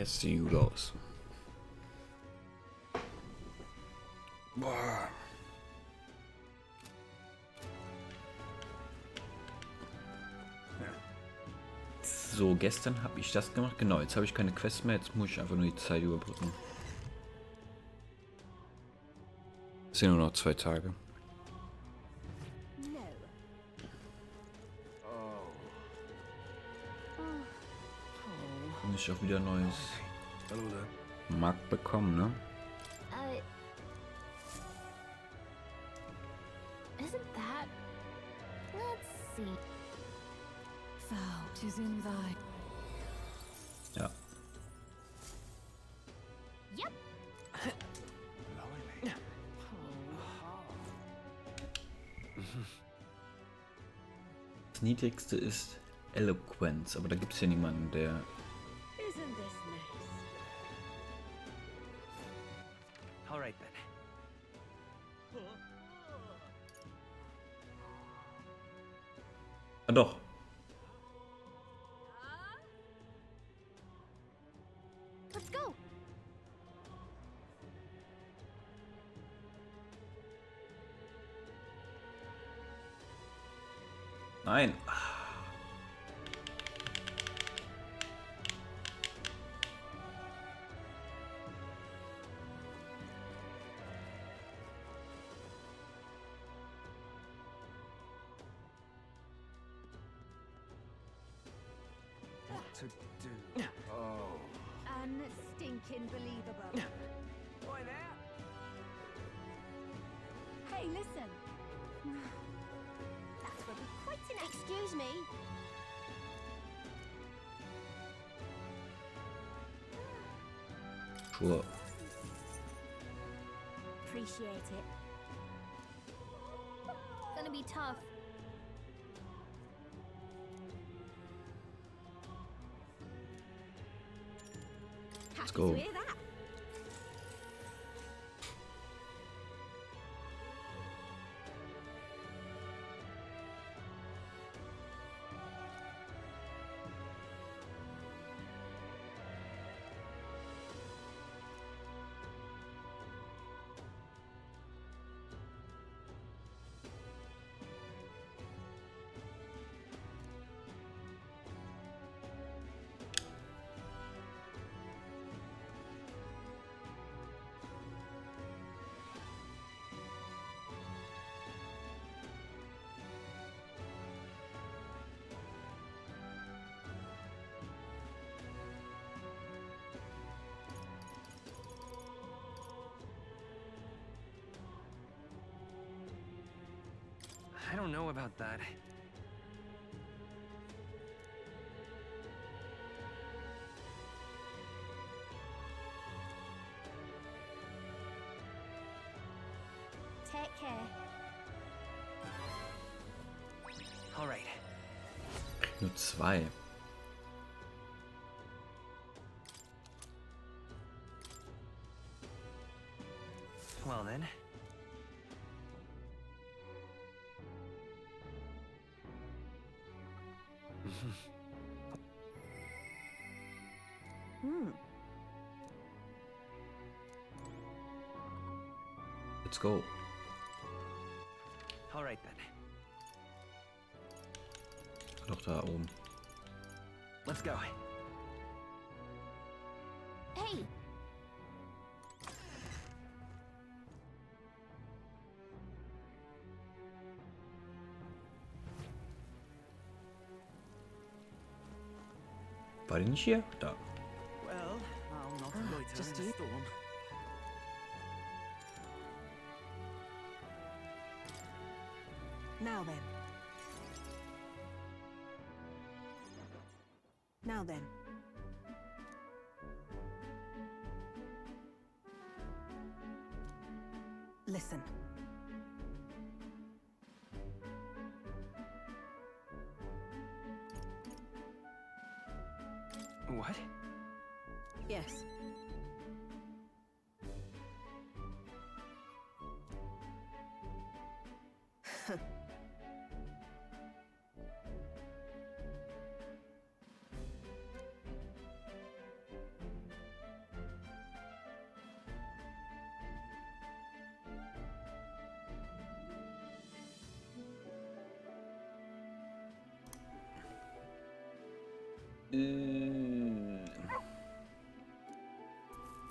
Sieht gut aus. Boah. So, gestern habe ich das gemacht. Genau, jetzt habe ich keine Quest mehr. Jetzt muss ich einfach nur die Zeit überbrücken. Es sind nur noch 2 Tage. Und ich auch wieder ein neues Markt bekommen, ne? Isn't that? Let's see. Foul is in thy. Ja. Yep. Das niedrigste ist Eloquence, aber da gibt es ja niemanden, der... Isn't this nice? All right then. Ah, doch. Let's go. Nein. What to do? Oh. Unstinking believable. Boy there. Hey, listen. That would be quite an... Excuse me. Sure. Appreciate it. Gonna be tough. Let's go. Happy to hear that. I don't know about that. Take care. All right. Nur 2. Well then. Let's go. All right then. Doch da oben. Let's go. Hey. War die nicht hier? Da. Well, I'll not loiter just in a you. storm. Now then. Now then. Listen. What? Yes.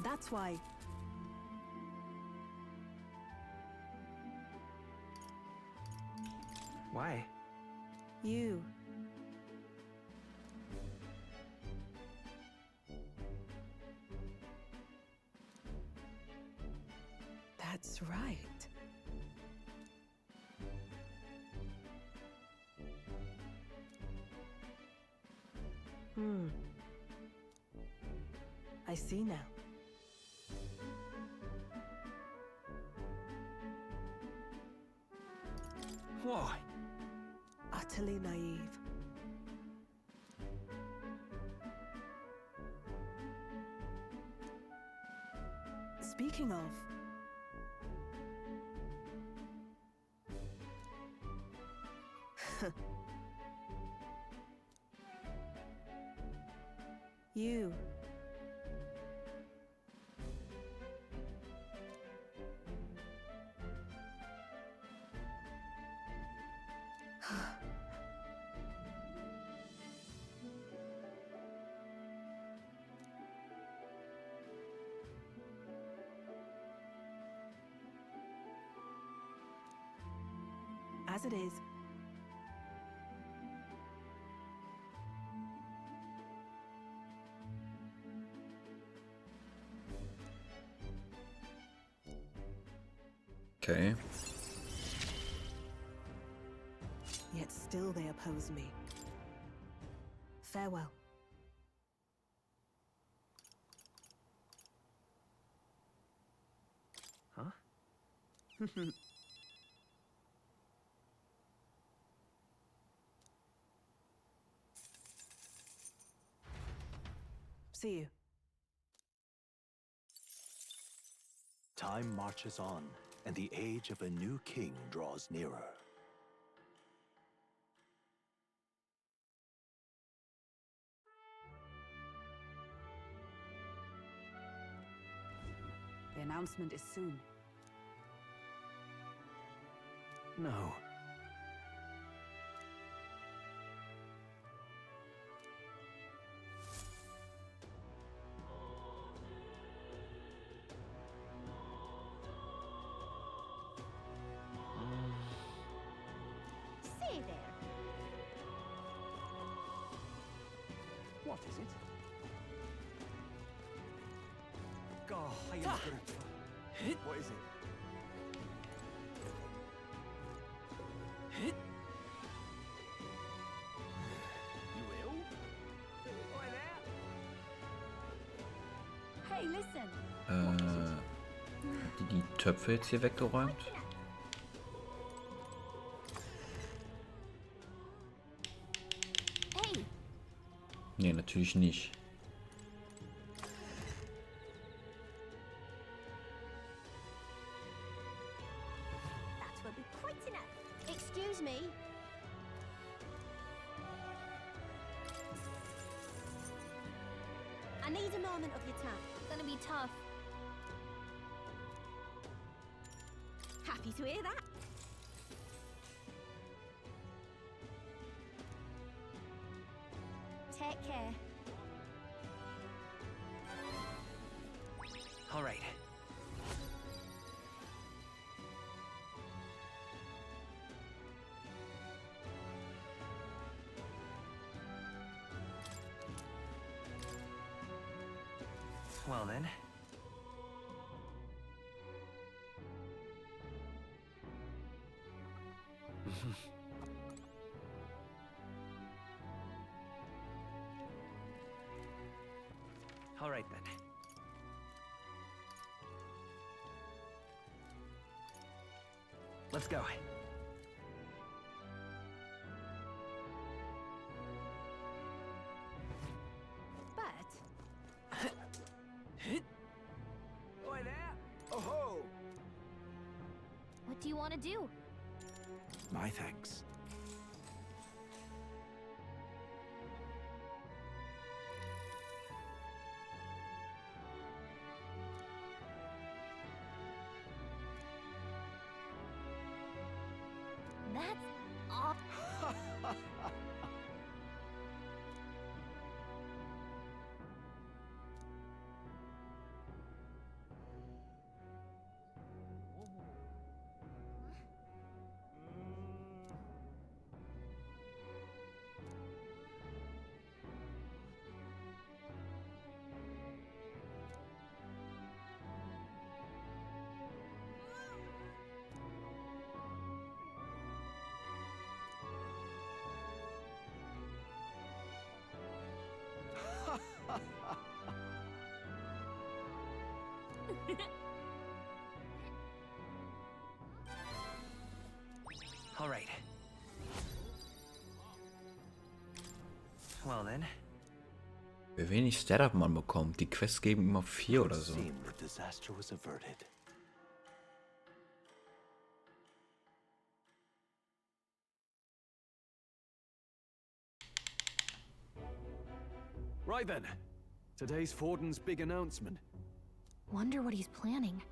That's why. Why? You. That's right. I see now. Why? Utterly naive. Speaking of, you. As it is. Okay. Yet still they oppose me. Farewell. Huh? See you. Time marches on, and the age of a new king draws nearer. The announcement is soon. No. Say there. What is it? Oh, I am good. What is it? You ill? Oi there! Hey, listen. Die Töpfe jetzt hier weggeräumt? Hey, Nee, natürlich nicht. that will be quite enough. Excuse me. I need a moment of your time. Gonna be tough. Happy to hear that. Take care. All right. Well then. All right then. Let's go. But Oi there! Oh ho! what do you want to do? My thanks. That's. Oh, All right. Well then. Wie wenig Setup man bekommt. Die Quests geben immer 4 oder so. Seemed the disaster was averted. Right then. Today's Forden's big announcement. Wonder what he's planning.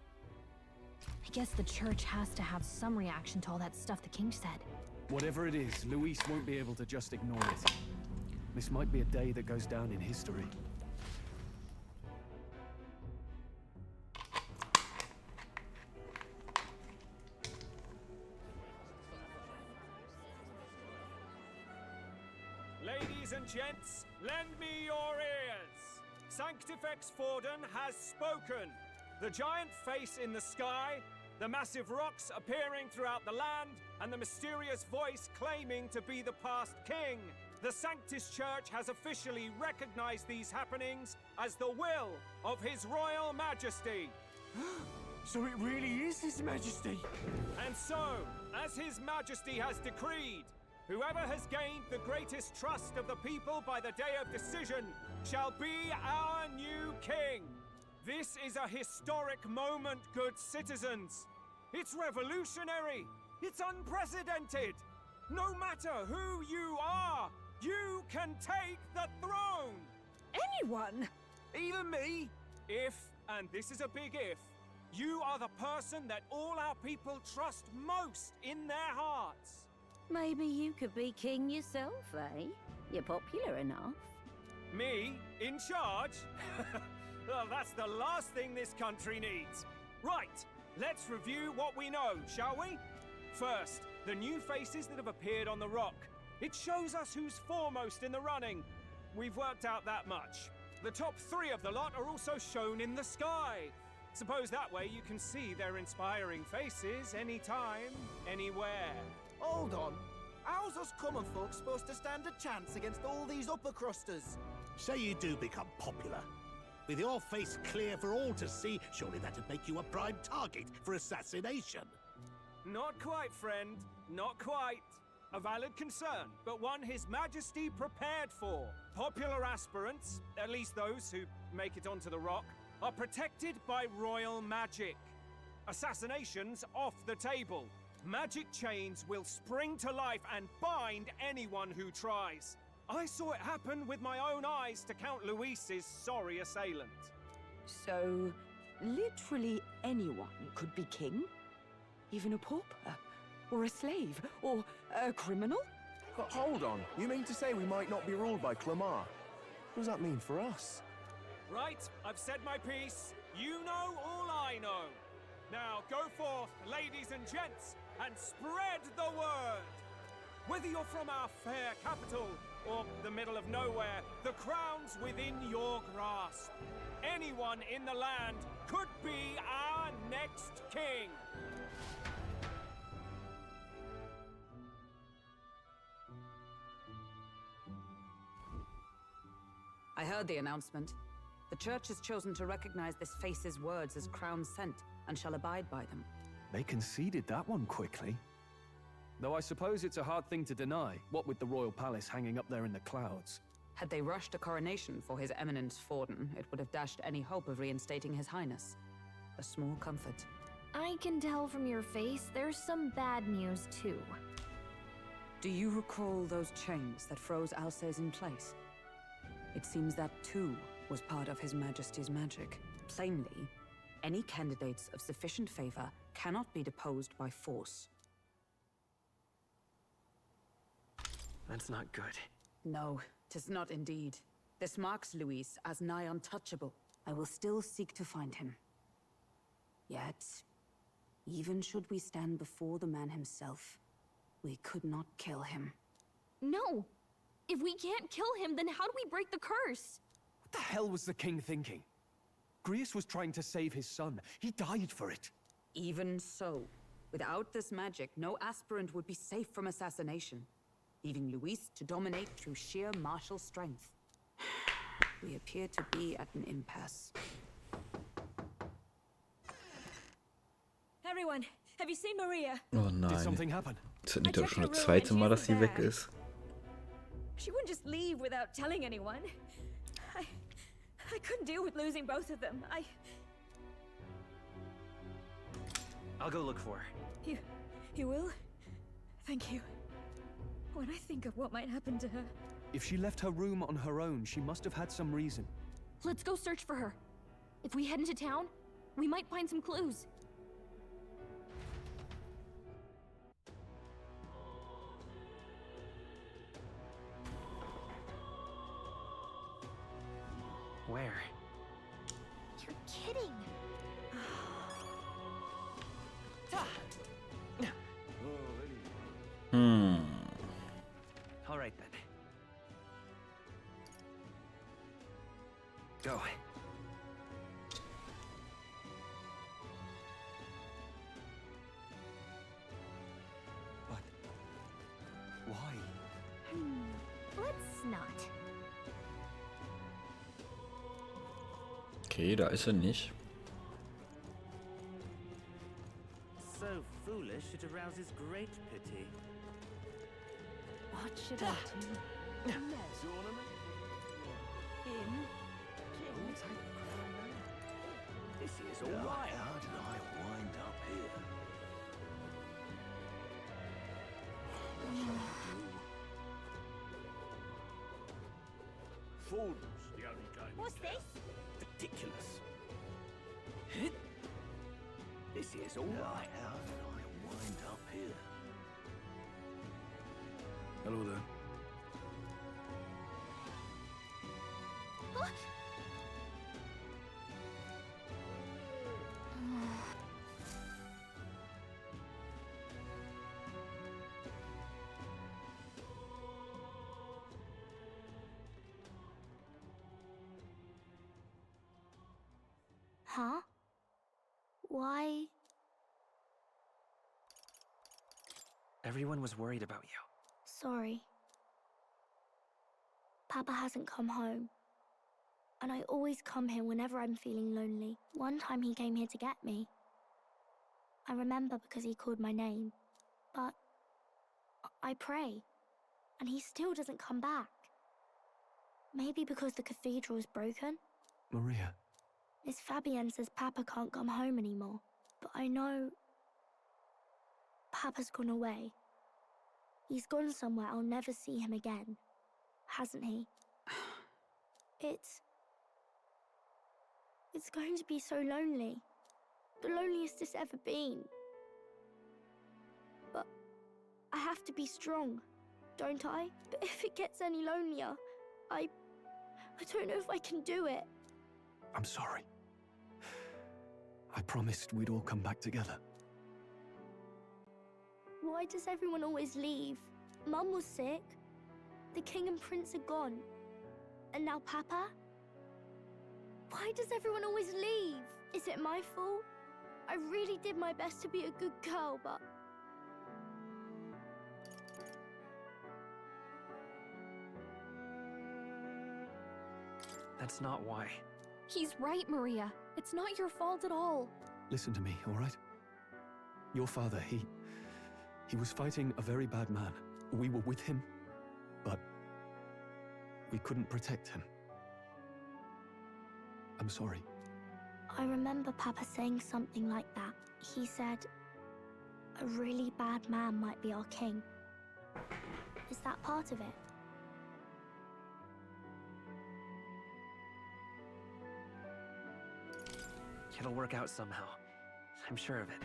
I guess the church has to have some reaction to all that stuff the king said. Whatever it is, Luis won't be able to just ignore it. This might be a day that goes down in history. Ladies and gents, lend me your ears. Sanctifex Forden has spoken. The giant face in the sky, the massive rocks appearing throughout the land, and the mysterious voice claiming to be the past king. The Sanctus Church has officially recognized these happenings as the will of His Royal Majesty. So it really is His Majesty! And so, as His Majesty has decreed, whoever has gained the greatest trust of the people by the day of decision shall be our new king. This is a historic moment, good citizens. It's revolutionary. It's unprecedented. No matter who you are, you can take the throne. Anyone? Even me? If, and this is a big if, you are the person that all our people trust most in their hearts. Maybe you could be king yourself, eh? You're popular enough. Me? In charge? Well, that's the last thing this country needs. Right, let's review what we know, shall we? First, the new faces that have appeared on the rock. It shows us who's foremost in the running. We've worked out that much. The top 3 of the lot are also shown in the sky. Suppose that way you can see their inspiring faces anytime, anywhere. Hold on. How's us common folk supposed to stand a chance against all these upper crusters? Say you do become popular. With your face clear for all to see, surely that'd make you a prime target for assassination. Not quite, friend. Not quite. A valid concern, but one His Majesty prepared for. Popular aspirants, at least those who make it onto the rock, are protected by royal magic. Assassinations off the table. Magic chains will spring to life and bind anyone who tries. I saw it happen with my own eyes to Count Luis's sorry assailant. So, literally anyone could be king? Even a pauper? Or a slave? Or a criminal? But hold on. You mean to say we might not be ruled by Clamar? What does that mean for us? Right, I've said my piece. You know all I know. Now go forth, ladies and gents, and spread the word. Whether you're from our fair capital or the middle of nowhere, the crown's within your grasp. Anyone in the land could be our next king. I heard the announcement. The church has chosen to recognize this face's words as crown sent and shall abide by them. They conceded that one quickly. Though I suppose it's a hard thing to deny, what with the royal palace hanging up there in the clouds. Had they rushed a coronation for His Eminence Forden, it would have dashed any hope of reinstating His Highness. A small comfort. I can tell from your face there's some bad news too. Do you recall those chains that froze Alsace in place? It seems that too was part of His Majesty's magic. Plainly, any candidates of sufficient favor cannot be deposed by force. That's not good. No, 'tis not indeed. This marks Luis as nigh untouchable. I will still seek to find him. Yet, even should we stand before the man himself, we could not kill him. No! If we can't kill him, then how do we break the curse? What the hell was the king thinking? Grius was trying to save his son. He died for it. Even so, without this magic, no aspirant would be safe from assassination, leaving Luis to dominate through sheer martial strength. We appear to be at an impasse. Everyone, have you seen Maria? Oh Did nein. something happen? Das ist nicht doch schon das zweite Mal, dass sie weg ist. She wouldn't just leave without telling anyone. I couldn't deal with losing both of them. I'll go look for her. You will? Thank you. When I think of what might happen to her. If she left her room on her own, she must have had some reason. Let's go search for her. If we head into town, we might find some clues. Where? You're kidding. All right then. Go. But why? Let's not. Okay, da ist er nicht. So foolish it arouses great pity. What should I do? This is all right. How did I wind up here? Fools, the only game. What's this? Ridiculous. This is all right. How did I wind up here? Hello there. Huh? Why? Everyone was worried about you. Sorry. Papa hasn't come home. And I always come here whenever I'm feeling lonely. One time he came here to get me. I remember because he called my name. But I pray, and he still doesn't come back. Maybe because the cathedral is broken? Maria. Miss Fabienne says Papa can't come home anymore. But I know Papa's gone away. He's gone somewhere I'll never see him again. Hasn't he? It's going to be so lonely. The loneliest it's ever been. But I have to be strong, don't I? But if it gets any lonelier, I don't know if I can do it. I'm sorry. I promised we'd all come back together. Why does everyone always leave? Mum was sick. The king and prince are gone. And now Papa? Why does everyone always leave? Is it my fault? I really did my best to be a good girl, but... That's not why. He's right, Maria. It's not your fault at all. Listen to me, all right? Your father, he was fighting a very bad man. We were with him, but we couldn't protect him. I'm sorry. I remember Papa saying something like that. He said, a really bad man might be our king. Is that part of it? It'll work out somehow. I'm sure of it.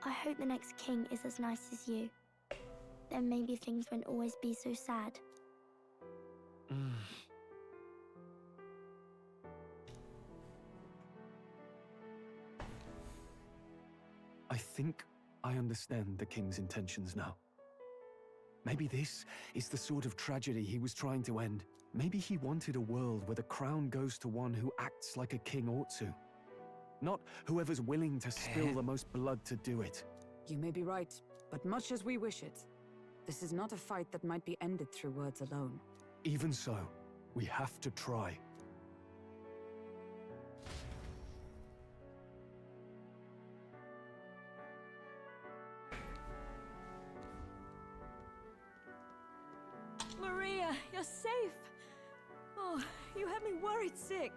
I hope the next king is as nice as you. Then maybe things won't always be so sad. I think I understand the king's intentions now. Maybe this is the sort of tragedy he was trying to end. Maybe he wanted a world where the crown goes to one who acts like a king ought to. Not whoever's willing to spill the most blood to do it. You may be right, but much as we wish it, this is not a fight that might be ended through words alone. Even so, we have to try. us safe. Oh, you had me worried sick.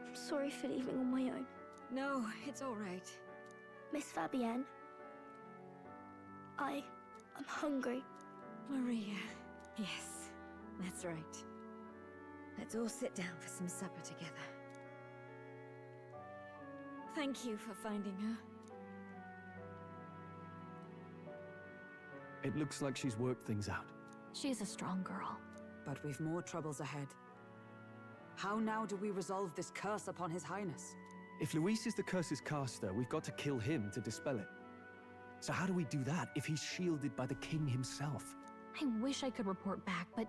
I'm sorry for leaving on my own. No, it's all right. Miss Fabienne, I'm hungry. Maria. Yes, that's right. Let's all sit down for some supper together. Thank you for finding her. It looks like she's worked things out. She's a strong girl. But we've more troubles ahead. How now do we resolve this curse upon His Highness? If Luis is the curse's caster, we've got to kill him to dispel it. So how do we do that if he's shielded by the king himself? I wish I could report back, but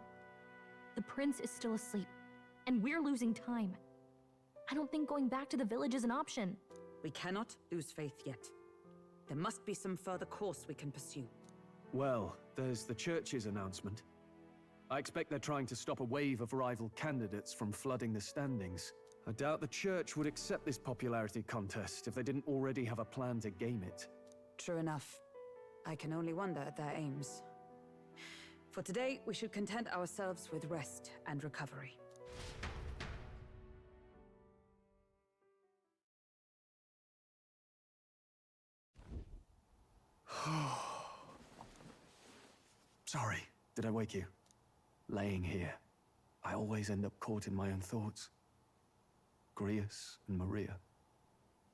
the prince is still asleep, and we're losing time. I don't think going back to the village is an option. We cannot lose faith yet. There must be some further course we can pursue. Well, there's the church's announcement. I expect they're trying to stop a wave of rival candidates from flooding the standings. I doubt the church would accept this popularity contest if they didn't already have a plan to game it. True enough. I can only wonder at their aims. For today, we should content ourselves with rest and recovery. Sorry, did I wake you? Laying here, I always end up caught in my own thoughts. Grius and Maria.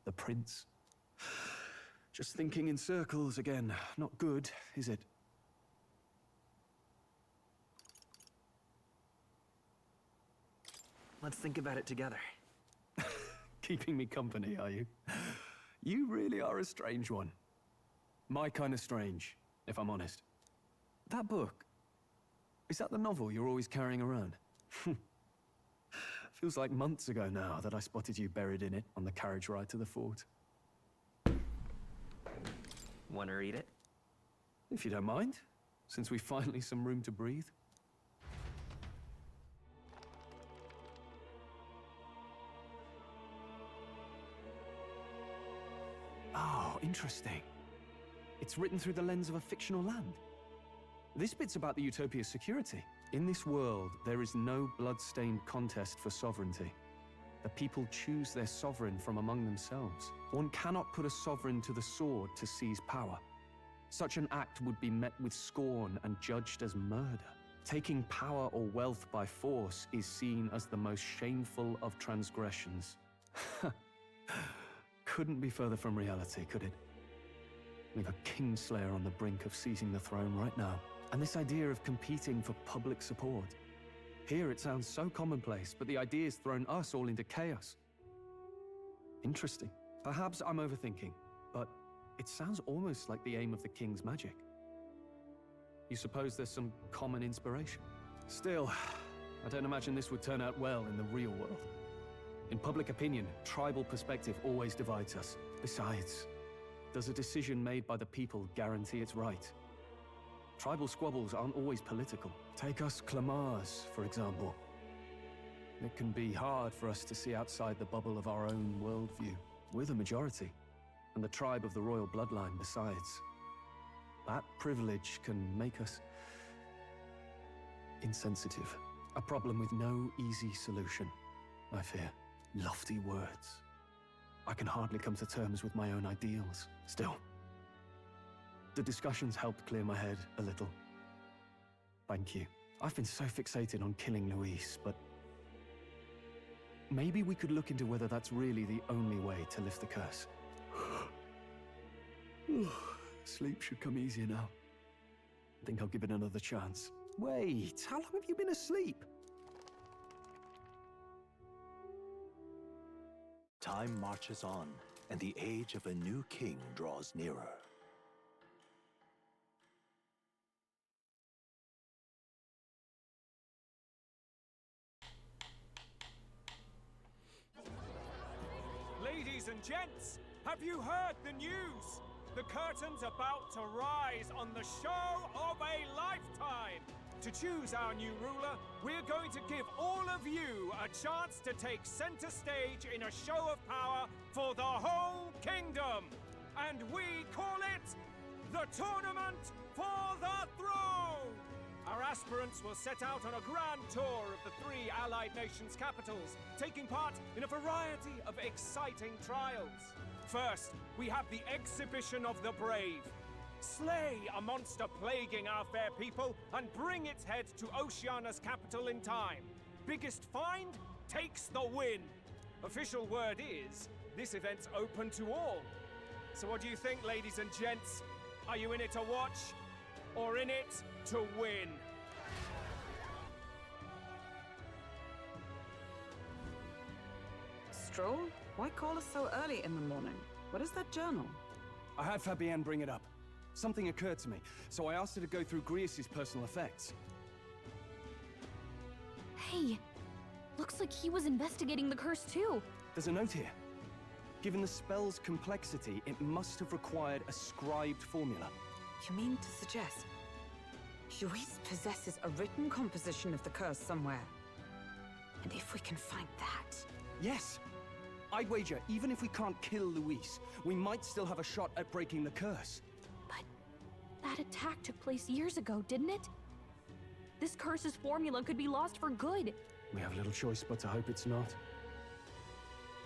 The prince. Just thinking in circles again. Not good, is it? Let's think about it together. Keeping me company, are you? You really are a strange one. My kind of strange, if I'm honest. That book, is that the novel you're always carrying around? Feels like months ago now that I spotted you buried in it on the carriage ride to the fort. Wanna read it? If you don't mind, since we've finally some room to breathe. Oh, interesting. It's written through the lens of a fictional land. This bit's about the Utopia's security. In this world, there is no blood-stained contest for sovereignty. The people choose their sovereign from among themselves. One cannot put a sovereign to the sword to seize power. Such an act would be met with scorn and judged as murder. Taking power or wealth by force is seen as the most shameful of transgressions. Couldn't be further from reality, could it? We've a kingslayer on the brink of seizing the throne right now. And this idea of competing for public support. Here it sounds so commonplace, but the idea's thrown us all into chaos. Interesting. Perhaps I'm overthinking, but it sounds almost like the aim of the king's magic. You suppose there's some common inspiration? Still, I don't imagine this would turn out well in the real world. In public opinion, tribal perspective always divides us. Besides, does a decision made by the people guarantee it's right? Tribal squabbles aren't always political. Take us Clamars, for example. It can be hard for us to see outside the bubble of our own worldview. We're the majority, and the tribe of the royal bloodline besides. That privilege can make us insensitive. A problem with no easy solution, I fear. Lofty words. I can hardly come to terms with my own ideals. Still, the discussions helped clear my head a little. Thank you. I've been so fixated on killing Luis, but maybe we could look into whether that's really the only way to lift the curse. Sleep should come easier now. I think I'll give it another chance. Wait, how long have you been asleep? Time marches on, and the age of a new king draws nearer. Ladies and gents, have you heard the news? The curtain's about to rise on the show of a lifetime. To choose our new ruler, we're going to give all of you a chance to take center stage in a show of power for the whole kingdom. And we call it the Tournament for the Throne. Our aspirants will set out on a grand tour of the 3 allied nations' capitals, taking part in a variety of exciting trials. First, we have the Exhibition of the Brave. Slay a monster plaguing our fair people and bring its head to Oceania's capital in time. Biggest find takes the win. Official word is, this event's open to all. So what do you think, ladies and gents? Are you in it to watch, or in it to win? Stroll? Why call us so early in the morning? What is that journal? I had Fabienne bring it up. Something occurred to me, so I asked her to go through Grius' personal effects. Hey, looks like he was investigating the curse too. There's a note here. Given the spell's complexity, it must have required a scribed formula. You mean to suggest Luis possesses a written composition of the curse somewhere? And if we can find that... Yes! I'd wager, even if we can't kill Luis, we might still have a shot at breaking the curse. But that attack took place years ago, didn't it? This curse's formula could be lost for good. We have little choice but to hope it's not.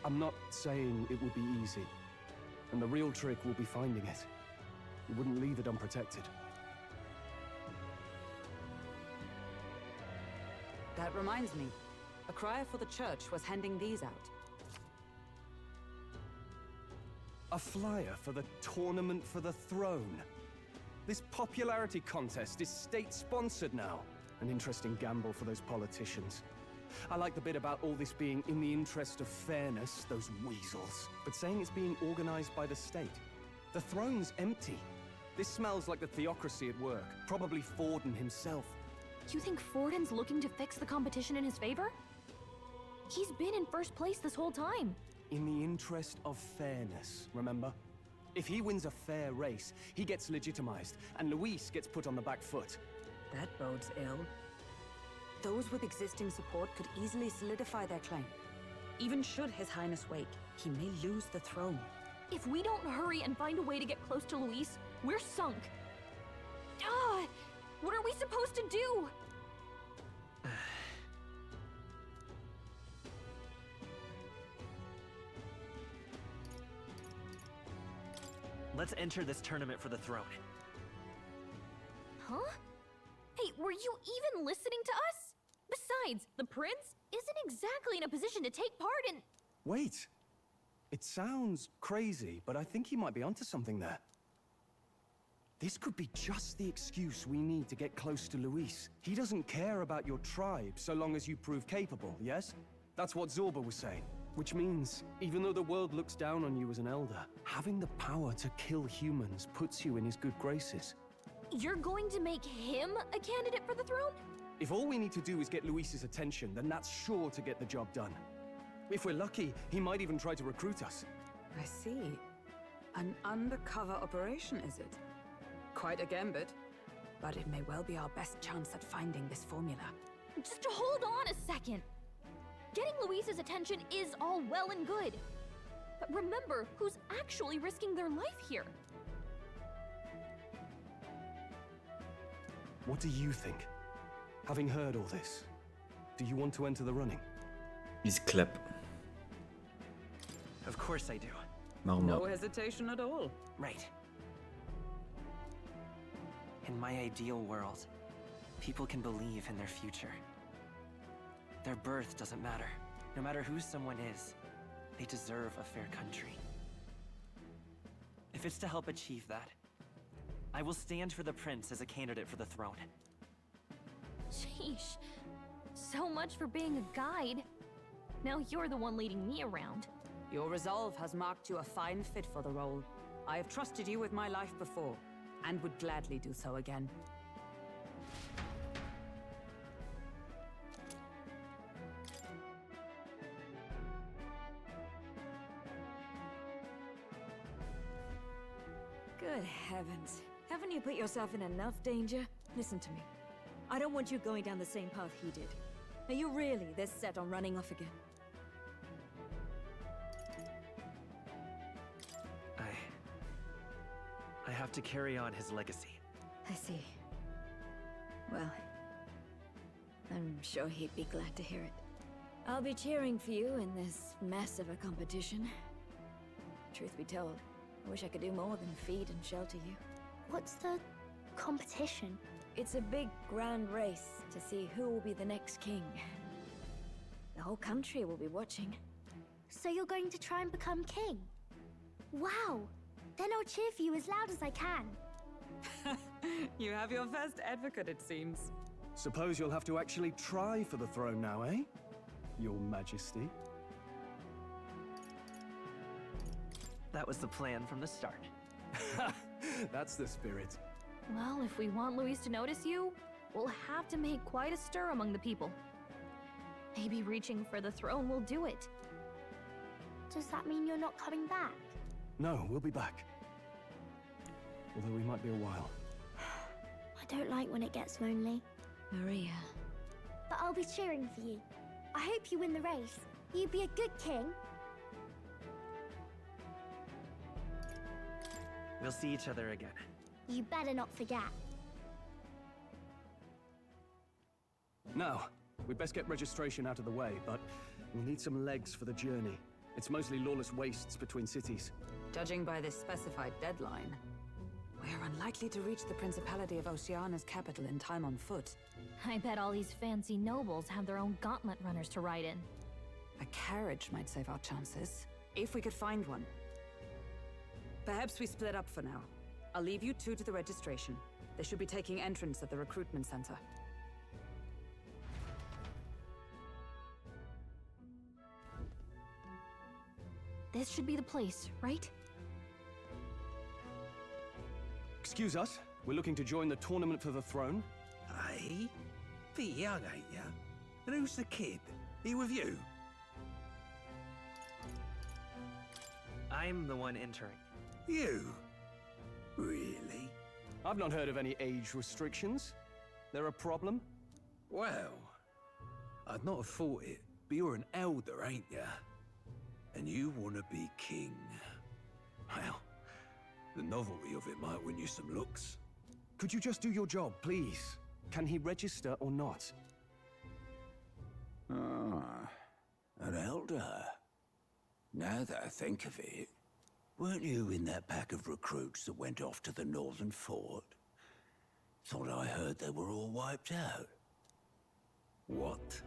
I'm not saying it would be easy. And the real trick will be finding it. We wouldn't leave it unprotected. That reminds me. A crier for the church was handing these out. A flyer for the Tournament for the Throne. This popularity contest is state-sponsored now. An interesting gamble for those politicians. I like the bit about all this being in the interest of fairness, those weasels. But saying it's being organized by the state. The throne's empty. This smells like the theocracy at work. Probably Forden himself. You think Forden's looking to fix the competition in his favor? He's been in first place this whole time. In the interest of fairness, remember? If he wins a fair race, he gets legitimized, and Luis gets put on the back foot. That bodes ill. Those with existing support could easily solidify their claim. Even should His Highness wake, he may lose the throne. If we don't hurry and find a way to get close to Luis, we're sunk. Ah! What are we supposed to do? Let's enter this tournament for the throne. Huh? Hey, were you even listening to us? Besides, the prince isn't exactly in a position to take part in... Wait. It sounds crazy, but I think he might be onto something there. This could be just the excuse we need to get close to Luis. He doesn't care about your tribe so long as you prove capable, yes? That's what Zorba was saying. Which means, even though the world looks down on you as an elder, having the power to kill humans puts you in his good graces. You're going to make him a candidate for the throne? If all we need to do is get Luis's attention, then that's sure to get the job done. If we're lucky, he might even try to recruit us. I see. An undercover operation, is it? Quite a gambit. But it may well be our best chance at finding this formula. Just hold on a second. Getting Luis's attention is all well and good. But remember who's actually risking their life here. What do you think? Having heard all this, do you want to enter the running? Ich klapp. Of course I do. Warum No not? hesitation at all. Right. In my ideal world, people can believe in their future. Their birth doesn't matter. No matter who someone is, they deserve a fair country. If it's to help achieve that, I will stand for the prince as a candidate for the throne. Sheesh. So much for being a guide. Now you're the one leading me around. Your resolve has marked you a fine fit for the role. I have trusted you with my life before, and would gladly do so again. Good heavens. Haven't you put yourself in enough danger? Listen to me. I don't want you going down the same path he did. Are you really this set on running off again? I have to carry on his legacy. I see. Well, I'm sure he'd be glad to hear it. I'll be cheering for you in this mess of a competition. Truth be told, I wish I could do more than feed and shelter you. What's the competition? It's a big, grand race to see who will be the next king. The whole country will be watching. So you're going to try and become king? Wow! Then I'll cheer for you as loud as I can. You have your first advocate, it seems. Suppose you'll have to actually try for the throne now, eh? Your Majesty. That was the plan from the start. That's the spirit. Well, if we want Luis to notice you, we'll have to make quite a stir among the people. Maybe reaching for the throne will do it. Does that mean you're not coming back? No, we'll be back. Although we might be a while. I don't like when it gets lonely. Maria. But I'll be cheering for you. I hope you win the race. You be a good king. We'll see each other again. You better not forget. Now, we'd best get registration out of the way, but we'll need some legs for the journey. It's mostly lawless wastes between cities. Judging by this specified deadline, we're unlikely to reach the Principality of Oceana's capital in time on foot. I bet all these fancy nobles have their own gauntlet runners to ride in. A carriage might save our chances, if we could find one. Perhaps we split up for now. I'll leave you two to the registration. They should be taking entrance at the recruitment center. This should be the place, right? Excuse us, we're looking to join the tournament for the throne. Hey? Bit young, ain't ya? And who's the kid? He with you? I'm the one entering. You? Really? I've not heard of any age restrictions. There a problem? Well, I'd not have thought it, but you're an elder, ain't ya? And you want to be king. Well, the novelty of it might win you some looks. Could you just do your job, please? Can he register or not? Ah, an elder. Now that I think of it, weren't you in that pack of recruits that went off to the northern fort? Thought I heard they were all wiped out. What?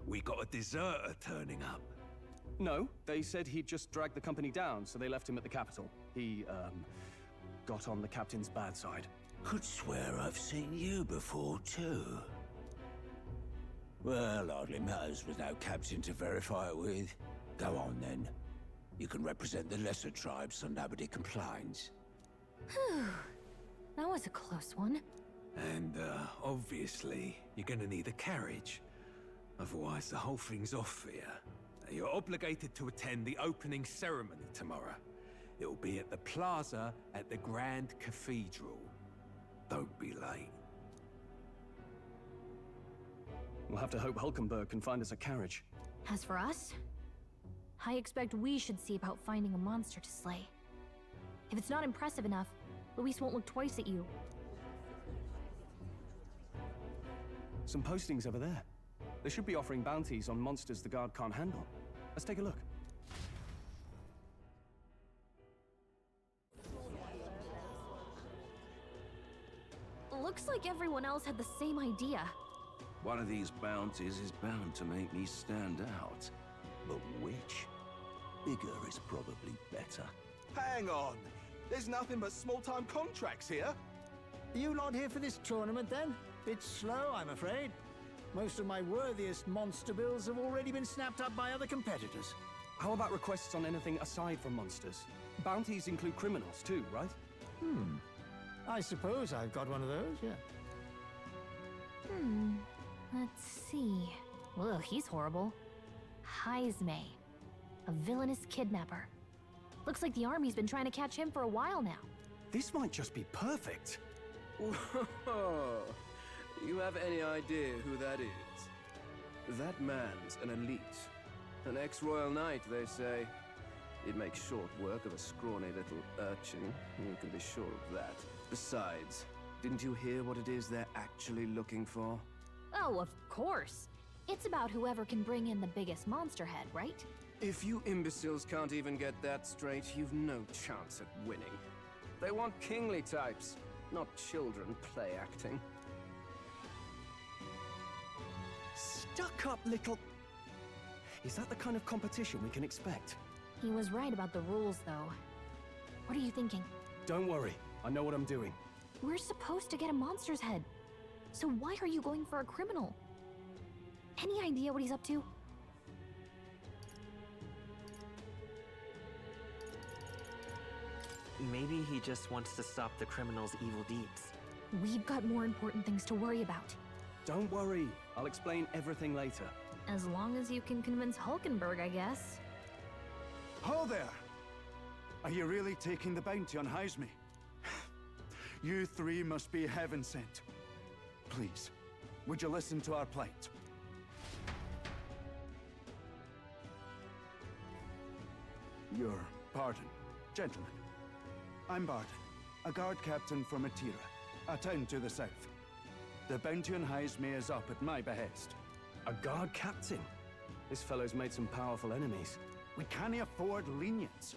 We got a deserter turning up? No, they said he'd just dragged the company down, so they left him at the capital. He, got on the captain's bad side. Could swear I've seen you before, too. Well, hardly matters with no captain to verify it with. Go on, then. You can represent the lesser tribes so nobody complains. Whew. That was a close one. And, obviously, you're gonna need a carriage. Otherwise, the whole thing's off for you. You're obligated to attend the opening ceremony tomorrow. It'll be at the plaza at the Grand Cathedral. Don't be late. We'll have to hope Hulkenberg can find us a carriage. As for us, I expect we should see about finding a monster to slay. If it's not impressive enough, Luis won't look twice at you. Some postings over there. They should be offering bounties on monsters the guard can't handle. Let's take a look. Looks like everyone else had the same idea. One of these bounties is bound to make me stand out. But which? Bigger is probably better. Hang on! There's nothing but small-time contracts here. Are you lot here for this tournament, then? Bit slow, I'm afraid. Most of my worthiest monster bills have already been snapped up by other competitors. How about requests on anything aside from monsters? Bounties include criminals too, right? I suppose I've got one of those, yeah. Let's see. Ugh, he's horrible. Heisme. A villainous kidnapper. Looks like the army's been trying to catch him for a while now. This might just be perfect. Whoa. You have any idea who that is? That man's an elite. An ex-royal knight, they say. He'd make short work of a scrawny little urchin. You can be sure of that. Besides, didn't you hear what it is they're actually looking for? Oh, of course. It's about whoever can bring in the biggest monster head, right? If you imbeciles can't even get that straight, you've no chance at winning. They want kingly types, not children play acting. Stuck up little... Is that the kind of competition we can expect? He was right about the rules, though. What are you thinking? Don't worry, I know what I'm doing. We're supposed to get a monster's head. So why are you going for a criminal? Any idea what he's up to? Maybe he just wants to stop the criminal's evil deeds. We've got more important things to worry about. Don't worry, I'll explain everything later. As long as you can convince Hulkenberg, I guess. Ho there! Are you really taking the bounty on Haisme? You three must be heaven sent. Please, would you listen to our plight? Your pardon, gentlemen. I'm Barden, a guard captain from Atira, a town to the south. The bounty on Haisme is up at my behest. A guard captain? This fellow's made some powerful enemies. We can't afford lenience.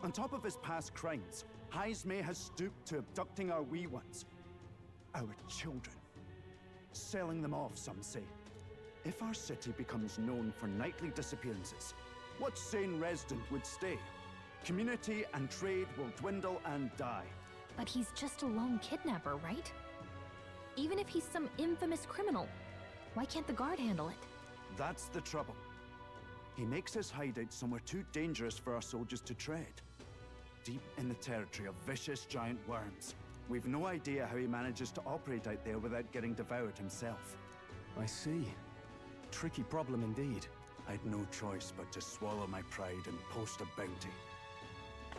On top of his past crimes, Haisme has stooped to abducting our wee ones. Our children. Selling them off, some say. If our city becomes known for nightly disappearances, what sane resident would stay? Community and trade will dwindle and die. But he's just a lone kidnapper, right? Even if he's some infamous criminal, why can't the guard handle it? That's the trouble. He makes his hideout somewhere too dangerous for our soldiers to tread. Deep in the territory of vicious giant worms. We've no idea how he manages to operate out there without getting devoured himself. I see. Tricky problem indeed. I'd no choice but to swallow my pride and post a bounty.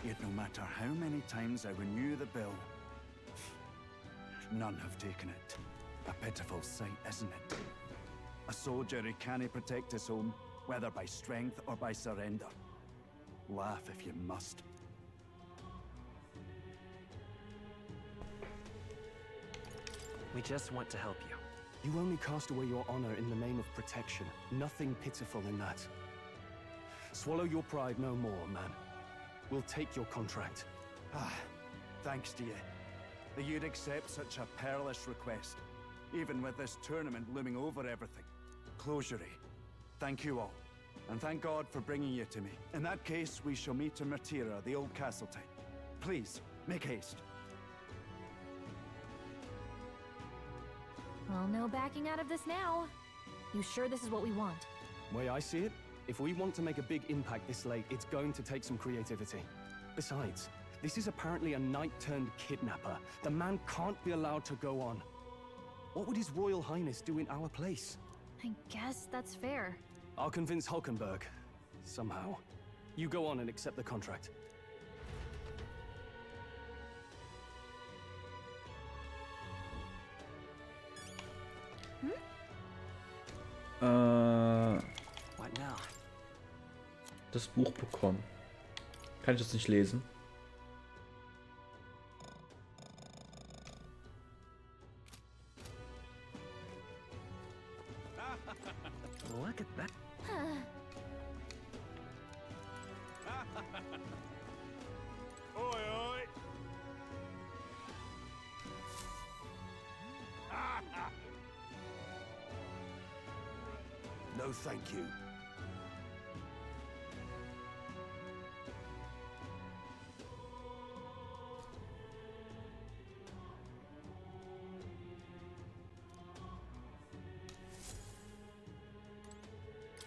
Yet no matter how many times I renew the bill, none have taken it. A pitiful sight, isn't it? A soldier who can't protect his home, whether by strength or by surrender. Laugh if you must. We just want to help you. You only cast away your honor in the name of protection. Nothing pitiful in that. Swallow your pride no more, man. We'll take your contract. Thanks to you. That you'd accept such a perilous request, even with this tournament looming over everything. Closure. Thank you all, and thank God for bringing you to me. In that case, we shall meet in Martira, the old castle town. Please, make haste. Well, no backing out of this now. You sure this is what we want? Way I see it, if we want to make a big impact this late, it's going to take some creativity. Besides, this is apparently a knight-turned-kidnapper. The man can't be allowed to go on. What would His Royal Highness do in our place? I guess that's fair. I'll convince Hulkenberg. Somehow. You go on and accept the contract. What now? Das Buch bekommen. Kann ich das nicht lesen? Look at that. Oi, oi. No, thank you.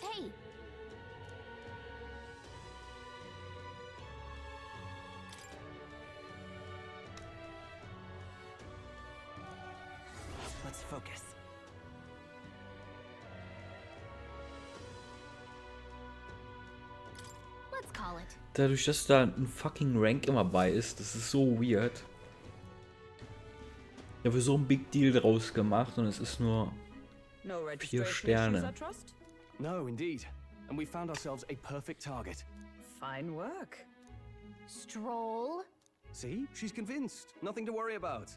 Hey! Let's focus. Let's call it. Dadurch, dass da ein fucking Rank immer bei ist, das ist so weird. Da wird so ein Big Deal draus gemacht und es ist nur 4 Sterne. No, indeed. And we found ourselves a perfect target. Fine work. Stroll? See? She's convinced. Nothing to worry about.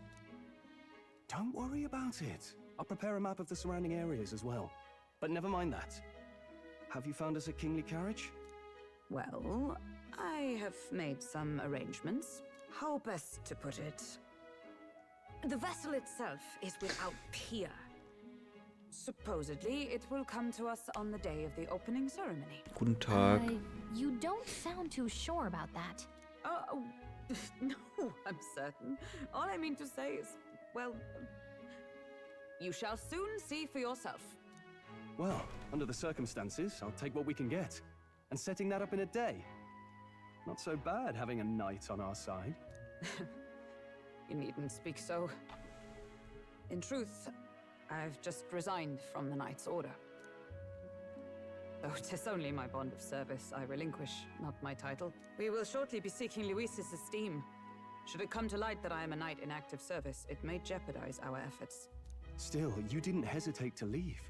Don't worry about it. I'll prepare a map of the surrounding areas as well. But never mind that. Have you found us a kingly carriage? Well, I have made some arrangements. How best to put it? The vessel itself is without peer. Supposedly, it will come to us on the day of the opening ceremony. Guten Tag. You don't sound too sure about that. Oh, no, I'm certain. All I mean to say is, well, you shall soon see for yourself. Well, under the circumstances, I'll take what we can get. And setting that up in a day. Not so bad having a knight on our side. You needn't speak so. In truth, I've just resigned from the Knight's Order. Though 'tis only my bond of service I relinquish, not my title. We will shortly be seeking Luis's esteem. Should it come to light that I am a knight in active service, it may jeopardize our efforts. Still, you didn't hesitate to leave.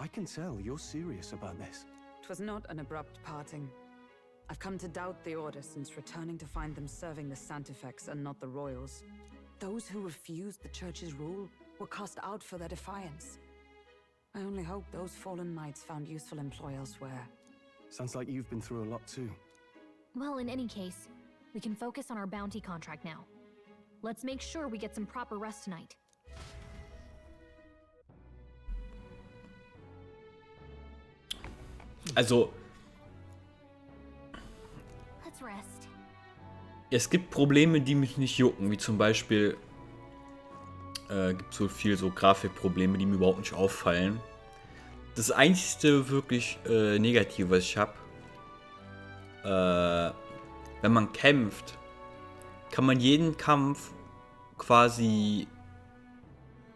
I can tell you're serious about this. 'Twas not an abrupt parting. I've come to doubt the Order since returning to find them serving the Santifex and not the Royals. Those who refused the Church's rule were cast out for their defiance. I only hope those fallen knights found useful employ elsewhere. Sounds like you've been through a lot too. Well, in any case, we can focus on our bounty contract now. Let's make sure we get some proper rest tonight. Also, Let's rest. es gibt Probleme, die mich nicht jucken, wie zum Beispiel gibt so viel so Grafikprobleme, die mir überhaupt nicht auffallen. Das einzige wirklich Negative, was ich habe, wenn man kämpft, kann man jeden Kampf quasi,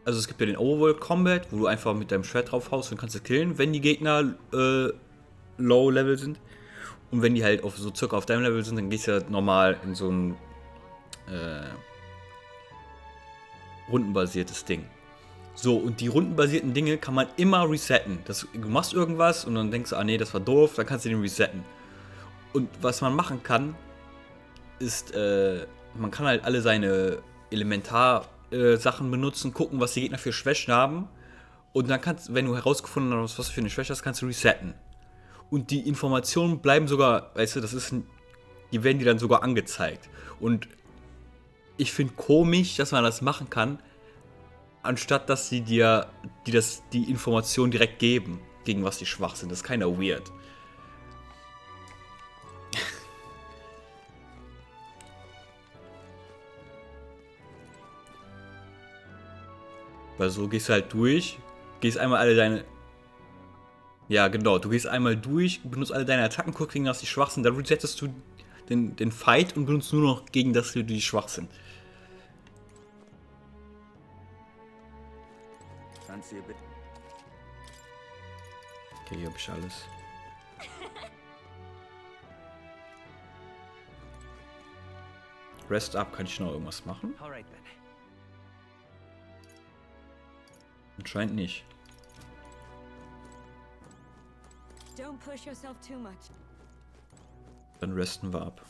also es gibt ja den Overworld Combat, wo du einfach mit deinem Schwert drauf haust und kannst du killen, wenn die Gegner Low Level sind. Und wenn die halt auf so circa auf deinem Level sind, dann gehst du ja normal in so ein rundenbasiertes Ding. So, und die rundenbasierten Dinge kann man immer resetten. Du machst irgendwas und dann denkst du, ah nee, das war doof, dann kannst du den resetten. Und was man machen kann, ist, man kann halt alle seine Elementar-Sachen benutzen, gucken, was die Gegner für Schwächen haben. Und dann kannst, wenn du herausgefunden hast, was du für eine Schwäche hast, kannst du resetten. Und die Informationen bleiben sogar, weißt du, die werden dir dann sogar angezeigt. Und ich finde komisch, dass man das machen kann, anstatt dass sie dir die Information direkt geben, gegen was die schwach sind. Das ist keiner weird. Weil so gehst du halt durch, gehst einmal alle deine... Ja, genau, du gehst einmal durch, benutzt alle deine Attacken, guckst, gegen was die schwach sind, dann resettest du den Fight und benutzt nur noch gegen das, die schwach sind. Okay, hier hab ich alles. Rest up, kann ich noch irgendwas machen? Anscheinend nicht. Don't push yourself too much. Dann resten wir ab.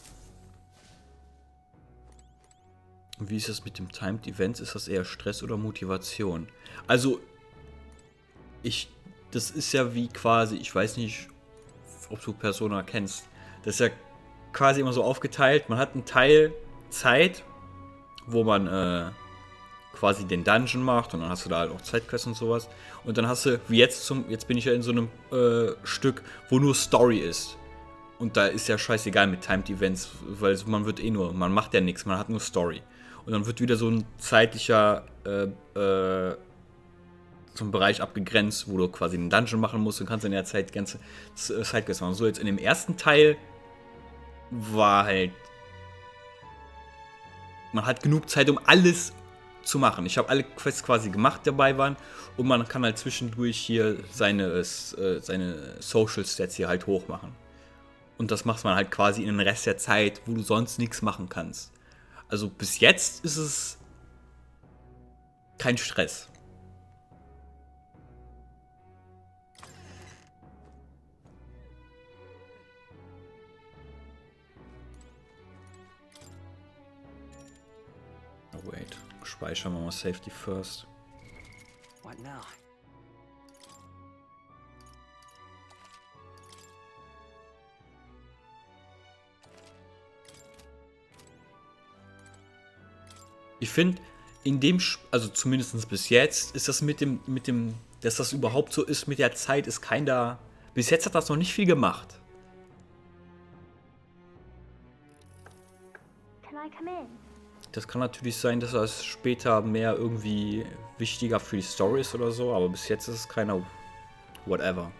Und wie ist es mit dem Timed Events? Ist das eher Stress oder Motivation? Also, das ist ja wie quasi, ich weiß nicht, ob du Persona kennst. Das ist ja quasi immer so aufgeteilt. Man hat einen Teil Zeit, wo man quasi den Dungeon macht und dann hast du da halt auch Zeitquests und sowas. Und dann hast du, wie jetzt bin ich ja in so einem Stück, wo nur Story ist. Und da ist ja scheißegal mit Timed Events, weil man macht ja nichts, man hat nur Story. Und dann wird wieder so ein zeitlicher so ein Bereich abgegrenzt, wo du quasi einen Dungeon machen musst und kannst in der Zeit ganze Sidequests machen. So, jetzt in dem ersten Teil war halt, man hat genug Zeit, um alles zu machen. Ich habe alle Quests quasi gemacht, die dabei waren, und man kann halt zwischendurch hier seine Social Stats hier halt hochmachen. Und das macht man halt quasi in den Rest der Zeit, wo du sonst nichts machen kannst. Also bis jetzt ist es kein Stress. Oh wait, speichern wir mal Safety First. What now? Ich finde, in dem, also zumindest bis jetzt, ist das mit dem, dass das überhaupt so ist mit der Zeit, ist keiner. Bis jetzt hat das noch nicht viel gemacht. Can I come in? Das kann natürlich sein, dass das später mehr irgendwie wichtiger für die Story ist oder so, aber bis jetzt ist es keiner. Whatever.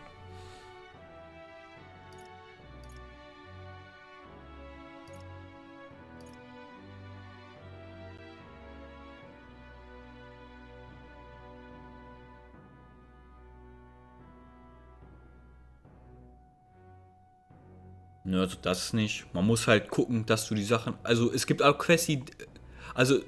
Ne, also das nicht. Man muss halt gucken, dass du die Sachen. Also es gibt auch Quests, die. Also.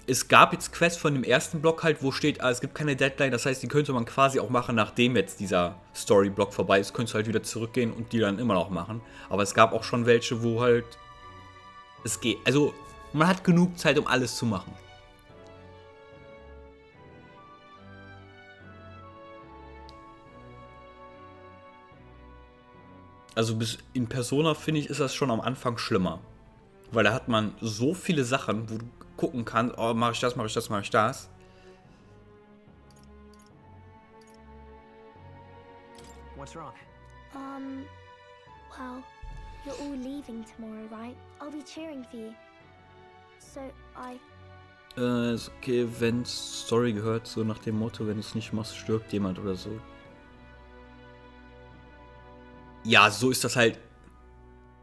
Es gab jetzt Quests von dem ersten Block halt, wo steht, es gibt keine Deadline. Das heißt, die könnte man quasi auch machen, nachdem jetzt dieser Story-Block vorbei ist. Könntest du halt wieder zurückgehen und die dann immer noch machen. Aber es gab auch schon welche, wo halt. Es geht. Also, man hat genug Zeit, um alles zu machen. Also bis in Persona, finde ich, ist das schon am Anfang schlimmer. Weil da hat man so viele Sachen, wo du gucken kannst, oh, mache ich das, mache ich das, mache ich das. What's wrong? Well, you're all leaving tomorrow, right? I'll be cheering for you. So, Ist okay, wenn Story gehört, so nach dem Motto, wenn du es nicht machst, stirbt jemand oder so. Ja, so ist das halt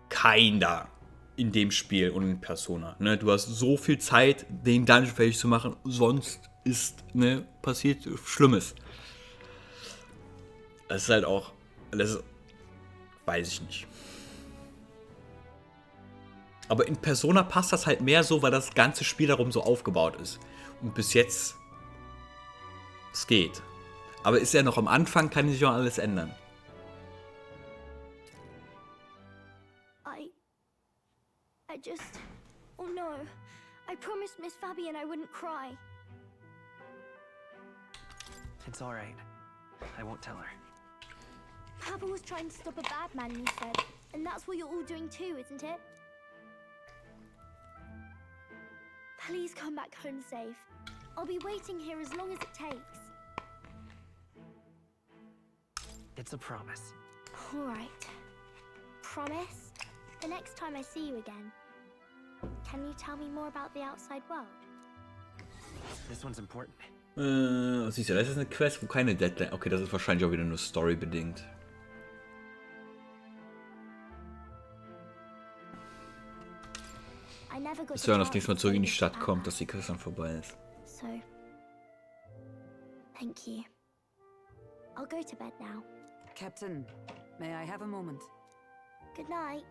keiner in dem Spiel und in Persona. Ne? Du hast so viel Zeit, den Dungeon fertig zu machen, sonst ist, ne, passiert Schlimmes. Das ist halt auch, das weiß ich nicht. Aber in Persona passt das halt mehr so, weil das ganze Spiel darum so aufgebaut ist. Und bis jetzt, es geht. Aber ist ja noch am Anfang, kann sich noch alles ändern. I just... Oh no. I promised Miss Fabian I wouldn't cry. It's alright. I won't tell her. Papa was trying to stop a bad man, you said. And that's what you're all doing too, isn't it? Please come back home safe. I'll be waiting here as long as it takes. It's a promise. All right. Promise? The next time I see you again. Can you tell me more about the outside world? This one's important. Siehst du, das ist eine Quest, wo keine Deadline. Okay, das ist wahrscheinlich auch wieder nur storybedingt. Bis wenn das nächste Mal zurück in die Stadt kommt, dass die Quest dann vorbei ist. So, thank you. I'll go to bed now. Captain, may I have a moment? Good night.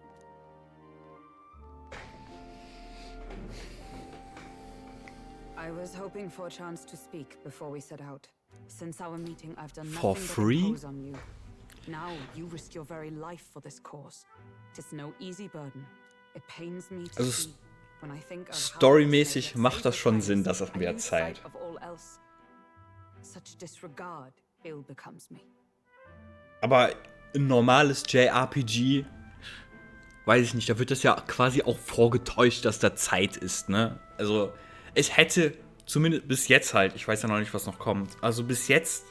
I was hoping for a chance to speak before we set out. Since our meeting, I've done For nothing free? but impose on you. Now you risk your very life for this cause. Tis no easy burden. It pains me to see when I think of Storymäßig macht das schon Sinn, dass es mehr Zeit. Such disregard ill becomes me. Aber ein normales JRPG, weiß ich nicht, da wird das ja quasi auch vorgetäuscht, dass da Zeit ist, ne? Also, es hätte, zumindest bis jetzt halt, ich weiß ja noch nicht, was noch kommt, also bis jetzt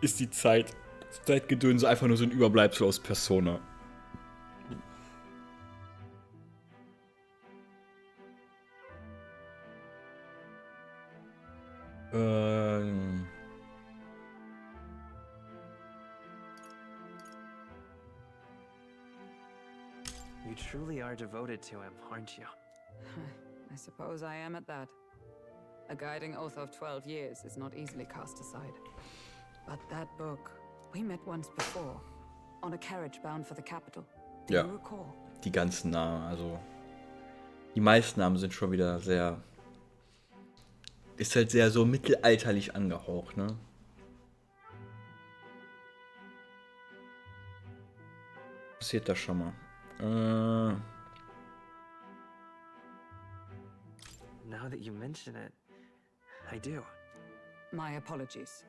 ist die Zeitgedönse einfach nur so ein Überbleibsel aus Persona. You truly are devoted to him, aren't you? I suppose I am at that. A guiding oath of 12 years is not easily cast aside. But that book, we met once before, on a carriage bound for the capital. Do Ja, you recall? die ganzen Namen, also die meisten Namen sind schon wieder sehr, ist halt sehr so mittelalterlich angehaucht, ne? Passiert das schon mal? Now that you mention it, I do. My apologies.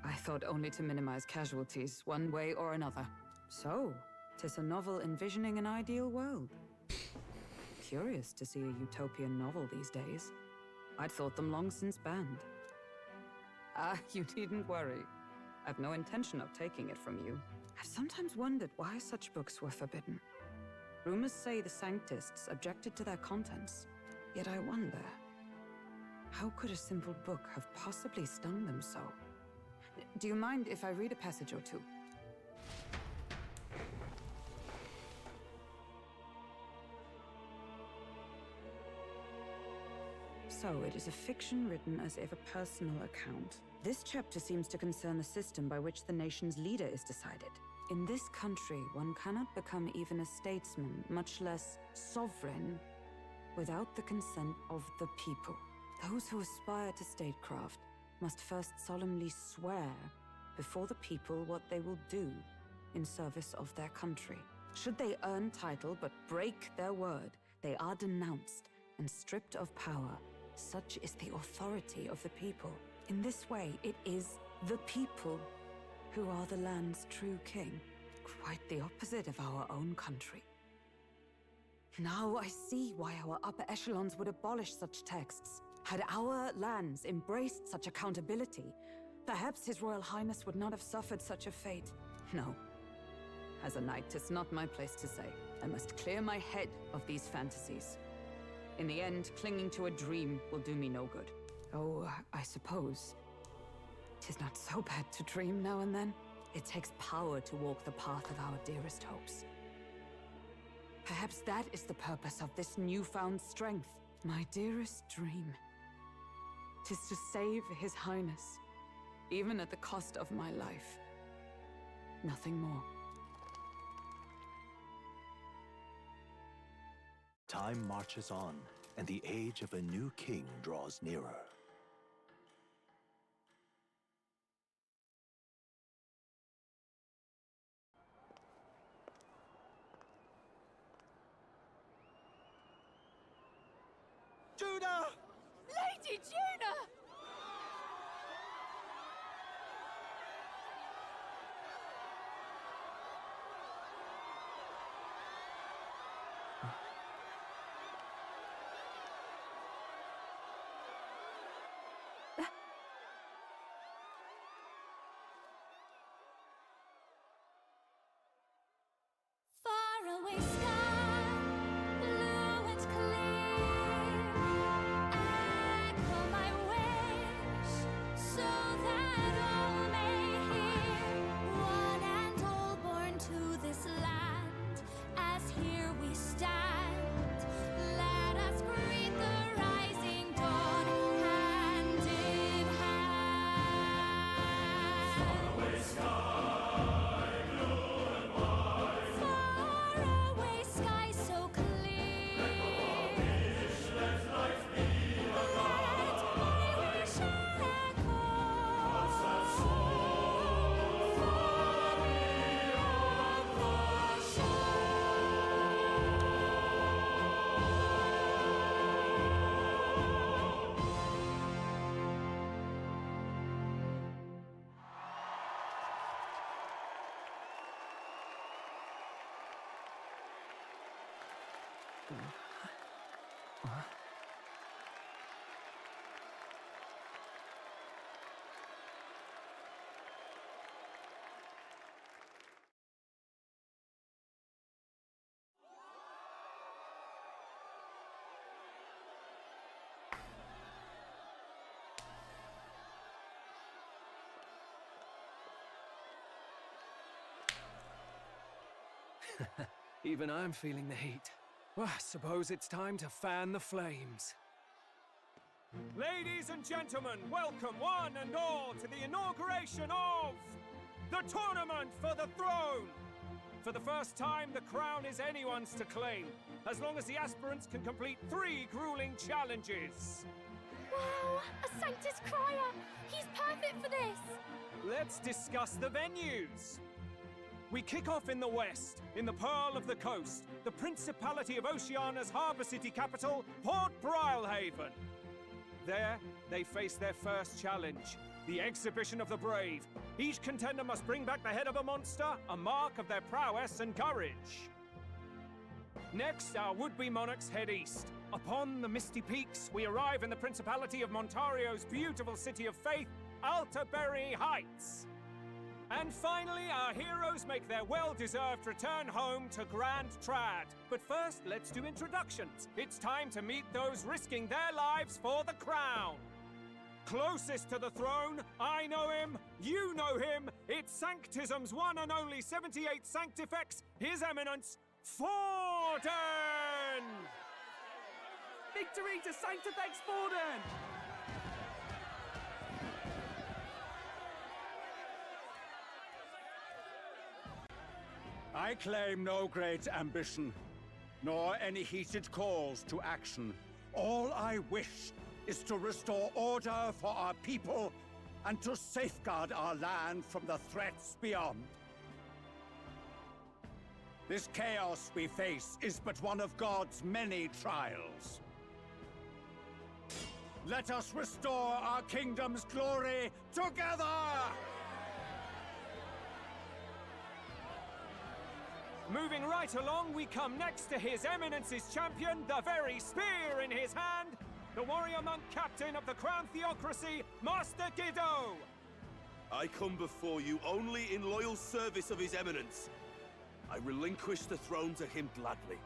I thought only to minimize casualties, one way or another. So, 'tis a novel envisioning an ideal world. Curious to see a utopian novel these days. I'd thought them long since banned. Ah, you needn't worry. I've no intention of taking it from you. I've sometimes wondered why such books were forbidden. Rumors say the Sanctists objected to their contents. Yet I wonder, how could a simple book have possibly stung them so? Do you mind if I read a passage or two? So, it is a fiction written as if a personal account. This chapter seems to concern the system by which the nation's leader is decided. In this country, one cannot become even a statesman, much less sovereign, without the consent of the people. Those who aspire to statecraft must first solemnly swear before the people what they will do in service of their country. Should they earn title but break their word, they are denounced and stripped of power. Such is the authority of the people. In this way, it is the people who are the land's true king. Quite the opposite of our own country. Now I see why our upper echelons would abolish such texts. Had our lands embraced such accountability, perhaps His Royal Highness would not have suffered such a fate. No. As a knight, it's not my place to say. I must clear my head of these fantasies. In the end, clinging to a dream will do me no good. Oh, I suppose 'tis not so bad to dream now and then. It takes power to walk the path of our dearest hopes. Perhaps that is the purpose of this newfound strength. My dearest dream. 'Tis to save His Highness, even at the cost of my life. Nothing more. Time marches on, and the age of a new king draws nearer. Juna! Lady Juna! Faraway sky, blue and clear. Echo my wish, so that all may hear. One and all born to this land, as here we stand. Let us greet the rising dawn, hand in hand. Faraway sky, blue and white. Faraway sky so clear. Let life be alive. Let my wish echo far beyond the shore. Even I'm feeling the heat. Well, I suppose it's time to fan the flames. Ladies and gentlemen, welcome one and all to the inauguration of the Tournament for the Throne! For the first time, the crown is anyone's to claim, as long as the aspirants can complete 3 grueling challenges. Wow, a Sanctus Crier! He's perfect for this! Let's discuss the venues. We kick off in the west, in the Pearl of the Coast, the Principality of Oceania's harbour city capital, Port Brilehaven. There, they face their first challenge, the exhibition of the brave. Each contender must bring back the head of a monster, a mark of their prowess and courage. Next, our would-be monarchs head east. Upon the misty peaks, we arrive in the Principality of Montario's beautiful city of faith, Altaberry Heights. And finally, our heroes make their well-deserved return home to Grand Trad. But first, let's do introductions. It's time to meet those risking their lives for the crown. Closest to the throne, I know him, you know him. It's Sanctism's one and only 78 Sanctifex, His Eminence, Forden! Victory to Sanctifex Forden! I claim no great ambition, nor any heated calls to action. All I wish is to restore order for our people and to safeguard our land from the threats beyond. This chaos we face is but one of God's many trials. Let us restore our kingdom's glory together! Moving right along, we come next to His Eminence's champion, the very spear in his hand, the warrior monk captain of the Crown Theocracy, Master Giddo! I come before you only in loyal service of His Eminence. I relinquish the throne to him gladly.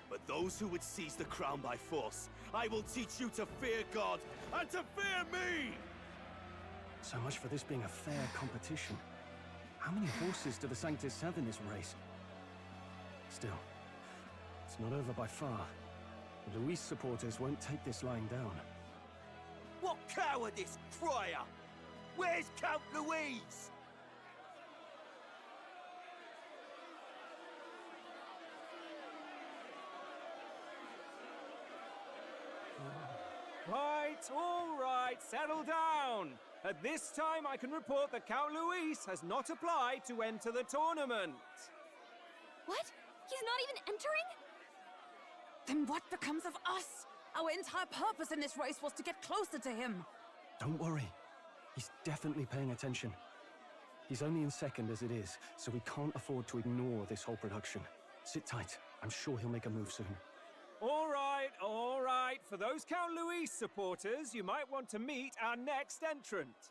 But those who would seize the crown by force, I will teach you to fear God and to fear me! So much for this being a fair competition. How many horses do the Sanctists have in this race? Still, it's not over by far. The Luis supporters won't take this lying down. What cowardice, Crier! Where's Count Louise? All right, settle down. At this time, I can report that Count Luis has not applied to enter the tournament. What? He's not even entering? Then what becomes of us? Our entire purpose in this race was to get closer to him. Don't worry. He's definitely paying attention. He's only in second as it is, so we can't afford to ignore this whole production. Sit tight. I'm sure he'll make a move soon. All right, all right. For those Count Luis supporters, you might want to meet our next entrant.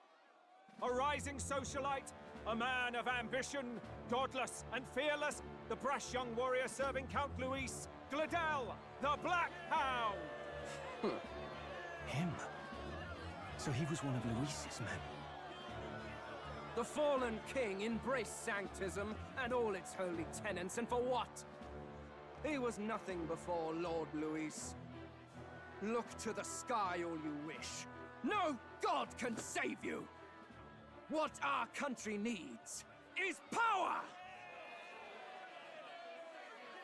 A rising socialite, a man of ambition, godless and fearless, the brash young warrior serving Count Luis, Gladel, the Black Hound. Him? So he was one of Luis's men. The fallen king embraced Sanctism and all its holy tenets, and for what? He was nothing before Lord Luis. Look to the sky all you wish. No god can save you! What our country needs is power!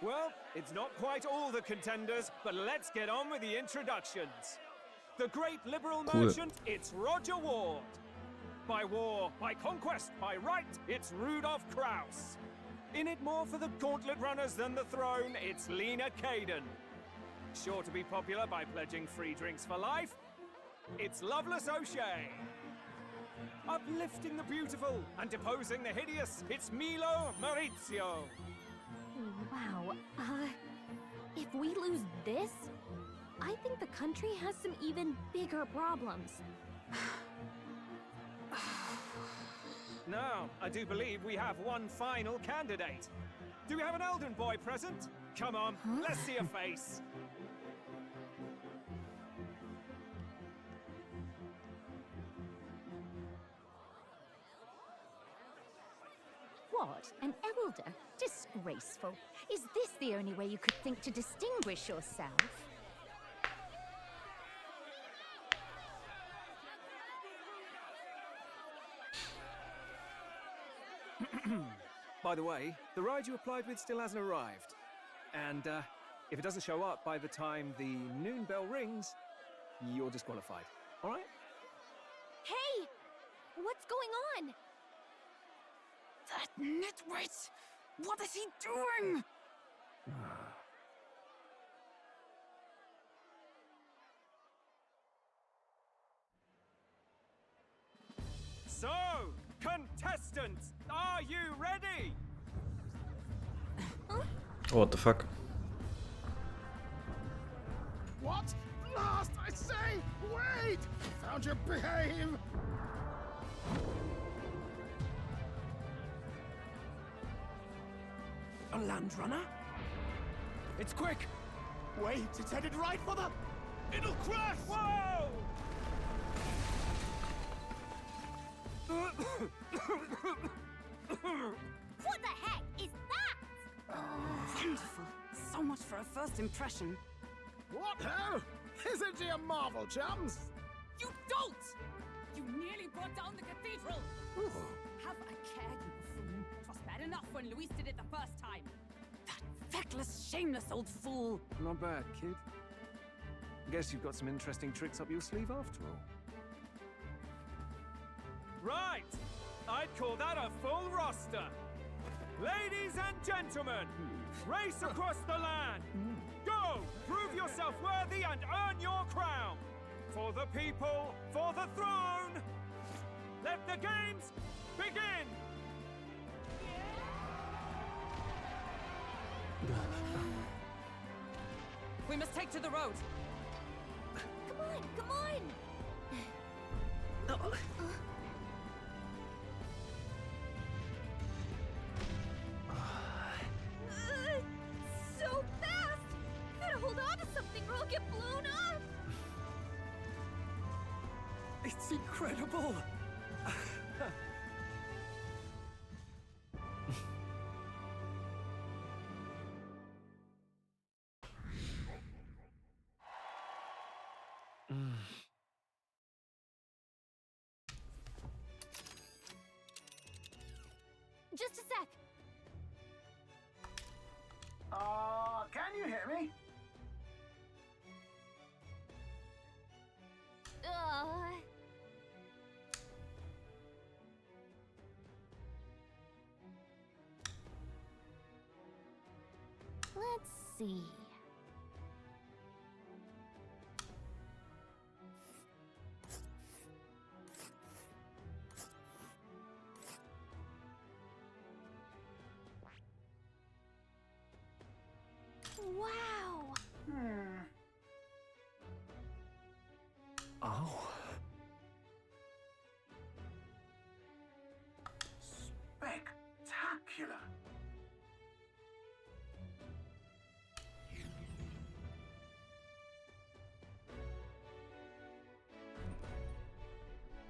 Well, it's not quite all the contenders, but let's get on with the introductions. The great liberal merchant, it's Roger Ward. By war, by conquest, by right, it's Rudolph Kraus. In it more for the gauntlet runners than the throne, it's Lena Caden. Sure to be popular by pledging free drinks for life, it's Loveless O'Shea. Uplifting the beautiful and deposing the hideous, it's Milo Maurizio. Wow, if we lose this, I think the country has some even bigger problems. Now, I do believe we have one final candidate. Do we have an Elden boy present? Come on, let's see a face. What? An elder? Disgraceful. Is this the only way you could think to distinguish yourself? By the way, the ride you applied with still hasn't arrived. And if it doesn't show up by the time the noon bell rings, you're disqualified. All right? Hey! What's going on? That nitwit! What is he doing? So, contestants, are you ready? What the fuck? What? Last, I say! Wait! Found your behave! A land runner? It's quick! Wait, it's headed right for the... It'll crash! Whoa! What the heck is that? Wonderful. So much for a first impression. What ho? Isn't she a marvel, chums? You dolt! You nearly brought down the cathedral! Have a care, you buffoon. 'Twas bad enough when Luis did it the first time. Feckless, shameless old fool. Not bad, kid. Guess you've got some interesting tricks up your sleeve after all. Right! I'd call that a full roster. Ladies and gentlemen, race across the land. Go! Prove yourself worthy and earn your crown. For the people, for the throne. Let the games begin! We must take to the road. Come on, come on! So fast! Gotta hold on to something or I'll get blown up! It's incredible! Just a sec. Can you hear me? Let's see. Wow! Oh. Spectacular!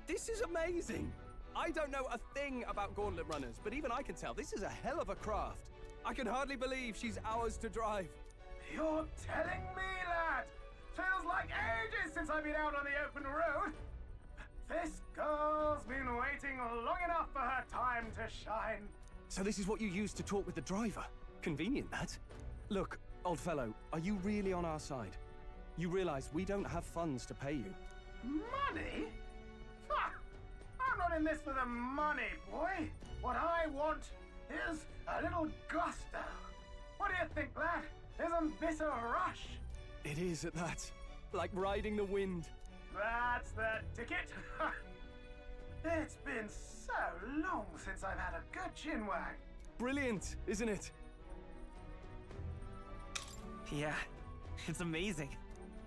This is amazing! I don't know a thing about gauntlet runners, but even I can tell this is a hell of a craft. I can hardly believe she's ours to drive. You're telling me, lad? Feels like ages since I've been out on the open road. This girl's been waiting long enough for her time to shine. So this is what you use to talk with the driver? Convenient, that. Look, old fellow, are you really on our side? You realize we don't have funds to pay you. Money? Ha! I'm not in this for the money, boy. What I want is a little gusto. What do you think, lad? Isn't this a rush? It is at that. Like riding the wind. That's the ticket. It's been so long since I've had a good chinwag. Brilliant, isn't it? Yeah, it's amazing.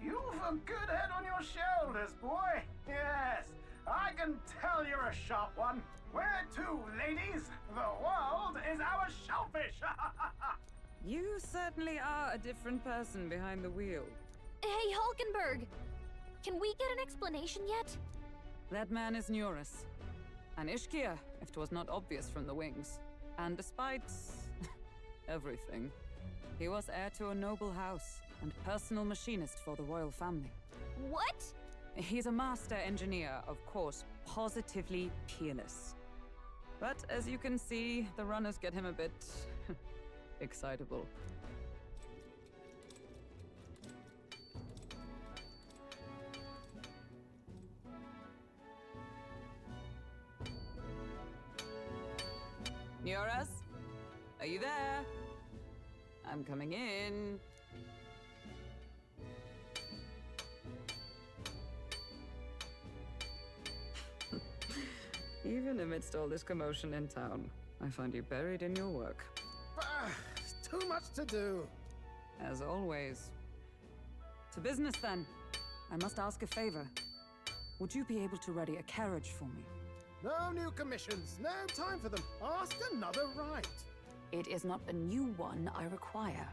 You've a good head on your shoulders, boy. Yes, I can tell you're a sharp one. Where to, ladies? The world is our shellfish. You certainly are a different person behind the wheel. Hey, Hulkenberg! Can we get an explanation yet? That man is Neurus. An Ishkia, if 'twas not obvious from the wings. And despite everything, he was heir to a noble house and personal machinist for the royal family. What? He's a master engineer, of course, positively peerless. But as you can see, the runners get him a bit excitable. Neurus? Are you there? I'm coming in. Even Even amidst all this commotion in town, I find you buried in your work. Too much to do. As always. To business, then. I must ask a favor. Would you be able to ready a carriage for me? No new commissions. No time for them. Ask another right. It is not a new one I require.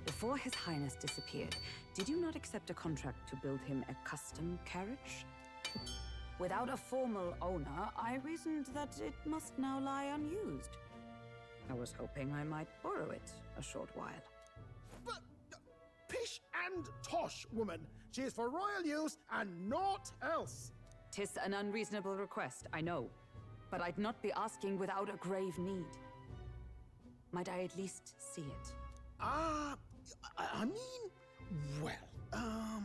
Before His Highness disappeared, did you not accept a contract to build him a custom carriage? Without a formal owner, I reasoned that it must now lie unused. I was hoping I might borrow it a short while. But pish and tosh, woman. She is for royal use and naught else. 'Tis an unreasonable request, I know. But I'd not be asking without a grave need. Might I at least see it? I mean, well,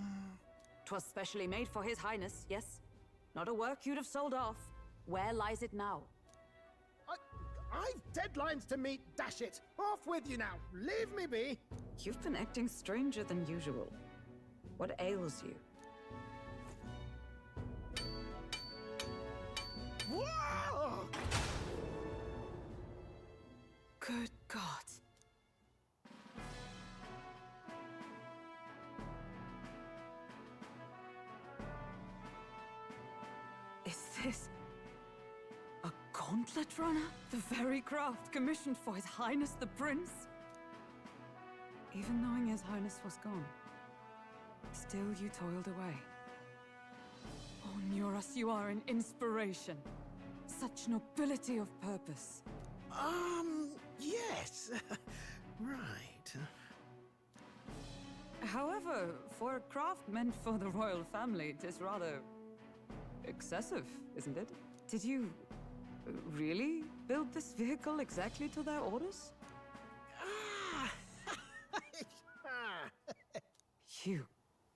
'Twas specially made for His Highness, yes? Not a work you'd have sold off. Where lies it now? I've deadlines to meet, dash it! Off with you now! Leave me be! You've been acting stranger than usual. What ails you? Whoa! Good God. Is this a gauntlet runner? The very craft commissioned for His Highness the Prince? Even knowing His Highness was gone, still you toiled away. Oh, Nuras, you are an inspiration. Such nobility of purpose. Yes. Right. However, for a craft meant for the royal family, it is rather excessive, isn't it? Did you really build this vehicle exactly to their orders? You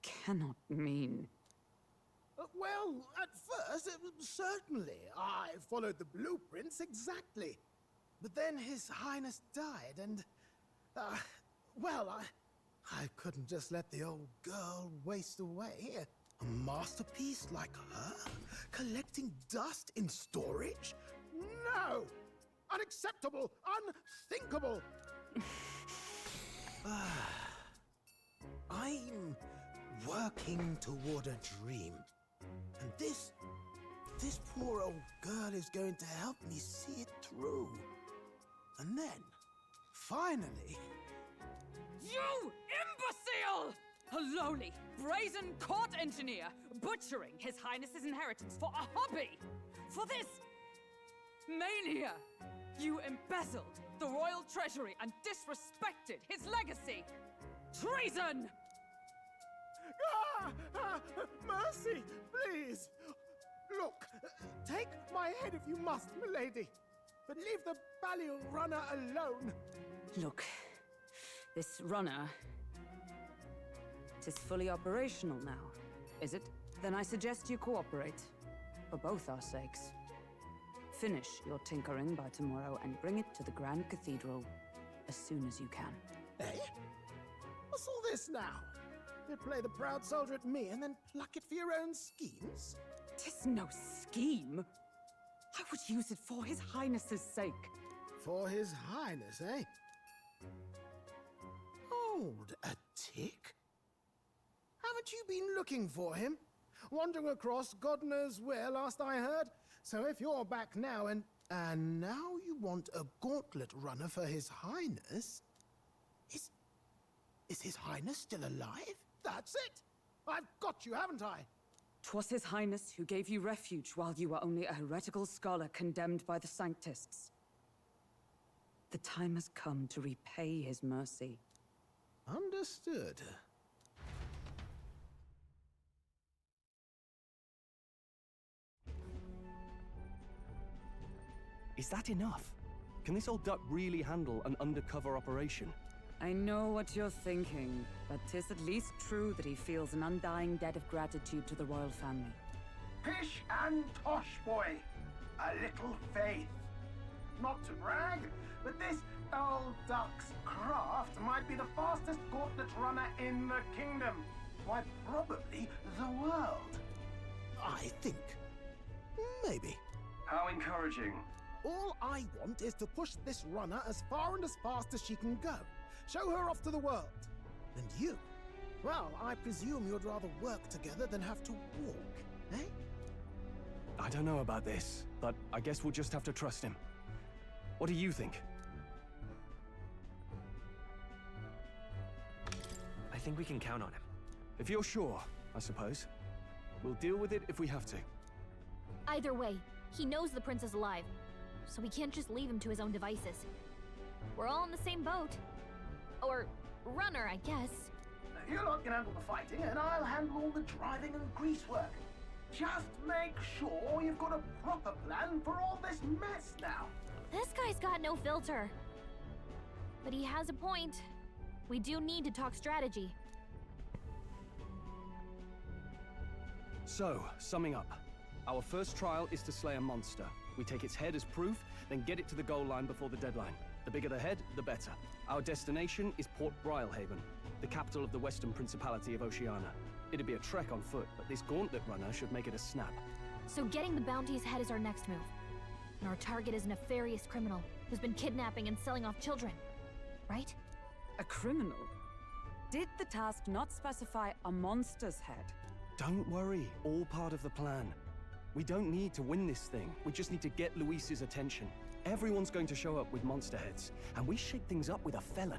cannot mean... Well, at first, certainly. I followed the blueprints exactly. But then His Highness died, and... well, I couldn't just let the old girl waste away. A masterpiece like her? Collecting dust in storage? No! Unacceptable! Unthinkable! I'm working toward a dream. And this poor old girl is going to help me see it through. And then, finally... You imbecile! A lowly, brazen court engineer, butchering His Highness's inheritance for a hobby! For this mania! You embezzled the royal treasury and disrespected his legacy! Treason! Mercy, please! Look, take my head if you must, milady. But leave the Balliol runner alone. Look, this runner... it is fully operational now, is it? Then I suggest you cooperate, for both our sakes. Finish your tinkering by tomorrow and bring it to the Grand Cathedral as soon as you can. Eh? What's all this now? You play the proud soldier at me and then pluck it for your own schemes? 'Tis no scheme. I would use it for His Highness's sake. For His Highness, eh? Hold a tick. Haven't you been looking for him? Wandering across God knows where, last I heard. So if you're back now and now you want a gauntlet runner for His Highness... Is His Highness still alive? That's it! I've got you, haven't I? 'Twas His Highness who gave you refuge while you were only a heretical scholar condemned by the Sanctists. The time has come to repay his mercy. Understood. Is that enough? Can this old duck really handle an undercover operation? I know what you're thinking, but 'tis at least true that he feels an undying debt of gratitude to the royal family. Pish and tosh, boy. A little faith. Not to brag, but this old duck's craft might be the fastest gauntlet runner in the kingdom. Why, probably the world. I think. Maybe. How encouraging. All I want is to push this runner as far and as fast as she can go. Show her off to the world. And you? Well, I presume you'd rather work together than have to walk, eh? I don't know about this, but I guess we'll just have to trust him. What do you think? I think we can count on him. If you're sure, I suppose. We'll deal with it if we have to. Either way, he knows the prince is alive, so we can't just leave him to his own devices. We're all in the same boat. Or runner, I guess. You lot can handle the fighting, and I'll handle all the driving and grease work. Just make sure you've got a proper plan for all this mess now. This guy's got no filter. But he has a point. We do need to talk strategy. So, summing up. Our first trial is to slay a monster. We take its head as proof, then get it to the goal line before the deadline. The bigger the head, the better. Our destination is Port Brylehaven, the capital of the Western Principality of Oceania. It'd be a trek on foot, but this gauntlet runner should make it a snap. So getting the bounty's head is our next move. And our target is a nefarious criminal who's been kidnapping and selling off children. Right? A criminal? Did the task not specify a monster's head? Don't worry, all part of the plan. We don't need to win this thing. We just need to get Luis's attention. Everyone's going to show up with monster heads, and we shake things up with a felon.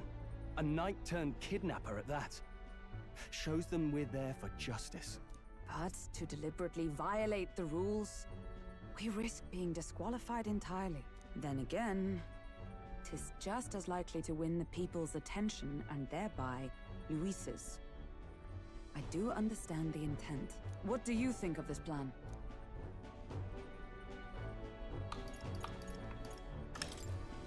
A knight-turned-kidnapper at that. Shows them we're there for justice. But to deliberately violate the rules, we risk being disqualified entirely. Then again, 'tis just as likely to win the people's attention and thereby Luis's. I do understand the intent. What do you think of this plan?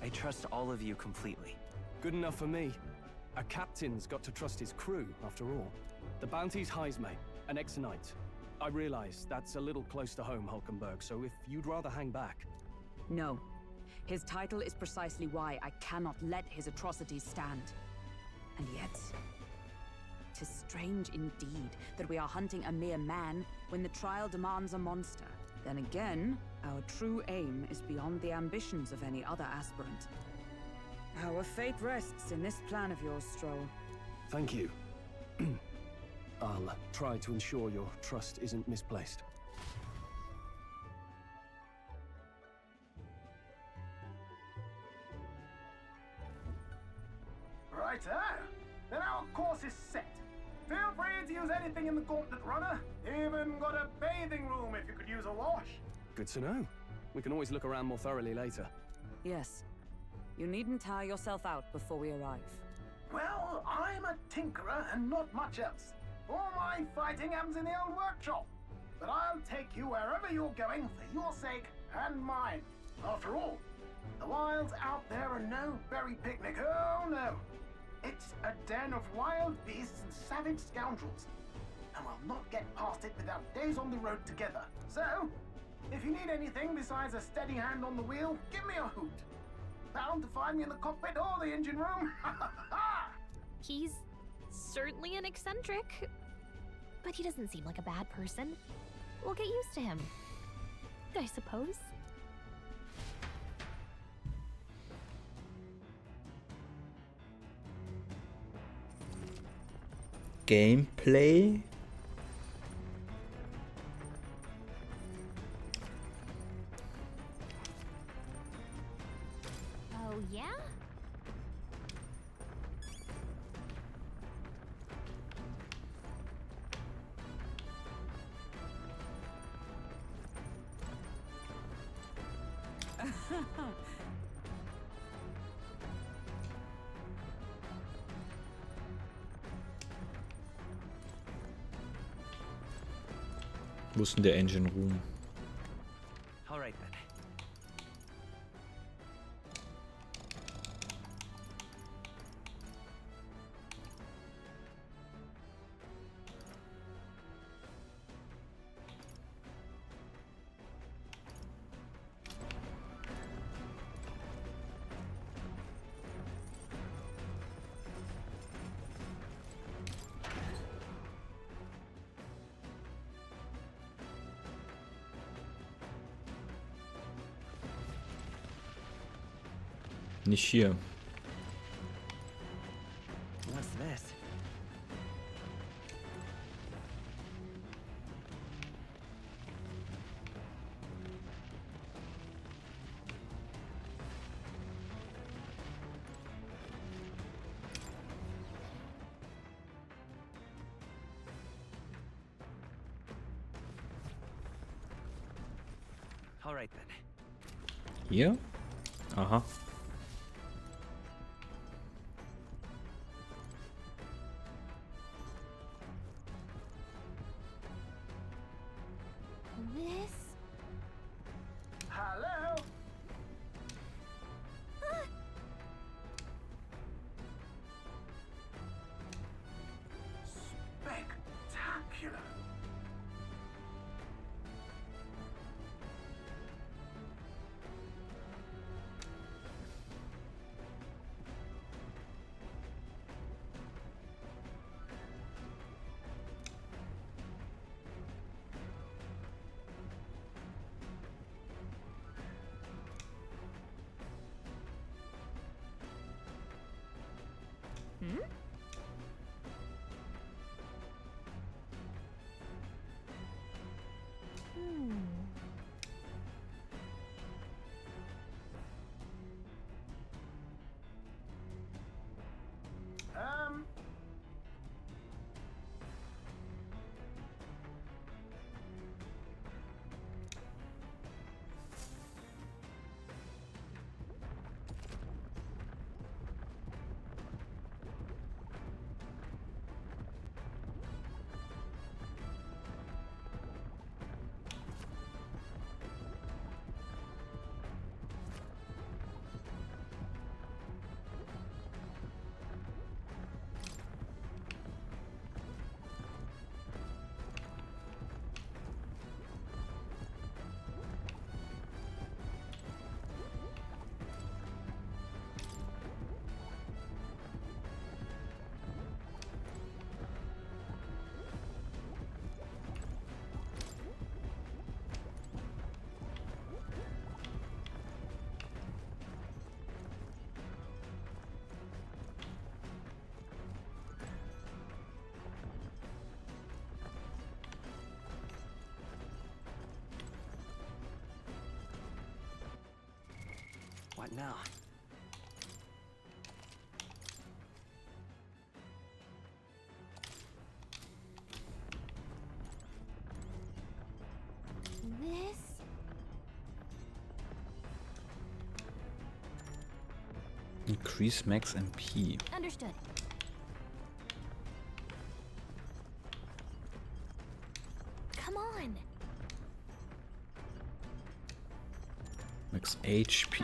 I trust all of you completely. Good enough for me. A captain's got to trust his crew, after all. The bounty's Heisme, an ex-knight. I realize that's a little close to home, Hulkenberg, so if you'd rather hang back... No. His title is precisely why I cannot let his atrocities stand. And yet... 'tis strange indeed that we are hunting a mere man when the trial demands a monster. Then again, our true aim is beyond the ambitions of any other aspirant. Our fate rests in this plan of yours, Stroll. Thank you. I'll try to ensure your trust isn't misplaced. Righto. Then our course is set. Feel free to use anything in the gauntlet runner. Even got a bathing room if you could use a wash. Good to know. We can always look around more thoroughly later. Yes. You needn't tire yourself out before we arrive. Well, I'm a tinkerer and not much else. All my fighting happens in the old workshop. But I'll take you wherever you're going for your sake and mine. After all, the wilds out there are no berry picnic. Oh no. It's a den of wild beasts and savage scoundrels. And we'll not get past it without days on the road together. So, if you need anything besides a steady hand on the wheel, give me a hoot. Bound to find me in the cockpit or the engine room. He's certainly an eccentric, but he doesn't seem like a bad person. We'll get used to him, I suppose. Gameplay. Oh, yeah? Wo ist denn der Engine Room? All right then. Nicht hier. What's this? All right then. Hier? Aha. This? Hello? Spectacular. Hmm? What now? This? Increase max MP. Understood. Come on. Max HP.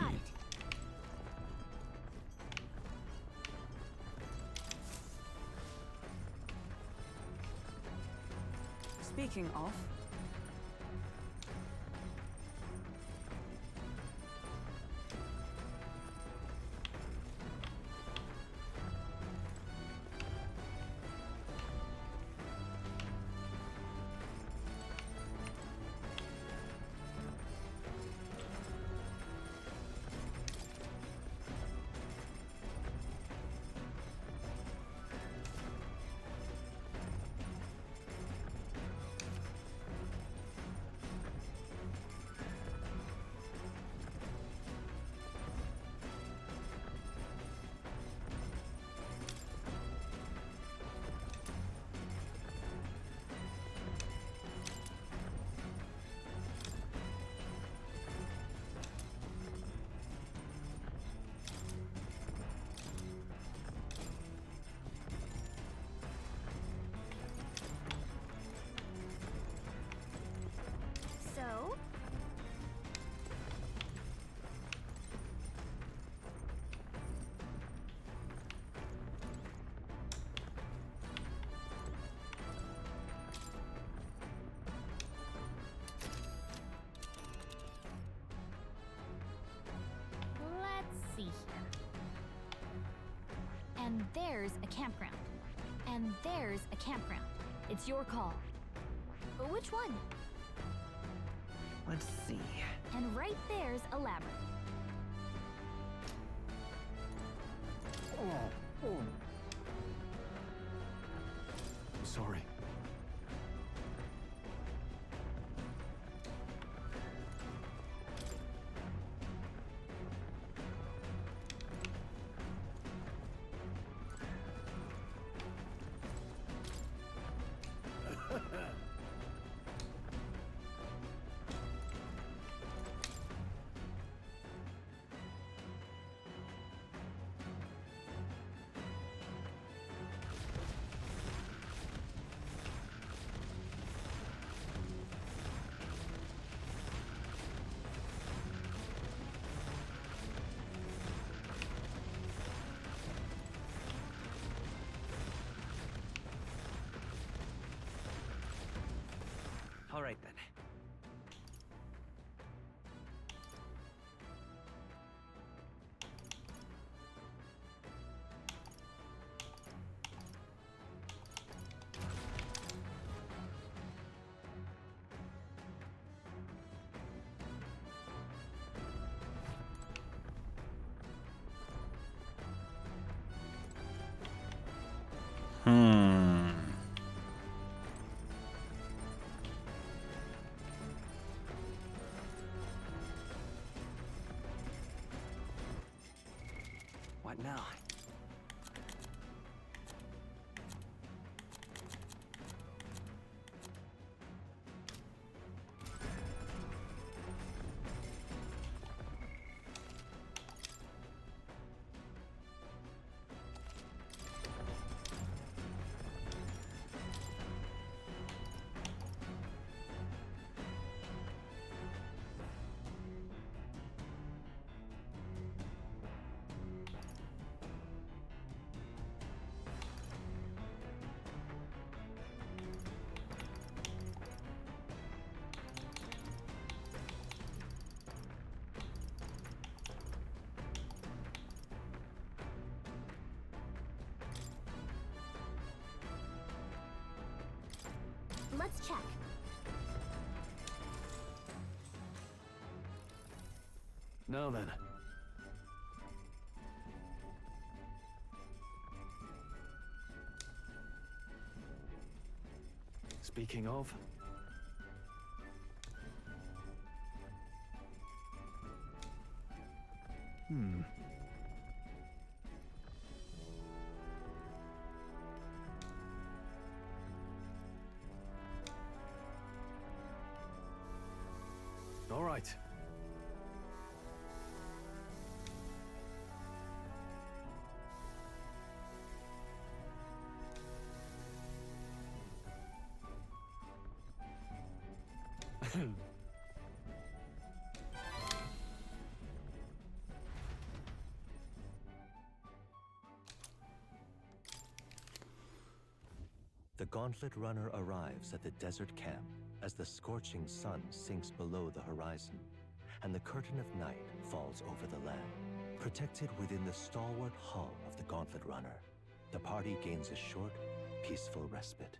Speaking of, So? Let's see here. And there's a campground. And there's a campground. It's your call. Which one? Let's see. And right there's a labyrinth. I'm sorry. All right then. What now? Let's check. Now then. Speaking of... All right. The Gauntlet Runner arrives at the desert camp as the scorching sun sinks below the horizon, and the curtain of night falls over the land. Protected within the stalwart hull of the Gauntlet Runner, the party gains a short, peaceful respite.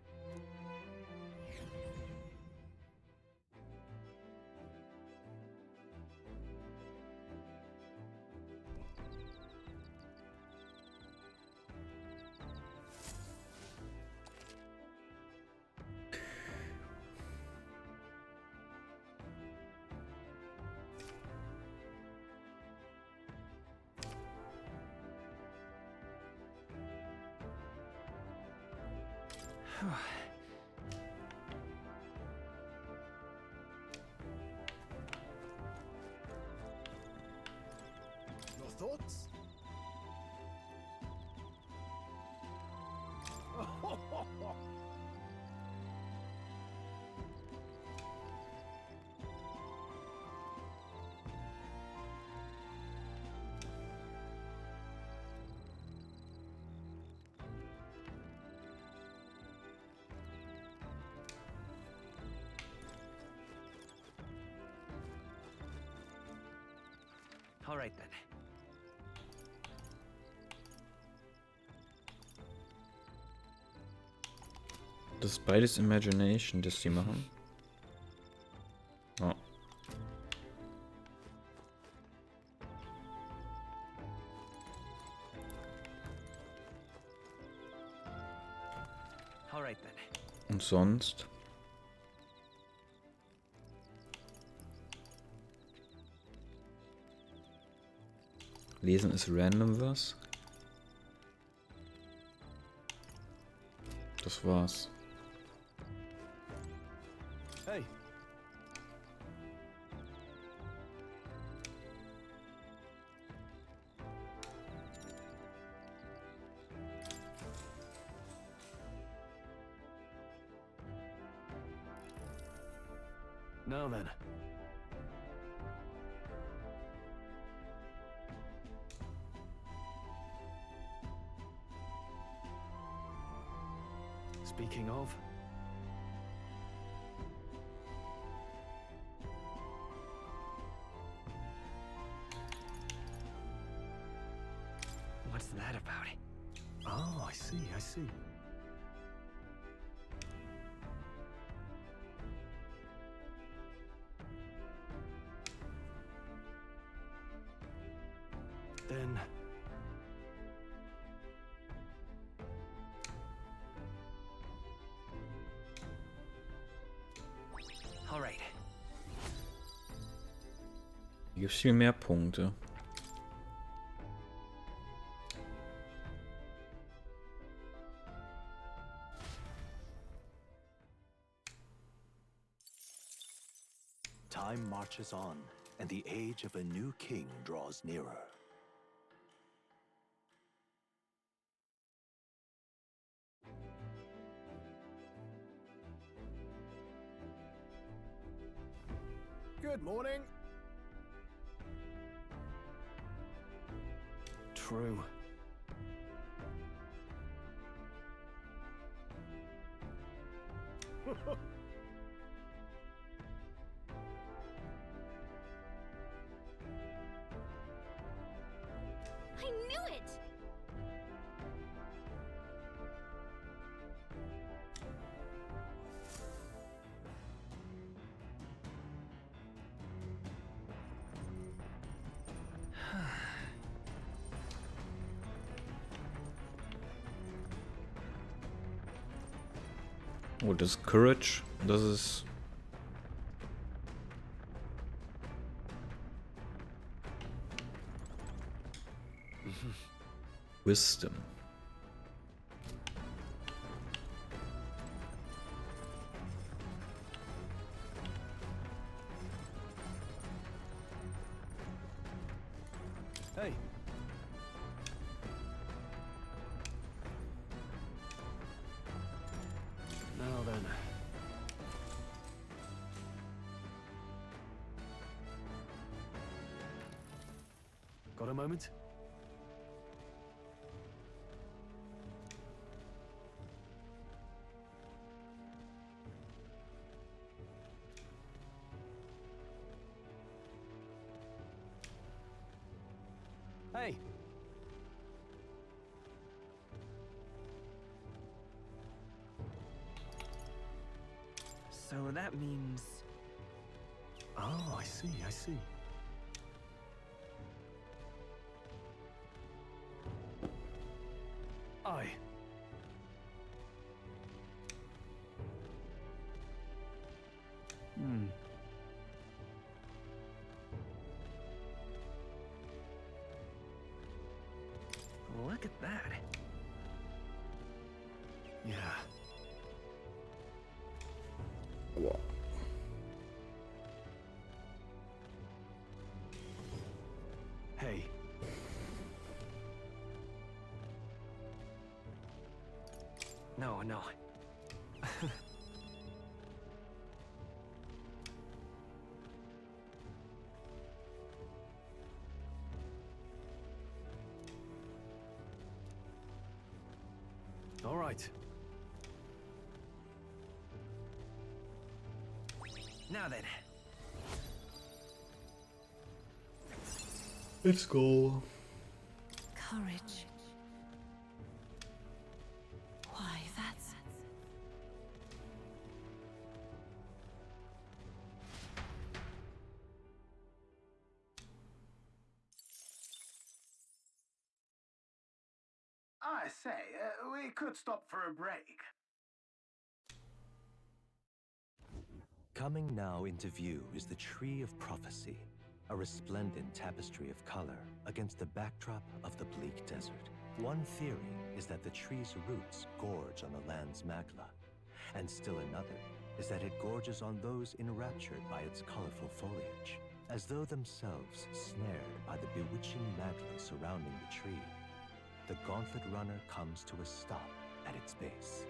Your thoughts? All right then. Das ist beides Imagination, das die machen. Oh. Alright then. Und sonst? Lesen ist random was? Das war's. Hey. Now then. Speaking of... What's that about? Oh, I see, I see. Then... Alright. Hier gibt's viel mehr Punkte. Time marches on, and the age of a new king draws nearer. Good morning. True. I knew it! Oh, das ist Courage. Das ist... Wisdom. Hey. Now then. Got a moment? Hey. So that means... Oh, I see, I see. Aye. Hmm. Look at that. Yeah. Wow. Hey. No, no. All right. Now then. Let's go. Courage. Why, that's... I say, we could stop for a break. Coming now into view is the Tree of Prophecy, a resplendent tapestry of color against the backdrop of the bleak desert. One theory is that the tree's roots gorge on the land's magla, and still another is that it gorges on those enraptured by its colorful foliage, as though themselves snared by the bewitching magla surrounding the tree. The Gauntlet Runner comes to a stop at its base.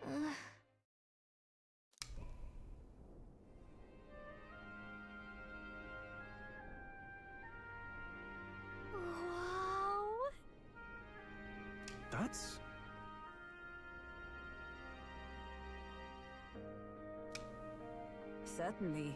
Wow. That's... Certainly.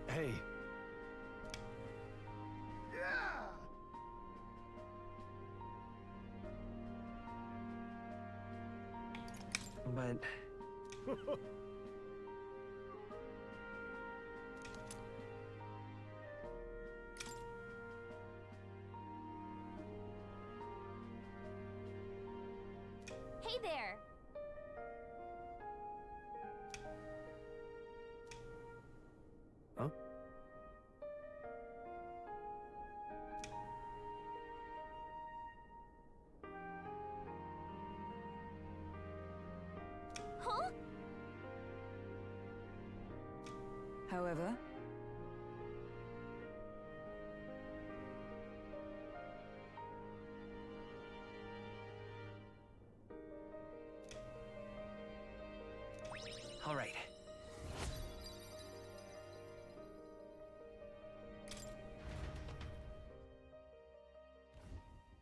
Hey. But... Hey there! Huh? Huh? However, All right.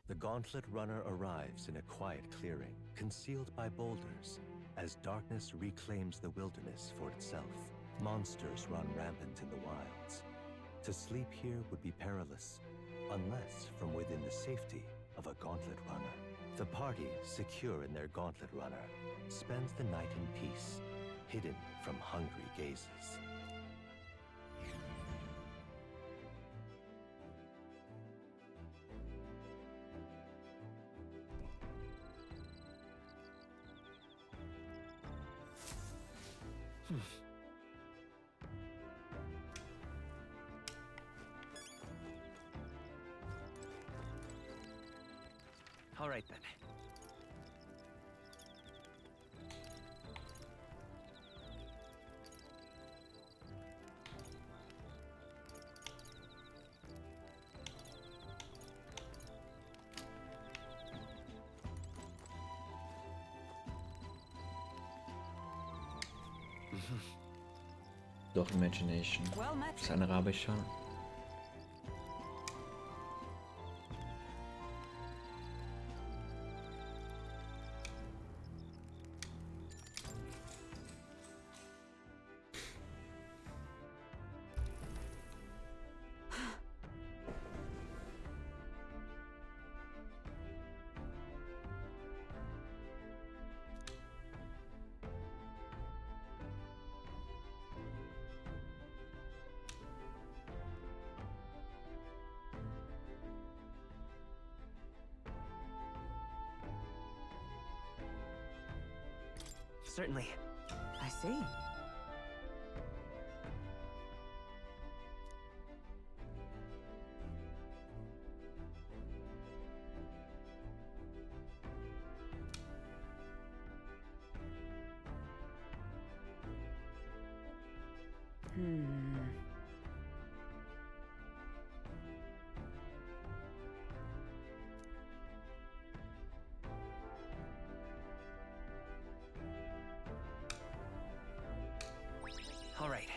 The Gauntlet Runner arrives in a quiet clearing, concealed by boulders, as darkness reclaims the wilderness for itself. Monsters run rampant in the wilds. To sleep here would be perilous, unless from within the safety of a Gauntlet Runner. The party, secure in their Gauntlet Runner, spends the night in peace, hidden from hungry gazes. All right then. Doch, Imagination. Well met. Das andere habe ich schon. Certainly. I see. All right.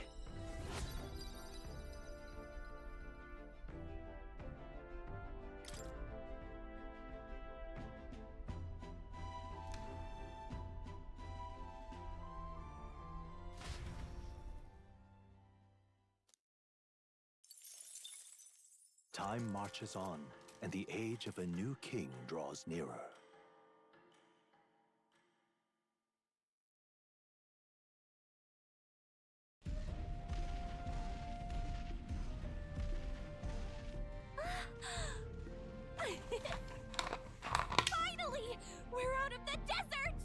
Time marches on, and the age of a new king draws nearer. Finally! We're out of the desert!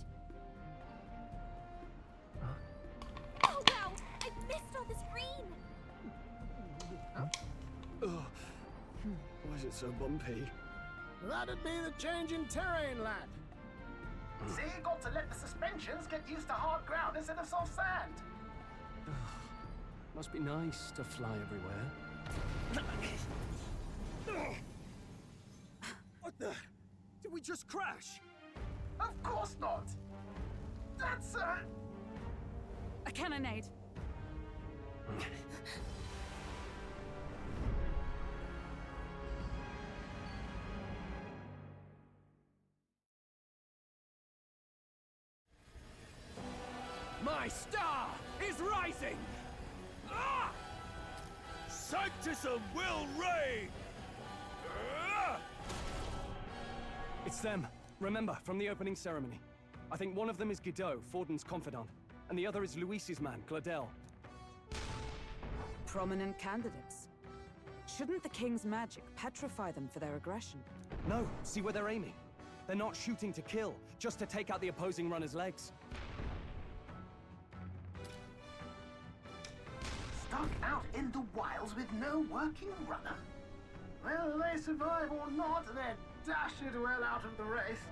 Oh wow! I missed all this green! Ugh. Why is it so bumpy? That'd be the change in terrain, lad. See, you got to let the suspensions get used to hard ground instead of soft sand. Must be nice to fly everywhere. What the? Did we just crash? Of course not. That's a cannonade. My star is rising! Ah! Sanctism will reign! It's them. Remember, from the opening ceremony. I think one of them is Guido, Forden's confidant, and the other is Luis's man, Gladel. Prominent candidates. Shouldn't the king's magic petrify them for their aggression? No, see where they're aiming. They're not shooting to kill, just to take out the opposing runner's legs. stuck out in the wilds with no working runner. Whether they survive or not, they're dashed well out of the race.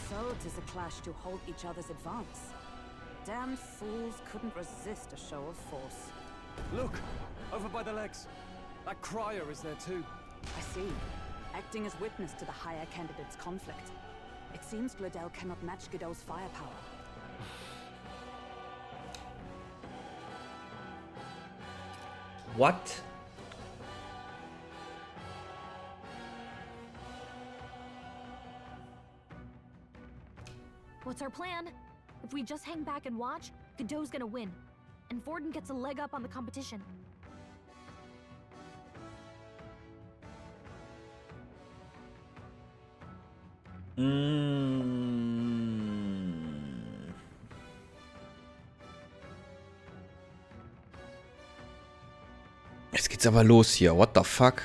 So 'tis a clash to hold each other's advance. Damned fools couldn't resist a show of force. Look! Over by the legs. That crier is there too. I see. Acting as witness to the higher candidate's conflict. It seems Gladel cannot match Guido's firepower. What? What's our plan? If we just hang back and watch, Godot's gonna win. And Forden gets a leg up on the competition. Jetzt geht's aber los hier. What the fuck?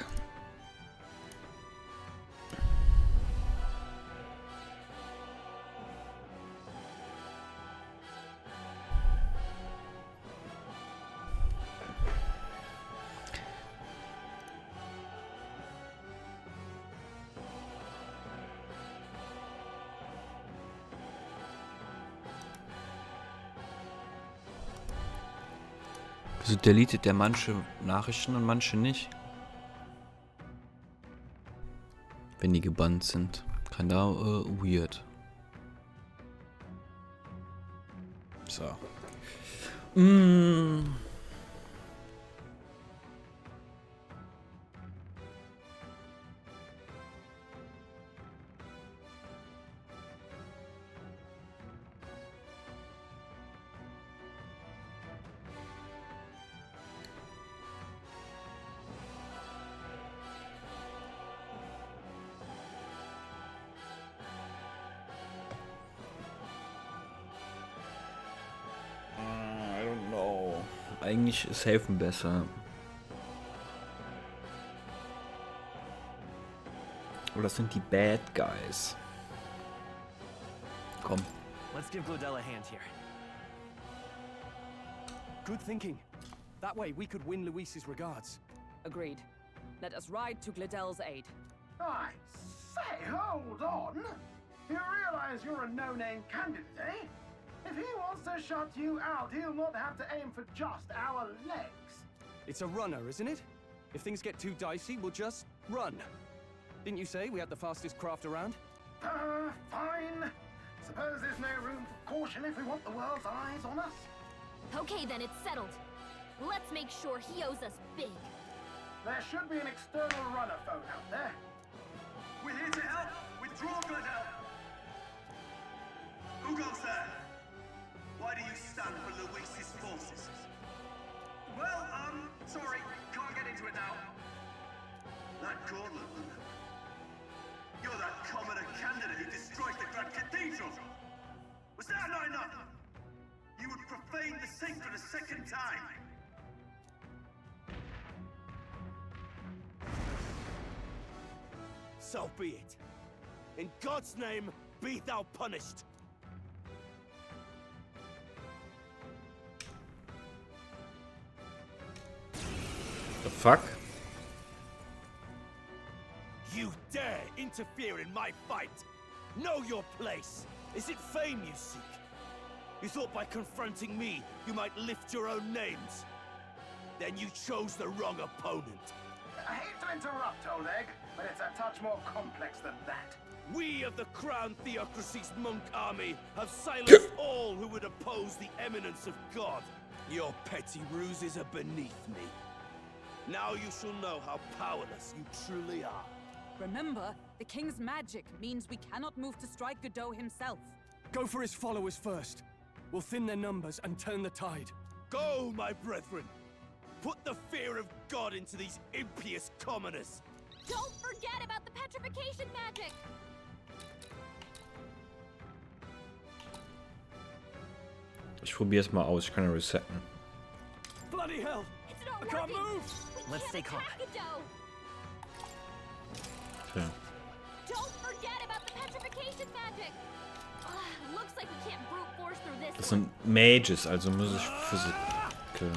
Also deletet der manche Nachrichten und manche nicht. Wenn die gebannt sind. Kinda weird. So. I don't know. Eigentlich ist helfen besser. Oder das sind die Bad Guys. Komm. Let's give Gladel a hand here. Good thinking. That way we could win Luis's regards. Agreed. Let us ride to Gladel's aid. I say, hold on. You realize you're a no-name candidate, eh? If he wants to shut you out, he'll not have to aim for just our legs. It's a runner, isn't it? If things get too dicey, we'll just run. Didn't you say we had the fastest craft around? Fine. Suppose there's no room for caution if we want the world's eyes on us. Okay then, it's settled. Let's make sure he owes us big. There should be an external runner phone out there. We're here to help. Withdraw, Gladel. Who goes there? Why do you stand for Luis's forces? Well, sorry, can't get into it now. That gauntlet, you're that commoner candidate who destroyed the Grand Cathedral! Was that not enough? You would profane the sacred a second time! So be it. In God's name, be thou punished! The fuck? You dare interfere in my fight! Know your place! Is it fame you seek? You thought by confronting me, you might lift your own names? Then you chose the wrong opponent. I hate to interrupt, old egg, but it's a touch more complex than that. We of the Crown Theocracy's monk army have silenced all who would oppose the eminence of God. Your petty ruses are beneath me. Now you shall know how powerless you truly are. Remember, the king's magic means we cannot move to strike Godot himself. Go for his followers first. We'll thin their numbers and turn the tide. Go, my brethren! Put the fear of God into these impious commoners! Don't forget about the petrification magic! Ich probiere es mal aus. Ich kann ja resetten. Bloody hell! It's not I can't working. move! Let's stay calm. Okay. Don't forget about the petrification magic! Looks like we can't brute force through this. Das sind Mages, also muss ich Physik. Okay.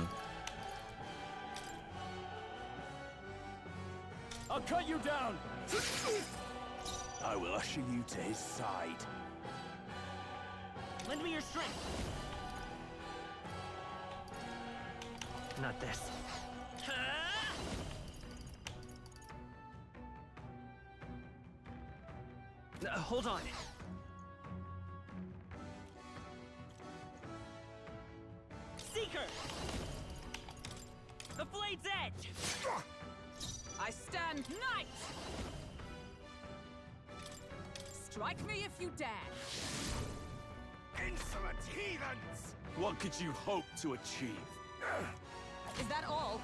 I'll cut you down! I will usher you to his side. Lend me your strength. Not this. Hold on. Seeker! The blade's edge! I stand knight! Strike me if you dare! Insolent heathens! What could you hope to achieve? Is that all?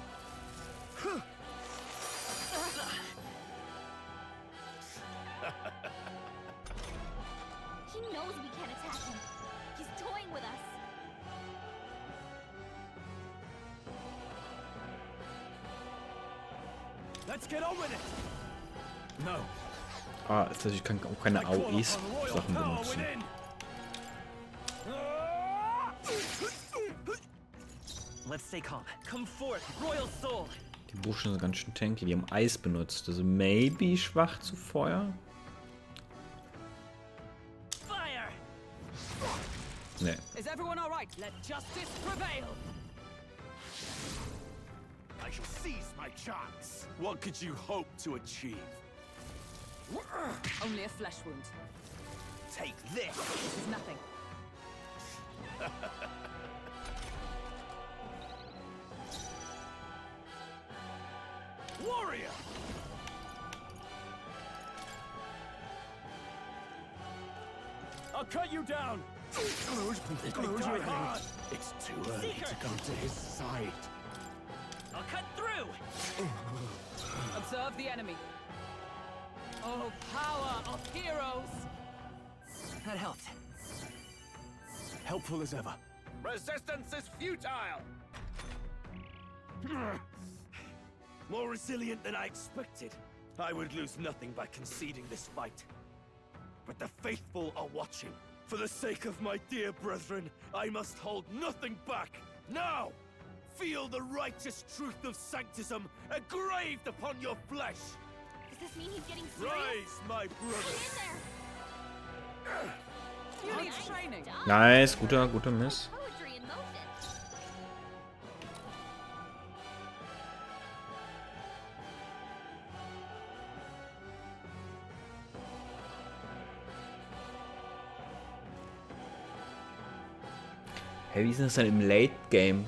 He knows we can't attack him. He's toying with us. Let's get on with it! No. Ah, das heißt, ich kann auch keine AOE-Sachen benutzen. Let's stay calm. Come forth, Royal Soul. Die Burschen sind ganz schön tanky. Die haben Eis benutzt. Also maybe schwach zu Feuer. Fire! Nee. Is everyone all right? Let justice prevail. I shall seize my chance. What could you hope to achieve? Only a flesh wound. Take this. This is nothing. Warrior! I'll cut you down! Close your eyes. It's too early to go to his side. I'll cut through! Observe the enemy. Oh, power of heroes! That helped. Helpful as ever. Resistance is futile! More resilient than I expected. I would lose nothing by conceding this fight. But the faithful are watching. For the sake of my dear brethren, I must hold nothing back. Now, feel the righteous truth of sanctism engraved upon your flesh. Does this mean he's getting serious? Rise, my brothers. You need training. Nice, guter Miss. Poetry in motion. Hey, wie ist das denn im Late Game?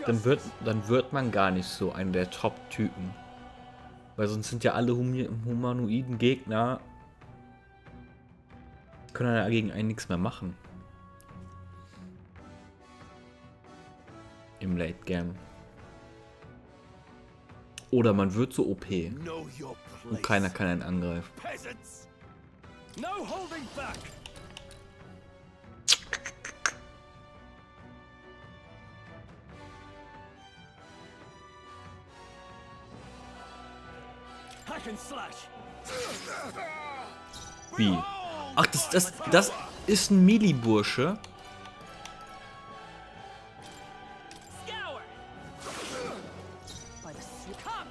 Dann wird man gar nicht so einer der Top-Typen. Weil sonst sind ja alle humanoiden Gegner, können ja gegen einen nichts mehr machen. Im Late Game. Oder man wird so OP. Know your Und place. keiner kann einen angreifen. Peasants! No holding back! Hack and slash. Wie? Ach, das ist ein Melee-Bursche. Scour. By the come.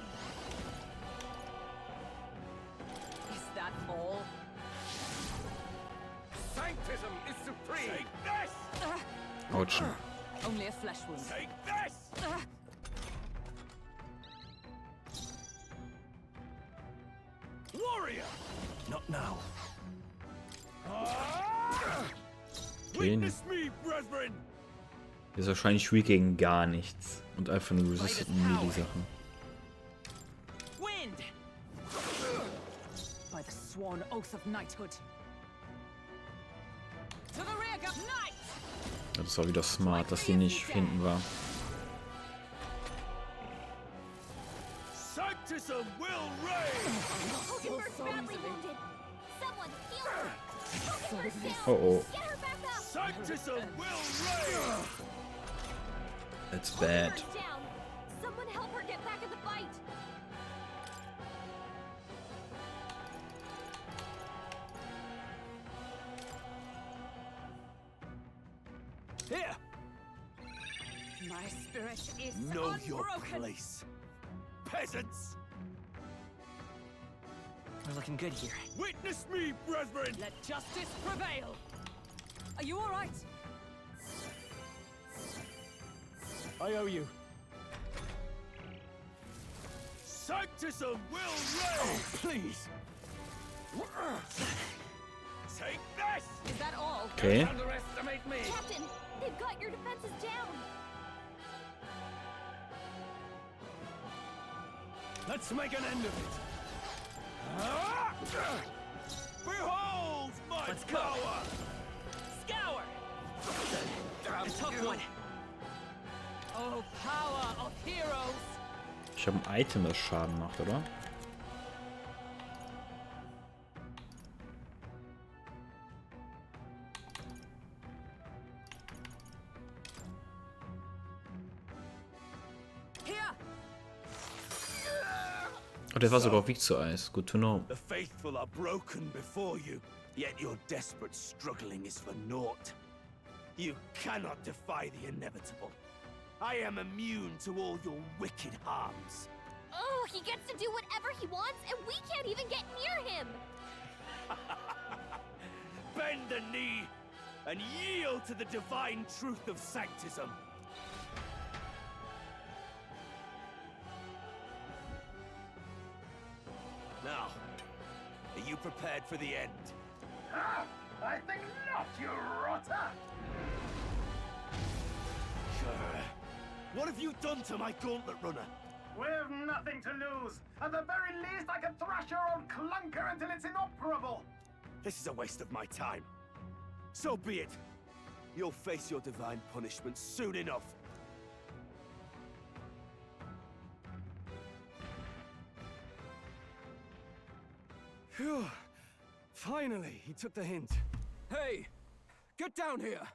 Is that all? Sanctism is supreme. Take this. Autsch. Only a flesh wound. Take this. Warrior! Not now. Den Witness me, brethren! ist wahrscheinlich weak gegen gar nichts. Und einfach nur resisted Melee-Sachen. Wind. By the sworn oath of knighthood. To the rear, knight. Das war wieder smart, dass die nicht hinten war. Sanctism will reign! Hockenberg's badly wounded. Someone heal her. Hockenberg's down. Oh oh. Get her back up. Sanctism will reign! That's bad. Hockenberg's down. Someone help her get back in the fight. Here! My spirit is Know unbroken. your place. Peasants! We're looking good here. Witness me, brethren! Let justice prevail. Are you all right? I owe you. Sanctism will reign! Please! Take this! Is that all? Okay. Underestimate me. Captain, they've got your defenses down. Let's make an end of it. Behold my Let's go. power! Scour. A tough one. Oh, power of heroes. Ich habe ein Item, das Schaden macht, oder? Here. Oh, der war sogar auf Weg zu Eis. Good to know. The faithful are broken before you, yet your desperate struggling is for naught. You cannot defy the inevitable. I am immune to all your wicked harms. Oh, he gets to do whatever he wants, and we can't even get near him. Bend the knee and yield to the divine truth of sanctism. Now, are you prepared for the end? Ah, I think not, you rotter! What have you done to my gauntlet runner? We've nothing to lose. At the very least, I can thrash your old clunker until it's inoperable. This is a waste of my time. So be it. You'll face your divine punishment soon enough. Phew. Finally, he took the hint. Hey! Get down here!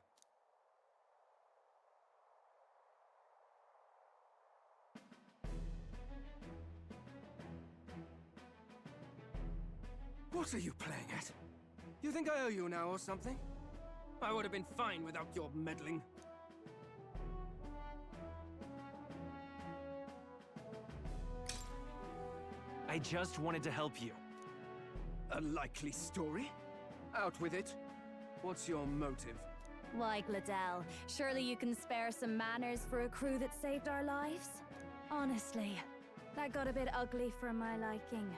What are you playing at? You think I owe you now or something? I would have been fine without your meddling. I just wanted to help you. A likely story? Out with it. What's your motive? Why, Gladell, surely you can spare some manners for a crew that saved our lives? Honestly, that got a bit ugly for my liking.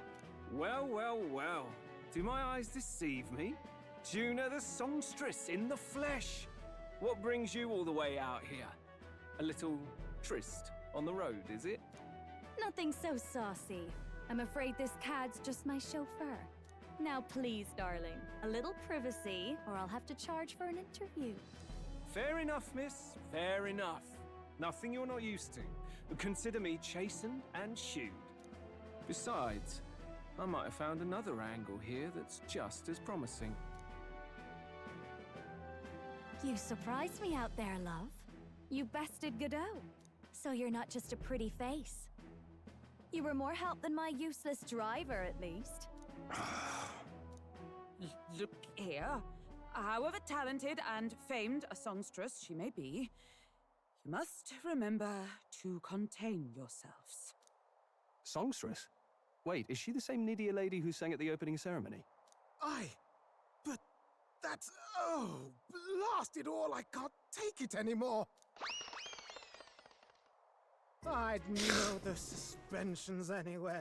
Well, well, well. Do my eyes deceive me? Juna the songstress in the flesh. What brings you all the way out here? A little tryst on the road, is it? Nothing so saucy. I'm afraid this cad's just my chauffeur. Now please, darling, a little privacy, or I'll have to charge for an interview. Fair enough, miss. Fair enough. Nothing you're not used to. But consider me chastened and shoed. Besides, I might have found another angle here that's just as promising. You surprised me out there, love. You bested Godot. So you're not just a pretty face. You were more help than my useless driver, at least. Look here. However talented and famed a songstress she may be, you must remember to contain yourselves. Songstress? Wait, is she the same Nydia lady who sang at the opening ceremony? Aye, but that's... oh, blast it all, I can't take it anymore. I'd know the suspensions anyway.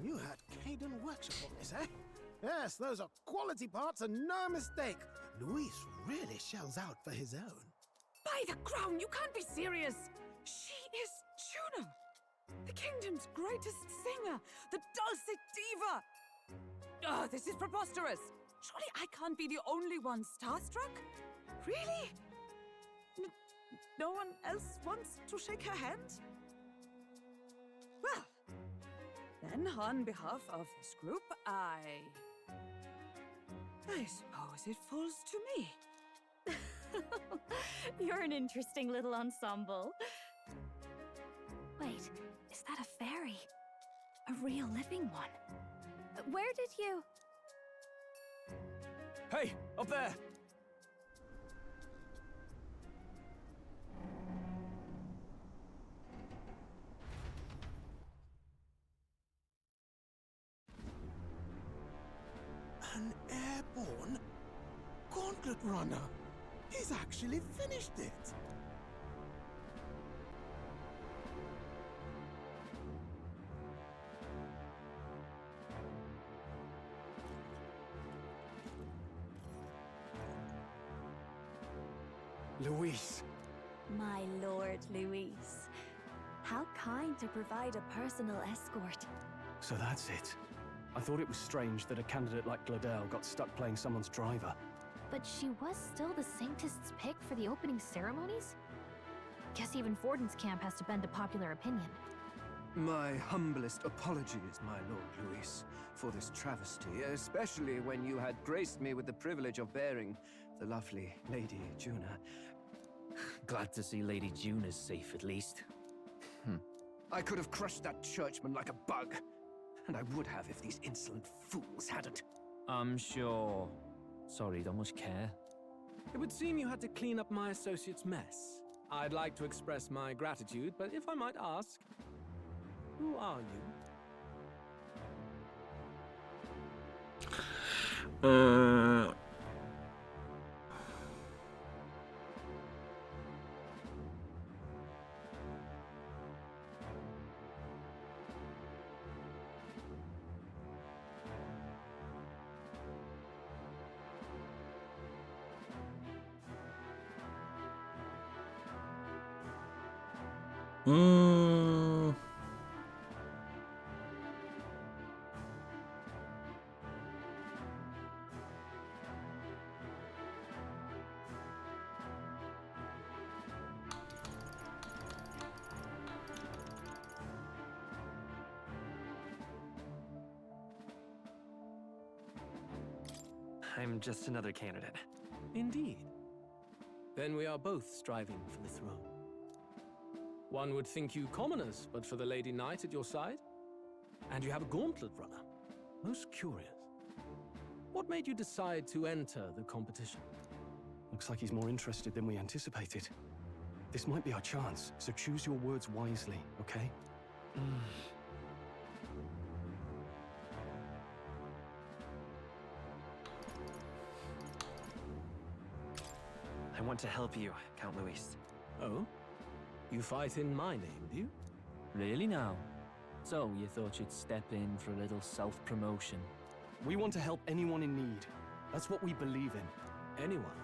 You had Caden Workshop on this, eh? Yes, those are quality parts and no mistake. Luis really shells out for his own. By the crown, you can't be serious! She is Juno! The kingdom's greatest singer! The dulcet diva! Oh, this is preposterous! Surely I can't be the only one starstruck? Really? No one else wants to shake her hand? Well, then on behalf of this group, I suppose it falls to me. You're an interesting little ensemble. Wait, is that a fairy? A real living one? Where did you... Hey, up there! An airborne gauntlet runner. He's actually finished it. Luis. My lord, Luis. How kind to provide a personal escort. So that's it. I thought it was strange that a candidate like Gladel got stuck playing someone's driver. But she was still the Sanctist's pick for the opening ceremonies? Guess even Forden's camp has to bend to popular opinion. My humblest apologies, my Lord Luis, for this travesty, especially when you had graced me with the privilege of bearing the lovely Lady Juna. Glad to see Lady Juna's safe, at least. I could have crushed that churchman like a bug. And I would have if these insolent fools hadn't. I'm sure. Sorry, don't much care. It would seem you had to clean up my associate's mess. I'd like to express my gratitude, but if I might ask, who are you? I'm just another candidate. Indeed. Then we are both striving for the throne. One would think you commoners, but for the Lady Knight at your side. And you have a gauntlet runner. Most curious. What made you decide to enter the competition? Looks like he's more interested than we anticipated. This might be our chance, so choose your words wisely, okay? I want to help you, Count Luis. Oh? You fight in my name, do you? Really now? So, you thought you'd step in for a little self-promotion? We want to help anyone in need. That's what we believe in. Anyone?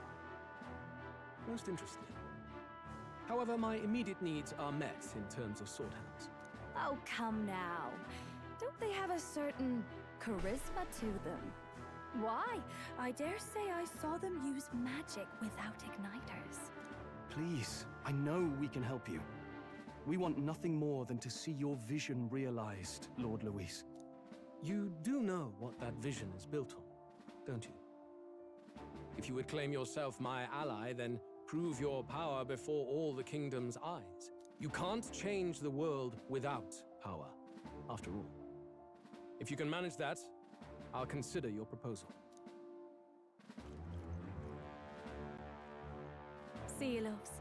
Most interesting. However, my immediate needs are met in terms of swordhands. Oh, come now. Don't they have a certain charisma to them? Why? I dare say I saw them use magic without igniters. Please, I know we can help you. We want nothing more than to see your vision realized, Lord Luis. You do know what that vision is built on, don't you? If you would claim yourself my ally, then prove your power before all the kingdom's eyes. You can't change the world without power, after all. If you can manage that, I'll consider your proposal. See you, loves.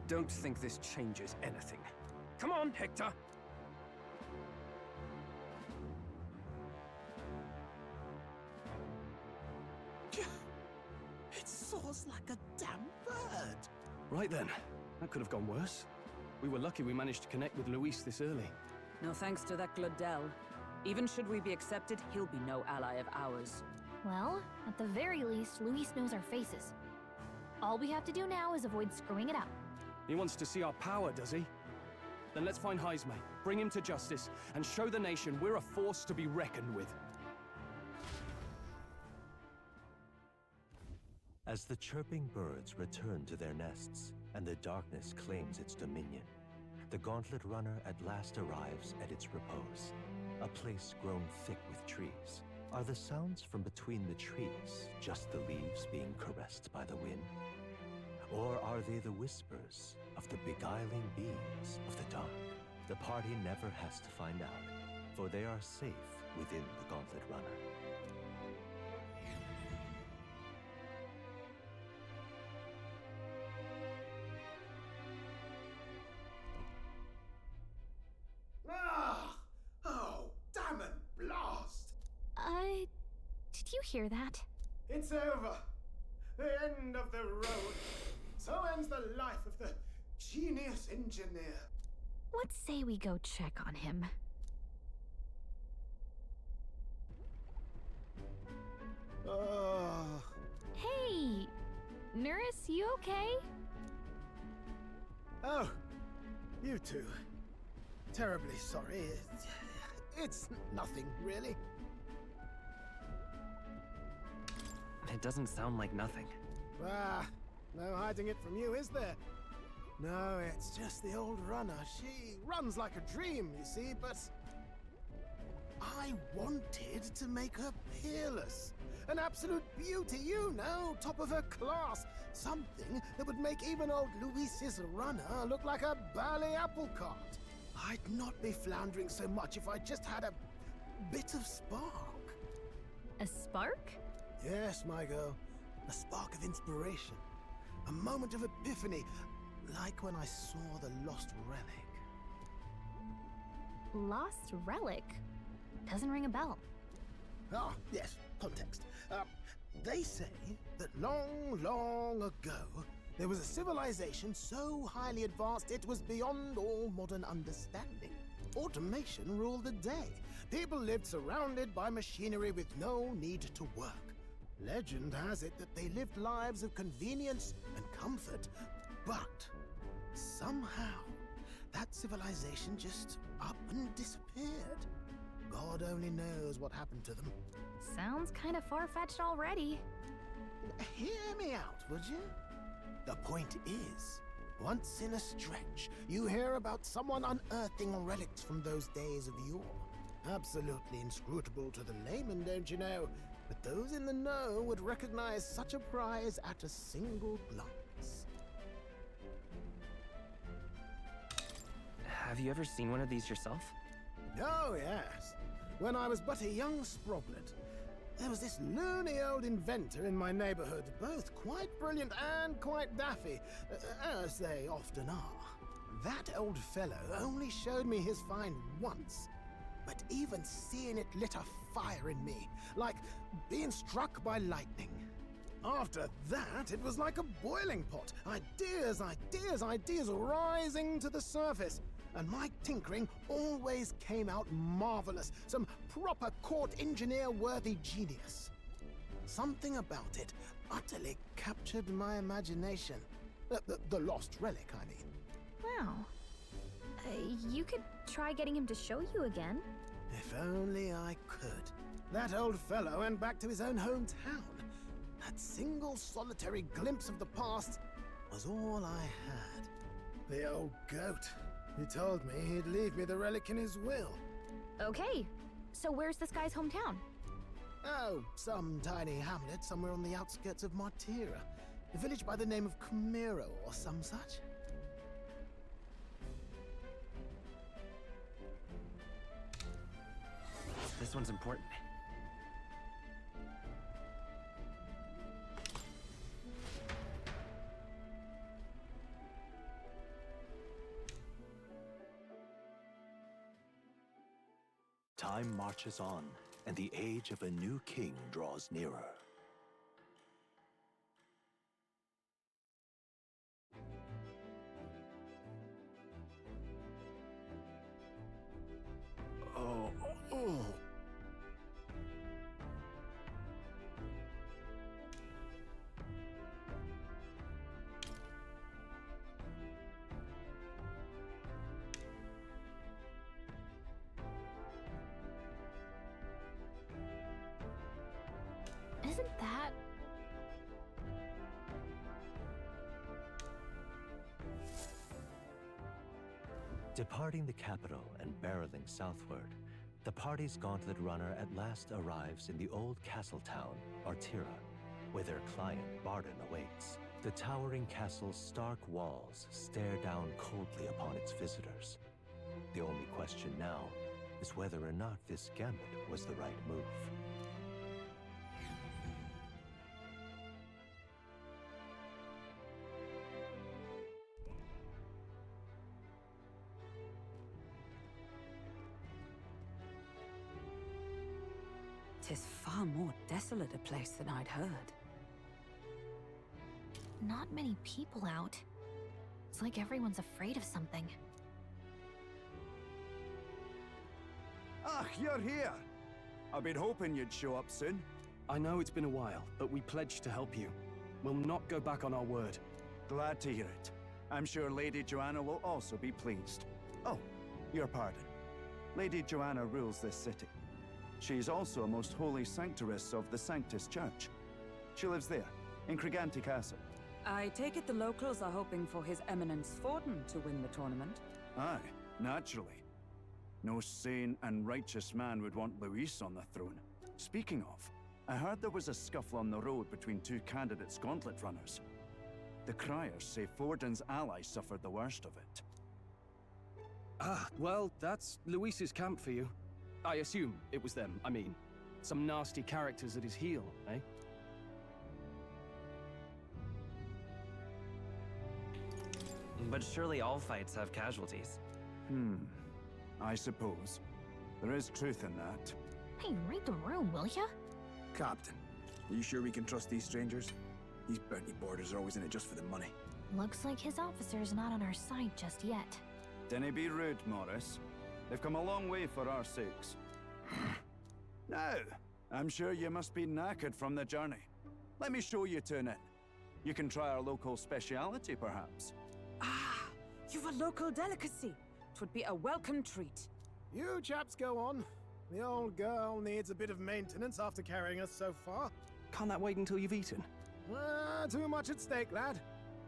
Don't think this changes anything. Come on, Hector! It soars like a damn bird. Right then, that could have gone worse. We were lucky we managed to connect with Luis this early. No thanks to that Glodell. Even should we be accepted, he'll be no ally of ours. Well, at the very least, Luis knows our faces. All we have to do now is avoid screwing it up. He wants to see our power, does he? Then let's find Heisme, bring him to justice, and show the nation we're a force to be reckoned with. As the chirping birds return to their nests, and the darkness claims its dominion, the Gauntlet Runner at last arrives at its repose, a place grown thick with trees. Are the sounds from between the trees just the leaves being caressed by the wind? Or are they the whispers of the beguiling beings of the dark? The party never has to find out, for they are safe within the Gauntlet Runner. Oh, damn it, blast! Did you hear that? It's over. The end of the road. So ends the life of the genius engineer. Let's say we go check on him. Hey! Nurse, you okay? Oh, you two. Terribly sorry. It's nothing, really. It doesn't sound like nothing. Ah, no hiding it from you, is there? No, it's just the old runner. She runs like a dream, you see, but I wanted to make her peerless. An absolute beauty, you know, top of her class. Something that would make even old Luis's runner look like a bally apple cart. I'd not be floundering so much if I just had a bit of spark. A spark? Yes, my girl. A spark of inspiration. A moment of epiphany, like when I saw the lost relic. Lost relic? Doesn't ring a bell. Ah, yes, context. They say that long, long ago, there was a civilization so highly advanced it was beyond all modern understanding. Automation ruled the day. People lived surrounded by machinery with no need to work. Legend has it that they lived lives of convenience and comfort, but somehow that civilization just up and disappeared. God only knows what happened to them. Sounds kind of far-fetched already. Hear me out, would you? The point is, once in a stretch, you hear about someone unearthing relics from those days of yore. Absolutely inscrutable to the layman, don't you know? But those in the know would recognize such a prize at a single glance. Have you ever seen one of these yourself? Oh, yes. When I was but a young sproglet, there was this loony old inventor in my neighborhood, both quite brilliant and quite daffy, as they often are. That old fellow only showed me his find once, but even seeing it lit a fire in me, like being struck by lightning. After that, it was like a boiling pot. Ideas, ideas, ideas rising to the surface. And my tinkering always came out marvelous. Some proper court engineer-worthy genius. Something about it utterly captured my imagination. The lost relic, I mean. Wow. You could try getting him to show you again. If only I could. That old fellow went back to his own hometown. That single solitary glimpse of the past was all I had. The old goat. He told me he'd leave me the relic in his will. Okay, so where's this guy's hometown? Oh, some tiny hamlet somewhere on the outskirts of Martira. A village by the name of Camiro or some such. This one's important. Time marches on, and the age of a new king draws nearer. Oh. Isn't that... Departing the capital and barreling southward, the party's gauntlet runner at last arrives in the old castle town, Artira, where their client, Barden, awaits. The towering castle's stark walls stare down coldly upon its visitors. The only question now is whether or not this gambit was the right move. Tis far more desolate a place than I'd heard. Not many people out. It's like everyone's afraid of something. Ah, you're here! I've been hoping you'd show up soon. I know it's been a while, but we pledged to help you. We'll not go back on our word. Glad to hear it. I'm sure Lady Joanna will also be pleased. Oh, your pardon. Lady Joanna rules this city. She's also a most holy sanctoress of the Sanctus Church. She lives there, in Criganti Castle. I take it the locals are hoping for His Eminence Forden to win the tournament? Aye, naturally. No sane and righteous man would want Luis on the throne. Speaking of, I heard there was a scuffle on the road between two candidates gauntlet runners. The criers say Forden's allies suffered the worst of it. Ah, well, that's Luis's camp for you. I assume it was them, I mean. Some nasty characters at his heel, eh? But surely all fights have casualties. I suppose. There is truth in that. Hey, read the room, will ya? Captain, are you sure we can trust these strangers? These bounty boarders are always in it just for the money. Looks like his officer's not on our side just yet. Dinna be rude, Morris. They've come a long way for our sakes. Now, I'm sure you must be knackered from the journey. Let me show you to an inn. You can try our local speciality, perhaps. Ah, you've a local delicacy. 'Twould be a welcome treat. You chaps go on. The old girl needs a bit of maintenance after carrying us so far. Can't that wait until you've eaten? Too much at stake, lad.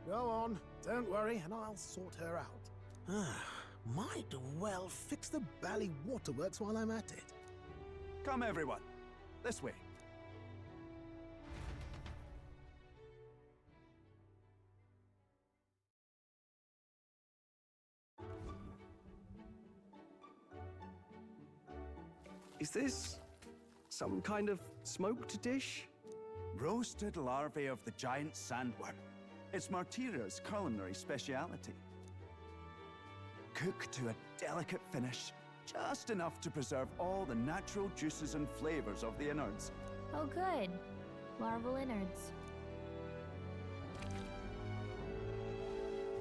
Go on, don't worry, and I'll sort her out. Might well fix the bally waterworks while I'm at it. Come, everyone. This way. Is this some kind of smoked dish? Roasted larvae of the giant sandworm. It's Martira's culinary speciality. Cooked to a delicate finish, just enough to preserve all the natural juices and flavors of the innards. Oh good. Larval innards.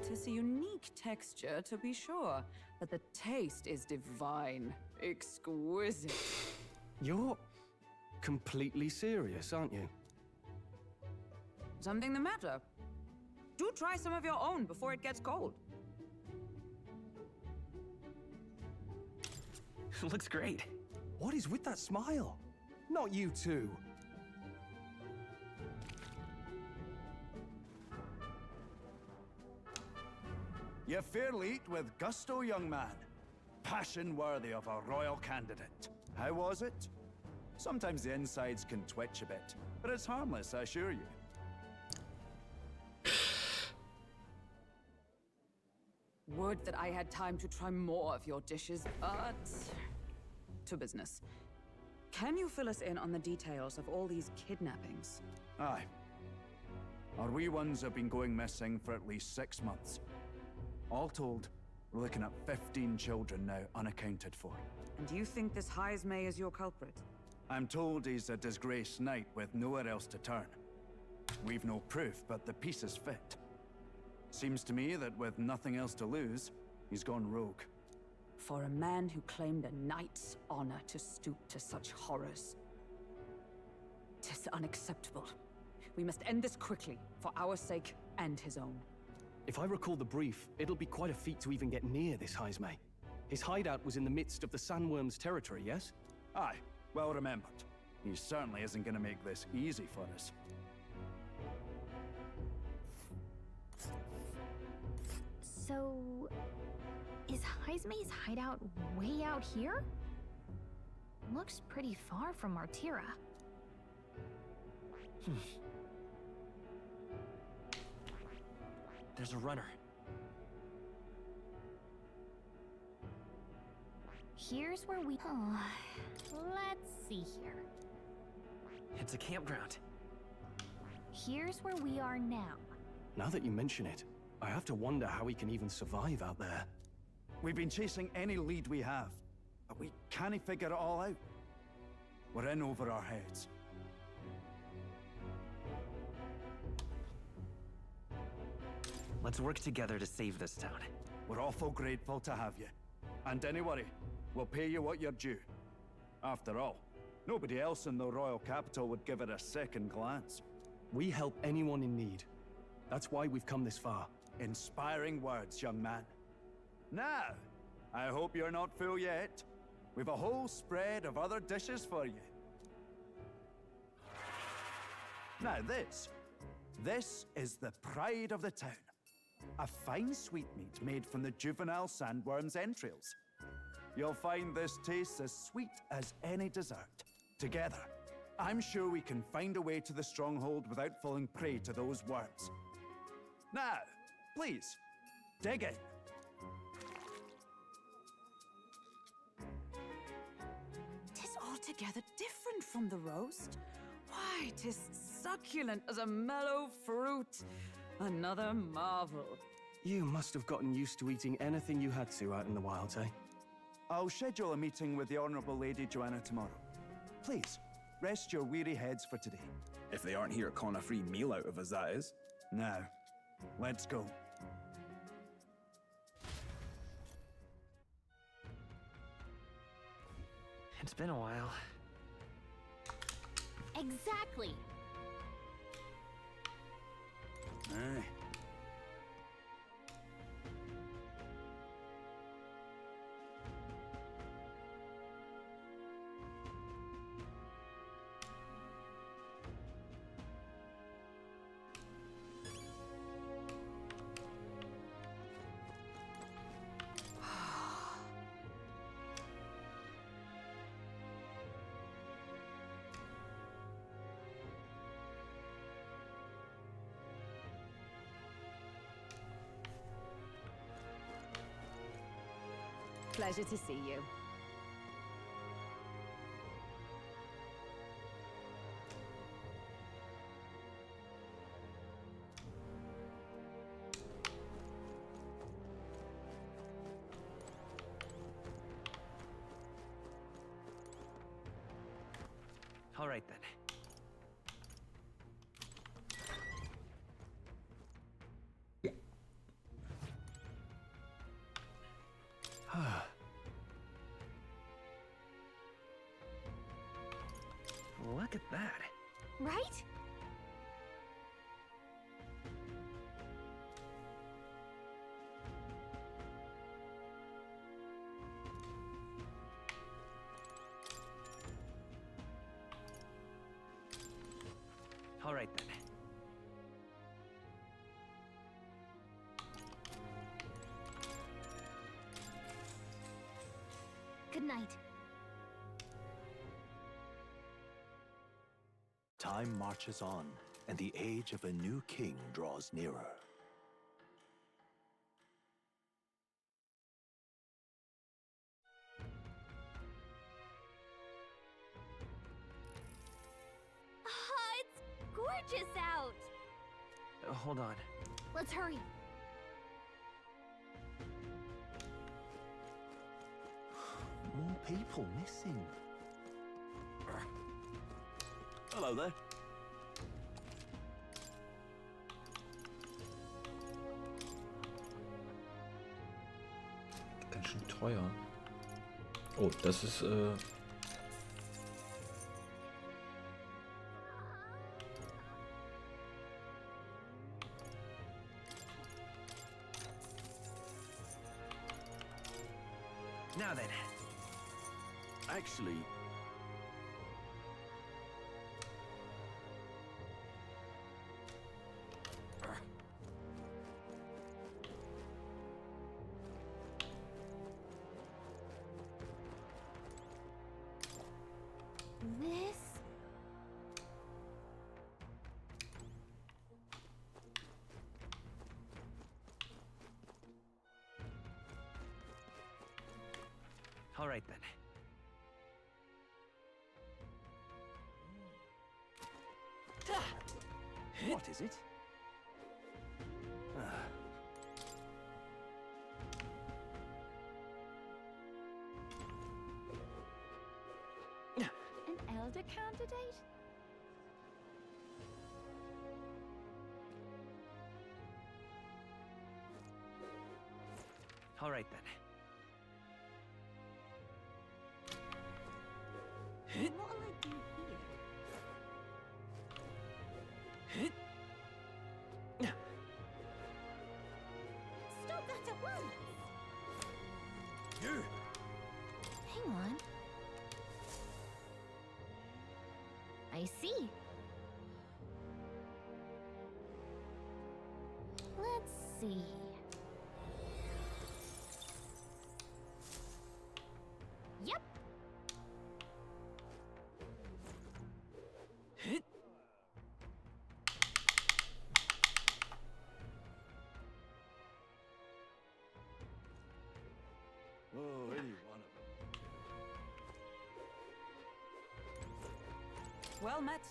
Tis a unique texture, to be sure, but the taste is divine. Exquisite. You're completely serious, aren't you? Something the matter? Do try some of your own before it gets cold. Looks great. What is with that smile? Not you too. You fairly eat with gusto, young man. Passion worthy of a royal candidate. How was it? Sometimes the insides can twitch a bit, but it's harmless, I assure you. Would that I had time to try more of your dishes, but... to business. Can you fill us in on the details of all these kidnappings? Aye. Our wee ones have been going missing for at least 6 months. All told, we're looking at 15 children now unaccounted for. And you think this Heismay is your culprit? I'm told he's a disgraced knight with nowhere else to turn. We've no proof, but the pieces fit. Seems to me that with nothing else to lose, he's gone rogue. For a man who claimed a knight's honor to stoop to such horrors. 'Tis unacceptable. We must end this quickly, for our sake and his own. If I recall the brief, it'll be quite a feat to even get near this Heismay. His hideout was in the midst of the Sandworm's territory, yes? Aye, well remembered. He certainly isn't going to make this easy for us. So... is Heismay's hideout way out here? Looks pretty far from Martira. There's a runner. Here's where we... oh, let's see here. It's a campground. Here's where we are now. Now that you mention it, I have to wonder how he can even survive out there. We've been chasing any lead we have, but we can't figure it all out. We're in over our heads. Let's work together to save this town. We're awful grateful to have you. And don't worry, we'll pay you what you're due. After all, nobody else in the royal capital would give it a second glance. We help anyone in need. That's why we've come this far. Inspiring words, young man. Now, I hope you're not full yet. We've a whole spread of other dishes for you. Now this is the pride of the town. A fine sweetmeat made from the juvenile sandworm's entrails. You'll find this tastes as sweet as any dessert. Together, I'm sure we can find a way to the stronghold without falling prey to those worms. Now, please, dig in. Tis altogether different from the roast. Why, 'tis succulent as a mellow fruit. Another marvel. You must have gotten used to eating anything you had to out in the wilds, eh? I'll schedule a meeting with the Honourable Lady Joanna tomorrow. Please, rest your weary heads for today. If they aren't here calling a free meal out of us, that is. Now, let's go. It's been a while. Exactly. Aye. Pleasure to see you. All right then. Look at that. Right? All right then. night. Time marches on, and the age of a new king draws nearer. It's gorgeous out! Hold on. Let's hurry. More people missing. Hello there. Ganz schön teuer. Oh, das ist Now then. Actually, This... All right then. What is it? An elder candidate? All right then. What'll I do here? Stop that at once! you! Hang on. I see. Let's see. Yep. Oh, any one of them. Well met.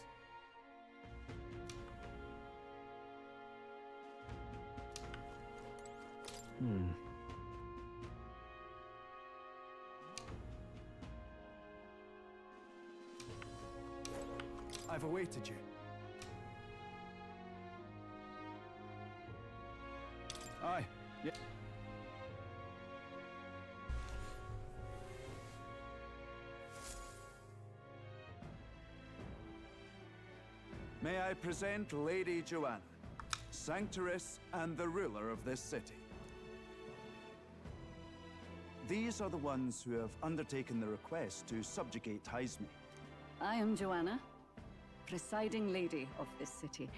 I've awaited you. Aye. Yeah. May I present Lady Joanna, Sanctoress and the ruler of this city. These are the ones who have undertaken the request to subjugate Heisme. I am Joanna, presiding lady of this city.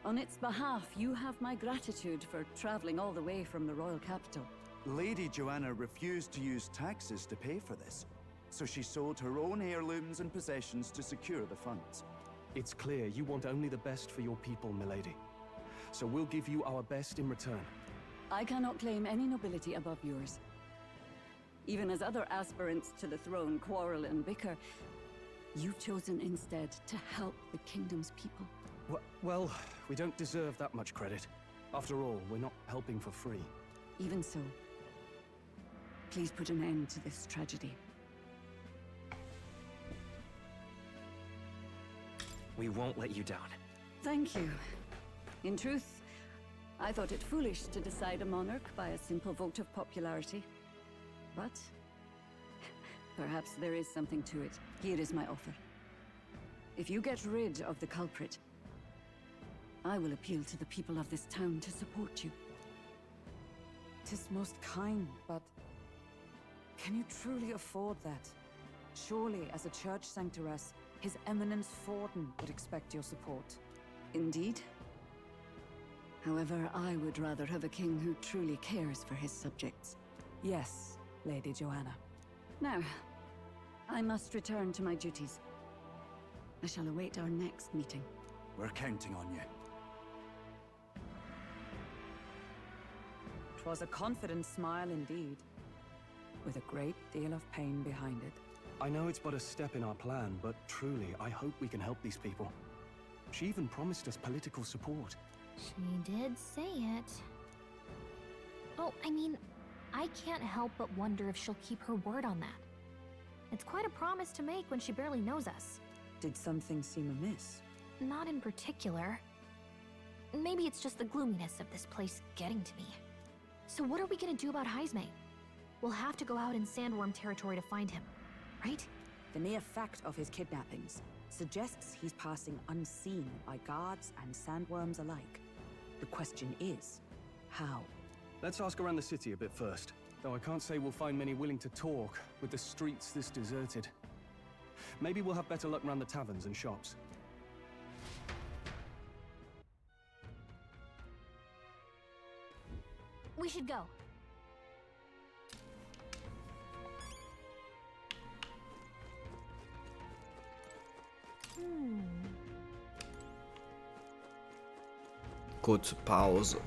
On its behalf, you have my gratitude for traveling all the way from the royal capital. Lady Joanna refused to use taxes to pay for this, so she sold her own heirlooms and possessions to secure the funds. It's clear you want only the best for your people, milady. So we'll give you our best in return. I cannot claim any nobility above yours. Even as other aspirants to the throne quarrel and bicker, you've chosen instead to help the kingdom's people. Well, we don't deserve that much credit. After all, we're not helping for free. Even so, please put an end to this tragedy. We won't let you down. Thank you. In truth, I thought it foolish to decide a monarch by a simple vote of popularity. But perhaps there is something to it. Here is my offer. If you get rid of the culprit, I will appeal to the people of this town to support you. 'Tis most kind, but can you truly afford that? Surely, as a church sanctoress, His Eminence Forden would expect your support. Indeed. However, I would rather have a king who truly cares for his subjects. Yes, Lady Joanna. Now, I must return to my duties. I shall await our next meeting. We're counting on you. 'Twas a confident smile indeed, with a great deal of pain behind it. I know it's but a step in our plan, but truly, I hope we can help these people. She even promised us political support. She did say it. Oh, I mean, I can't help but wonder if she'll keep her word on that. It's quite a promise to make when she barely knows us. Did something seem amiss? Not in particular. Maybe it's just the gloominess of this place getting to me. So what are we gonna do about Heisme? We'll have to go out in Sandworm territory to find him, right? The mere fact of his kidnappings suggests he's passing unseen by guards and sandworms alike. The question is, how? Let's ask around the city a bit first. Though I can't say we'll find many willing to talk with the streets this deserted. Maybe we'll have better luck around the taverns and shops. We should go. Kurze Pause.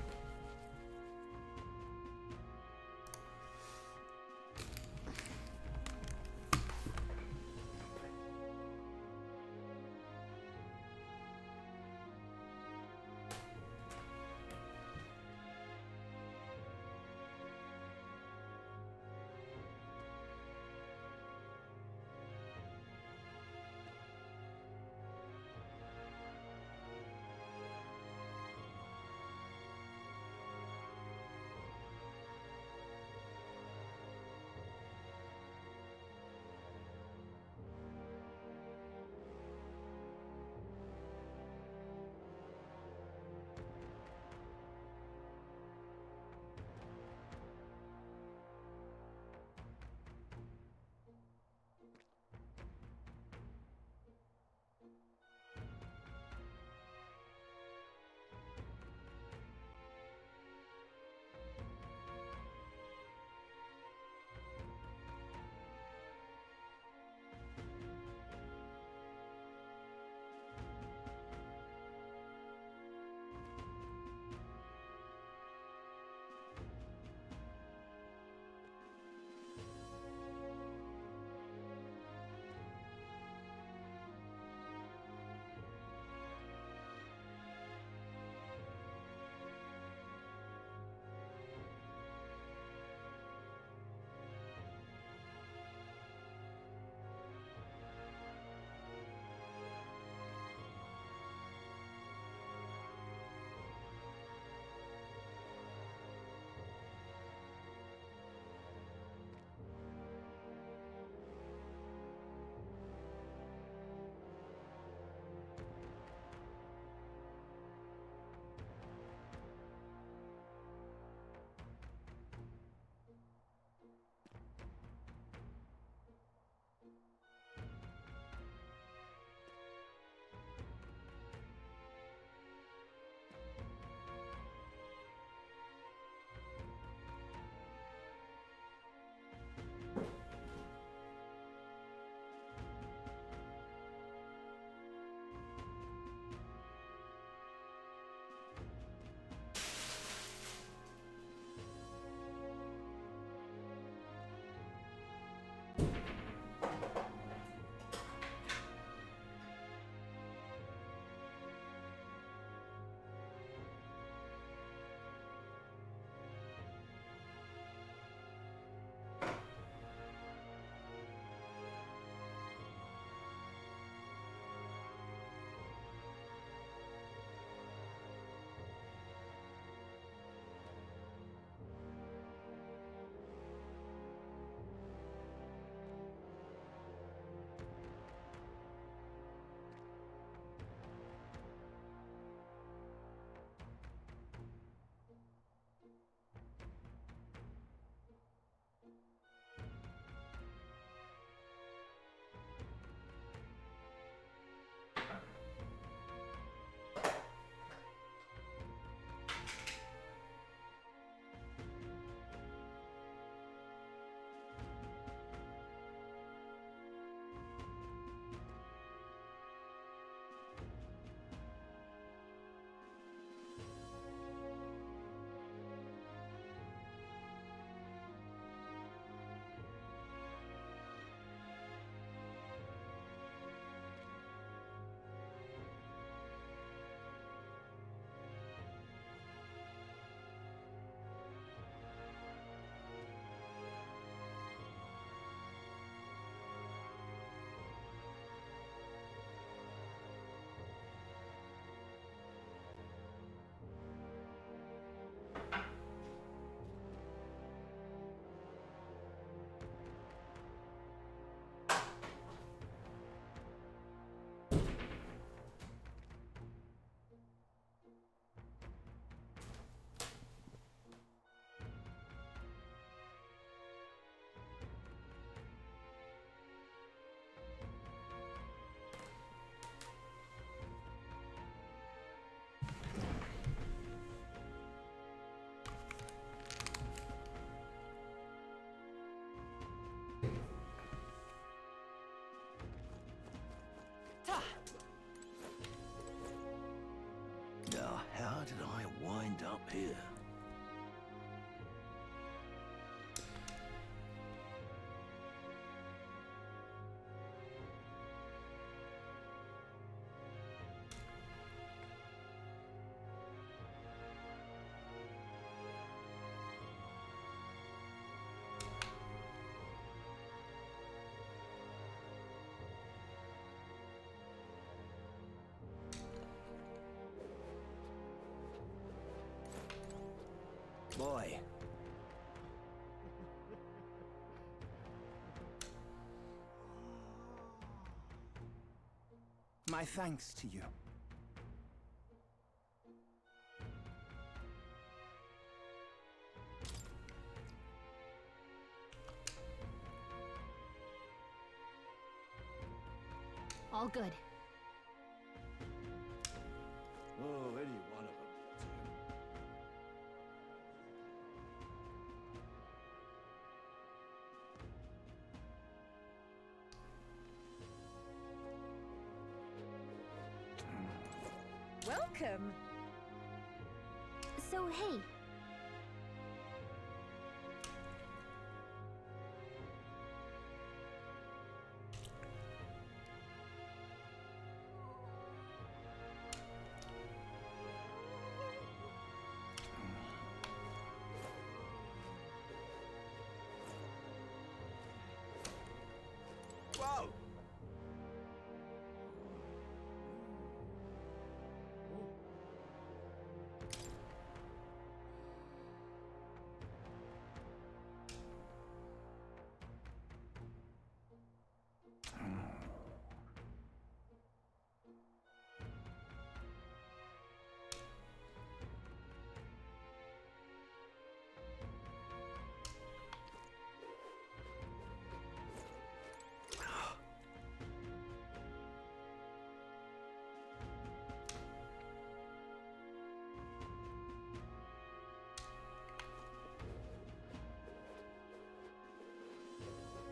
Boy. My thanks to you. All good. Oh, any one of them. Welcome. So, hey. Whoa!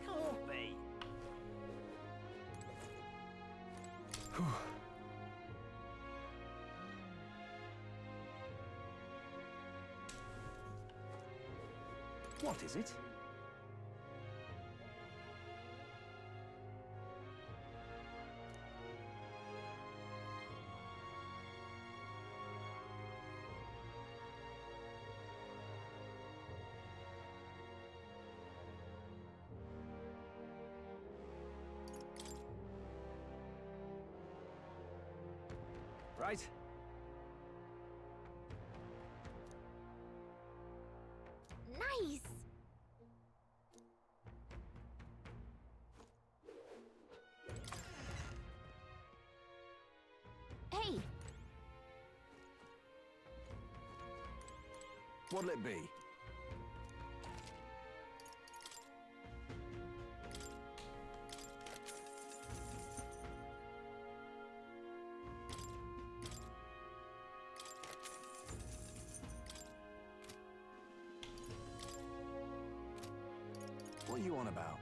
Can't be. What is it? Right. Nice! Hey! What'll it be? What are you on about?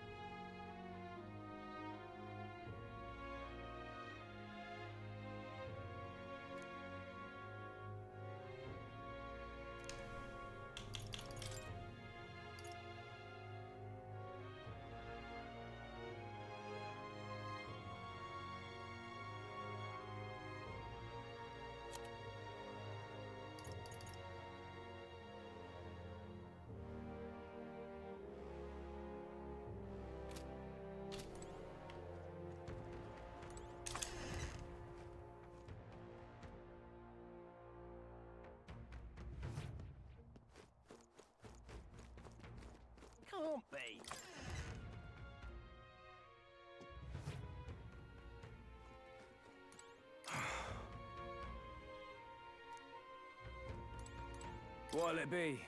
Can't be. What'll it be?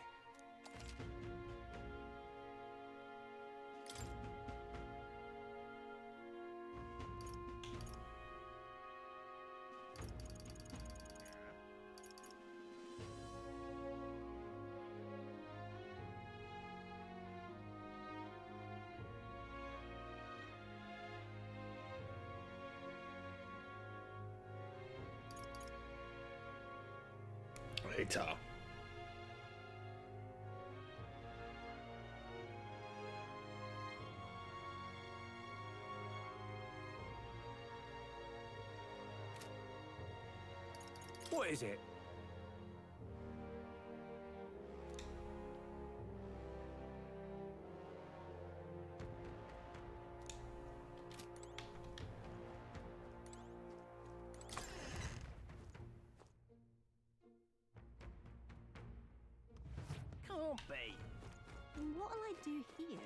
Alter. What is it? Can't be. What'll I do here?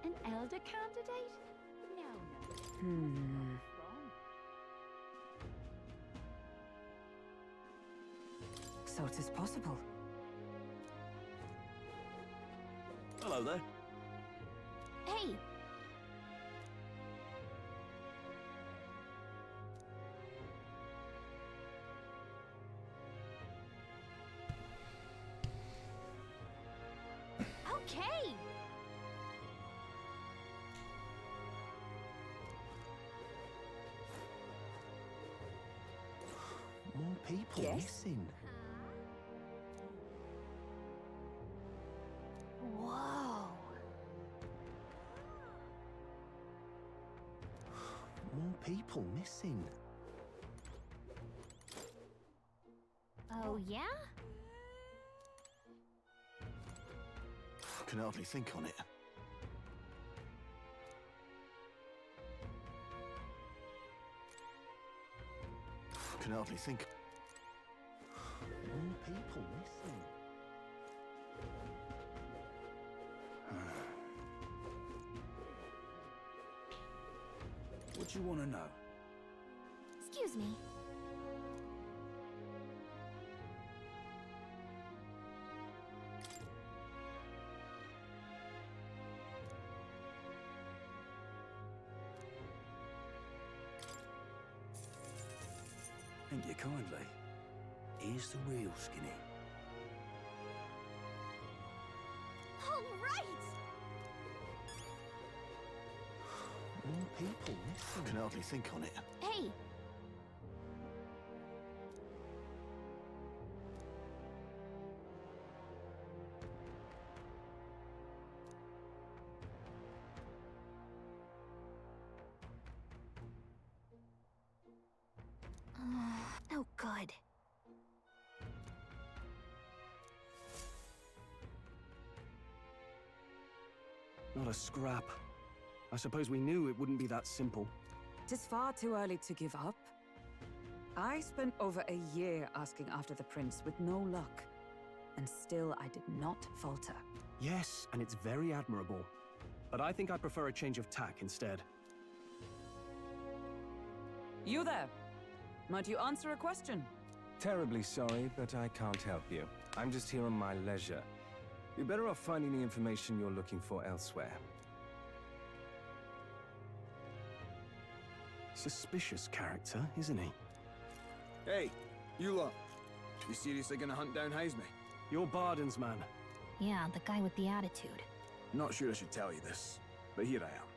An elder candidate? No. So it is possible. Hello there. Hey! Okay! More people missing. Whoa! More people missing. Oh, yeah? I can hardly think on it. I can hardly think. More people missing. What do you want to know? Excuse me. Thank you kindly. Here's the real Skinny. All right! More people missing. I can hardly think on it. Hey! No good. Not a scrap. I suppose we knew it wouldn't be that simple. It is far too early to give up. I spent over a year asking after the prince with no luck. And still I did not falter. Yes, and it's very admirable. But I think I prefer a change of tack instead. You there! Might you answer a question? Terribly sorry, but I can't help you. I'm just here on my leisure. You're better off finding the information you're looking for elsewhere. Suspicious character, isn't he? Hey, you lot. You seriously gonna hunt down Heisme? You're Barden's man. Yeah, the guy with the attitude. Not sure I should tell you this, but here I am.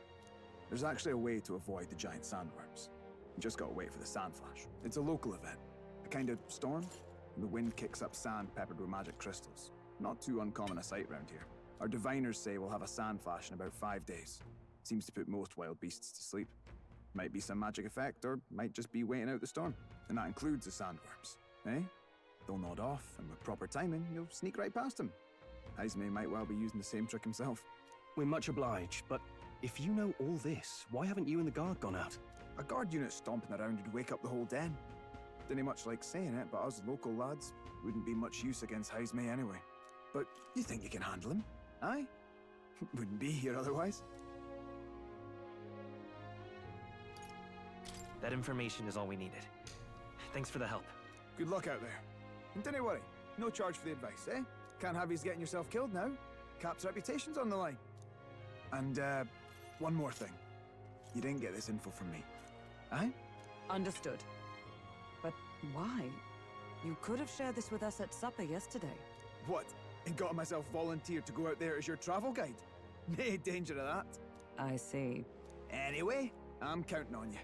There's actually a way to avoid the giant sandworms. You just gotta wait for the sand flash. It's a local event. A kind of storm. The wind kicks up sand peppered with magic crystals. Not too uncommon a sight round here. Our diviners say we'll have a sand flash in about 5 days. Seems to put most wild beasts to sleep. Might be some magic effect, or might just be waiting out the storm. And that includes the sandworms. Eh? They'll nod off, and with proper timing, you'll sneak right past them. Heisme might well be using the same trick himself. We're much obliged, but if you know all this, why haven't you and the guard gone out? A guard unit stomping around would wake up the whole den. Didn't much like saying it, but us local lads wouldn't be much use against Heisme anyway. But you think you can handle him? Aye? Wouldn't be here otherwise. That information is all we needed. Thanks for the help. Good luck out there. And don't worry, no charge for the advice, eh? Can't have yous getting yourself killed now. Cap's reputation's on the line. And, one more thing. You didn't get this info from me. Aye? Understood. But why? You could have shared this with us at supper yesterday. What? And got myself volunteered to go out there as your travel guide? Nae danger of that. I see. Anyway, I'm counting on you.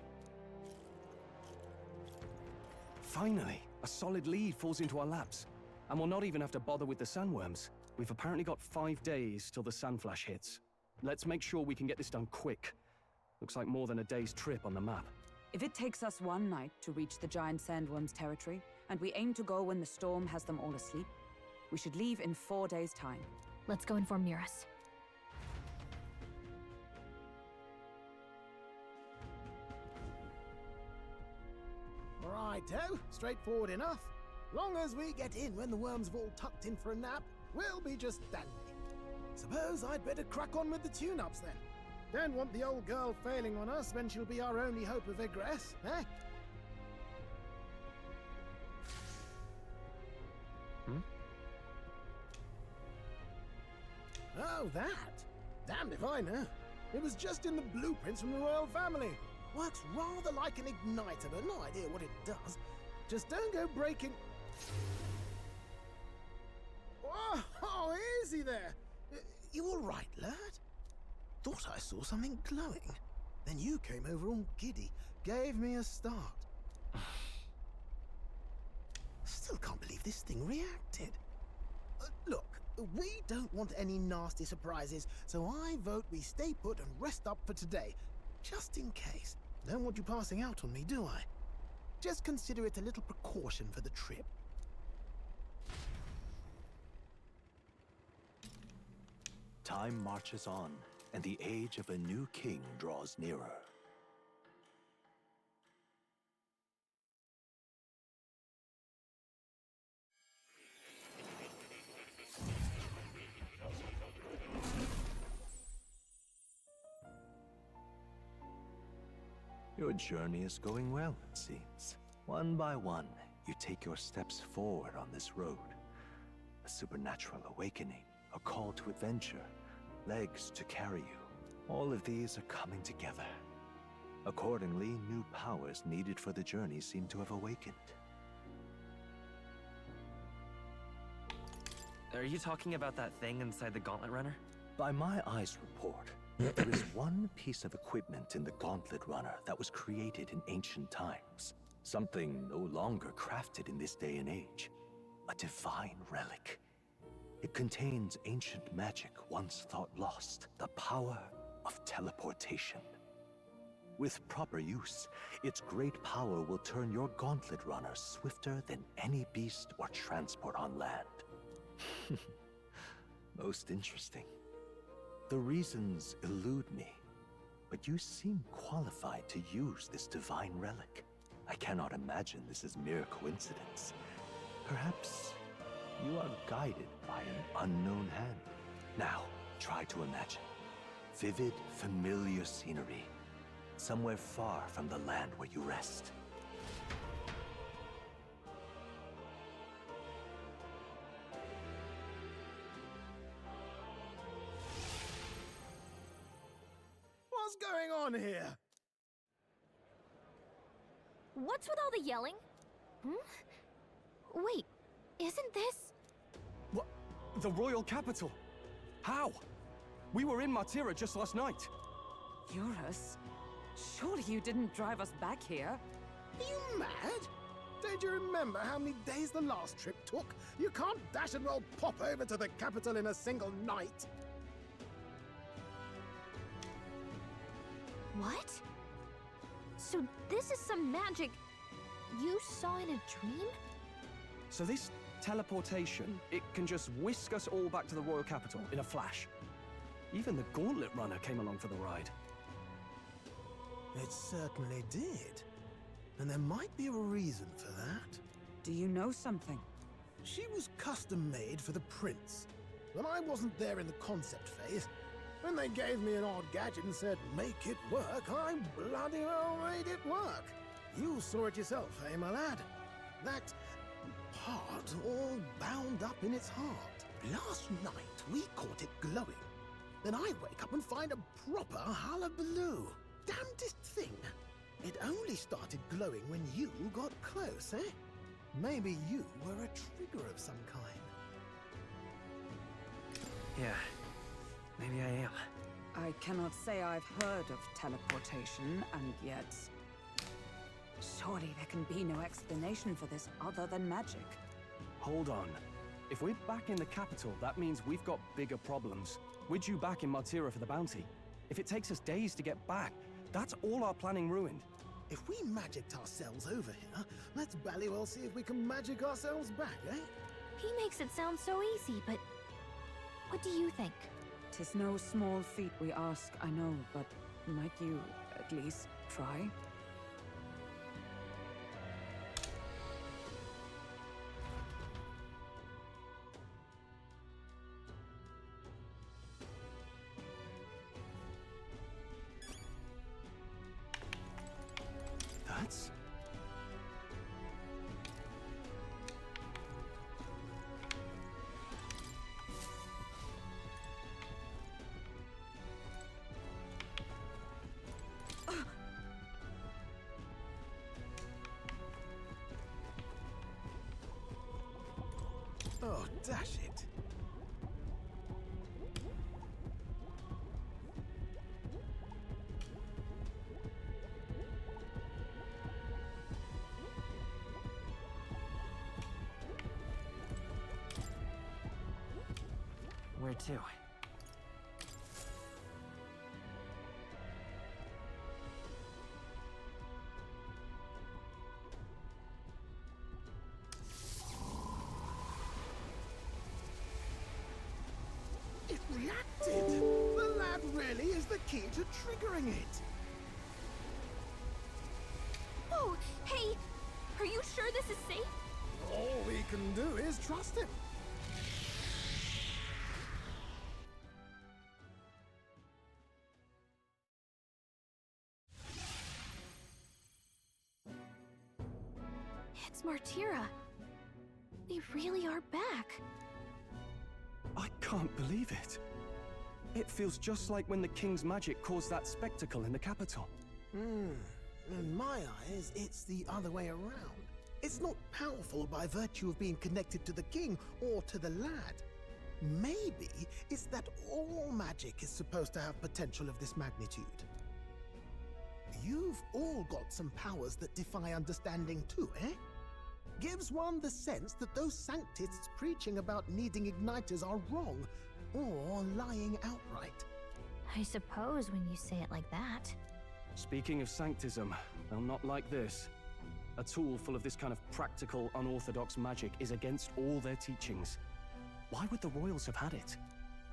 Finally, a solid lead falls into our laps. And we'll not even have to bother with the sandworms. We've apparently got 5 days till the sandflash hits. Let's make sure we can get this done quick. Looks like more than a day's trip on the map. If it takes us one night to reach the giant sandworm's territory, and we aim to go when the storm has them all asleep, we should leave in 4 days' time. Let's go inform Miras. Righto, straightforward enough. Long as we get in when the worms have all tucked in for a nap, we'll be just dandy. Suppose I'd better crack on with the tune-ups then. Don't want the old girl failing on us when she'll be our only hope of egress, eh? Oh, that? Damned if I know. It was just in the blueprints from the royal family. Works rather like an igniter, but no idea what it does. Just don't go breaking... Oh, easy there. You all right, lad? Thought I saw something glowing. Then you came over all giddy, gave me a start. Still can't believe this thing reacted. Look, we don't want any nasty surprises, so I vote we stay put and rest up for today. Just in case. Don't want you passing out on me, do I? Just consider it a little precaution for the trip. Time marches on, and the age of a new king draws nearer. Your journey is going well, it seems. One by one, you take your steps forward on this road. A supernatural awakening, a call to adventure, legs to carry you. All of these are coming together. Accordingly, new powers needed for the journey seem to have awakened. Are you talking about that thing inside the Gauntlet Runner? By my eyes report, there is one piece of equipment in the Gauntlet Runner that was created in ancient times. Something no longer crafted in this day and age. A divine relic. It contains ancient magic once thought lost. The power of teleportation. With proper use, its great power will turn your Gauntlet Runner swifter than any beast or transport on land. Most interesting. The reasons elude me, but you seem qualified to use this divine relic. I cannot imagine this is mere coincidence. Perhaps you are guided by an unknown hand. Now, try to imagine. Vivid, familiar scenery. Somewhere far from the land where you rest. What's going on here? What's with all the yelling? Wait, isn't this... What? The royal capital? How? We were in Martira just last night. Eurus? Surely you didn't drive us back here? Are you mad? Don't you remember how many days the last trip took? You can't dash and roll pop over to the capital in a single night. What? So this is some magic you saw in a dream? So this teleportation, it can just whisk us all back to the royal capital in a flash. Even the Gauntlet Runner came along for the ride. It certainly did. And there might be a reason for that. Do you know something? She was custom-made for the prince. When I wasn't there in the concept phase, when they gave me an odd gadget and said, make it work, I bloody well made it work. You saw it yourself, eh, my lad? That part all bound up in its heart. Last night, we caught it glowing. Then I wake up and find a proper hullabaloo. Damnedest thing. It only started glowing when you got close, eh? Maybe you were a trigger of some kind. Yeah, maybe I am. I cannot say I've heard of teleportation, and yet... Surely there can be no explanation for this other than magic. Hold on. If we're back in the capital, that means we've got bigger problems. We're due back in Martira for the bounty. If it takes us days to get back, that's all our planning ruined. If we magicked ourselves over here, let's bally well see if we can magic ourselves back, eh? He makes it sound so easy, but what do you think? 'Tis no small feat we ask, I know, but might you at least try? Dash it. Where to? It reacted! The lad really is the key to triggering it! Oh, hey! Are you sure this is safe? All we can do is trust him. It's Martira. They really are back. I can't believe it. It feels just like when the king's magic caused that spectacle in the capital. In my eyes, it's the other way around. It's not powerful by virtue of being connected to the king or to the lad. Maybe it's that all magic is supposed to have potential of this magnitude. You've all got some powers that defy understanding too, eh? Gives one the sense that those sanctists preaching about needing igniters are wrong, or lying outright. I suppose when you say it like that. Speaking of sanctism, they'll not like this. A tool full of this kind of practical, unorthodox magic is against all their teachings. Why would the royals have had it?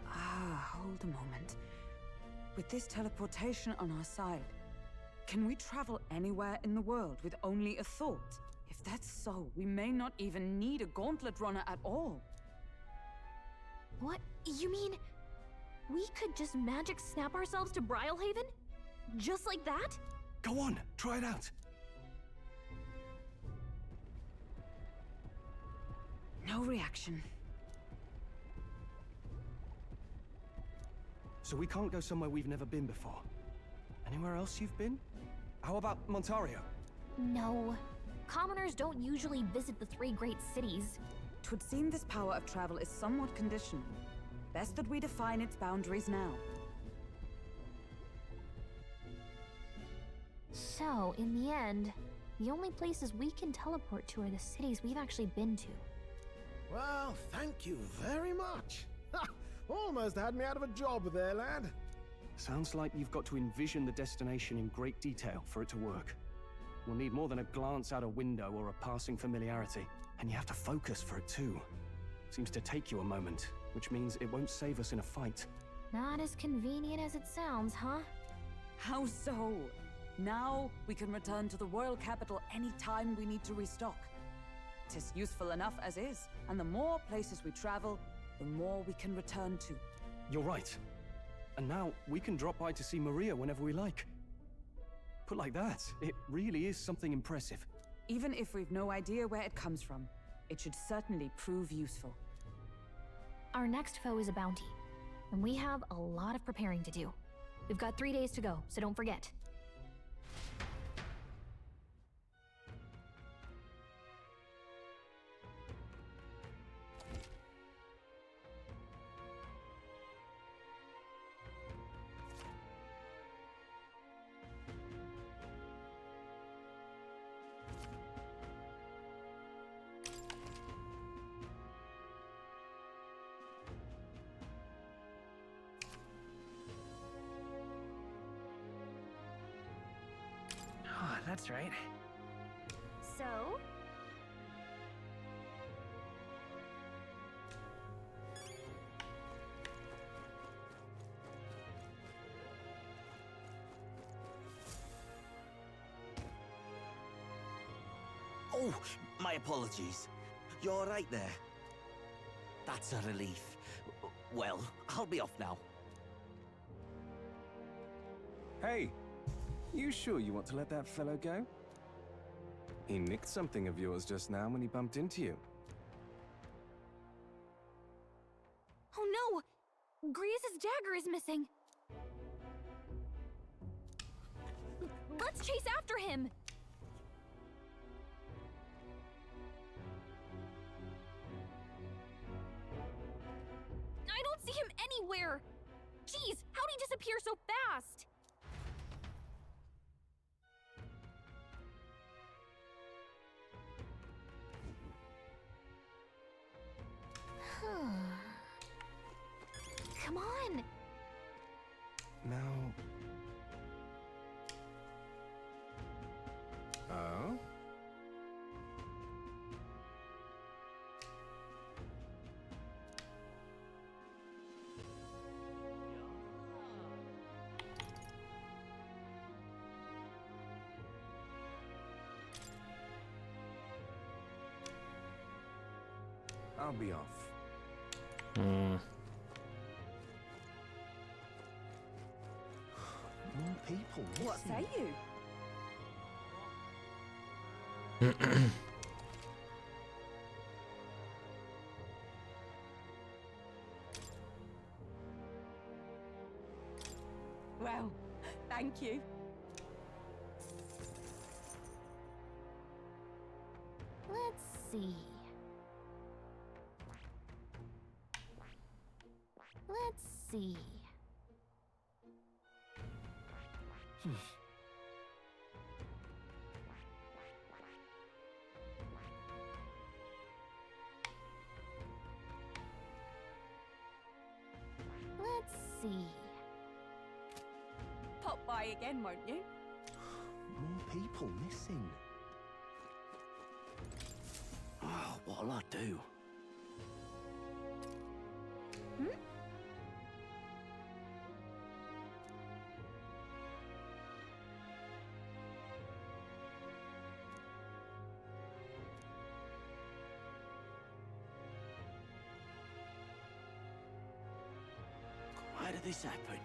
Hold a moment. With this teleportation on our side, can we travel anywhere in the world with only a thought? If that's so, we may not even need a gauntlet runner at all. What? You mean we could just magic snap ourselves to Brylehaven? Just like that? Go on, try it out. No reaction. So we can't go somewhere we've never been before. Anywhere else you've been? How about Montario? No. Commoners don't usually visit the three great cities. 'Twould seem this power of travel is somewhat conditional. Best that we define its boundaries now. So, in the end, the only places we can teleport to are the cities we've actually been to. Well, thank you very much. Ha! Almost had me out of a job there, lad. Sounds like you've got to envision the destination in great detail for it to work. We'll need more than a glance out a window or a passing familiarity. And you have to focus for it too. Seems to take you a moment, which means it won't save us in a fight. Not as convenient as it sounds, huh? How so? Now we can return to the royal capital any time we need to restock. 'Tis useful enough as is, and the more places we travel, the more we can return to. You're right. And now we can drop by to see Maria whenever we like. Put like that, it really is something impressive. Even if we've no idea where it comes from, it should certainly prove useful. Our next foe is a bounty, and we have a lot of preparing to do. We've got 3 days to go, so don't forget. Oh, that's right. So? Oh, my apologies. You're all right there? That's a relief. Well, I'll be off now. Hey, you sure you want to let that fellow go? He nicked something of yours just now when he bumped into you. Oh no! Griez's dagger is missing! Let's chase after him! so fast? Come on! Now... Oh? I'll be off. Hmm. More people. What say you? Well, thank you. Let's see. Let's see. Let's see. Pop by again, won't you? More people missing. Oh, what'll I do? Why did this happen?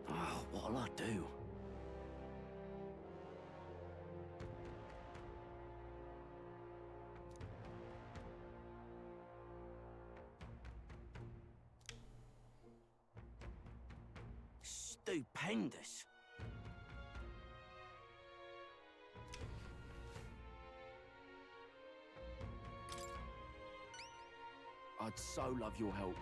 Oh, what'll I do? Stupendous. I'd so love your help.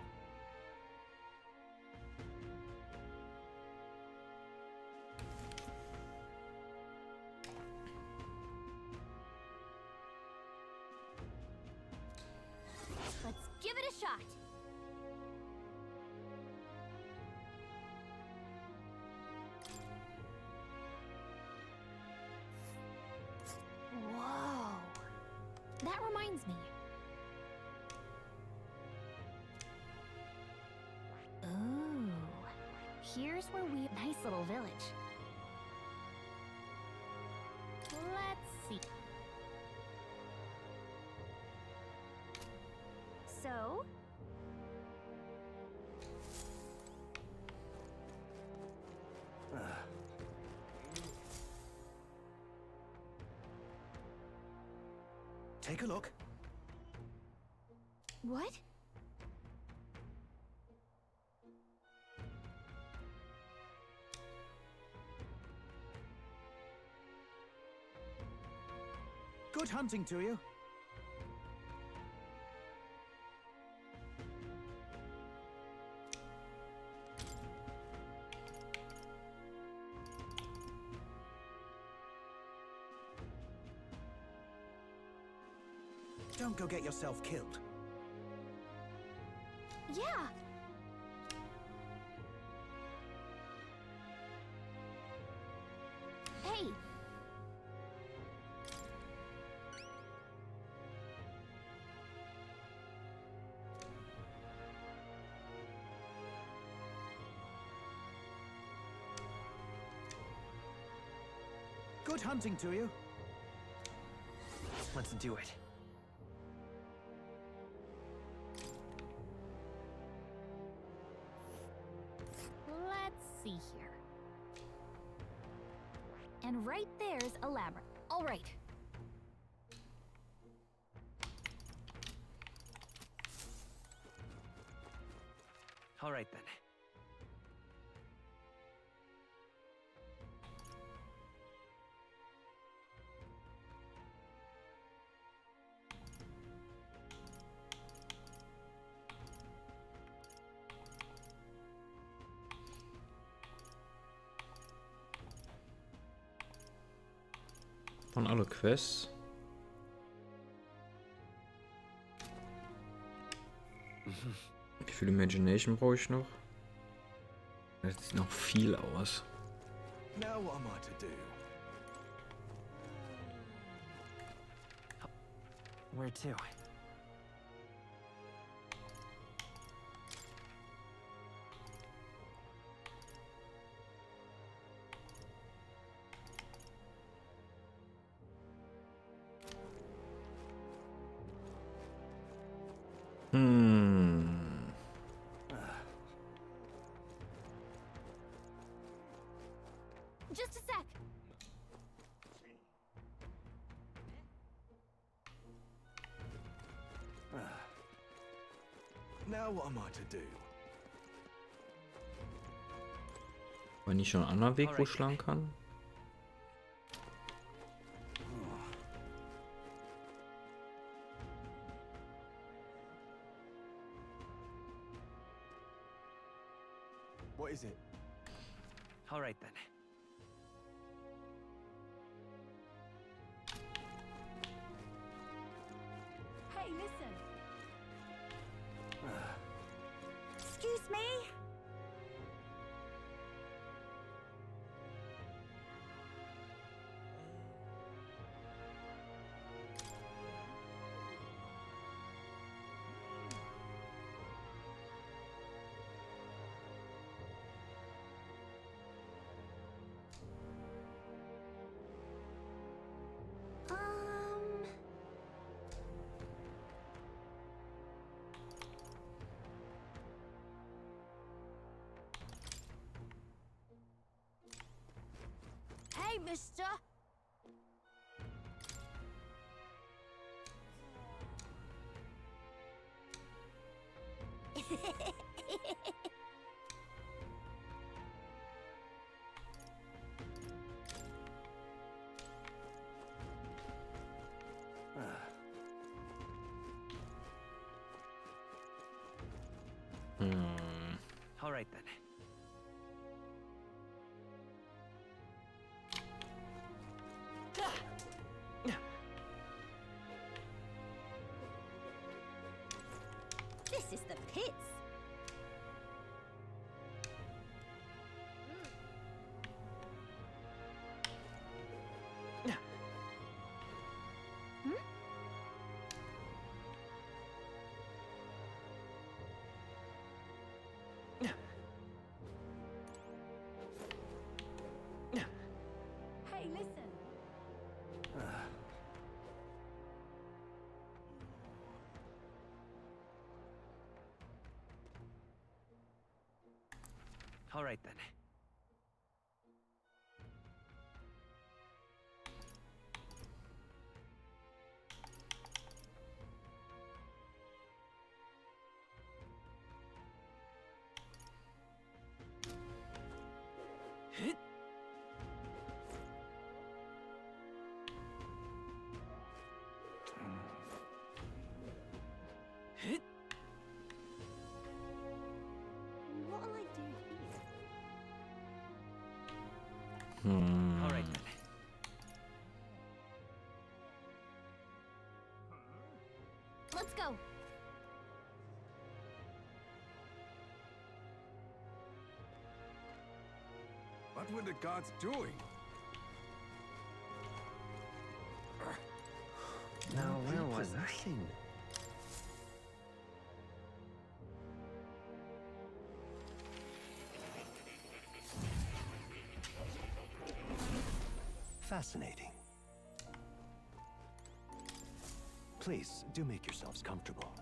Let's give it a shot. Whoa. That reminds me. Ooh. Here's where we... Nice little village. Let's see. So... Take a look. What? Good hunting to you. Don't go get yourself killed. Yeah. Hey. Good hunting to you. Let's do it. Let's see here. And right there's a labyrinth. All right. All right then. Waren alle Quests. Wie viel Imagination brauche ich noch? Das sieht noch viel aus. Now what am I to do? Where to? Just a sec. Now what am I to do? War nicht schon ein anderer Weg, wo ich schlagen kann? What is it? All right then. Hey, listen. Excuse me? Hey, mister. All right then. This is the pits. Hey, listen. All right then. What'll I do here? All right then. Let's go. What were the gods doing? Now, where was I? Fascinating. Please, do make yourselves comfortable.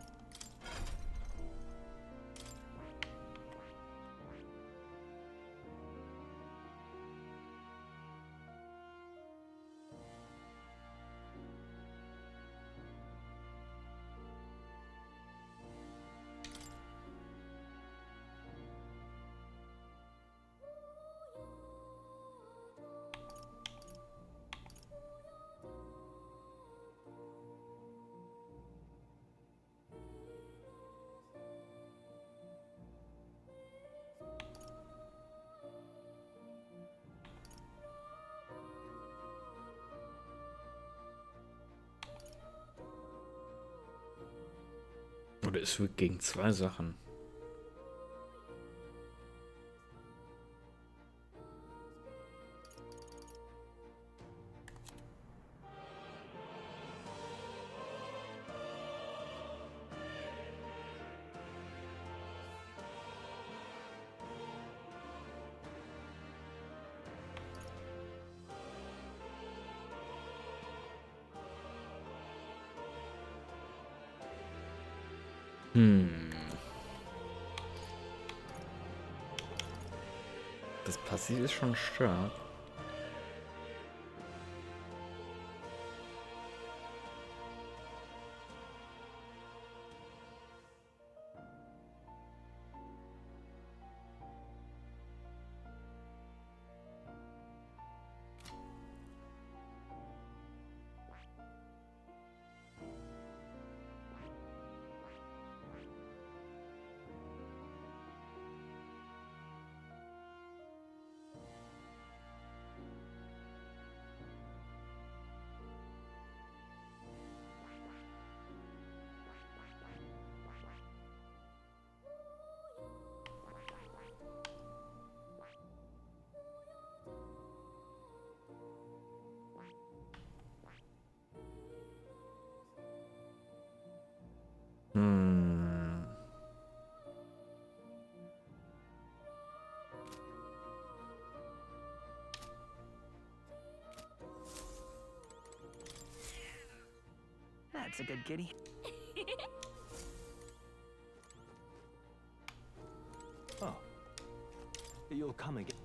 Oder ist weak gegen 2 Sachen? Das Passiv ist schon stark. That's a good kitty. Oh. You'll come again.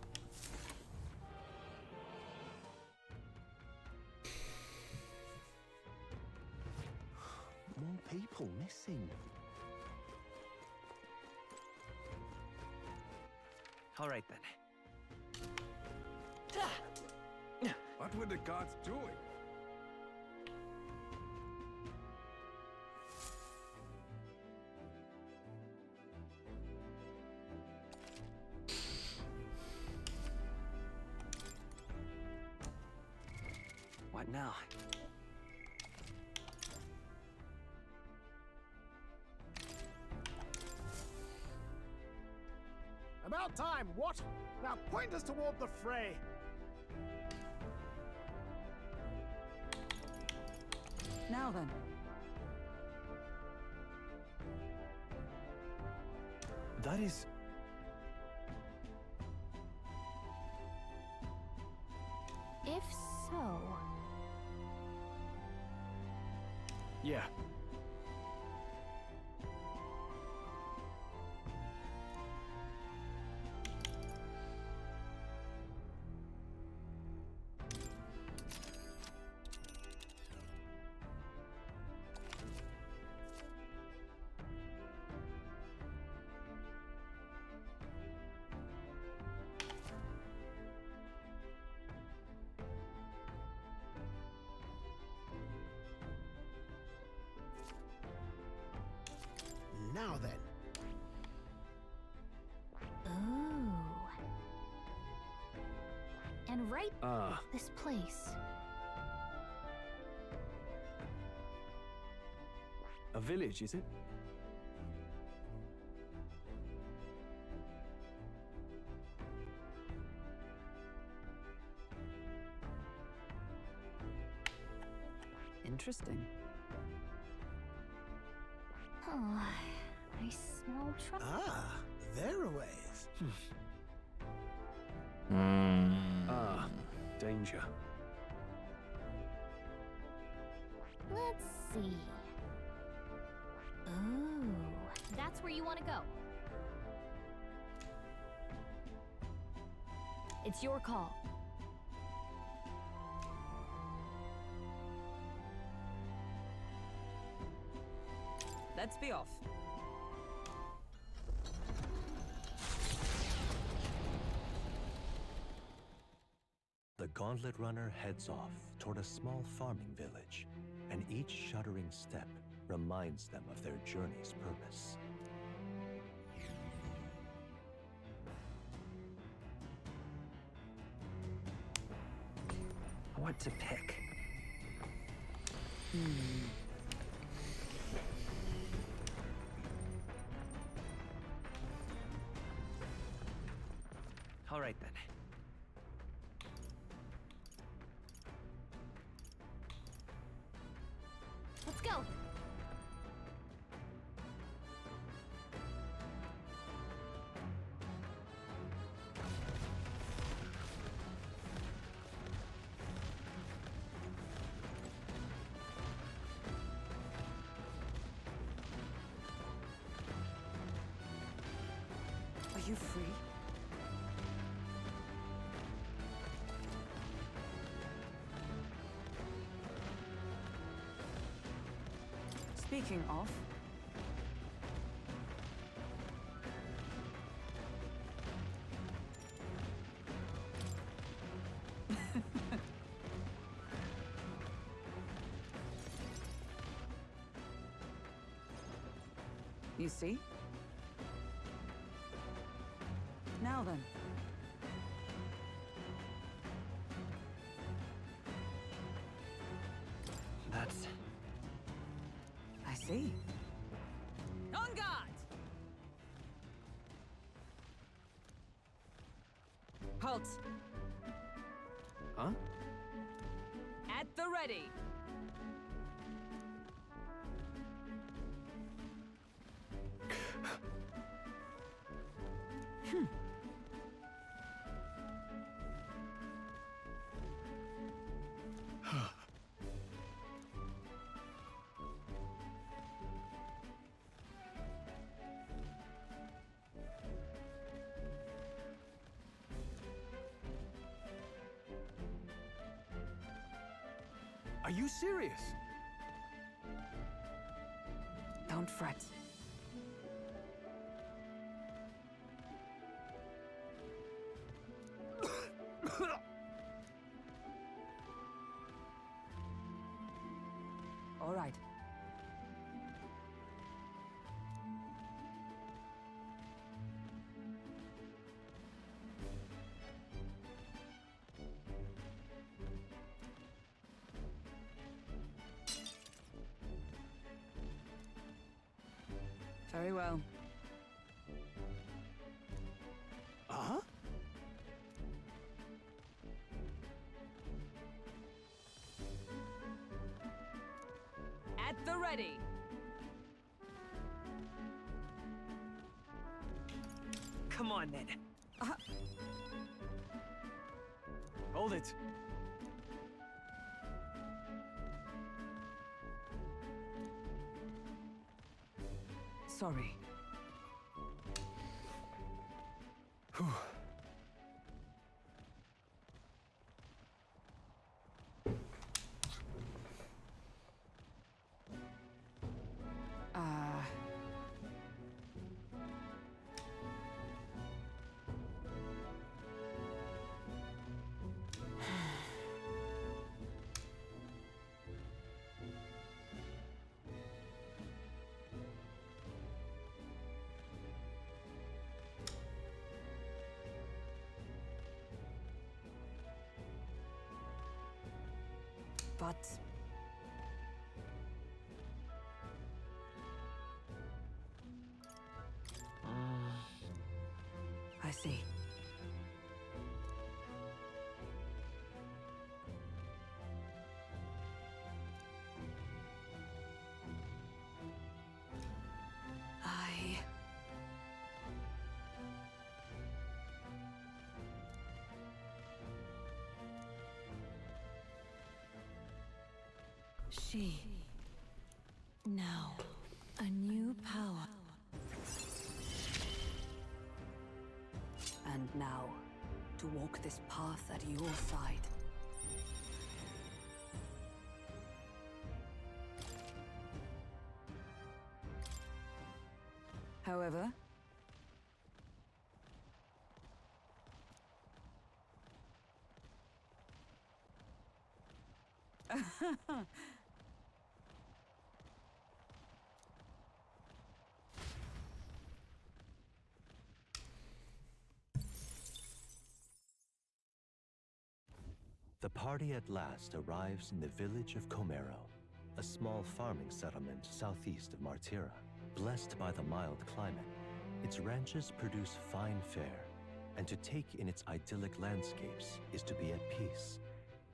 More people missing. All right then. What were the guards doing? What now? About time, what? Now point us toward the fray. Now then. That is... If so... Yeah. Now then. Ooh. And right this place. A village, is it? Interesting. Oh, I smell trouble. Ah, thereaways. Ah, danger. Let's see. Ooh, that's where you want to go. It's your call. Let's be off. The Gauntlet Runner heads off toward a small farming village, and each shuddering step reminds them of their journey's purpose. What to pick? right then. Let's go. Are you free? Speaking of... You see? Now then. That's... I see. On guard! Halt! Huh? At the ready! Are you serious? Don't fret. All right. Very well. Uh-huh? At the ready! Come on, then. Hold it. Sorry. Whew. But... I see. She. Now, a new power. And now, to walk this path at your side. However, The party at last arrives in the village of Comero, a small farming settlement southeast of Martira. Blessed by the mild climate, its ranches produce fine fare, and to take in its idyllic landscapes is to be at peace,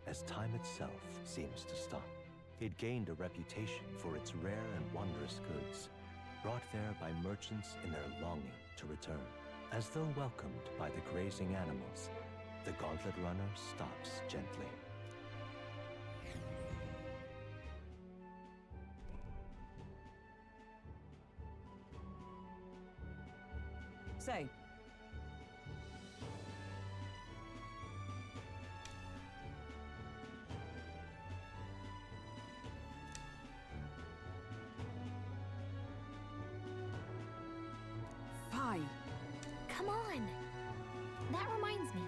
as time itself seems to stop. It gained a reputation for its rare and wondrous goods, brought there by merchants in their longing to return. As though welcomed by the grazing animals, the Gauntlet Runner stops gently. Say. Fine. Come on! That reminds me.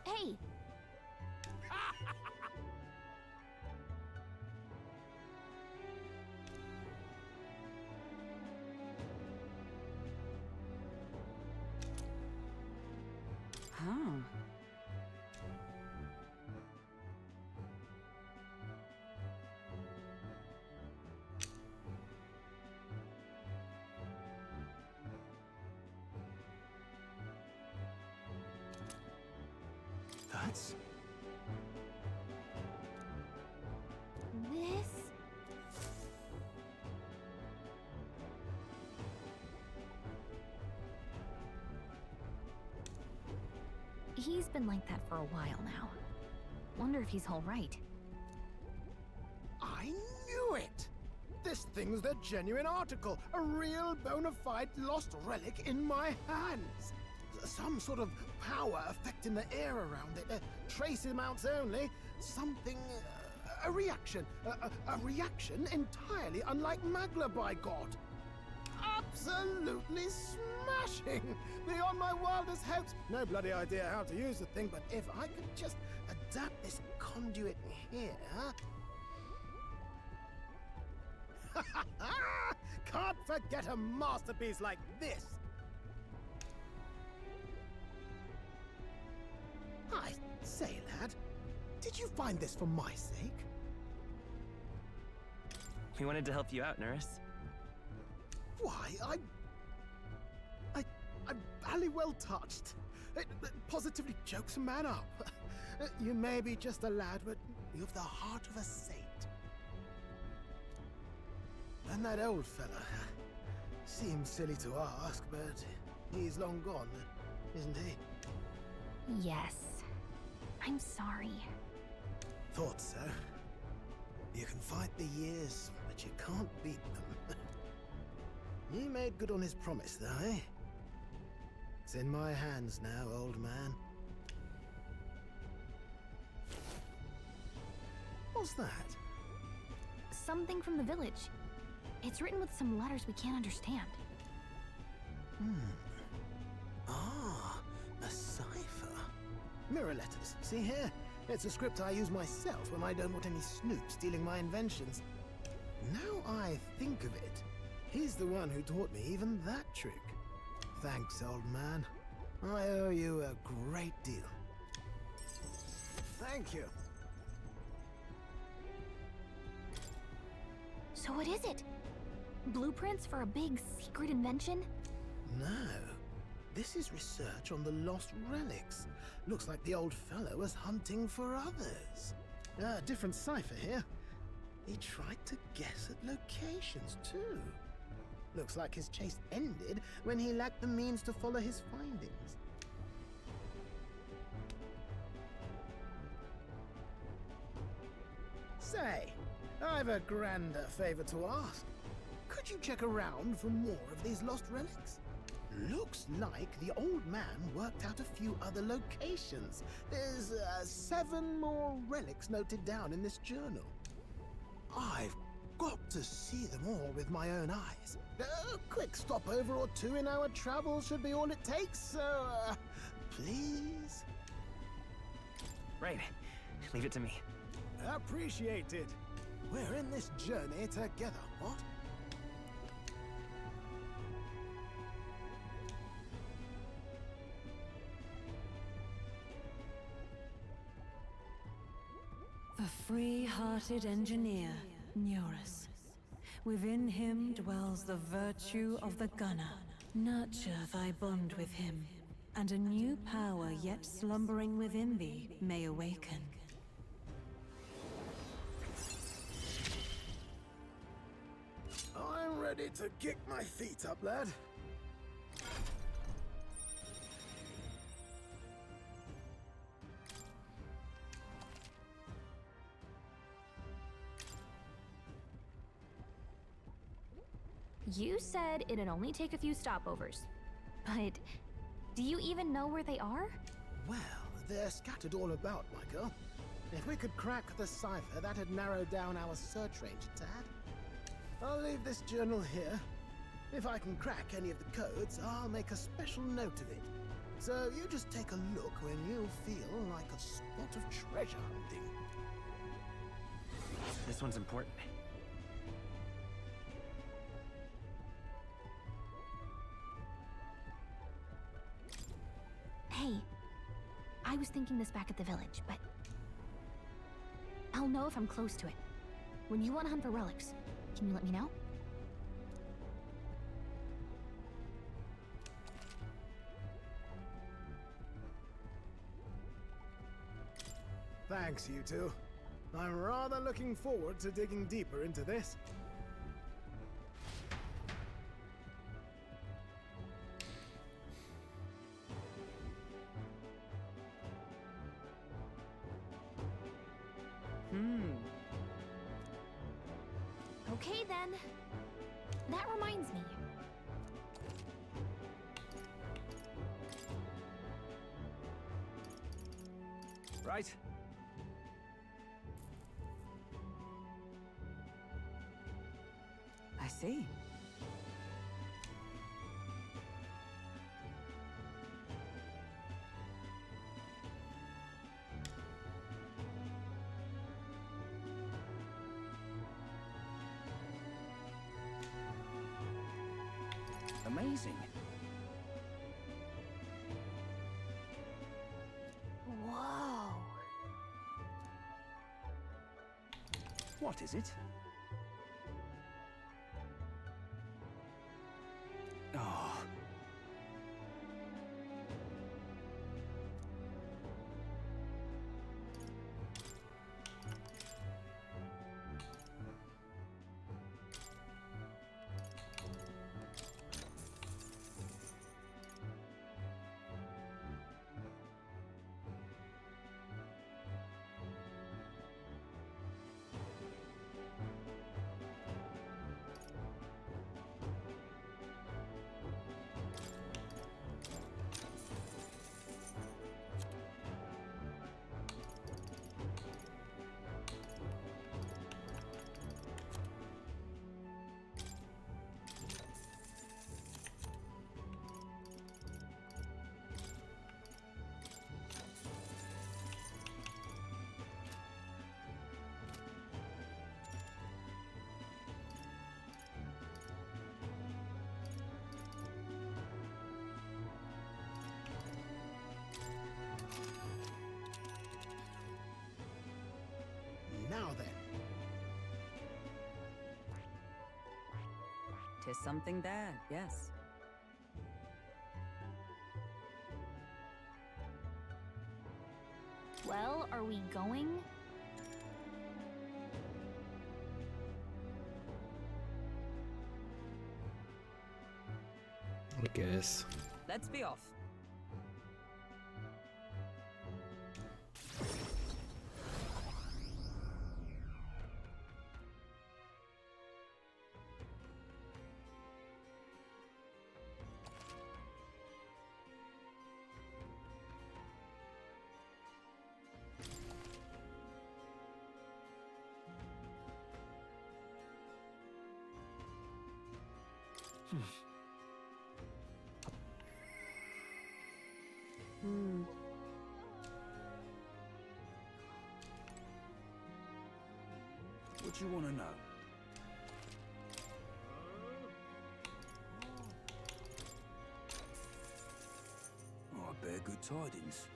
Hey! Huh. That's... This... He's been like that for a while now. Wonder if he's all right. I knew it! This thing's the genuine article, a real bona fide lost relic in my hands. Some sort of power affecting the air around it. Trace amounts only. Something... a reaction. A reaction entirely unlike Magla, by God. Absolutely smashing! Beyond my wildest hopes. No bloody idea how to use the thing, but if I could just adapt this conduit here... Can't forget a masterpiece like this! I say, lad, did you find this for my sake? We wanted to help you out, Nurse. Why, I'm bally well touched. It positively chokes a man up. You may be just a lad, but you've the heart of a saint. And that old fella, seems silly to ask, but he's long gone, isn't he? Yes. I'm sorry. Thought so. You can fight the years, but you can't beat them. He made good on his promise, though, eh? It's in my hands now, old man. What's that? Something from the village. It's written with some letters we can't understand. Ah, a cipher. Mirror letters, see here? It's a script I use myself when I don't want any snoop stealing my inventions. Now I think of it, he's the one who taught me even that trick. Thanks, old man. I owe you a great deal. Thank you. So what is it? Blueprints for a big secret invention? No. This is research on the lost relics. Looks like the old fellow was hunting for others. Different cipher here. He tried to guess at locations, too. Looks like his chase ended when he lacked the means to follow his findings. Say, I've a grander favor to ask. Could you check around for more of these lost relics? Looks like the old man worked out a few other locations. There's 7 more relics noted down in this journal. I've got to see them all with my own eyes. A quick stopover or 2 in our travels should be all it takes, so, please? Right. Leave it to me. Appreciated. We're in this journey together, what? The free-hearted engineer, Neurus. Within him dwells the virtue of the gunner. Nurture thy bond with him, and a new power yet slumbering within thee may awaken. I'm ready to kick my feet up, lad. You said it'd only take a few stopovers. But do you even know where they are? Well, they're scattered all about, my girl. If we could crack the cipher, that'd narrow down our search range a tad. I'll leave this journal here. If I can crack any of the codes, I'll make a special note of it. So you just take a look when you feel like a spot of treasure hunting. This one's important. Hey, I was thinking this back at the village, but I'll know if I'm close to it. When you want to hunt for relics, can you let me know? Thanks, you two. I'm rather looking forward to digging deeper into this. Okay then. That reminds me. Right. I see. Amazing. Whoa. What is it? Oh. Now then. Tis something there, yes. Well, are we going? I guess. Let's be off. What you want to know? Oh, I bear good tidings.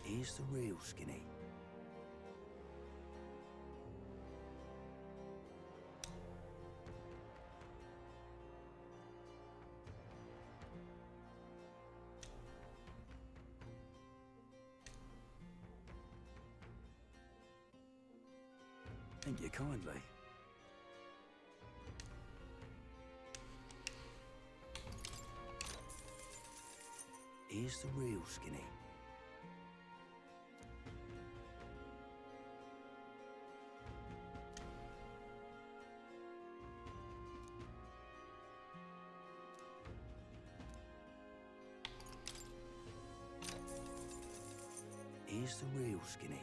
Here's the real skinny. Thank you kindly. Here's the real skinny. Here's the real skinny.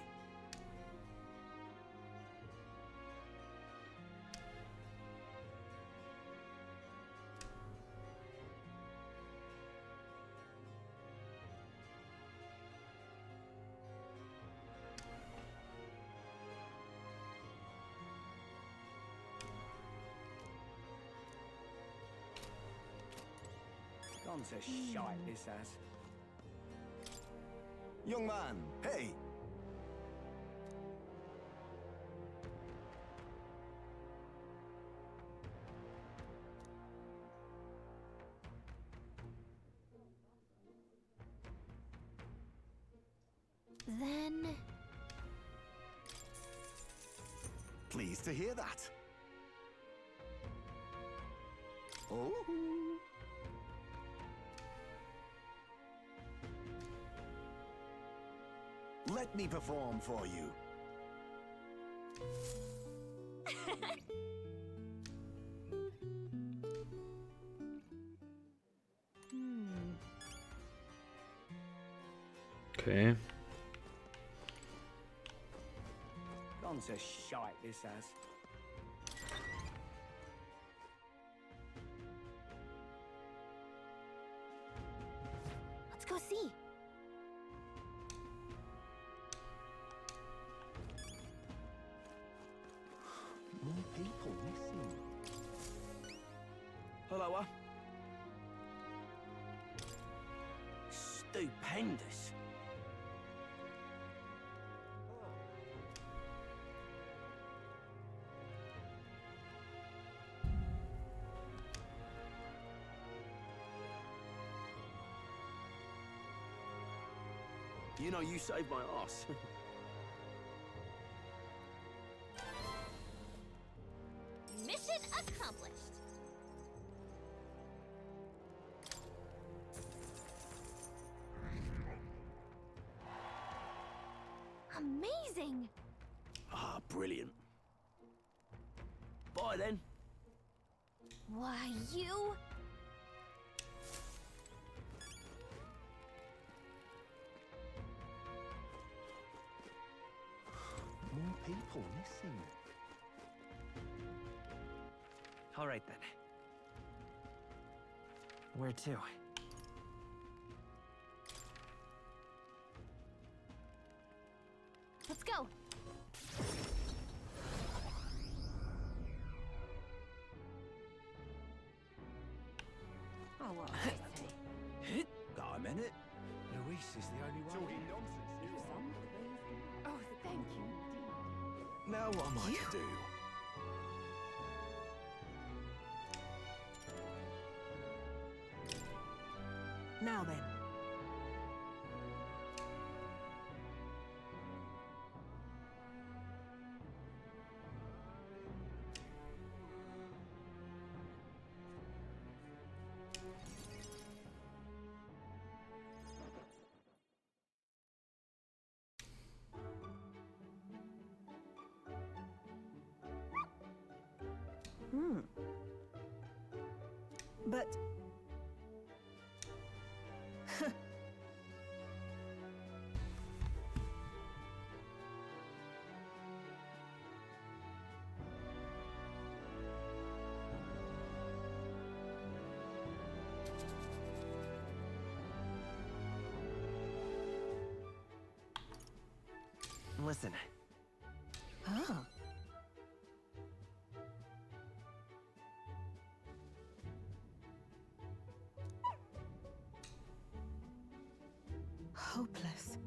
Gone to shite, this has. Young man, hey! Then... Pleased to hear that. Oh. Let me perform for you. Okay. Gone to shite, this has. Let's go see. More people missing. Hello, Stupendous. You know, you saved my ass. Mission accomplished. Amazing! Ah, brilliant. Bye then. Why, you... More people missing. All right then. Where to? Let's go. Oh, well, Got a minute? Luis is the only one. Talking nonsense, you are. Oh, thank you. Now what am I to do? Now then. But... Listen. Oh. Hopeless.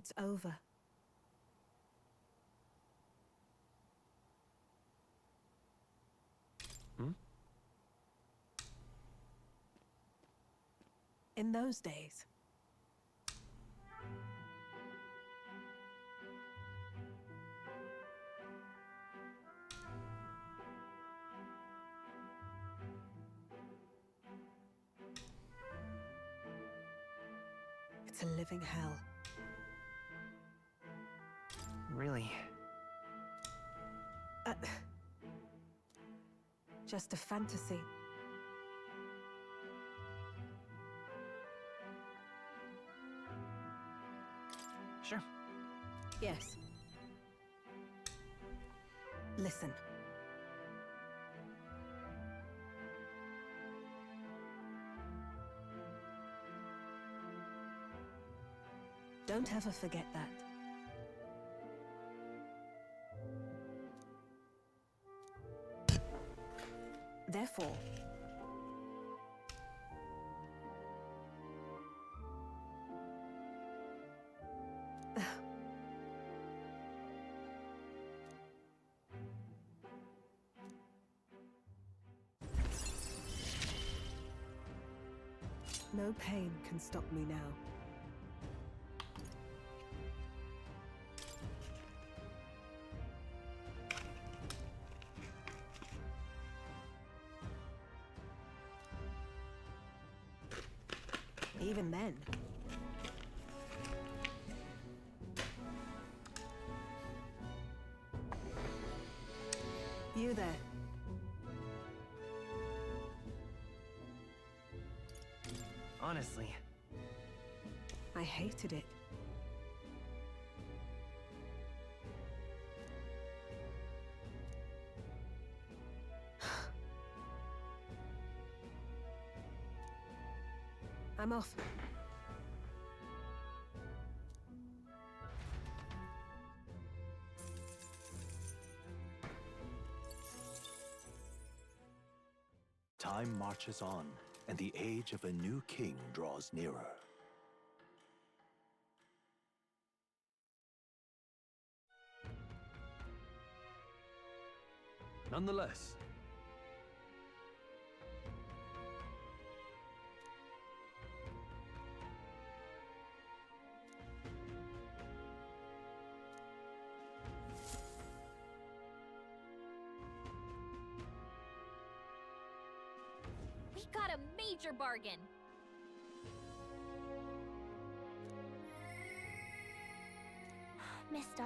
It's over. Hmm? In those days, it's a living hell. Really? Just a fantasy. Sure. Yes. Listen. Don't ever forget that. Therefore, no pain can stop me now. Even then. You there. Honestly, I hated it. I'm off. Time marches on, and the age of a new king draws nearer. Nonetheless, We got a major bargain. Mister,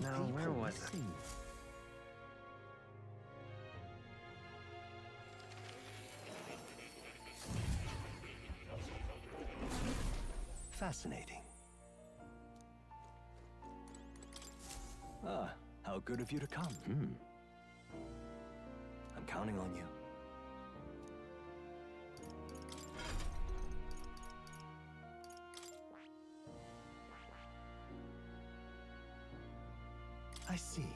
now where was it? Fascinating. Ah, how good of you to come. I'm counting on you. I see.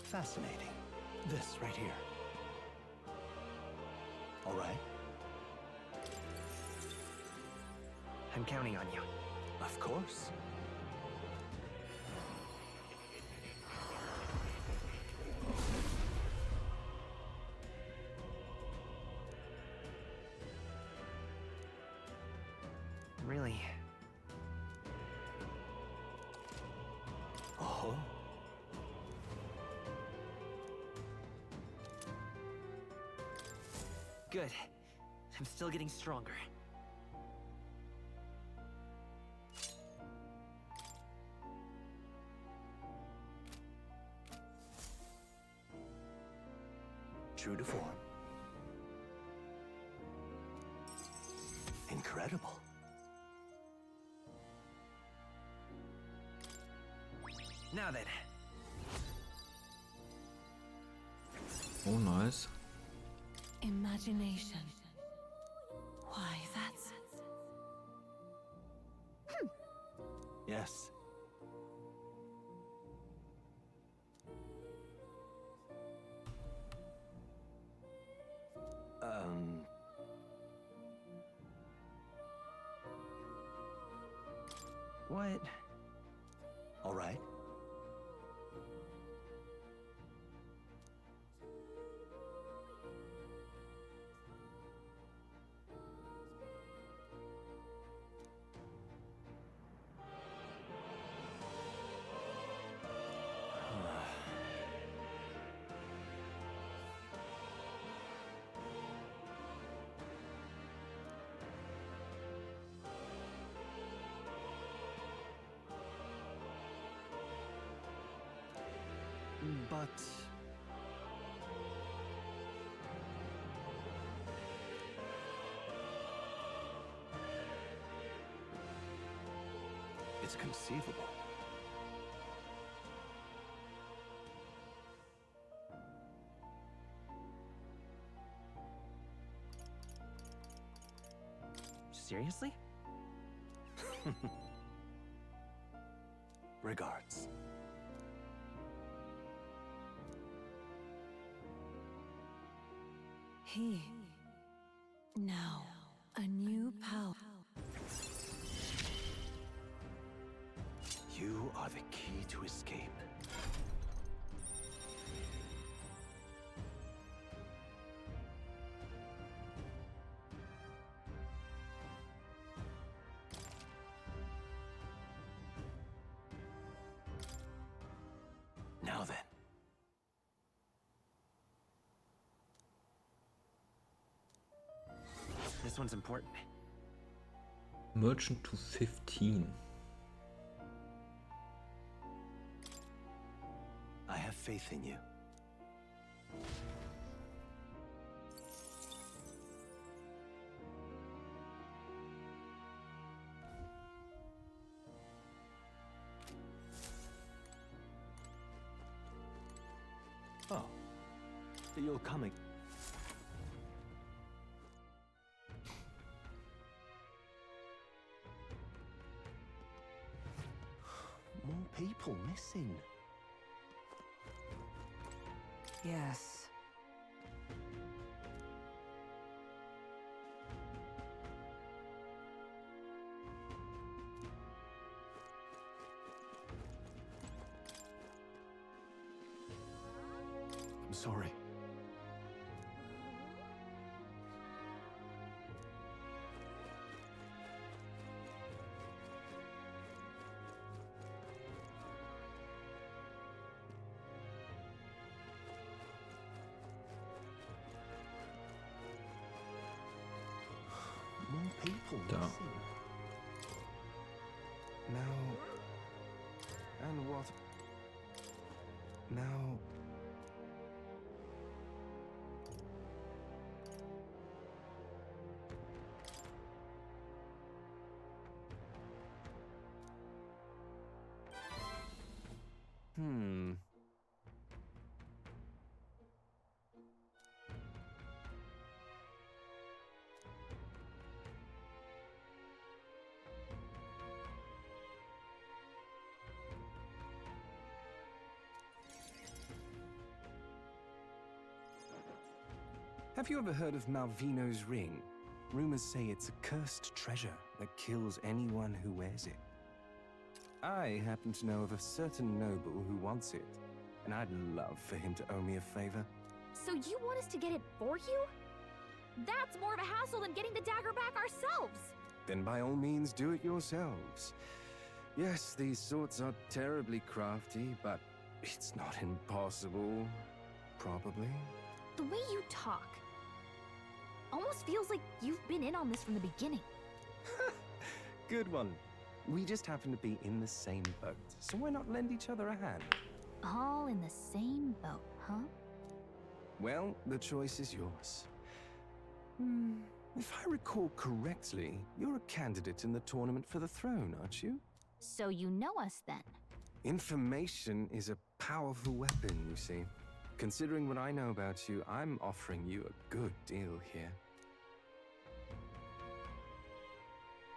Fascinating. This right here. All right. I'm counting on you. Of course. Really? All Good. I'm still getting stronger. True to form. Incredible. Now then. Oh, nice. Imagination. Why, that's... Yes. What? All right. But... It's conceivable. Seriously? Regards. He... Now, a new power. You are the key to escape. Now then. This one's important. Merchant to 15. I have faith in you. Oh, you'll come again. More people missing. Yes. I'm sorry. More people Da. missing. Now... And what? Now... Have you ever heard of Malvino's ring? Rumors say it's a cursed treasure that kills anyone who wears it. I happen to know of a certain noble who wants it, and I'd love for him to owe me a favor. So you want us to get it for you? That's more of a hassle than getting the dagger back ourselves! Then by all means do it yourselves. Yes, these sorts are terribly crafty, but it's not impossible. Probably. The way you talk. Almost feels like you've been in on this from the beginning. Good one. We just happen to be in the same boat, so why not lend each other a hand? All in the same boat, huh? Well, the choice is yours. If I recall correctly, you're a candidate in the tournament for the throne, aren't you? So you know us then? Information is a powerful weapon, you see. Considering what I know about you, I'm offering you a good deal here.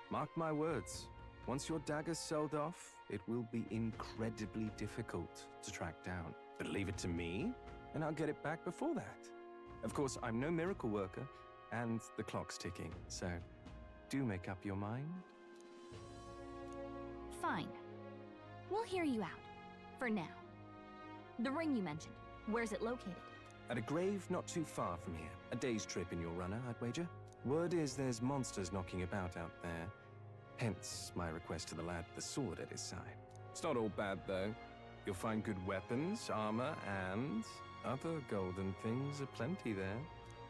Mark my words, once your dagger's sold off, it will be incredibly difficult to track down. But leave it to me, and I'll get it back before that. Of course, I'm no miracle worker, and the clock's ticking, so do make up your mind. Fine. We'll hear you out. For now. The ring you mentioned, where's it located? At a grave not too far from here. A day's trip in your runner, I'd wager. Word is there's monsters knocking about out there. Hence my request to the lad with the sword at his side. It's not all bad, though. You'll find good weapons, armor, and other golden things aplenty there.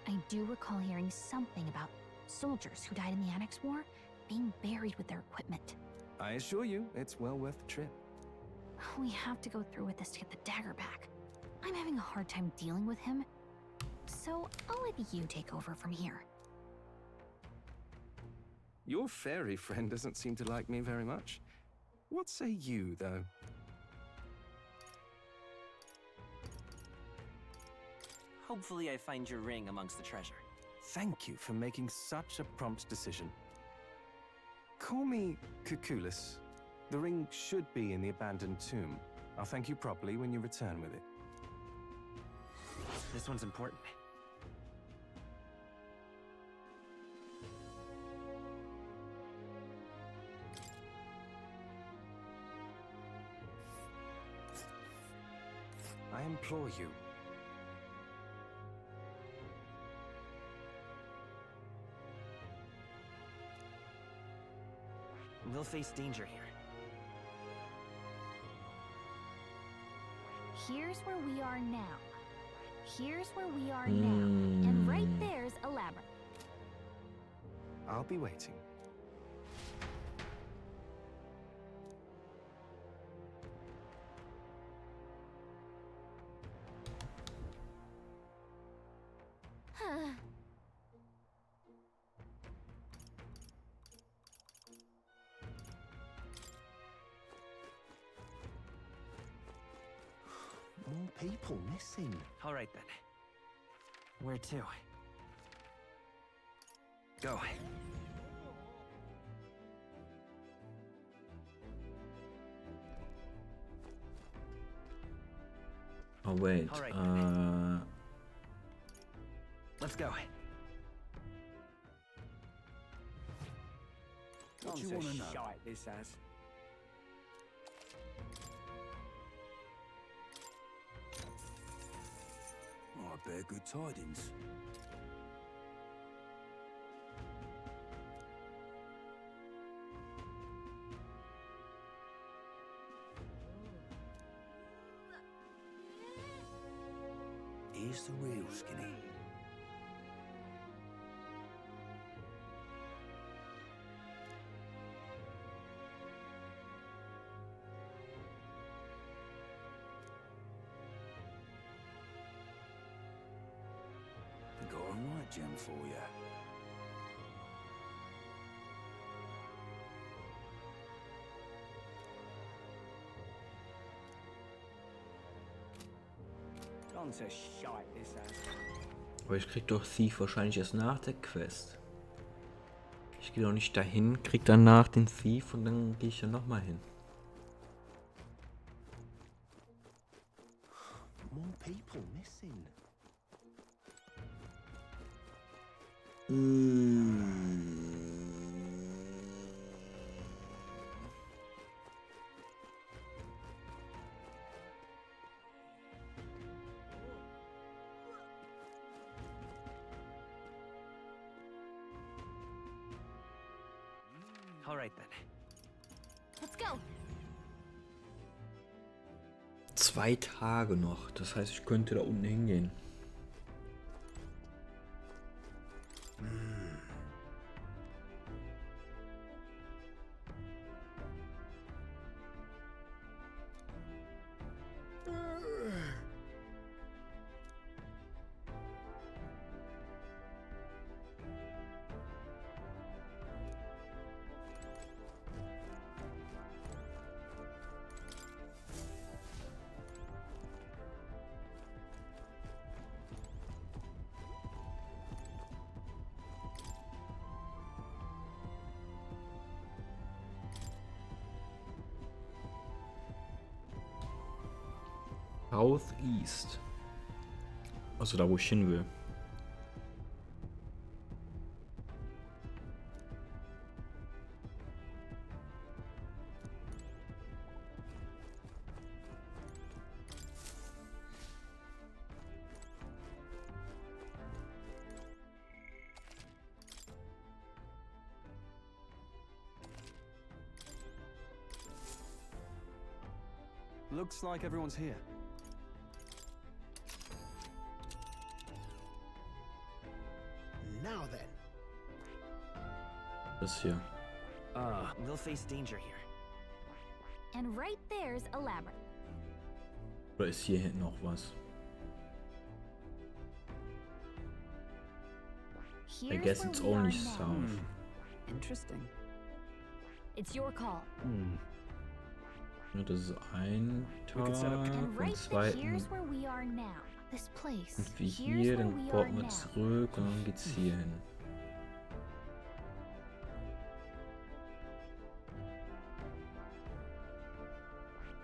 I do recall hearing something about soldiers who died in the Annex War being buried with their equipment. I assure you, it's well worth the trip. We have to go through with this to get the dagger back. I'm having a hard time dealing with him, so I'll let you take over from here. Your fairy friend doesn't seem to like me very much. What say you, though? Hopefully I find your ring amongst the treasure. Thank you for making such a prompt decision. Call me Cuculus. The ring should be in the abandoned tomb. I'll thank you properly when you return with it. This one's important. I implore you. We'll face danger here. Here's where we are now. Here's where we are now. And right there's a labyrinth. I'll be waiting. More people missing. All right then. Where to? Go. Oh wait. All right. Let's go. What do you want to know? Shite this as. Oh, I bear good tidings. Here's the real skinny. Got a right gem for you. Gone to shite this ass. Aber ich krieg doch Thief wahrscheinlich erst nach der Quest. Ich gehe doch nicht dahin, krieg danach den Thief und dann gehe ich ja nochmal hin. More people missing. All right then. Let's go. 2 Tage noch, das heißt, ich könnte da unten hingehen. Southeast. Also da, wo ich hin will. Looks like everyone's here. Now then. Das hier. We'll face danger here. And right there's a labyrinth. Oder ist hier hinten noch was? I Here's guess where it's we are only now. south. Interesting. It's your call. Ja, das ist ein Tag. And Und right zweiten here's where we are now. This place. sind wir Here's hier, where dann we are porten wir now. zurück und dann geht's hier hin.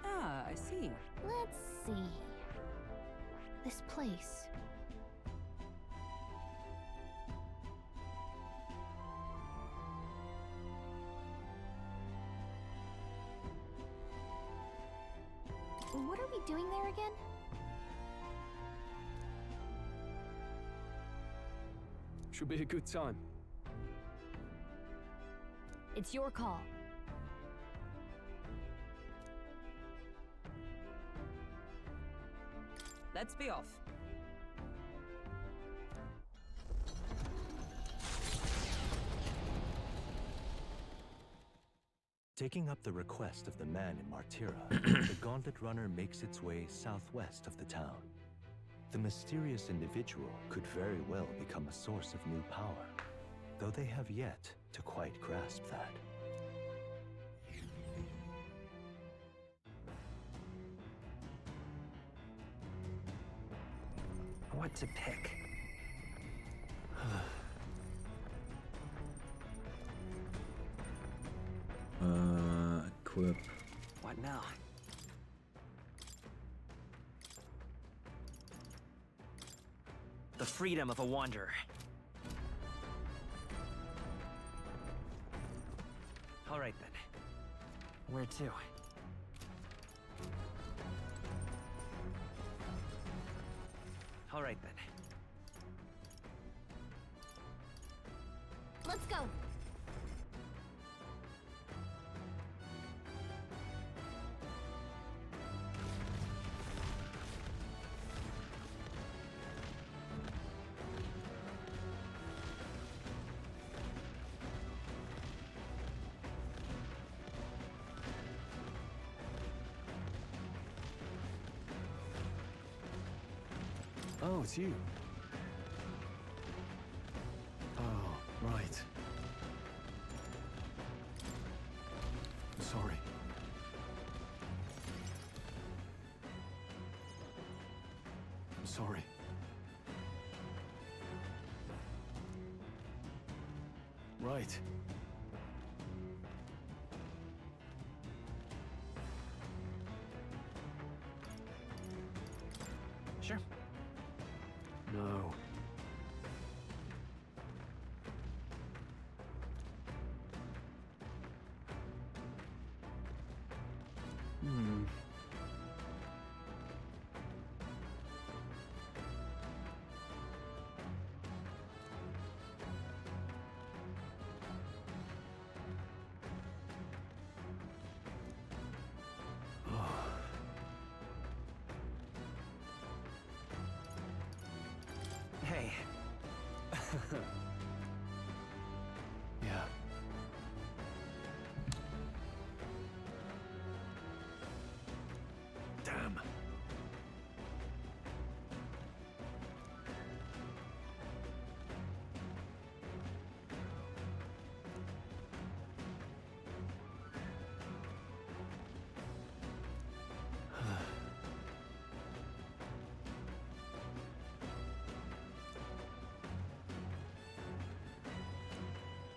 Ah, I see. Let's see. This place. What are we doing there again? Should be a good time. It's your call. Let's be off. Taking up the request of the man in Martira, the Gauntlet Runner makes its way southwest of the town. The mysterious individual could very well become a source of new power, though they have yet to quite grasp that. What to pick? Equip. What now? The freedom of a wanderer. All right then. Where to? All right then. Let's go. Oh, it's you. Oh, right. I'm sorry. I'm sorry. Right. Sure. No. Hmm. Hey. Yeah. Damn.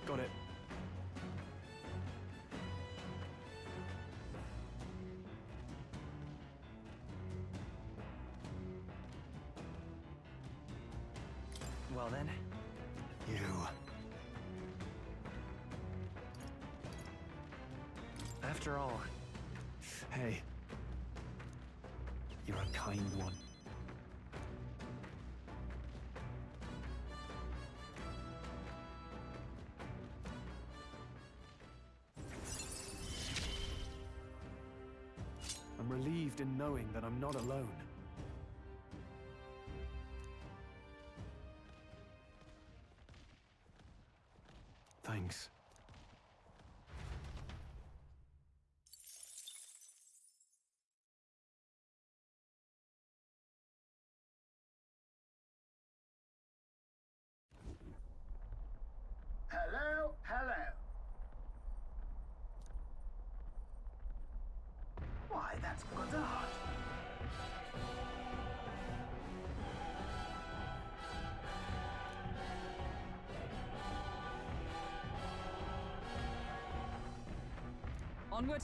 Got it. Well then. You. After all. Hey. You're a kind one. I'm relieved in knowing that I'm not alone. Thanks. Hello, hello. Why, that's Godard. Onward.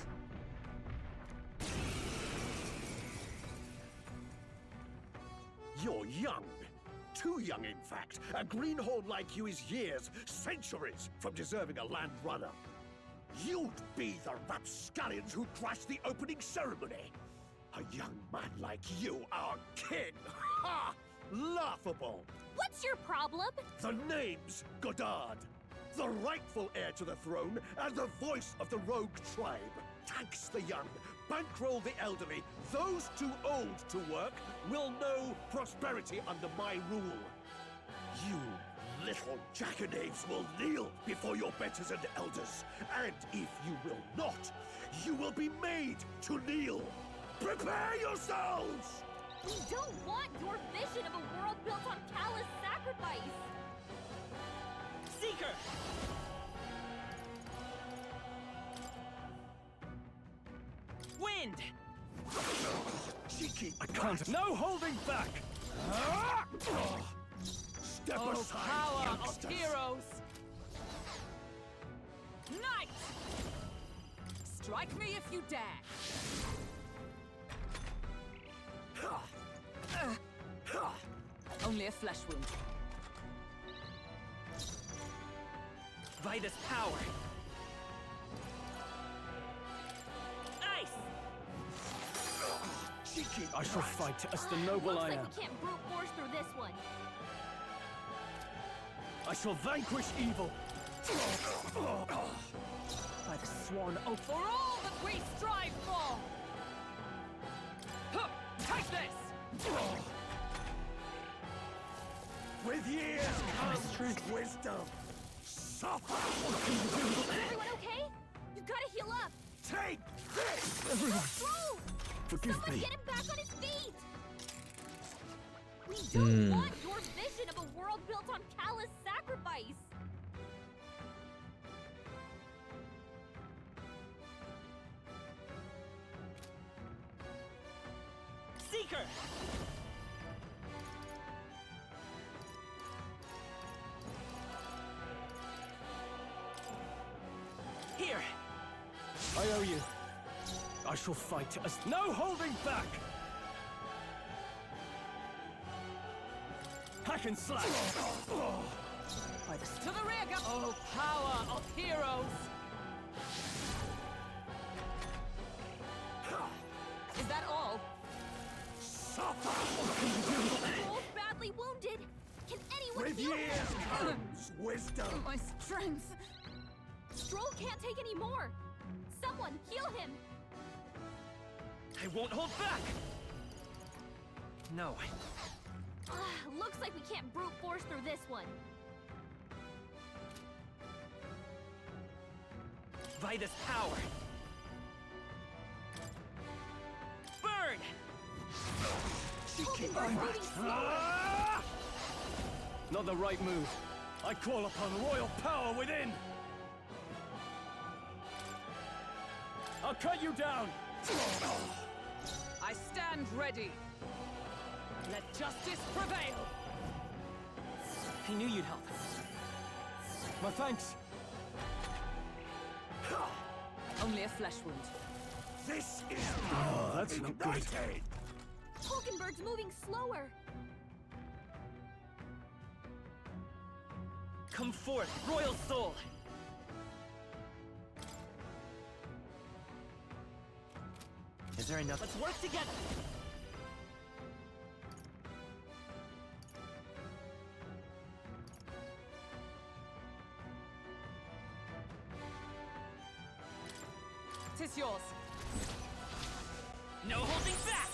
You're young. Too young, in fact. A greenhorn like you is years, centuries, from deserving a land runner. You'd be the rapscallions who crashed the opening ceremony. A young man like you, our king. Ha! Laughable. What's your problem? The name's Godard. The rightful heir to the throne and the voice of the rogue tribe. Tax the young, bankroll the elderly. Those too old to work will know prosperity under my rule. You little jackanapes will kneel before your betters and elders. And if you will not, you will be made to kneel. Prepare yourselves! We don't want your vision of a world built on callous sacrifice! Seeker! Wind! Cheeky! I can't. No holding back! Step Oh, aside, power youngsters. of heroes! Night! Strike me if you dare! Only a flesh wound. By this power! Ice! Cheeky! I shall fight as the noble Looks I like am. we can't brute force through this one. I shall vanquish evil. By the sworn oath for all that we strive for! Huh, take this! With years comes wisdom. Suffer! Everyone okay? You gotta heal up! Take this! Everyone, Bro! forgive Someone me. get him back on his feet! We don't want your vision of a world built on callous sacrifice! Seeker! Here! I owe you. I shall fight as no holding back. Hack and slash. By the to the rear, go! Oh, power of heroes! Is that all? Both badly wounded! Can anyone With heal years him? comes wisdom. My strength! Stroll can't take any more! Someone heal him! I won't hold back! No. Looks like we can't brute force through this one. By this power. Burn! Cheeky! Not the right move. I call upon royal power within. I'll cut you down. I stand ready. Let justice prevail. I knew you'd help. My thanks. Only a flesh wound. This is Oh, that's not good. Hulkenberg's moving slower. Come forth, royal soul! Is there enough? Let's work together! Tis yours. No holding back!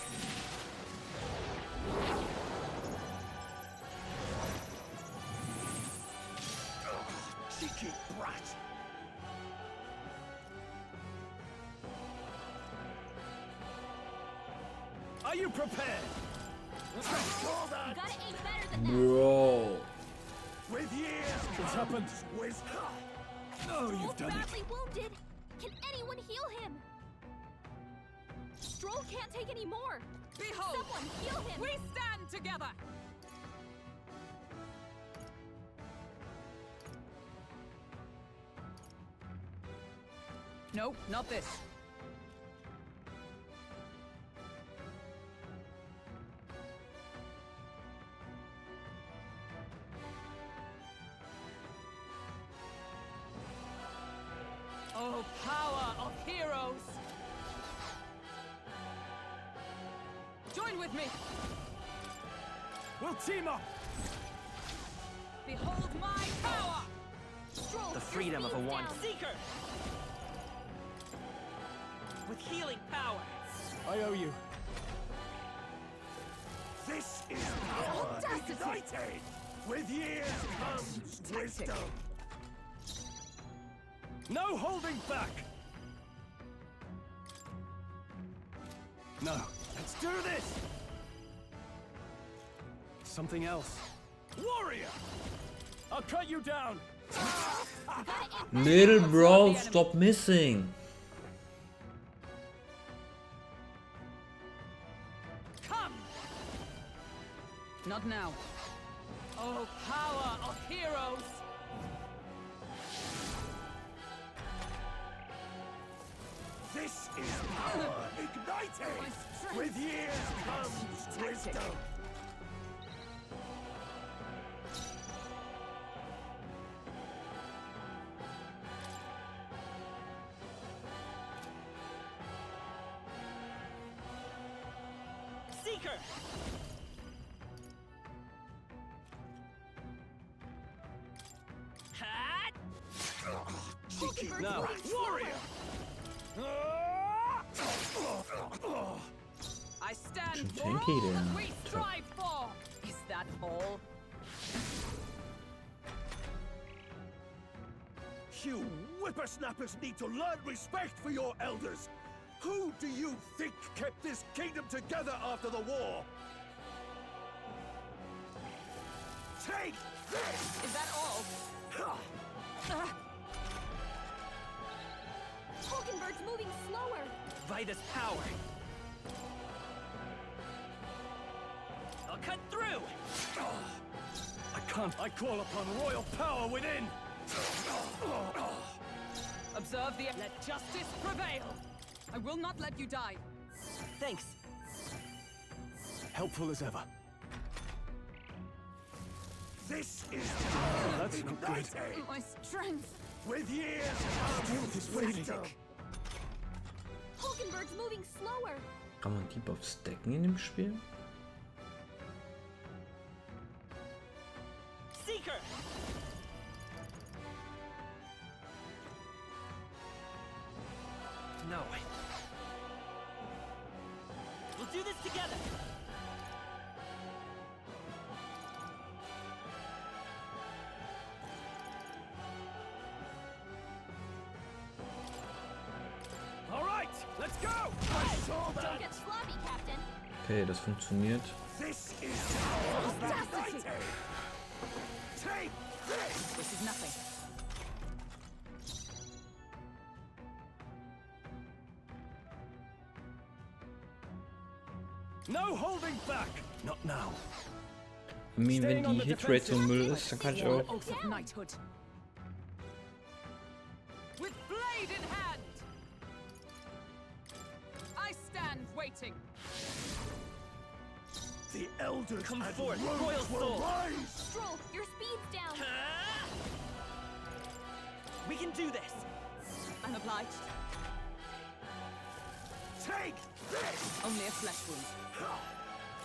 Cheeky brat! Are you prepared? You gotta aim better than Bro. With years What's happened? wisdom. Oh, you've done it. badly wounded. Can anyone heal him? Stroll can't take any more. Behold! Someone heal him. We stand together! No, not this. Oh, power of heroes! Join with me! We'll team up! Behold my power! Stroll, The freedom of a one seeker. with healing power. I owe you. This is power ignited. With years comes wisdom. No holding back! No. Let's do this! Something else. Warrior! I'll cut you down! Little bro, stop missing. Come! Not now. Oh, power of heroes! This is power ignited. With years comes wisdom. Seeker! Hat! Cheeky Now, brat. warrior! I stand for tanky all then. that we strive for! Is that all? You whippersnappers need to learn respect for your elders. Who do you think kept this kingdom together after the war? Take this! Is that all? Hulkenberg's moving slower. Vida's power. I'll cut through! I can't. I call upon royal power within! Observe the... Let justice prevail! I will not let you die. Thanks. Helpful as ever. This is That's not good. ignited. My strength! With years Strength is comes fading. wisdom. Hulkenberg's moving slower. Kann man die Buffs stacken in dem Spiel? Seeker! No. We'll do this together! All right, let's go! I saw Don't that. get sloppy, Captain. Okay, das funktioniert. This is power Audacity. ignited. Take this! This is nothing. No holding back! Not now. I mean, wenn die Hitrate so Müll ist, dann kann ich auch... Oath of knighthood. With blade in hand! I stand waiting. The elders Come and forth, rogues royal will soul. rise. Stroll, your speed's down. do this. I'm obliged. Take this! Only a flesh wound.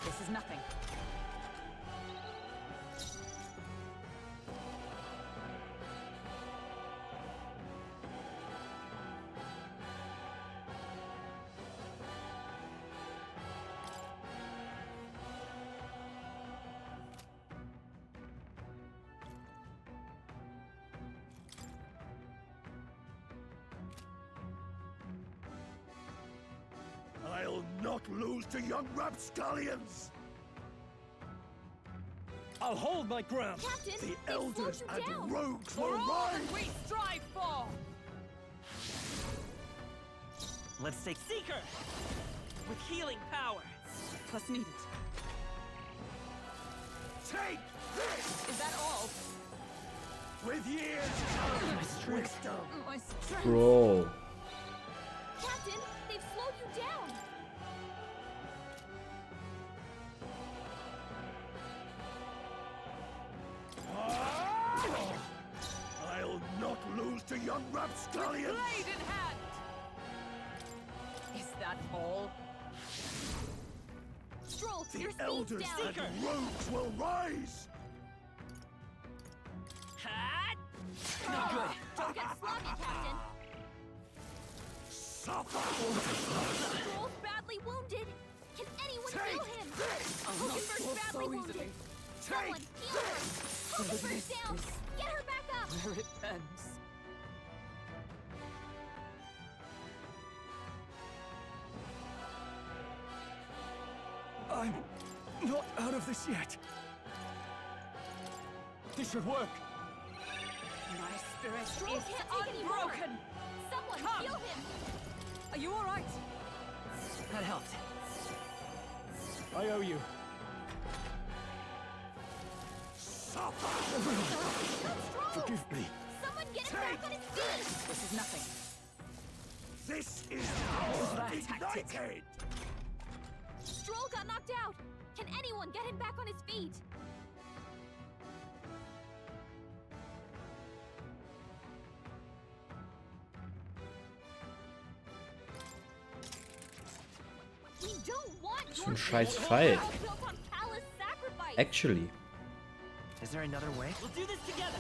This is nothing. I'll not lose to young rapscallions! I'll hold my ground. Captain, The they've slowed elders you and down. rogues For will all rise! that we strive for! Let's take Seeker! With healing power. Plus needed. Take this! Is that all? With years of wisdom! My strength. Bro. Captain, they've slowed you down. I'll not lose to young rapscallions! Blade in hand! Is that all? Stroll, The your speed's elders down. and rogues will rise! No good. Don't get sloppy, Captain. Suffer! Stroll's badly wounded. Can anyone Take heal him? this! Hulkenberg's badly wounded. Someone heal her. Hulkenberg's down. Get her back up. Where it ends. I'm not out of this yet. This should work. My spirit Stroll is can't take any more. unbroken. Someone Come. heal him. Are you all right? That helped. I owe you. Suffer! Stroll. Forgive me. Someone get him back on his feet. This is nothing. This is power that tactic? ignited! Stroll got knocked out. Can anyone get him back on his feet? We don't want Was your für ein scheiß faith Fight. all built on callous sacrifice. Actually. Is there another way? We'll do this together!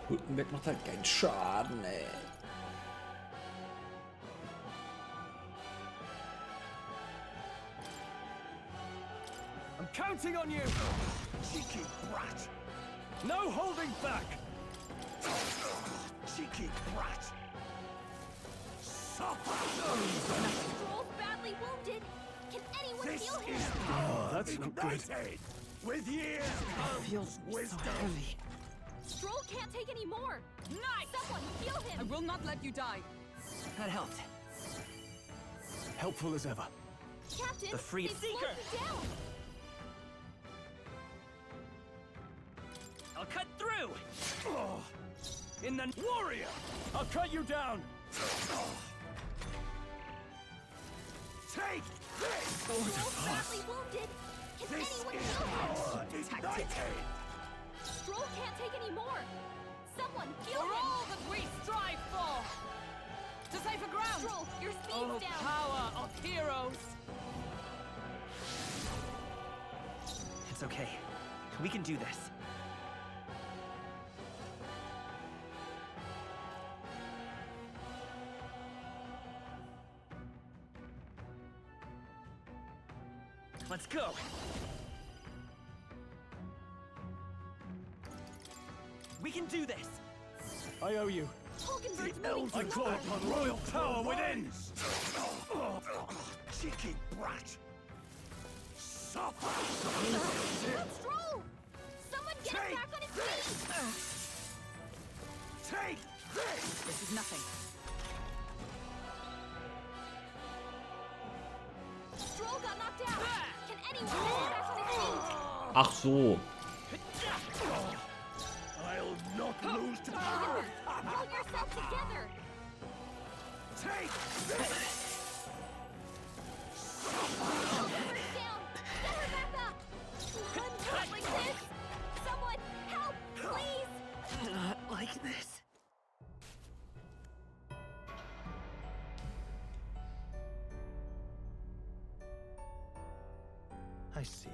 Hulkenberg macht halt keinen Schaden, ey. I'm counting on you. Cheeky brat! No holding back. Cheeky brat! Suffer! Stroll's badly wounded. Can anyone This heal him? is power that's not good. ignited! With years Feels of wisdom! so heavy. Stroll can't take any more. Nice! Someone heal I him. will not let you die. That helped. Helpful as ever. Captain, The free they've slowed you down. I'll cut through! In the warrior, I'll cut you down. Take this! Stroll's badly wounded. Can This anyone is heal him? power ignited! Stroll can't take any more. Someone heal For him. all that we strive for! To safer ground! Stroll, your speed's Oh, down. power of heroes! It's okay. We can do this. Let's go! We can do this! I owe you. Hulkenberg's The moving elders I call slower. upon royal power within. Cheeky brat! Suffer! Stroll! Someone get him Take back on his feet. Take this! This is nothing. Stroll got knocked out. Can anyone get him back on his feet? Ach so. I'll not lose to Hulkenberg, pull yourself together. Take this! Hulkenberg's down. Get her back up. One more like this. I see.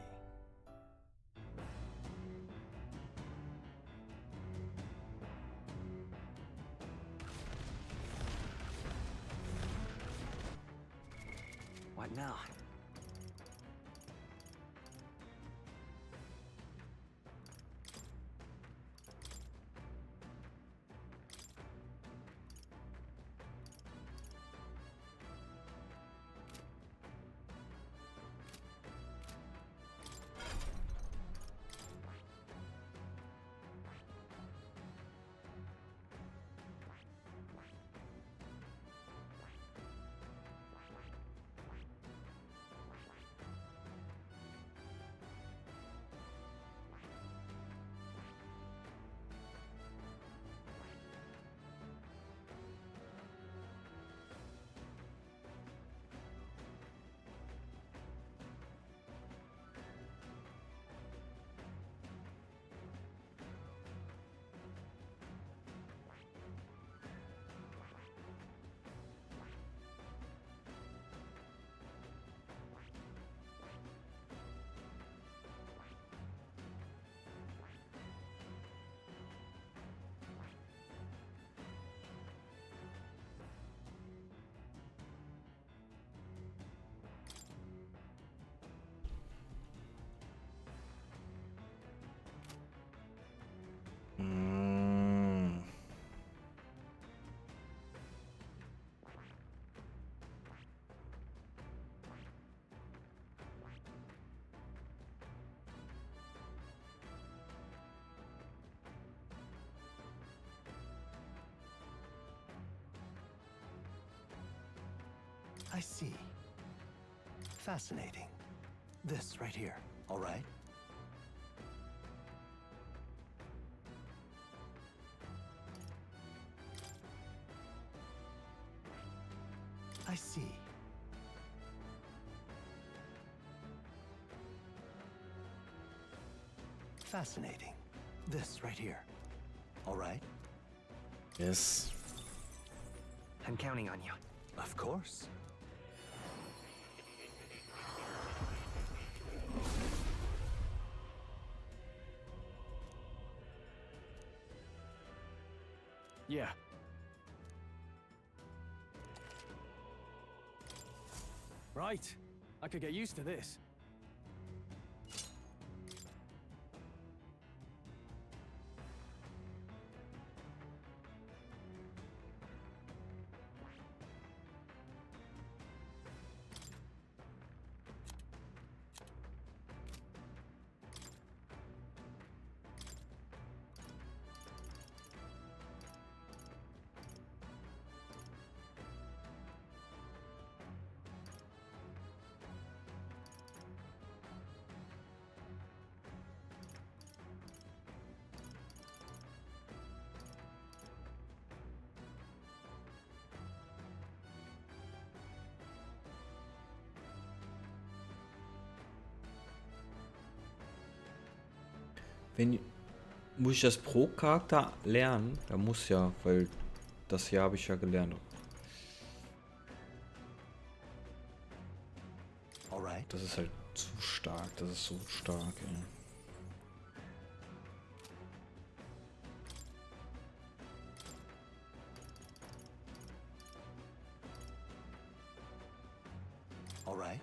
What now? I see. Fascinating. This right here, all right? I see. Fascinating. This right here, all right? Yes. I'm counting on you. Of course. Yeah. Right. I could get used to this. Muss ich das pro Charakter lernen? Da muss ja, weil das hier habe ich ja gelernt. Das ist halt zu stark, das ist so stark, ey. Alright.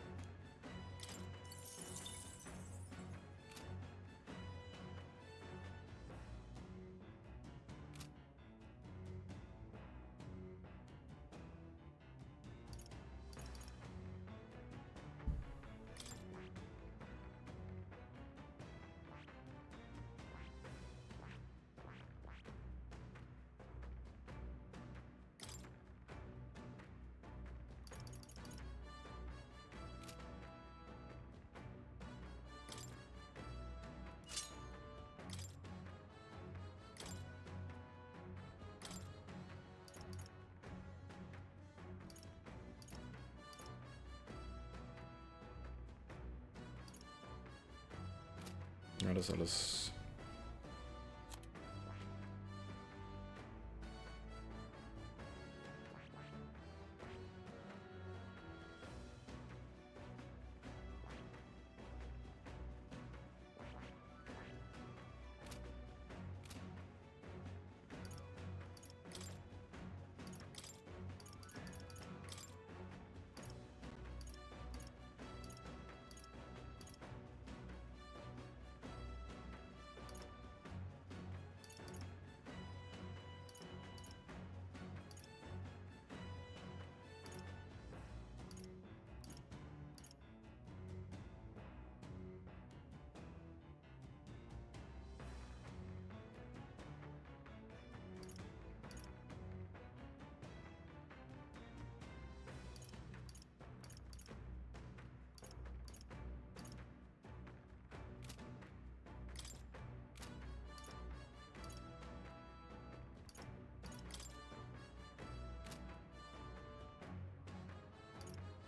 Ja, das alles.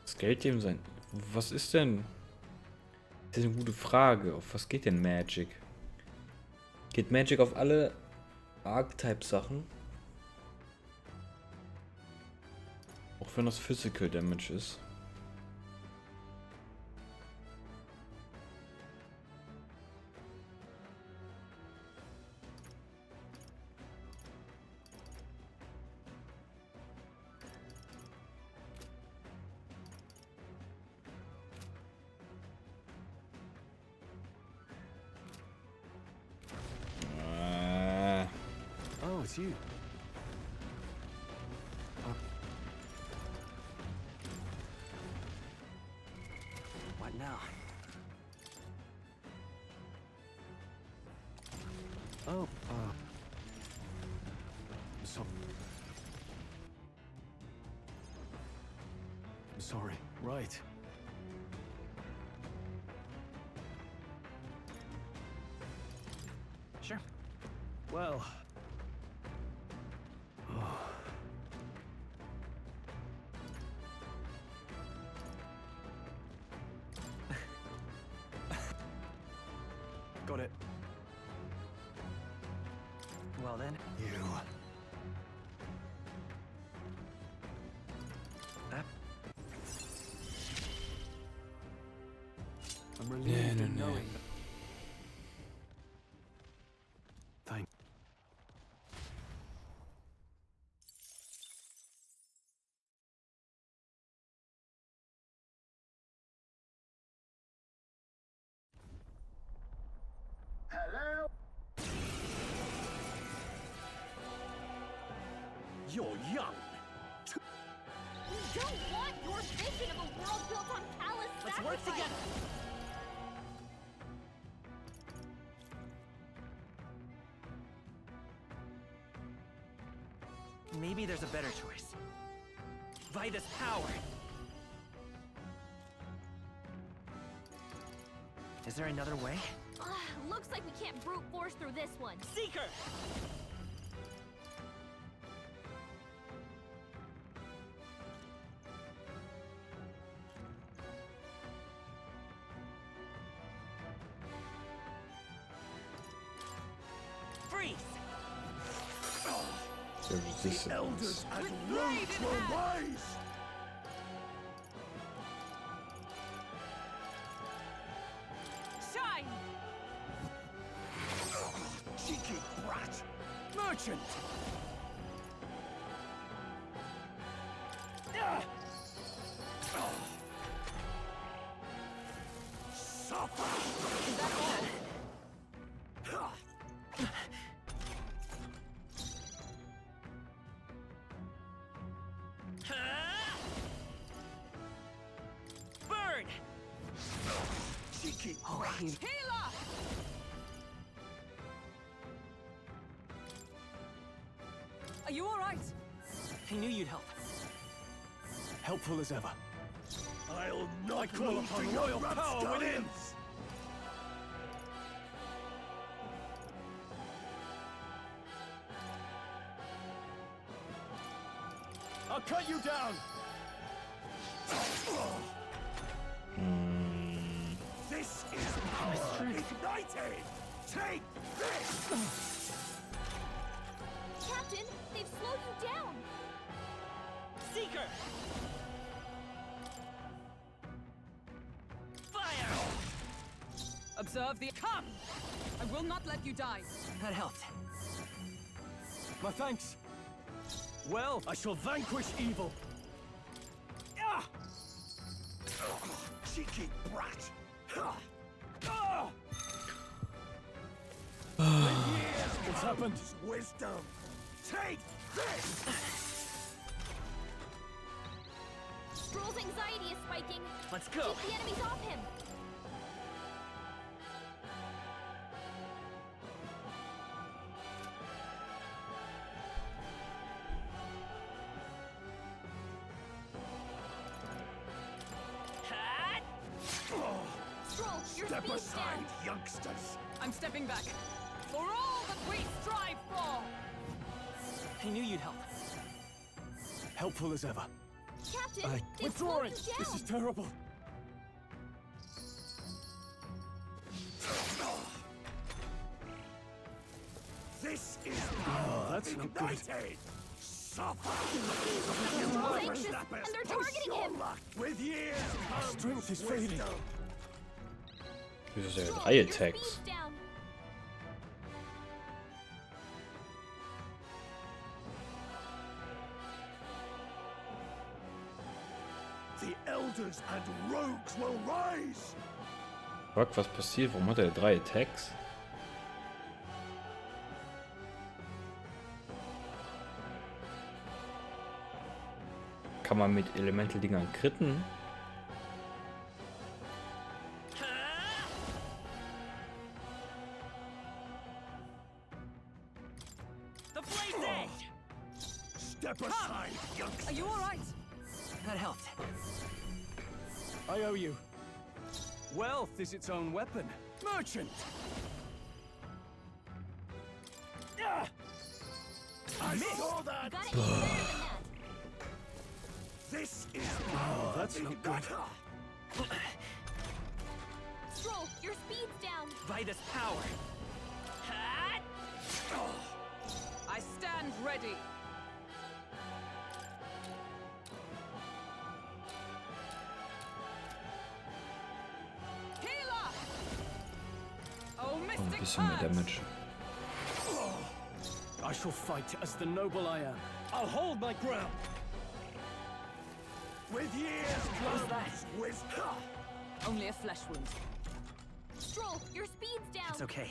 Das Geld dem sein. Was ist denn? Das ist eine gute Frage. Auf was geht denn Magic? Geht Magic auf alle Archetype-Sachen? Auch wenn das Physical Damage ist. Oh, it's you. What now? Oh, so... I'm sorry. Right. Sure. Well... Got it. Well then. You... I'm relieved in knowing that... Thank... Hello? You're young. We don't want your vision of a world built on callous Let's work sacrifice. together. Maybe there's a better choice. Vida's power. Is there another way? Looks like we can't brute force through this one. Seeker! Freeze! The elders and rogues were wise. Shine! Cheeky brat. Merchant. Suffer. Is that all? Burn! Cheeky Oh, brat. he... Healer! Are you all right? I knew you'd help. Helpful as ever. I'll not call upon royal power within. I'll cut you down! This is power ignited. Take this. Captain, they've slowed you down. Seeker! Fire! Observe the... Come! I will not let you die. That helped. My thanks. Well, I shall vanquish evil. Ah! Cheeky brat. What's happened? Wisdom. Take this. Stroll's anxiety is spiking. Let's go. Keep the enemies off him. Stroll, your Step speed's aside, down. youngsters. I'm stepping back. For all that we strive for! I knew you'd help. Helpful as ever. Captain, Withdrawing! This is terrible. This is That's not good. ignited. Suffer. Anxious, and they're targeting him. With years Our comes strength is fading. wisdom. Wieso ist ja 3 Attacks? Speed's down. The elders and rogues will rise. Fuck, was passiert? Warum hat er 3 Attacks? Kann man mit Elemental-Dingern kritten? The blade's edge! Step aside, youngster. Are you all right? That helped. I owe you. Wealth is its own weapon. Merchant! I saw that. Gotta aim better than that. This is That's not good. Stroll, your speed's down. By this power. I stand ready. Healer! Oh, Ein mystic bisschen mehr herbs. Damage. I shall fight as the noble I am. I'll hold my ground. with years comes wisdom. Only a flesh wound. Stroll, your speed's down. It's okay.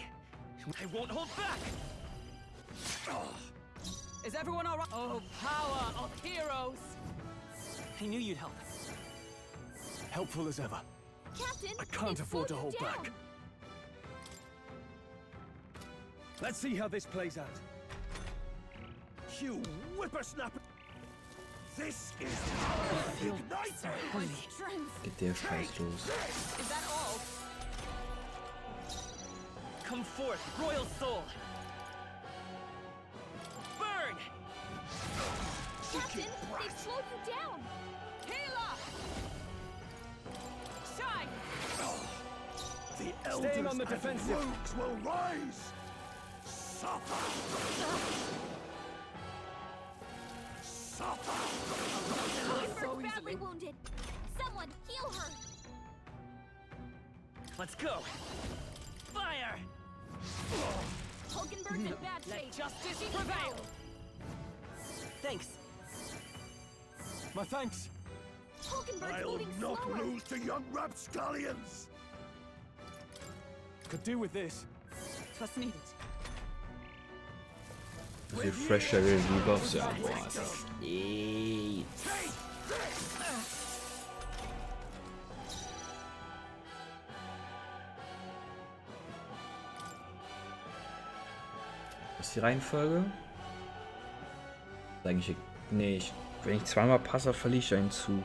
I won't hold back! Is everyone all right? Oh, power of heroes! I knew you'd help. Helpful as ever. Captain, I can't afford to hold back. Let's see how this plays out. You whippersnapper. This is ignited. Geht der Scheiß los. Is that all? Come forth, royal soul! Burn! Captain, they've slowed you down. Healer! Shine! The Staying elders on the and defensive. rogues will rise. Suffer. Ember's badly wounded. Someone heal her. Let's go! Fire! Hulkenberg's in bad Let shape. justice She needs prevail! help. Thanks. My thanks. Hulkenberg's I'll moving not slower. lose to young rapscallions. Could do with this. Twas needed. Refresher Rebuffs. Ja, boah, das ist echt. Was ist die Reihenfolge? Eigentlich. Nee, wenn ich zweimal passe, verliere ich einen Zug.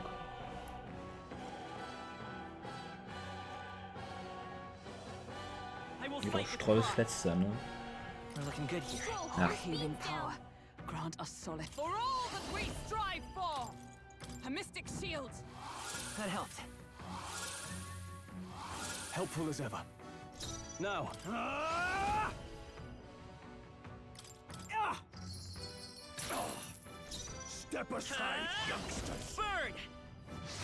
Jedoch Stroll ist letzter, ne? We're looking good here. Ja. Healing power. Grant us solace. For all that we strive for! A mystic shield! That helped. Helpful as ever. Now. Step aside, youngsters. Burn!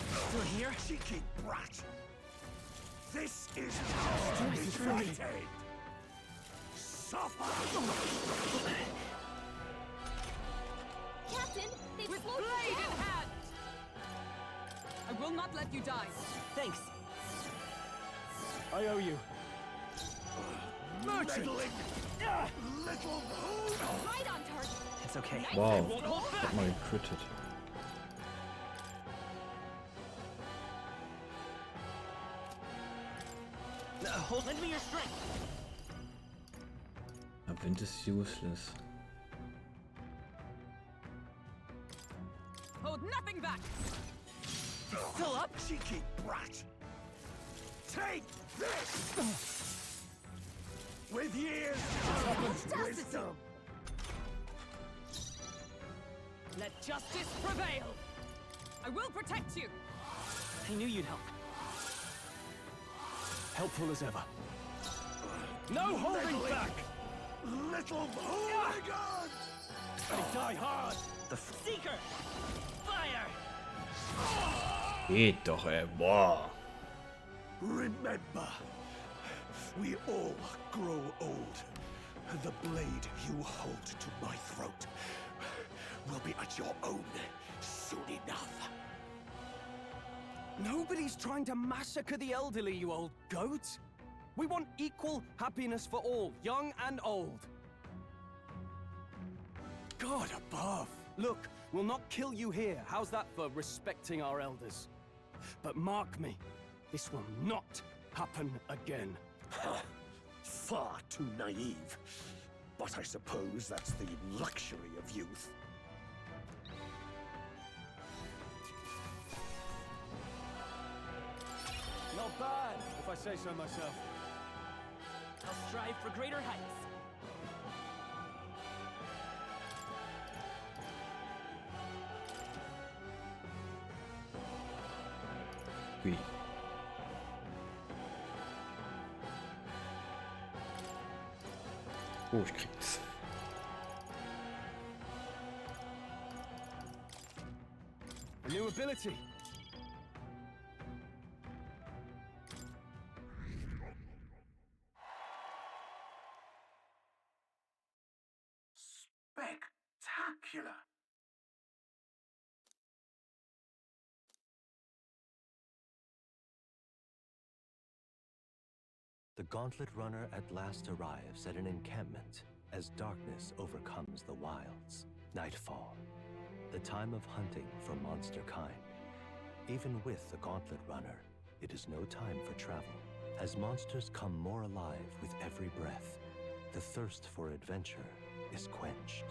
Through here? Cheeky brat. This is Strength is ignited. Suffer. Captain, they've With slowed blade you in down. hand! I will not let you die. Thanks. I owe you. Merchant. Little Right on target. It's okay. Wow, Won't hold back. hat mal gecrittet. Lend me your strength. Ja, Wind ist useless. Hold nothing back! Still up? cheeky brat. Take this. With years comes wisdom. Let justice prevail! I will protect you! I knew you'd help. Helpful as ever. No holding back! Little hooligan! I die hard! The Seeker! Fire! Geht doch, ey. Boah. Remember, we all grow old. The blade you hold to my throat will be at your own soon enough. Nobody's trying to massacre the elderly, you old goat. We want equal happiness for all, young and old. God above. Look, we'll not kill you here. How's that for respecting our elders? But mark me, this will not happen again. Far too naive. But I suppose that's the luxury of youth. Not bad, if I say so myself. I'll strive for greater heights. Wie? Oh, ich krieg's. A new ability. Spectacular. The Gauntlet Runner at last arrives at an encampment as darkness overcomes the wilds. Nightfall, the time of hunting for monster kind. Even with the Gauntlet Runner, it is no time for travel. As monsters come more alive with every breath, the thirst for adventure is quenched.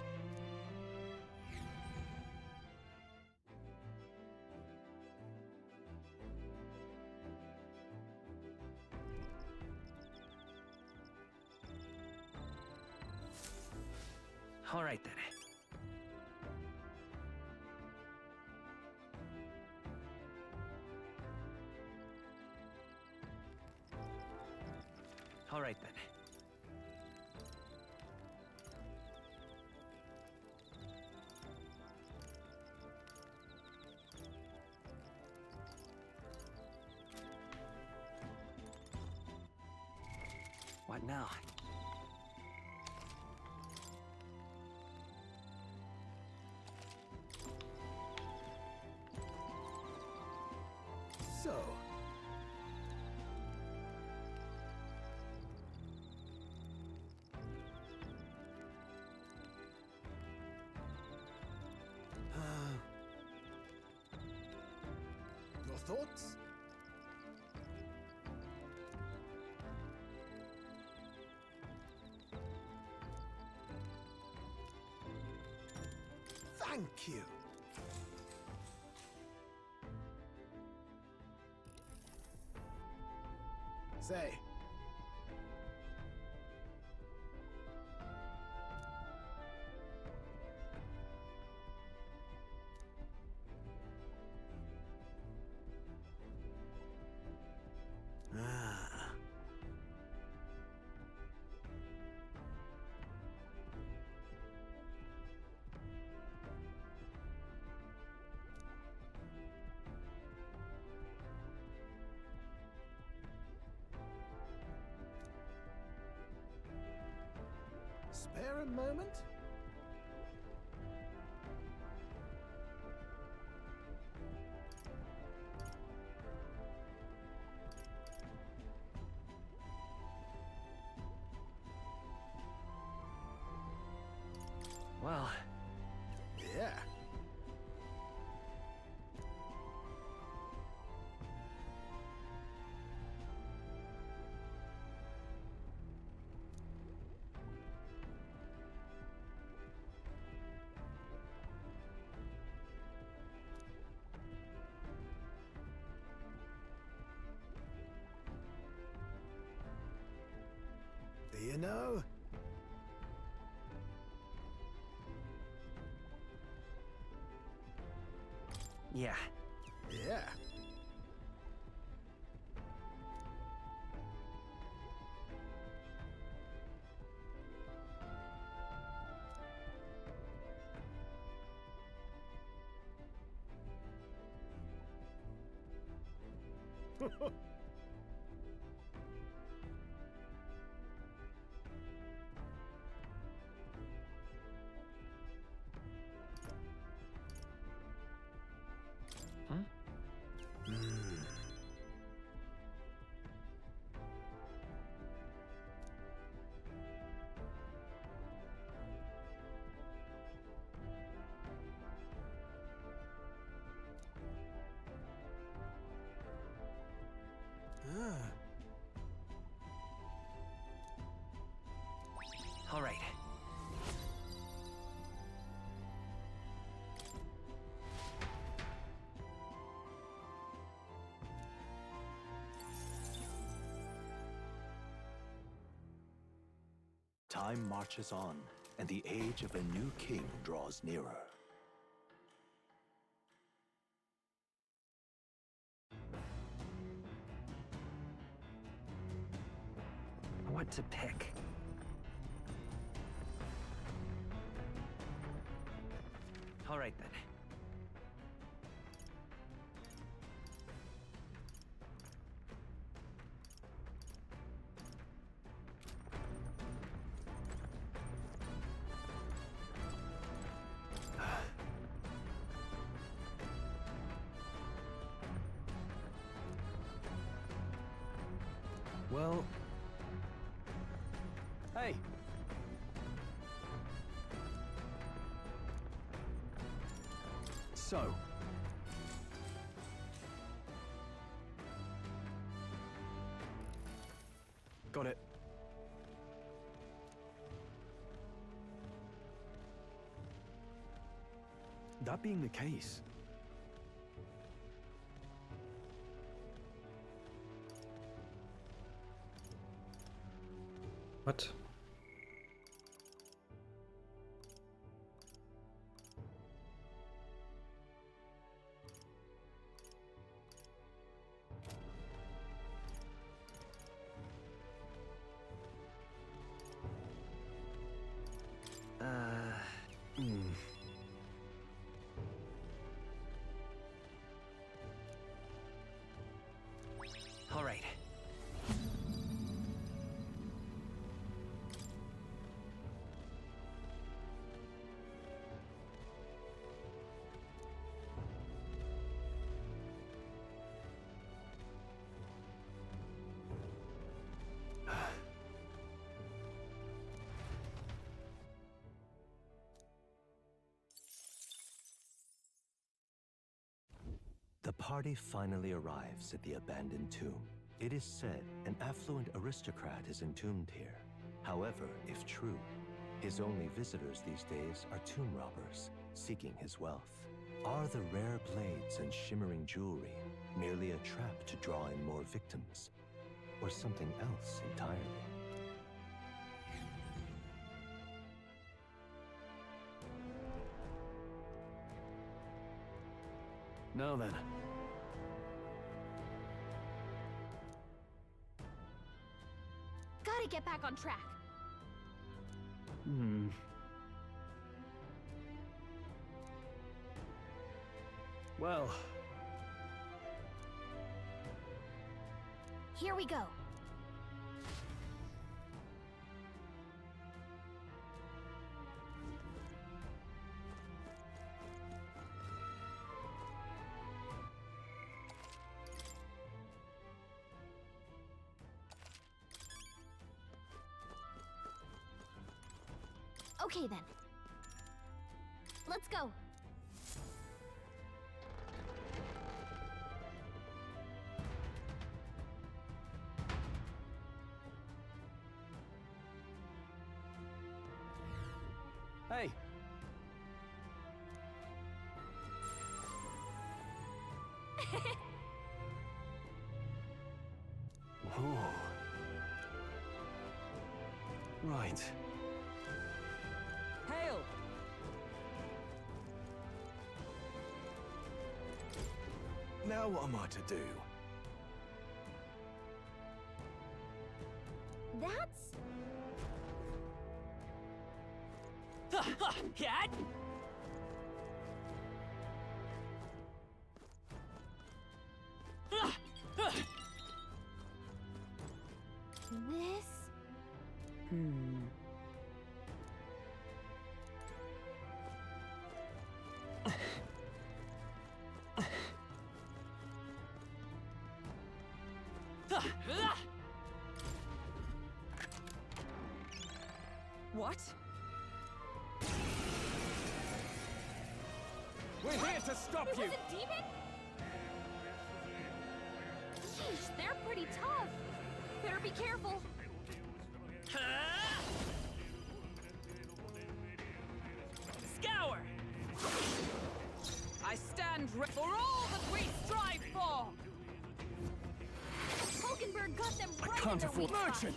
All right then. All right then. What now? So, your thoughts? Thank you. Say. Ah. Spare a moment? Well. Yeah. Do you know? Yeah, Yeah. All right. Time marches on, and the age of a new king draws nearer. What to pick? All right, then. Well... Hey! So... Got it. That being the case... What? All right. The party finally arrives at the abandoned tomb. It is said an affluent aristocrat is entombed here. However, if true, his only visitors these days are tomb robbers, seeking his wealth. Are the rare blades and shimmering jewelry merely a trap to draw in more victims, or something else entirely? Now then. Gotta get back on track. Well... Here we go. Okay then. Let's go. Hey! Whoa. Right. Now Now what am I to do? That's... Cat? This... What? We're here to stop It you! was a demon? Sheesh, they're pretty tough. Better be careful. Scour! I stand for all that we strive for! Hulkenberg got them I right in can't their afford weak spot. merchant!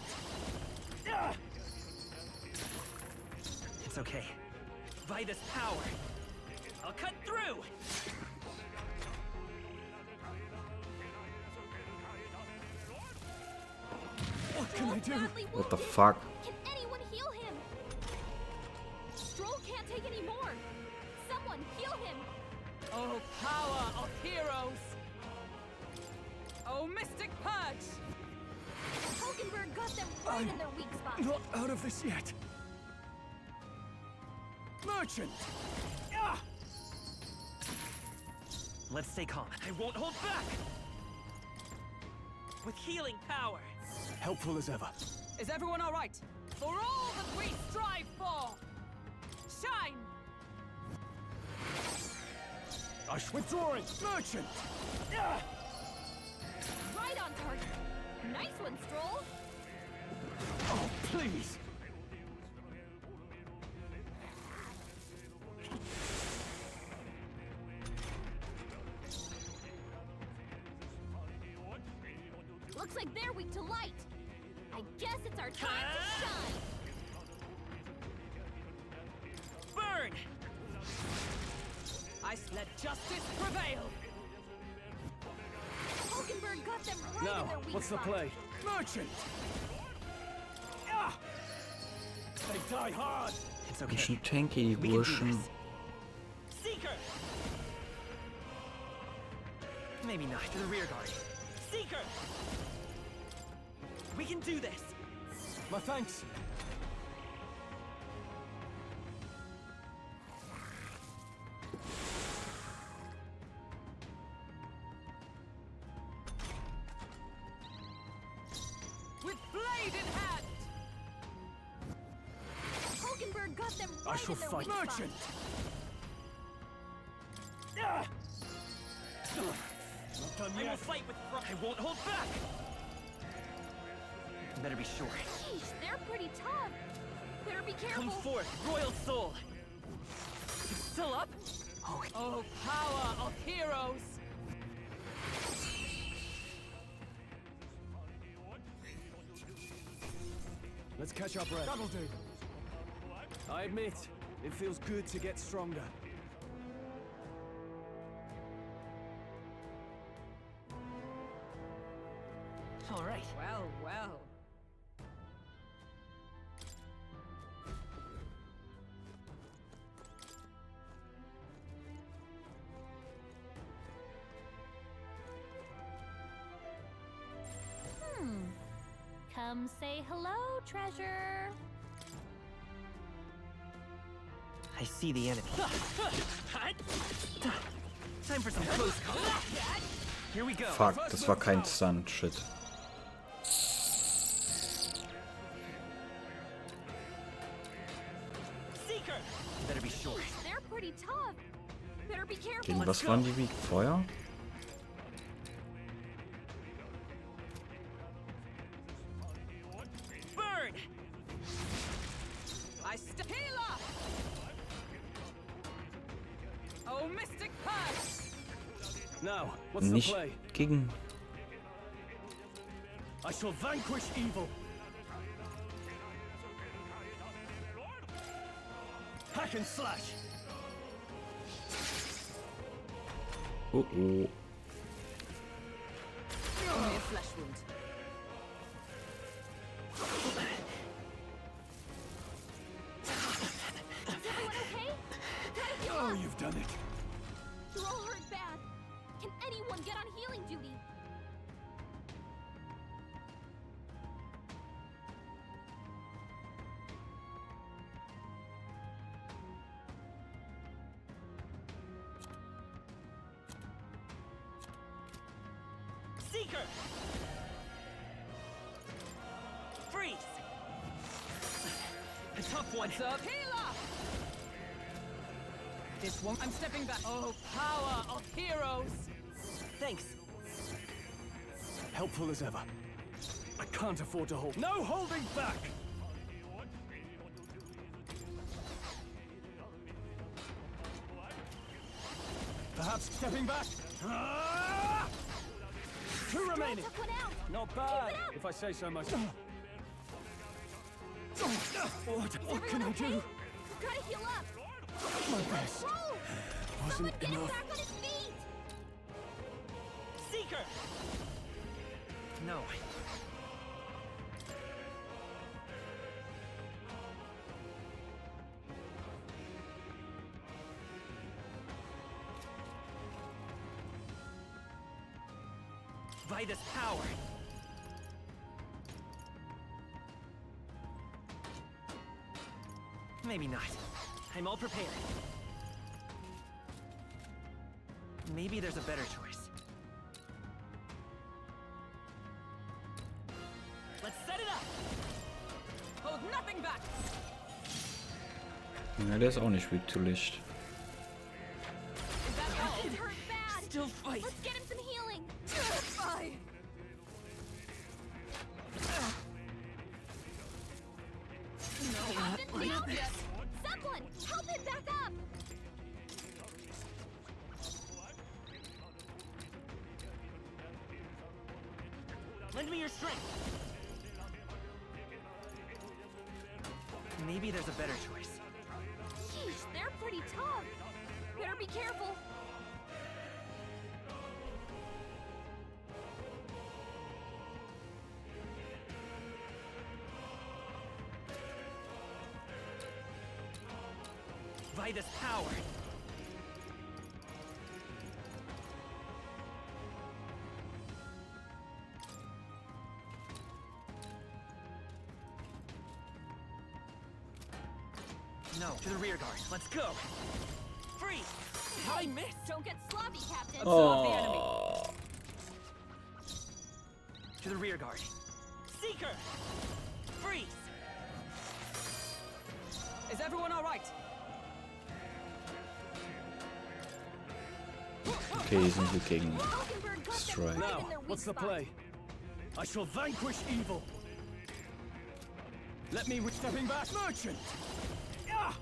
It's okay. By this power, I'll cut through! What can I do? What the fuck? Can anyone heal him? Stroll can't take any more. Someone heal him. Oh, power of heroes! Oh, mystic purge! Hulkenberg got them right in their weak spot. Not out of this yet. Merchant! Let's stay calm. I won't hold back! With healing power! Helpful as ever. Is everyone all right? For all that we strive for! Shine! Withdrawing! Merchant! Right on target. Nice one, Stroll. Oh, please! Looks like they're weak to light. I guess it's our time to shine. Burn! Let justice prevail! Hulkenberg got them right in Now, their weak what's the spot. play? Merchant! They die hard! It's okay. Bisschen tanky, die We can do Burschen. this. Seeker! Maybe not. To the rear guard. Seeker! We can do this! My thanks! With blade in hand! Hulkenberg got them I right shall in their fight. weak spot. Merchant! Not done I will yet. fight with I won't hold back! Better be sure. Sheesh, they're pretty tough. Better be careful. Come forth, Royal Soul! Still up? Oh, power of heroes! Let's catch our breath. That'll do. I admit, it feels good to get stronger. All right. Well, well. Come say hello, treasure. I see the enemy. Time for some close combat. Here we go. Fuck, das war kein Stun. Shit. Seeker! Better be sure. They're pretty tough. Better be careful. Gegen was waren die wie Feuer? Burn! I healer! Oh, mystic purge! Now, what's the Nicht play? gegen... I shall vanquish evil. Hack and slash. Oh oh. Only a flesh wound. Is everyone okay? Try to heal Oh, up. you've done it. You're all hurt bad. Can anyone get on healing duty? Seeker! Freeze! A tough one. What's up? Healer! This one. I'm stepping back. Oh, power of heroes! Thanks. Helpful as ever. I can't afford to hold. No holding back! Perhaps stepping back? Ah! Two remaining. Took one out. Not bad, bad, if I say so myself. What can I do? Try to heal up. My best Roll. wasn't Someone get him enough. back on his feet. Seeker! No. By this power. Maybe not. I'm all prepared. Maybe there's a better choice. Let's set it up! Hold nothing back! Ja, der ist auch nicht weak to Licht. Is that all? It hurt bad. Still fight. Let's get him some healing. Bye! Hasn't been down yet. Someone, help him back up. Lend me your strength. Maybe there's a better choice. Sheesh, they're pretty tough. Better be careful. By this power. No, to the rear guard. Let's go. Freeze! I missed. Don't get sloppy, Captain. Absorb the enemy. To the rear guard. Seeker! Freeze! Is everyone all right? Okay, die sind hier gegen Strike. Now, what's the play? I shall vanquish evil. Let me with stepping back. Merchant! Ah!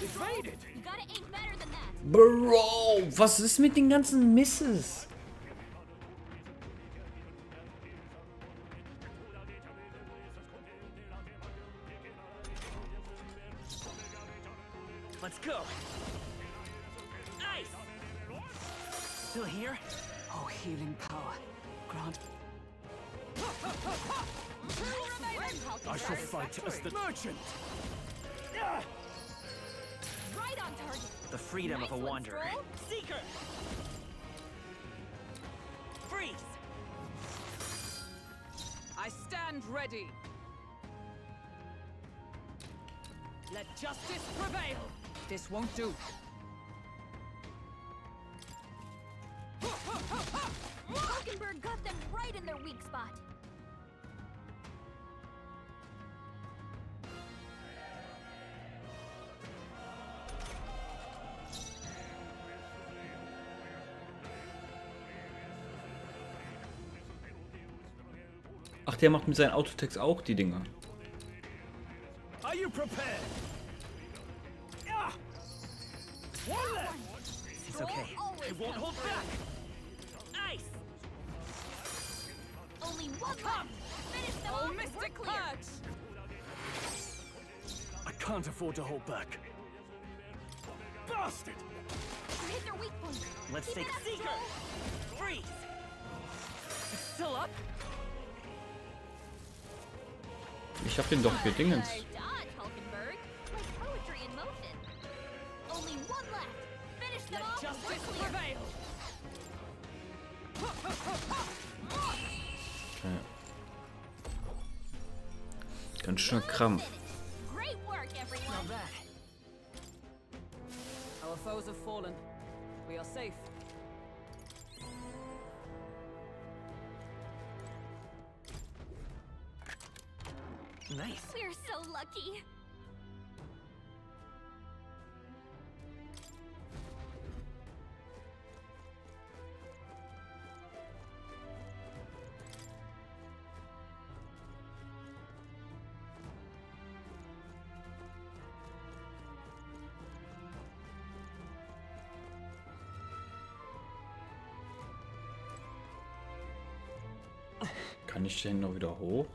Evaded! You gotta aim better than that. Bro, was ist mit den ganzen Misses? Let's go. Nice. Still here? Oh, healing power. Grant. I shall fight as the merchant! Right on target. The freedom Nice of a one, wanderer. Stroll. Seeker! Freeze! I stand ready. Let justice prevail. This won't do. Falkenberg got them right in their weak spot. Ach, der macht mit seinen Autotext auch die Dinger. Are you prepared? Ah! One left! It's okay. I won't hold back. Nice. Only one Come. Finish them Oh, off and we're Mystic clear. Purge! I can't afford to hold back. Bastard! You hit their weak point. Let's Keep take it up, Seeker. Stroll. Freeze. Still up? Ich hab den doch gedingens. Dodge, Hulkenberg. Like poetry in motion. Only one left. Finish them off. Justice We're clear. prevail. Okay. Ganz schön Krampf. Great work, everyone. Not bad. Our foes have fallen. We are safe. Nice. We're so lucky. Kann ich den noch wieder hoch?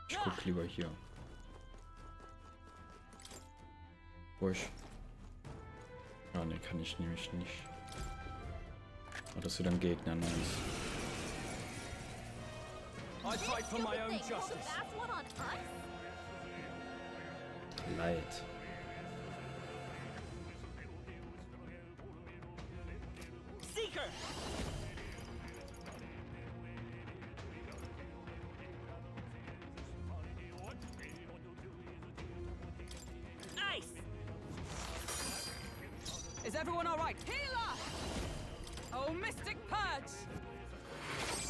Ich guck lieber hier. Ruhig. Ja, ne, kann ich nämlich nicht. Oh, das ist wieder ein Gegner, nice. I fight for my own justice. Leid. Seeker! Nice! Is everyone alright? Healer! Oh, Mystic Purge!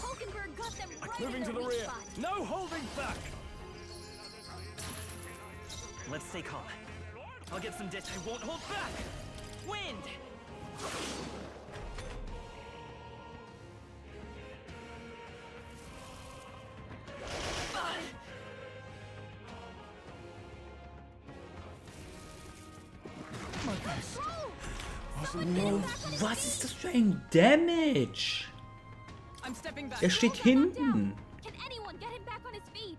Hulkenberg got them right Moving in to their the weak rear. spot. No holding back. Let's stay calm. I'll get some ditch. I won't hold back! Wind! No, was ist das für ein Damage? I'm stepping back. Er steht hinten. Can anyone get him back on his feet?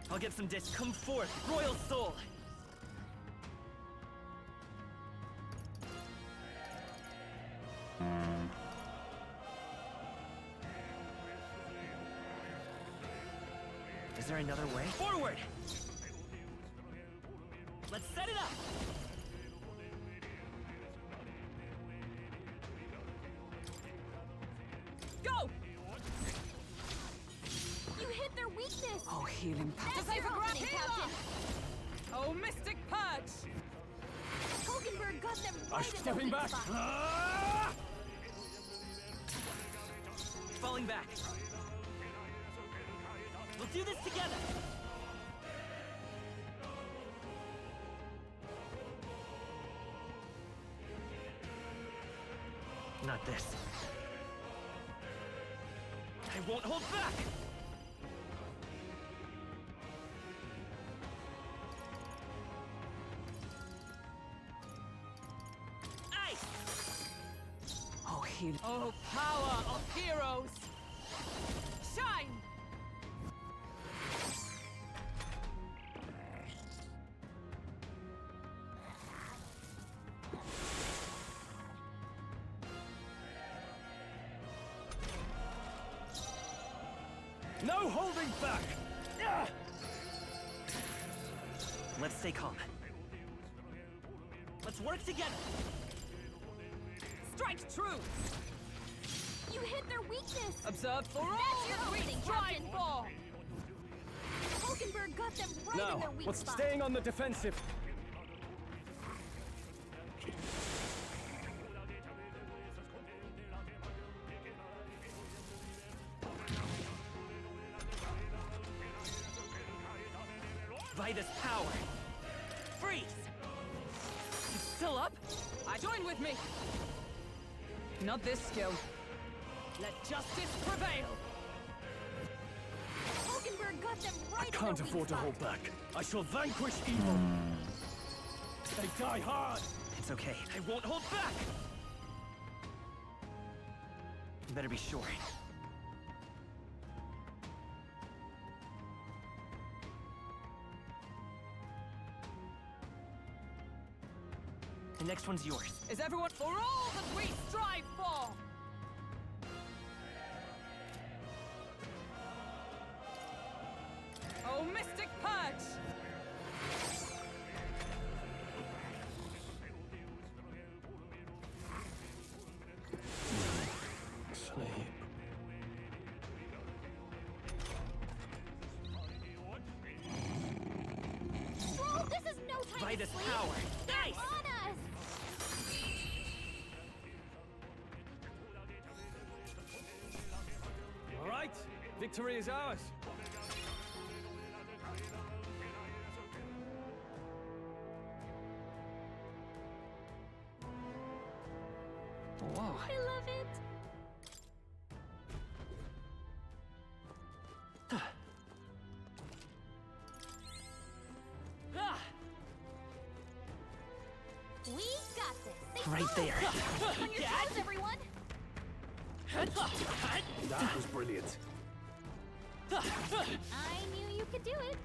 I'll get some ditch. Come forth, Royal Soul! Is there another way? Forward! Let's set it up! Go! You hit their weakness. Oh, healing power. That's your opening, Captain. Oh, Mystic Purge! Hulkenberg got them I'm right in their stepping weak back. spot. Falling back. We'll do this together! Not this. I won't hold back! Ice! Oh, healing. Oh, power of heroes! Shine! No holding back. Let's stay calm. Let's work together! Strike true! You hit their weakness. Observe for all That's your that we opening, strive Captain. for! Hulkenberg got them right in Now, their weak what's spot. staying on the defensive? By this power! Freeze! You still up? Join with me! Not this skill. Let justice prevail! Hulkenberg got them right I in can't their weak afford to spot. hold back. I shall vanquish evil. They die hard. It's okay. I won't hold back! You better be sure. next one's yours. Is everyone for all that we strive for? Oh, Mystic Purge! Sleep. Whoa, this is no time By to this sleep. power. Nice! On us! All right, victory is ours. Whoa. I love it. We got this. They Right got there. us. On your toes, everyone. That was brilliant. I knew you could do it.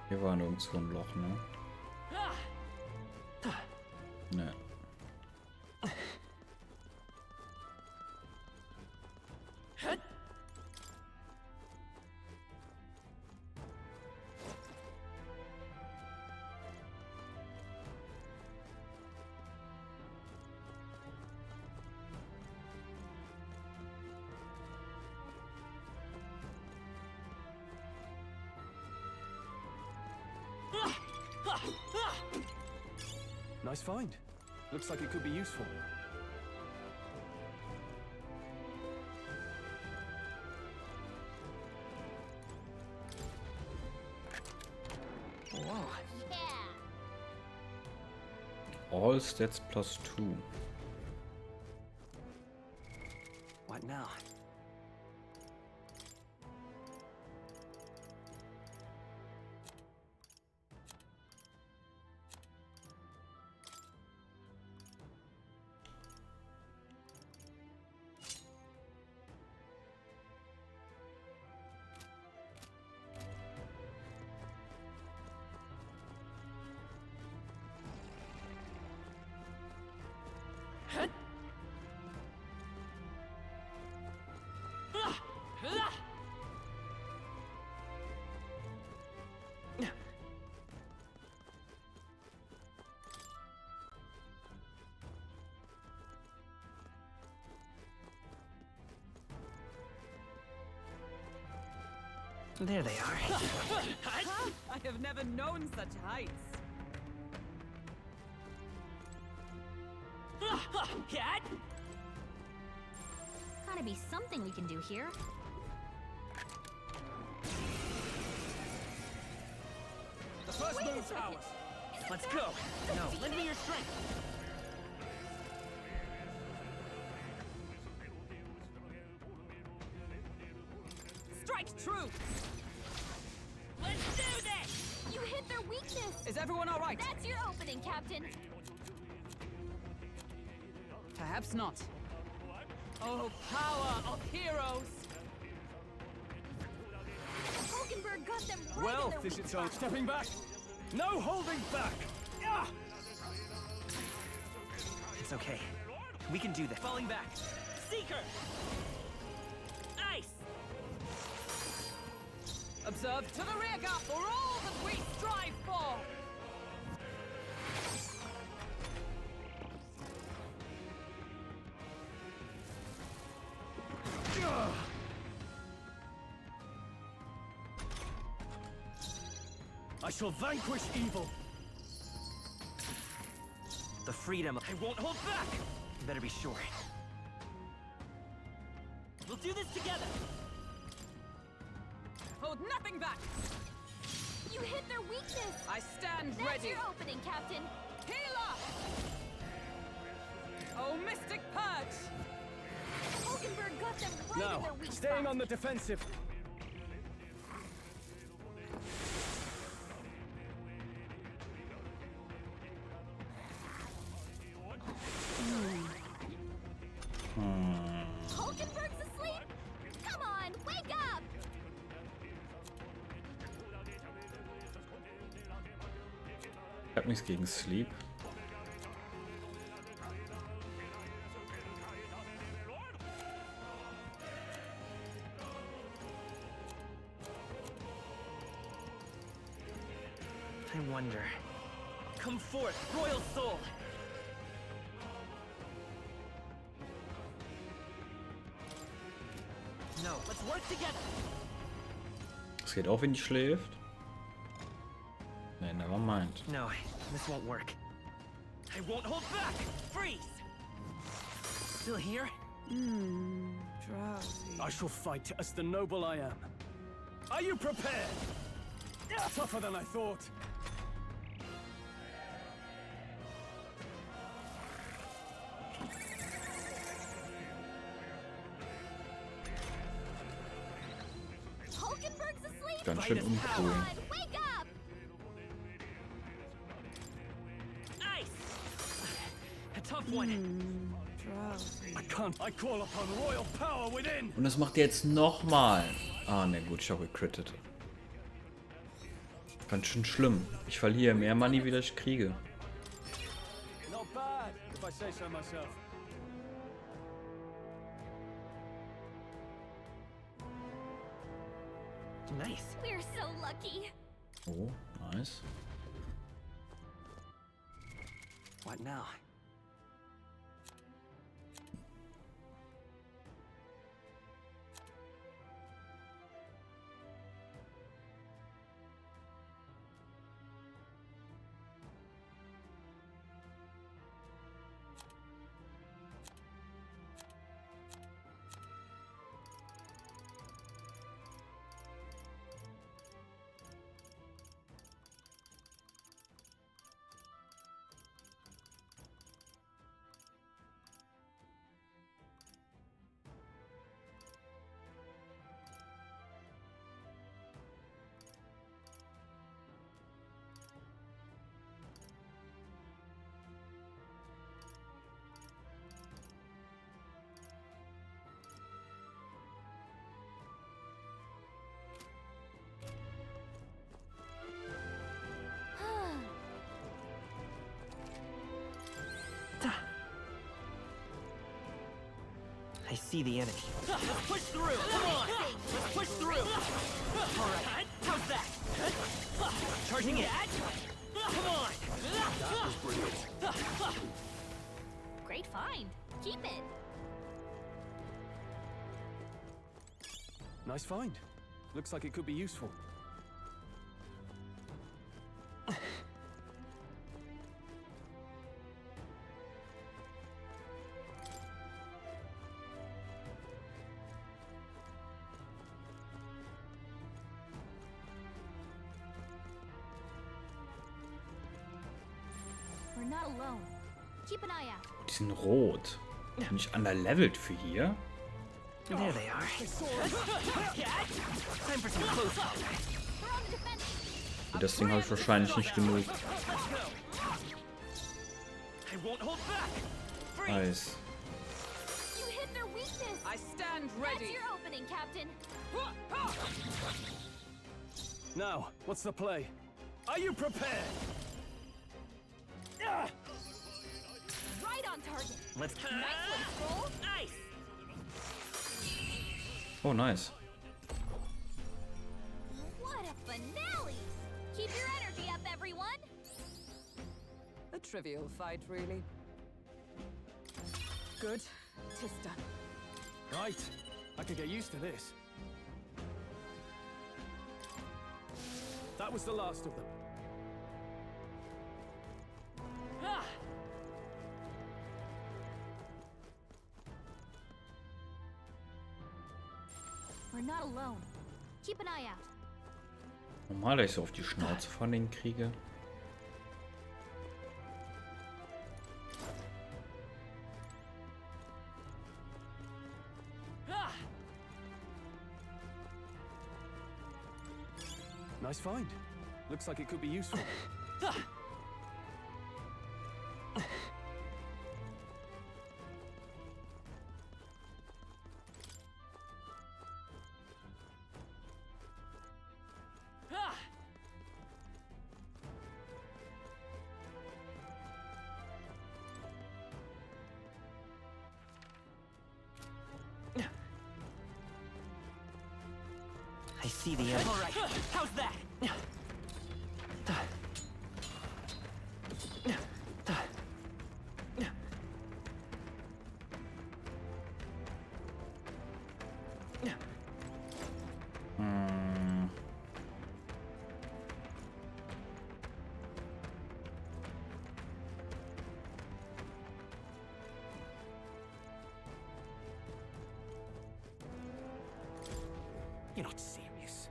Hier war nirgendwo ein Loch, ne? Ne. Nice find. Looks like it could be useful. Whoa. Yeah. All stats +2. What now? There they are. I have never known such heights. Cat? Gotta be something we can do here. The first Wait a move's second. ours. Let's go. No, lend me your strength. Strike true! Let's do this! You hit their weakness! Is everyone all right? That's your opening, Captain! Perhaps not. Oh, power of heroes! Hulkenberg got them right Well, in their this weak its own. spot. Stepping back. No holding back. Ah! It's okay. We can do this. Falling back. Seeker! Ice! Observe to the rear guard for all that we strive for! I shall vanquish evil. The freedom. I won't hold back! You better be sure. We'll do this together! Hold nothing back! You hit their weakness! I stand That's ready! your opening, Captain! Healer! Oh, Mystic Purge! Hulkenberg got them right in Now, their weak staying spot. on the defensive. Hulkenberg's asleep? Come on, wake up! Ich hab nichts gegen Sleep. I wonder. Come forth, royal soul! No, let's work together! Das geht auch, wenn die schläft. Nee, never mind. No, this won't work. I won't hold back! Freeze! Still here? Drowsy. I shall fight as the noble I am. Are you prepared? Tougher than I thought. Hulkenberg's asleep. Ganz schön uncool. Wake up! Nice! A tough one. I can't. I call upon royal power within. Und das macht er jetzt nochmal. Ah, ne, gut, ich habe gecrittet. Ganz schön schlimm. Ich verliere mehr Money, wie ich kriege. Not bad, if I say so myself. Nice. We're so lucky. Oh, nice. What now? I see the enemy. Let's push through! Come on! Let's push through! Alright, how's that? Charging it! Come on! That was brilliant. Great find. Keep it. Nice find. Looks like it could be useful. We're not alone. Keep an eye out. Die sind rot. Bin ich underlevelt für hier? There they are. Time for some close combat. Für das Ding habe ich wahrscheinlich nicht genug. I won't hold back. Nice. You hit their weakness. I stand ready. That's your opening, Captain. Now, what's the play? Are you prepared? Right on target. Let's Nice one, Scroll. Nice. Oh, nice. What a finale! Keep your energy up, everyone. A trivial fight, really. Good. 'Tis done. Right. I could get used to this. That was the last of them. We're not alone. Keep an eye out. Normal, dass ich so auf die Schnauze von denen kriege. Nice find. Looks like it could be useful. I see the end. All right, how's that? You're not serious.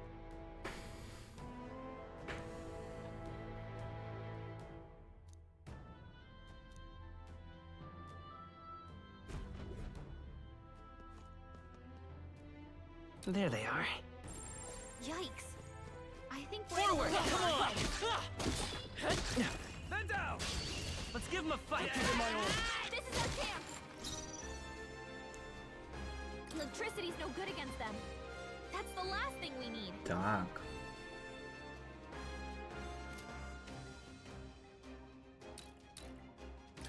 There they are. Yikes. I think Forward! Come on! Stand down! Let's give him a fight! Give him my order. This is our camp! Electricity's no good against them. That's the last thing we need. Tag.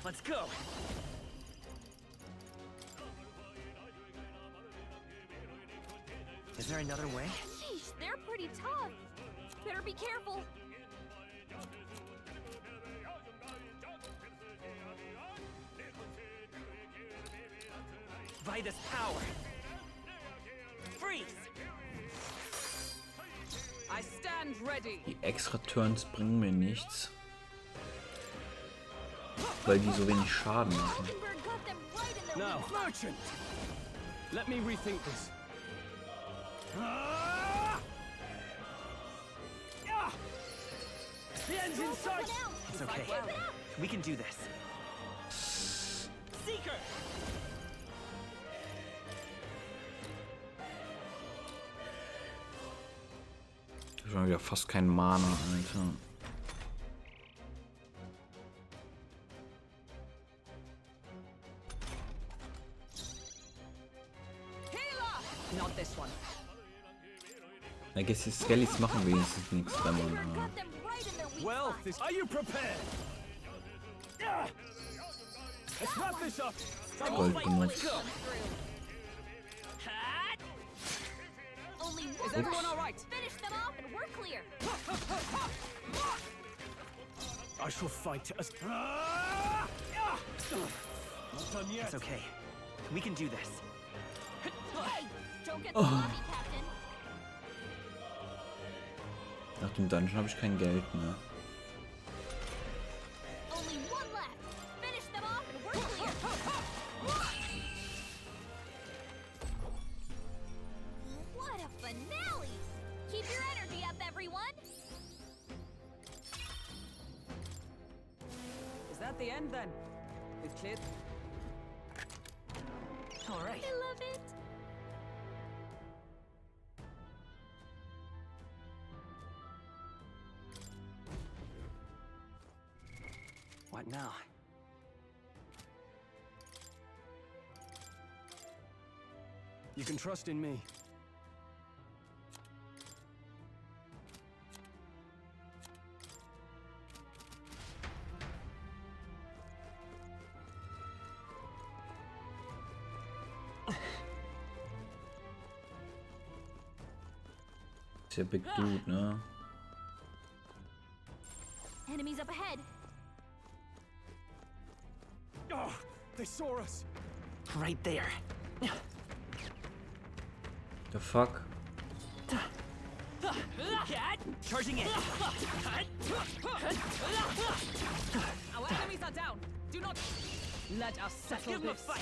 Let's go! Is there another way? Sheesh, they're pretty tough. Better be careful. By this power! Freeze! I stand ready. Die extra Turns bringen mir nichts. Weil die so wenig Schaden machen. Now, merchant! Let me rethink this. The end's in sight! It's okay. We can do this. Seeker! Ich habe wieder fast keinen Mana, Alter. Not this one. I guess die Skellies machen wenigstens nichts bei Mana. Well, are you prepared? Let's wrap this up. Gold benutzt. Is everyone all right? Finish them off and we're clear. I shall fight as... Not done yet. It's okay. We can do this. Hey, don't get sloppy, Captain. Nach dem Dungeon habe ich kein Geld mehr. Only one left. Finish them off and we're clear. What a finale! Keep your energy up, everyone. Is that the end then? We've cleared. All right. I love it. What now? You can trust in me. Ist ja Big Dude, ne? Enemies up ahead. Oh, they saw us. Right there. The fuck? Charging in! Our enemies are down. Do not let us settle Give him a this. fight!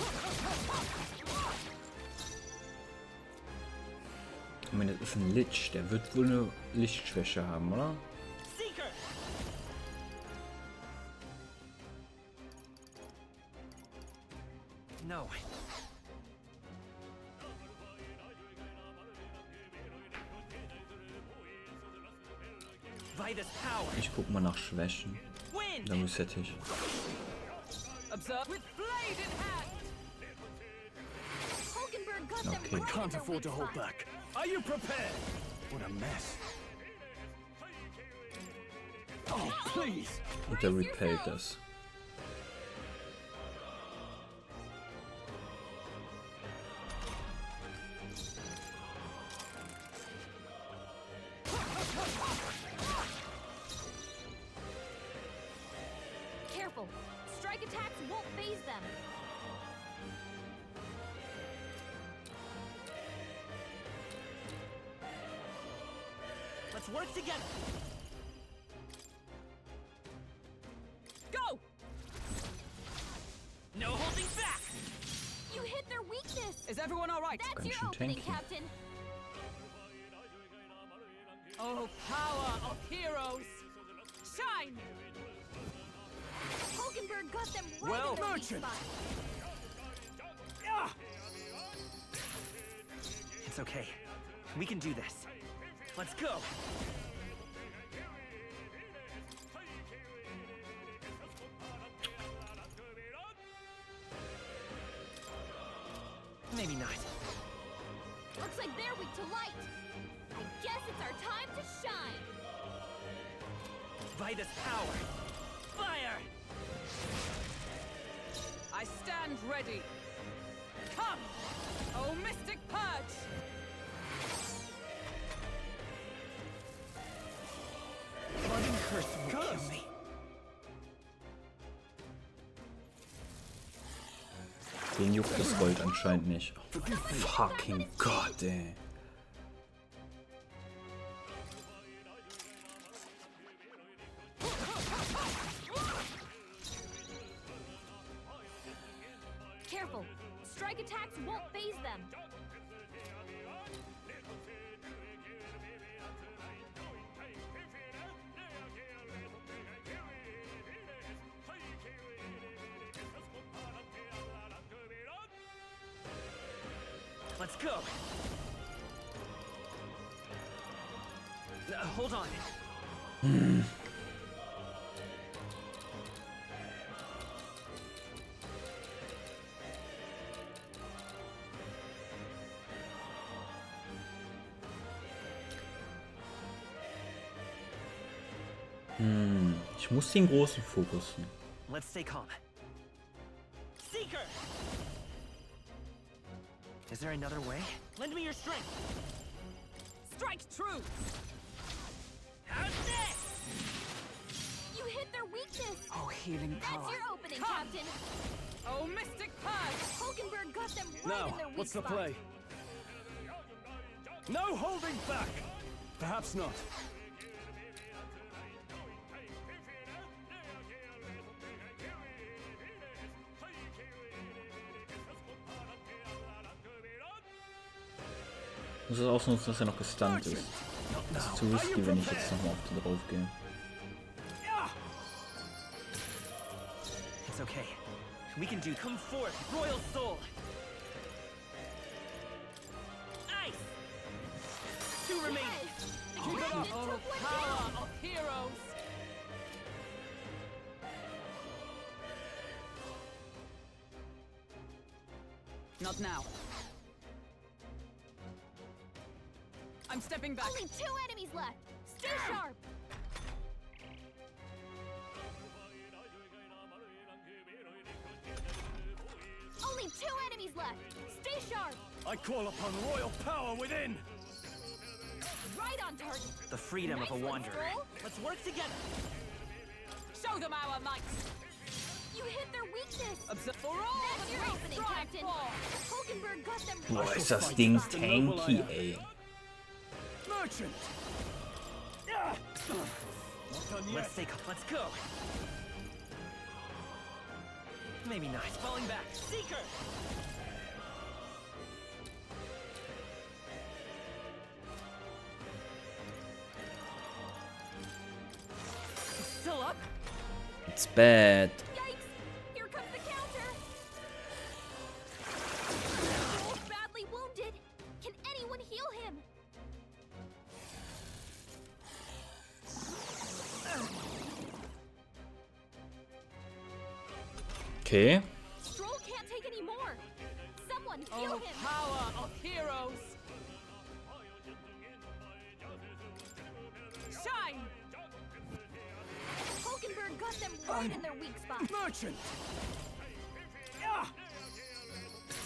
Ich meine, das ist ein Lich. Der wird wohl eine Lichtschwäche haben, oder? Seeker! No. By this power! Ich guck mal nach Schwächen. Wind! Dann reset ich. Observe with blade in hand. Hulkenberg got them Okay. We right in can't their afford to weak hold spot. back. Are you prepared? What a mess. Oh, please! Und der repellt das. Careful! Strike attacks won't phase them! Let's work together! Go! No holding back! You hit their weakness! Is everyone alright? That's your opening, Captain! Oh, power of heroes! Shine! Hulkenberg got them right Well, in their weak Merchant! spot. It's okay. We can do this. Let's go! Maybe not. Looks like they're weak to light. I guess it's our time to shine. By this power! Fire! I stand ready. Come! Oh, Mystic Purge! Flooding curse will kill me. Den juckt das Gold anscheinend nicht. Oh, fucking Gott, ey. Careful! Strike attacks won't phase them. Let's go! Hold on. Ich muss den großen fokussen. Let's stay calm. Seeker! Is there another way? Lend me your strength! Strike true! How's this? You hit their weakness. Oh, healing power. That's your opening, Come. Captain. Oh, Mystic Purge! Hulkenberg got them right Now, in their weak what's the spot. play? No holding back! Perhaps not. Muss es ausnutzen, dass er noch gestunt ist. Das ist zu risky, wenn ich jetzt nochmal auf den drauf gehe. It's okay. We can do. Come forth, Royal Soul! Ice! Two remaining! Keep it up! Oh, power of heroes! Not now. I'm stepping back. Only 2 enemies left. Stay sharp. Only 2 enemies left. Stay sharp. I call upon royal power within! Right on target. The freedom Nice of a one, wanderer. Stroll. Let's work together! Show them our might. You hit their weakness. Observe for all That's your opening, Captain. Hulkenberg got them Boah, right. ist das Ding tanky, ey. Merchant! Let's stay calm. Let's go! Maybe not. Falling back. Seeker! Still up? It's bad. Yikes! Here comes the counter. Stroll's badly wounded. Can anyone heal him? Okay. Stroll can't take any more. Someone heal Oh, him. power of heroes! Shine! Hulkenberg got them right in their weak spot. Merchant!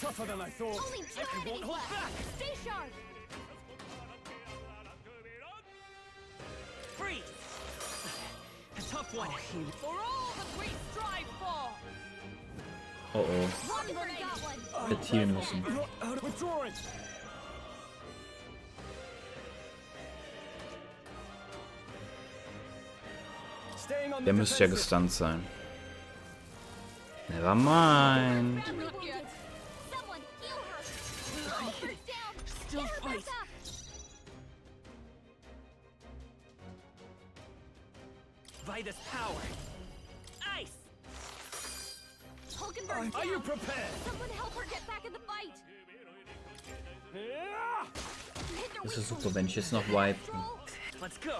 Tougher than I thought. Only 2 enemies hold left. back. Stay sharp. Freeze! A tough one. For all that we strive Oh oh. Hätte healen müssen. Der müsste ja gestunt sein. Never mind. Vitus power. Ice. Are you prepared? Someone help her get back in the fight. Das ist super, wenn ich jetzt noch wipe. Let's go.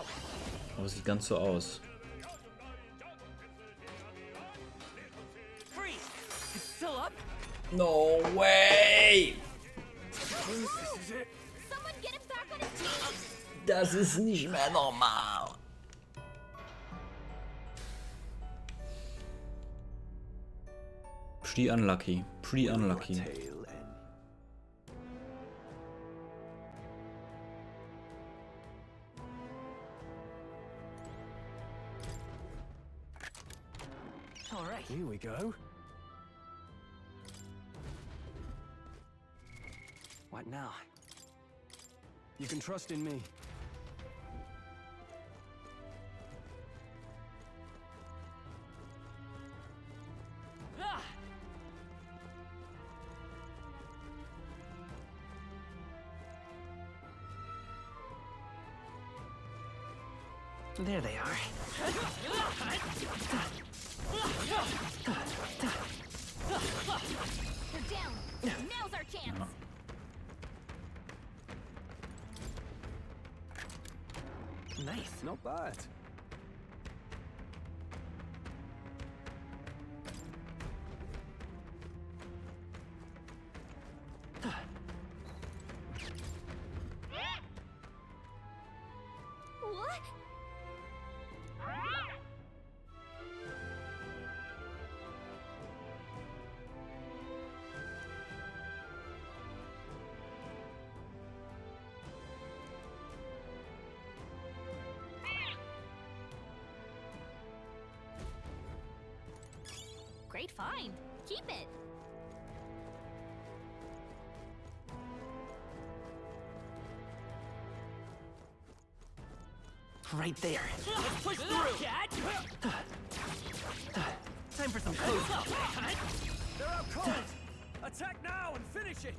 Aber sieht ganz so aus. Freeze. It's still up. No way! Someone get him back on his feet. Das ist nicht mehr normal. Pretty unlucky. Pretty unlucky. All right. Here we go. What now? You can trust in me. There they are. They're down. Now's our chance. Nice. Not bad. What? Great find. Keep it. Right there. Let's push through. Time for some close. They're out cold. Attack now and finish it.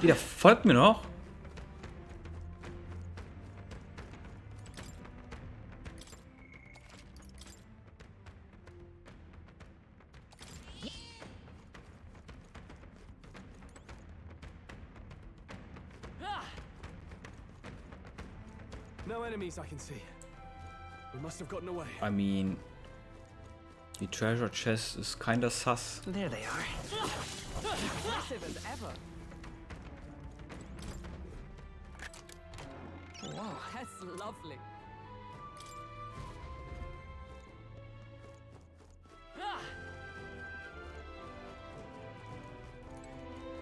Der folgt mir noch. No enemies I can see. We must have gotten away. I mean, die treasure chest is kinda sus. There they are. Impressive as ever. Wow, that's lovely.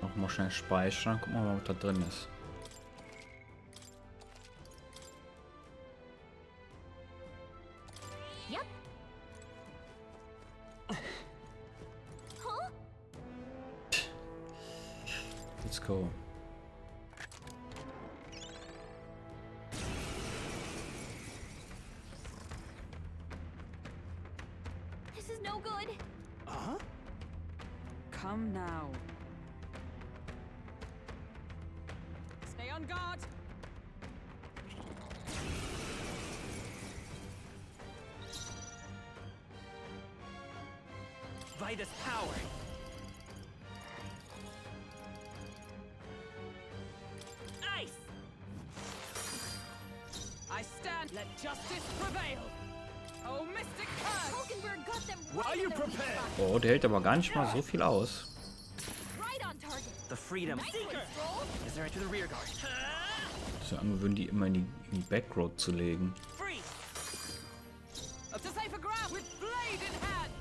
Nochmal schnell speichern. Gucken wir mal, was da drin ist. Yep. Huh? Let's go. This is no good. Come now. Stay on guard. Vitus power. Ice. I stand. Let justice prevail. Oh, Mystic Curse. Hulkenberg got them Are right you in the weak prepared? spot. Oh, der hält aber gar nicht mal so viel aus. Right on target. The freedom. Nice one, Stroll. Is there to the rear guard? So angewöhnt, die immer in die Backroad zu legen. Freeze. Up to safer ground with blade in hand.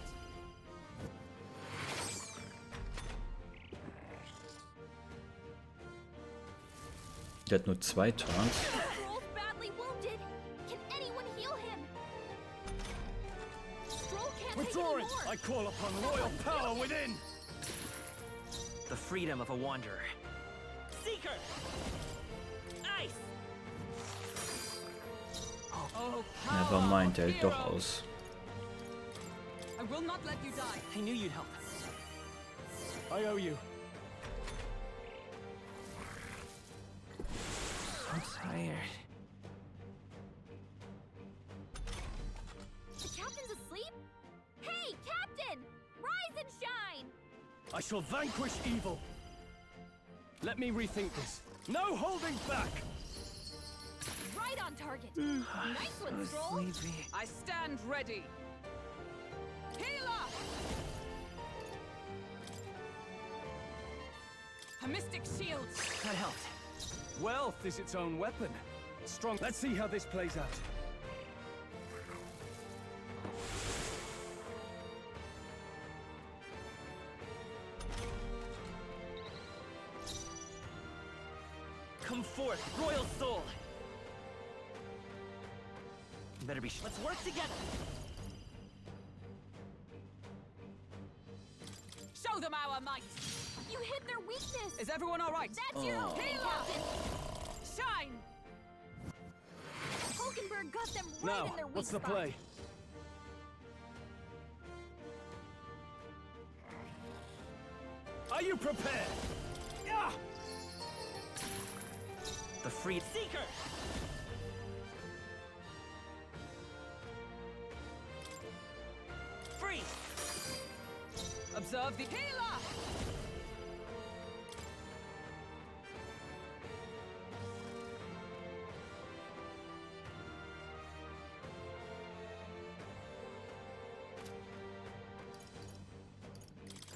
Der hat nur 2 Turns. Stroll's badly wounded. Can anyone heal him? Stroll can't take any Withdrawing! more. I call upon royal power within! The freedom of a wanderer. Seeker! Ice! Oh, Never mind, der hält doch aus. I will not let you die. I knew you'd help. I owe you. I'm tired. The captain's asleep? Hey, Captain! Rise and shine! I shall vanquish evil. Let me rethink this. No holding back! Right on target. Nice one, Stroll. I stand ready. Healer! A mystic shield. That helped. Wealth is its own weapon. Strong. Let's see how this plays out. Come forth, royal soul! Better be. Let's work together! Show them our might. You hit their weakness. Is everyone all right? That's your own thing, Captain. Shine! Hulkenberg got them right Now, in their weak what's the spot. play? Are you prepared? Yeah! The freed. Seeker! Free! Observe the healer!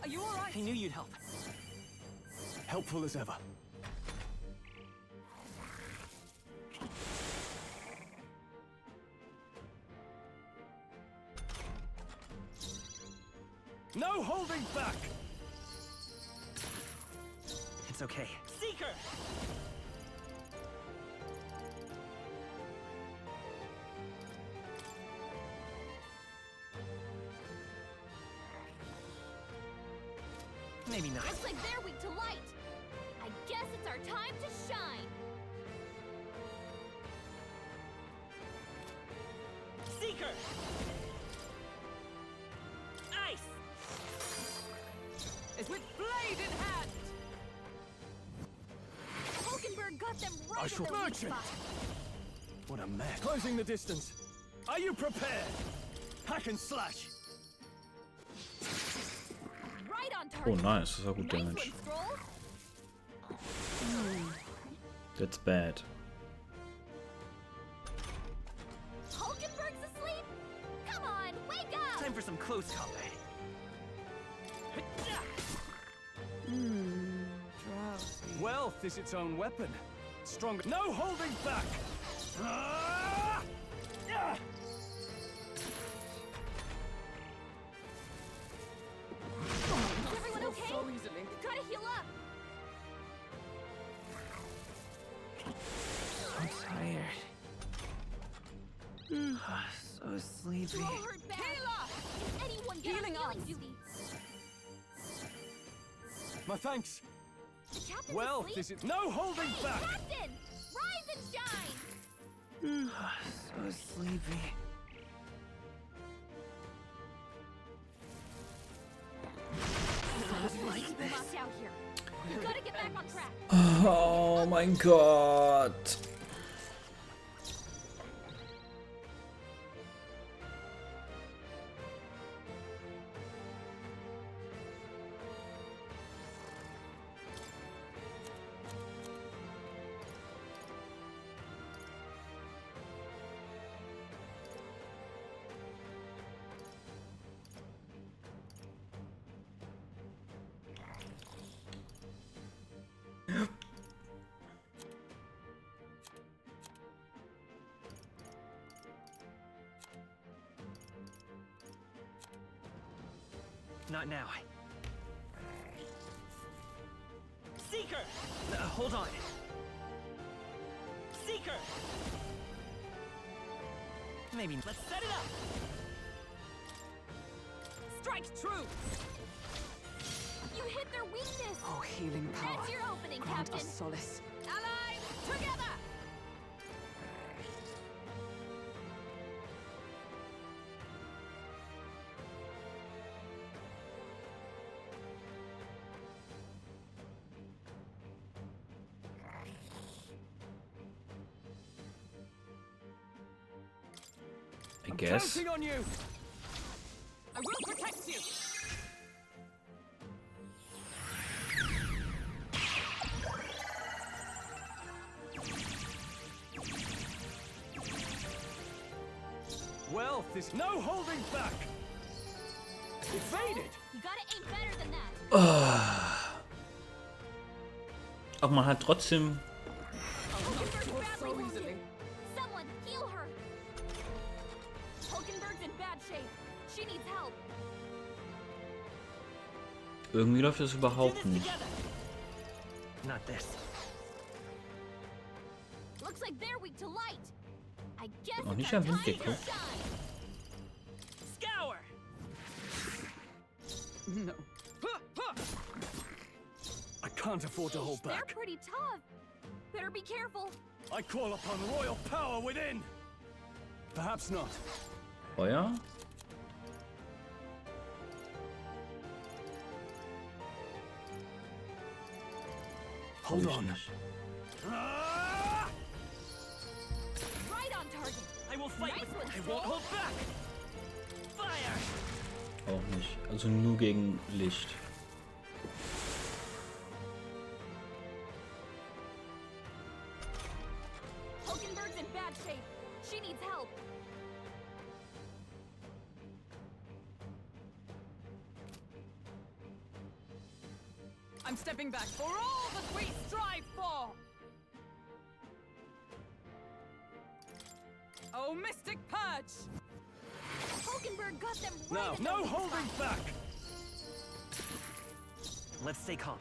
Are you all right? I knew you'd help. Helpful as ever. No holding back! It's okay. Seeker! Maybe not. Looks like they're weak to light. I guess it's our time to shine. Seeker! Ice! Is with blade in hand! Hulkenberg got them right I in shall their weak merchant! spot. What a mess. Closing the distance. Are you prepared? Hack and slash. Right on Oh target. nice, das war gut Nice Damage. one, Stroll. That's bad. Hulkenberg's asleep. Come on, wake up. Time for some close combat. Wealth is its own weapon. Stronger. No holding back! Ah! Yeah! Is everyone okay? So easily. Gotta heal up. I'm tired. So sleepy. Stroll hurt bad. Is anyone get Healing on healing us. duty? My thanks. The captain's Wealth asleep? is it. No holding Hey, back! Captain! Rise and shine! So sleepy. Locked out here. You gotta get back on track. Oh mein Gott. Not now. Seeker! Hold on. Seeker! Maybe. Let's set it up! Strike true! You hit their weakness! Oh, healing power. That's your opening, Grant Captain! us solace. Allies, together! I guess. Counting on you! I will protect you! Wealth is no holding back! Evaded! You gotta aim better than that! Aber man hat trotzdem. Someone heal her! Hulkenberg's in bad shape. She needs help. Irgendwie läuft das überhaupt nicht. Not this. Looks like they're weak to light. I guess Noch nicht it's am our Wind time to geguckt. shine. Scour! No. I can't afford to hold They're back. pretty tough. Better be careful. I call upon royal power within! Perhaps not. Feuer? Hold ich on. nicht. Right on target. I will fight Nice with one, I Stroll. won't hold back! Fire! Auch nicht. Also nur gegen Licht. Hulkenberg's in bad shape. She needs help. I'm stepping back for all that we strive for! Oh, Mystic Purge! Hulkenberg got them right Now, at no the weak holding spot. back! Let's stay calm.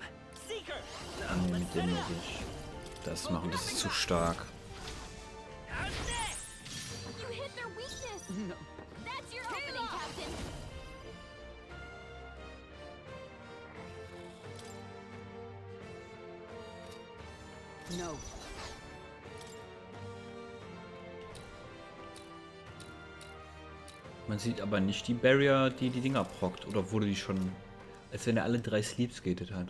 Seeker! Nee, mit dem muss ich das machen. Das ist zu stark. How's this? You hit their weakness. No. That's your opening, Captain. No. Man sieht aber nicht die Barrier, die die Dinger prockt. Oder wurde die schon... Als wenn er alle 3 Sleeps gated hat.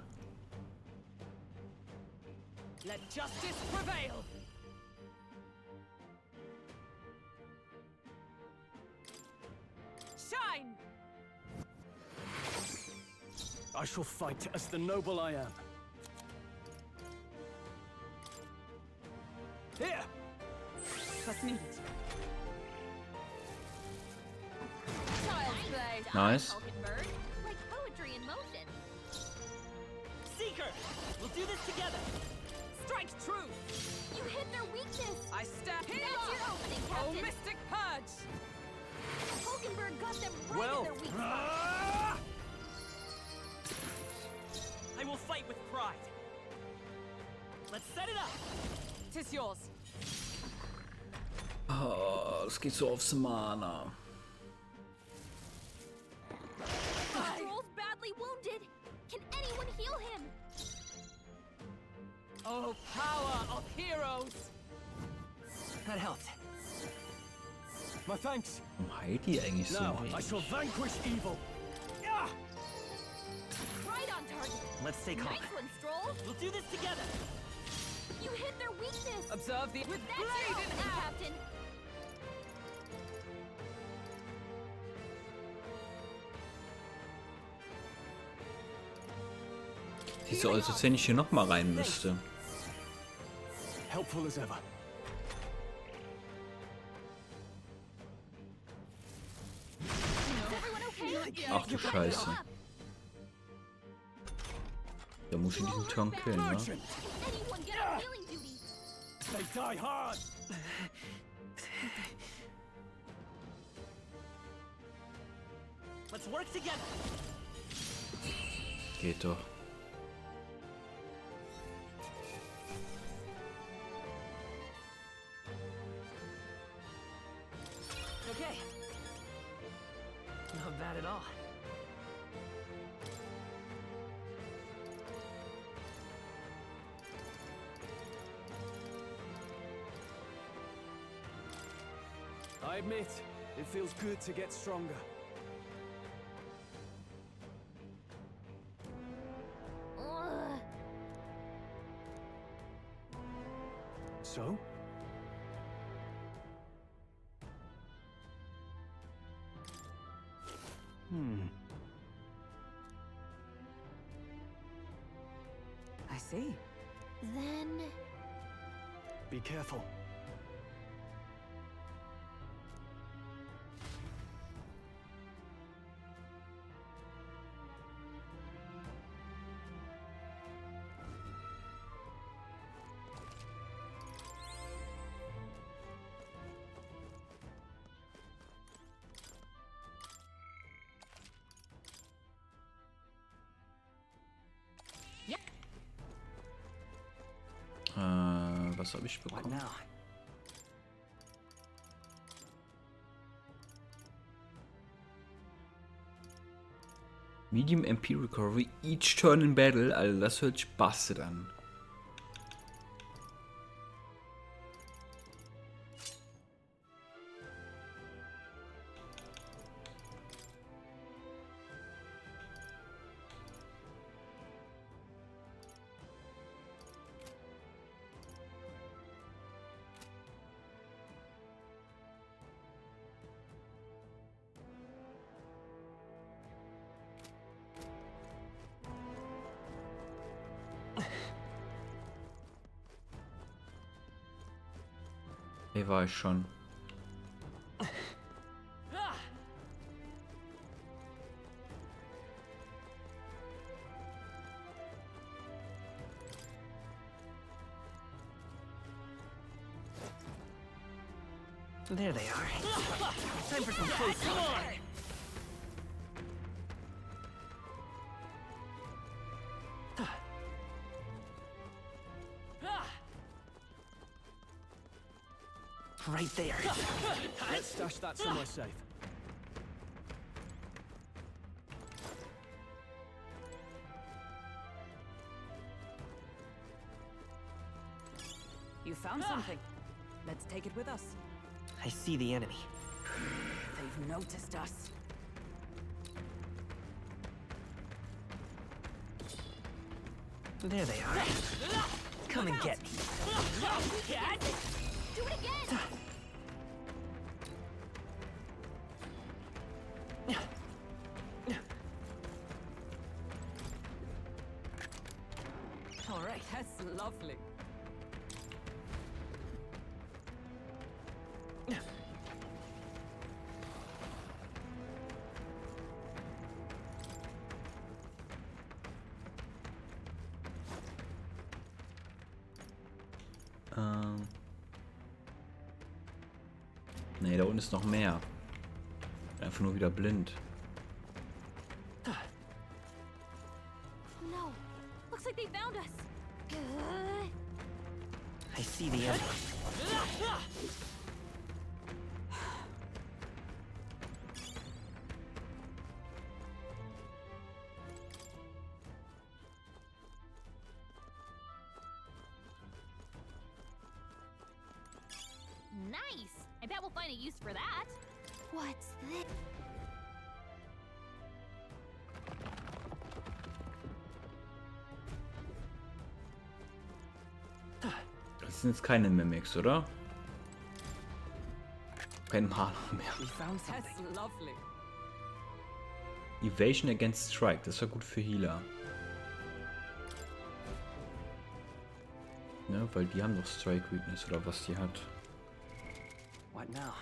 Let justice prevail! Shine! I shall fight as the noble I am. Here! That's needed. Child's play. Nice. Hulkenberg. Like poetry in motion. Seeker! We'll do this together! Strike true! You hit their weakness. I step That's here! your opening, Oh, Captain. Mystic Purge! Hulkenberg got them right Well, at their weak spot. I will fight with pride! Let's set it up! Tis yours. Oh, das geht so aufs Mana. Stroll's badly wounded. Can anyone heal him? Oh, power of heroes! That helped. My thanks. Warum heilt die eigentlich so Now, I wenig? shall vanquish evil. Right on target. Let's stay calm. Nice one, Stroll. We'll do this together! You hit their weakness. Observe the That's your blade in opening, hand! Captain. Sieht so aus, als wenn ich hier nochmal rein müsste. Helpful as ever. Is everyone okay? Ach du Scheiße. Da muss ich diesen Turm killen, ne? Can anyone get on healing duty? They die hard. Let's work together! Geht doch. I admit, it feels good to get stronger. Ugh. So? I see. Then... Be careful. Was habe ich bekommen? Medium MP Recovery each turn in battle. Also das hört sich bastet an. Hier war ich schon. There they are. Time for some close combat. Right there. Let's stash that somewhere safe. You found something. Let's take it with us. I see the enemy. They've noticed us. There they are. Come and get me. Do it again! All right, that's lovely. Nee, da unten ist noch mehr. Einfach nur wieder blind. No. Looks like they found us. I see the enemy. Nice. I bet we'll find a use for that. What's this? Das sind jetzt keine Mimics, oder? Kein Mana mehr. We found something. That's lovely. Evasion against Strike, das ist ja gut für Healer. Ne, weil die haben doch Strike Weakness oder was die hat. What now?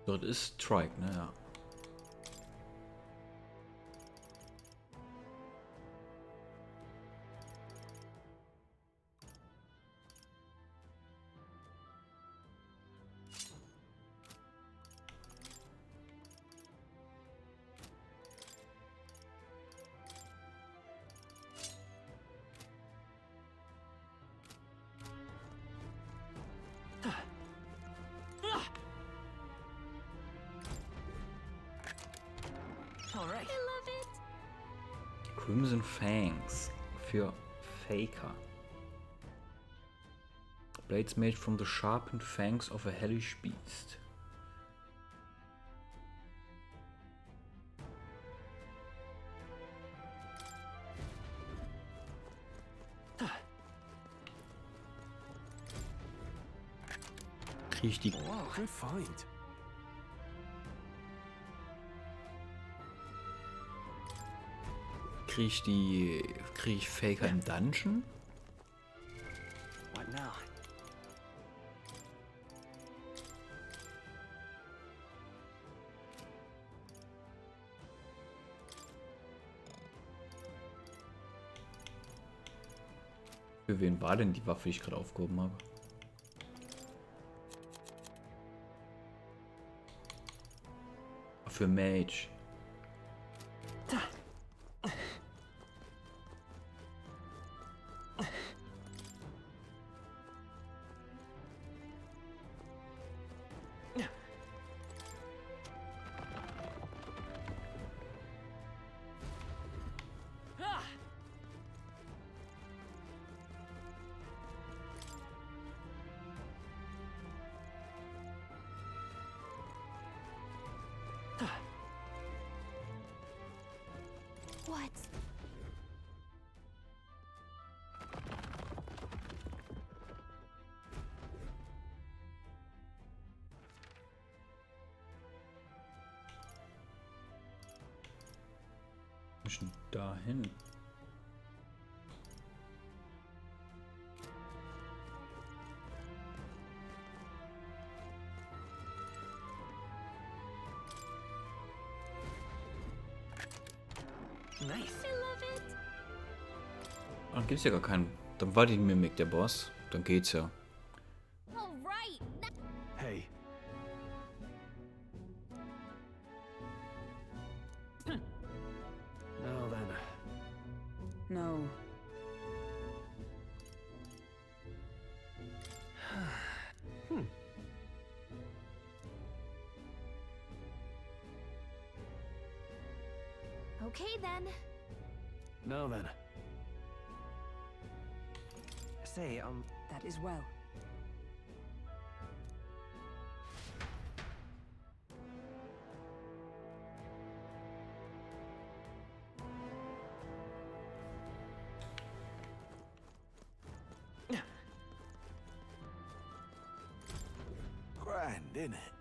Dort ist Strike, naja. I love it. Crimson Fangs. für Faker. Blades made from the sharpened fangs of a hellish beast. Krieg ich die... Wow, good find. Krieg ich Faker im Dungeon? What now? Für wen war denn die Waffe, die ich gerade aufgehoben habe? Für Mage. What? Zwischen dahin. Nice. Dann gibt's ja gar keinen. Dann war die Mimik der Boss. Dann geht's ja. Hey. Now then. No. Okay then. Now then. Say, That is well. Grand, innit?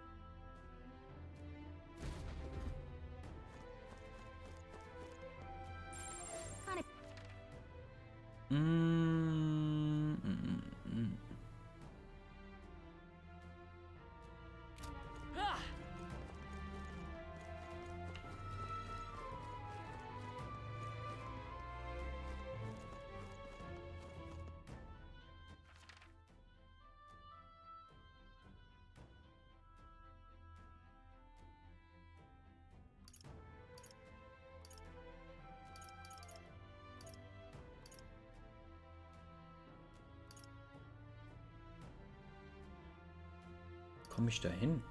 Komme ich da hin?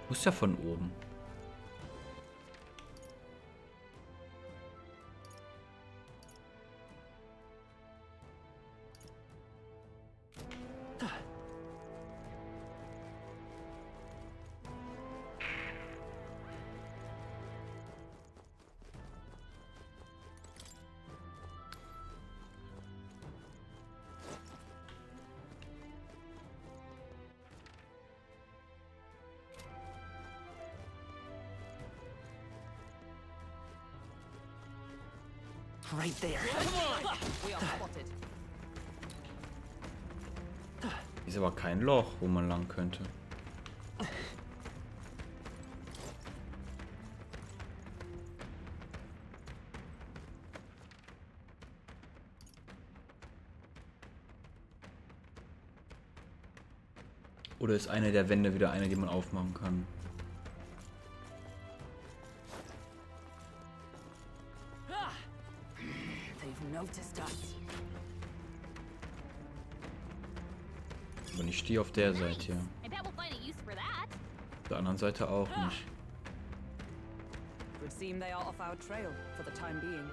Muss ja von oben. right there. We are spotted. Ist aber kein Loch, wo man lang könnte. Oder ist eine der Wände wieder eine, die man aufmachen kann? They've noticed us. Aber nicht die auf der Seite hier. I bet we'll find a use for that. Auf der anderen Seite auch nicht. It would seem they are off our trail for the time being.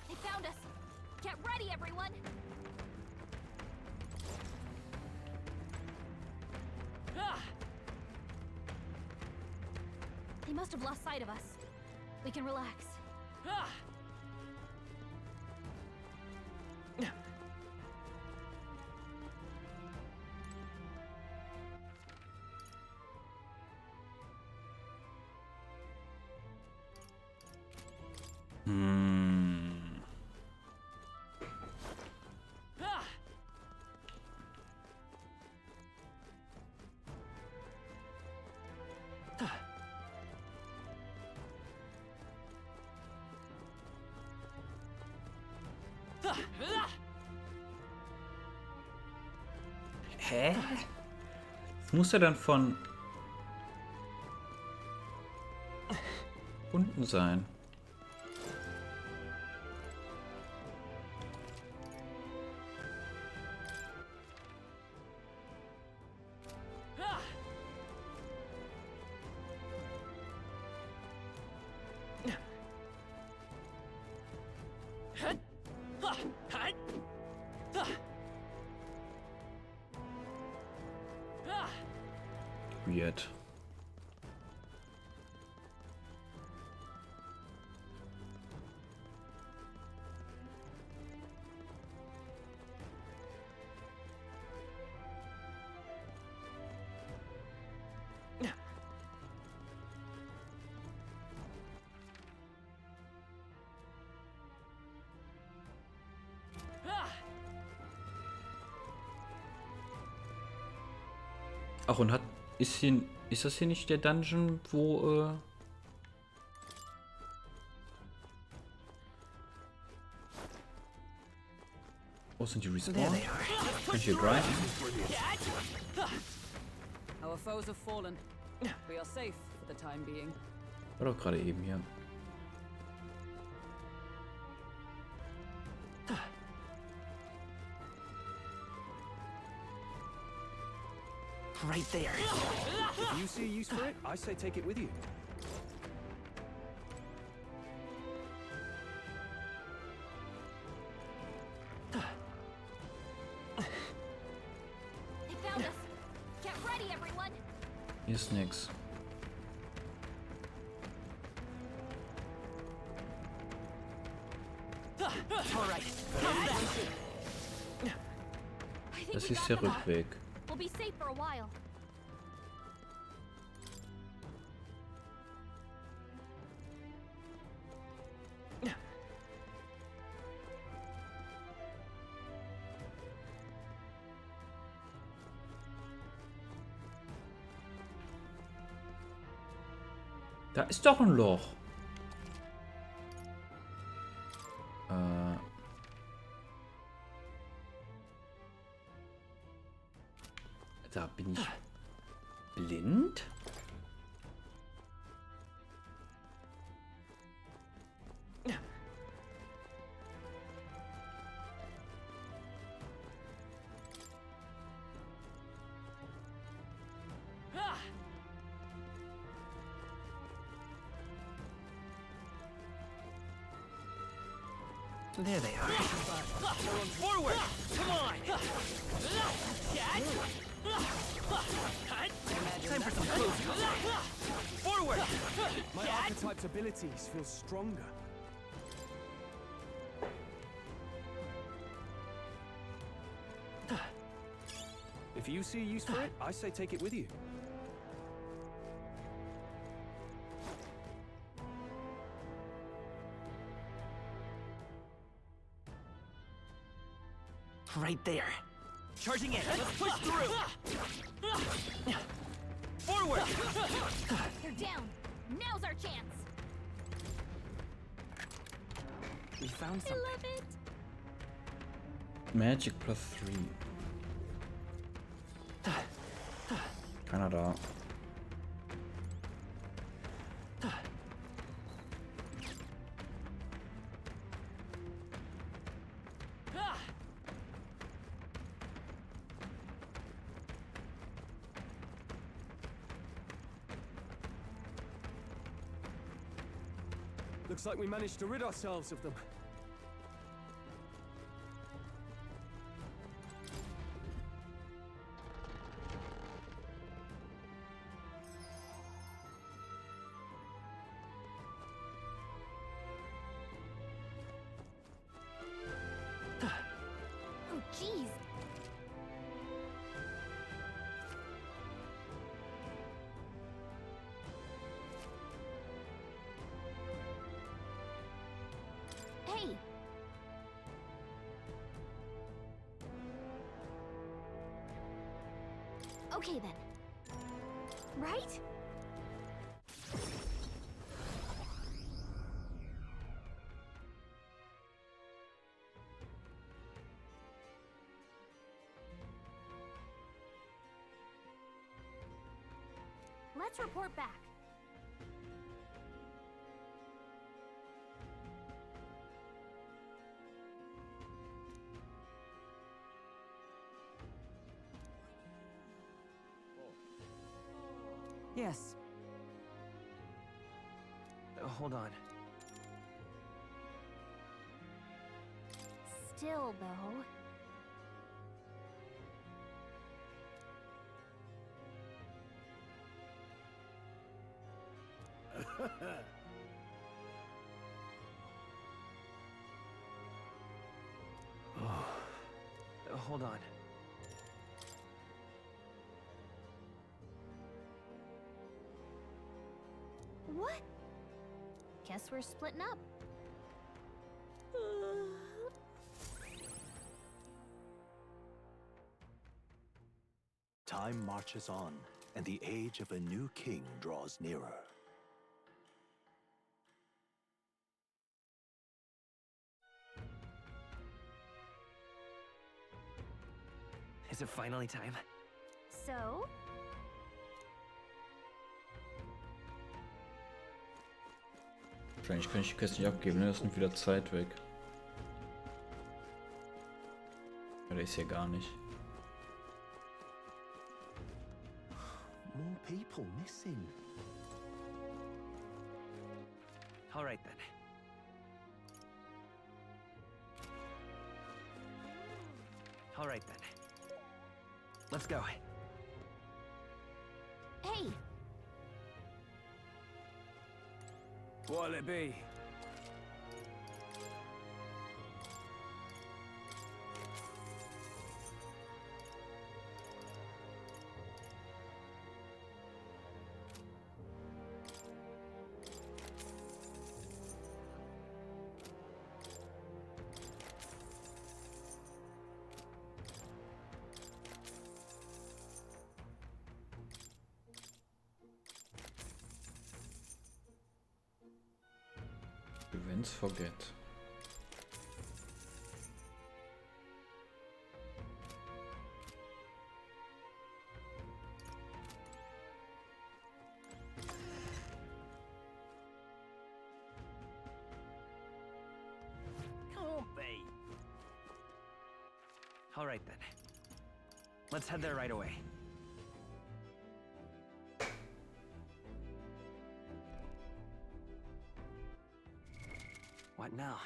They found us. Get ready, everyone. They must have lost sight of us. We can relax. Hä? Das muss ja dann von unten sein. Weird. Ach, und ist das hier nicht der Dungeon, wo wo sind die Respawn? Kann ich hier grinden? Our foes have fallen. We are safe for the time being. War doch gerade eben hier. Right there. If you see a use for it, I say take it with you. They found us. Get ready, everyone. Hier ist nix. Das ist der Rückweg. We'll be safe for a while. Da ist doch ein Loch. Da bin ich blind? There they are. Forward! Come on! Time for some close. Forward! My archetype's abilities feel stronger. If you see a use for it, I say take it with you. Right there. Charging in. Let's push through. Forward. You're down. Now's our chance. We found I something. love it. Magic +3. Keiner da. Looks like we managed to rid ourselves of them. Oh, jeez. Hey. Okay then. Right? Let's report back. Yes. Hold on. Still, though. Hold on. What? Guess we're splitting up. Time marches on, and the age of a new king draws nearer. Is it finally time? So? Wahrscheinlich kann ich die Quest nicht abgeben, ne? Das nimmt wieder Zeit weg. Ja, der ist hier gar nicht. More people missing. All right then. All right then. Let's go. Hey! What'll it be? Events forget. Can't be. All right then. Let's head there right away. What now?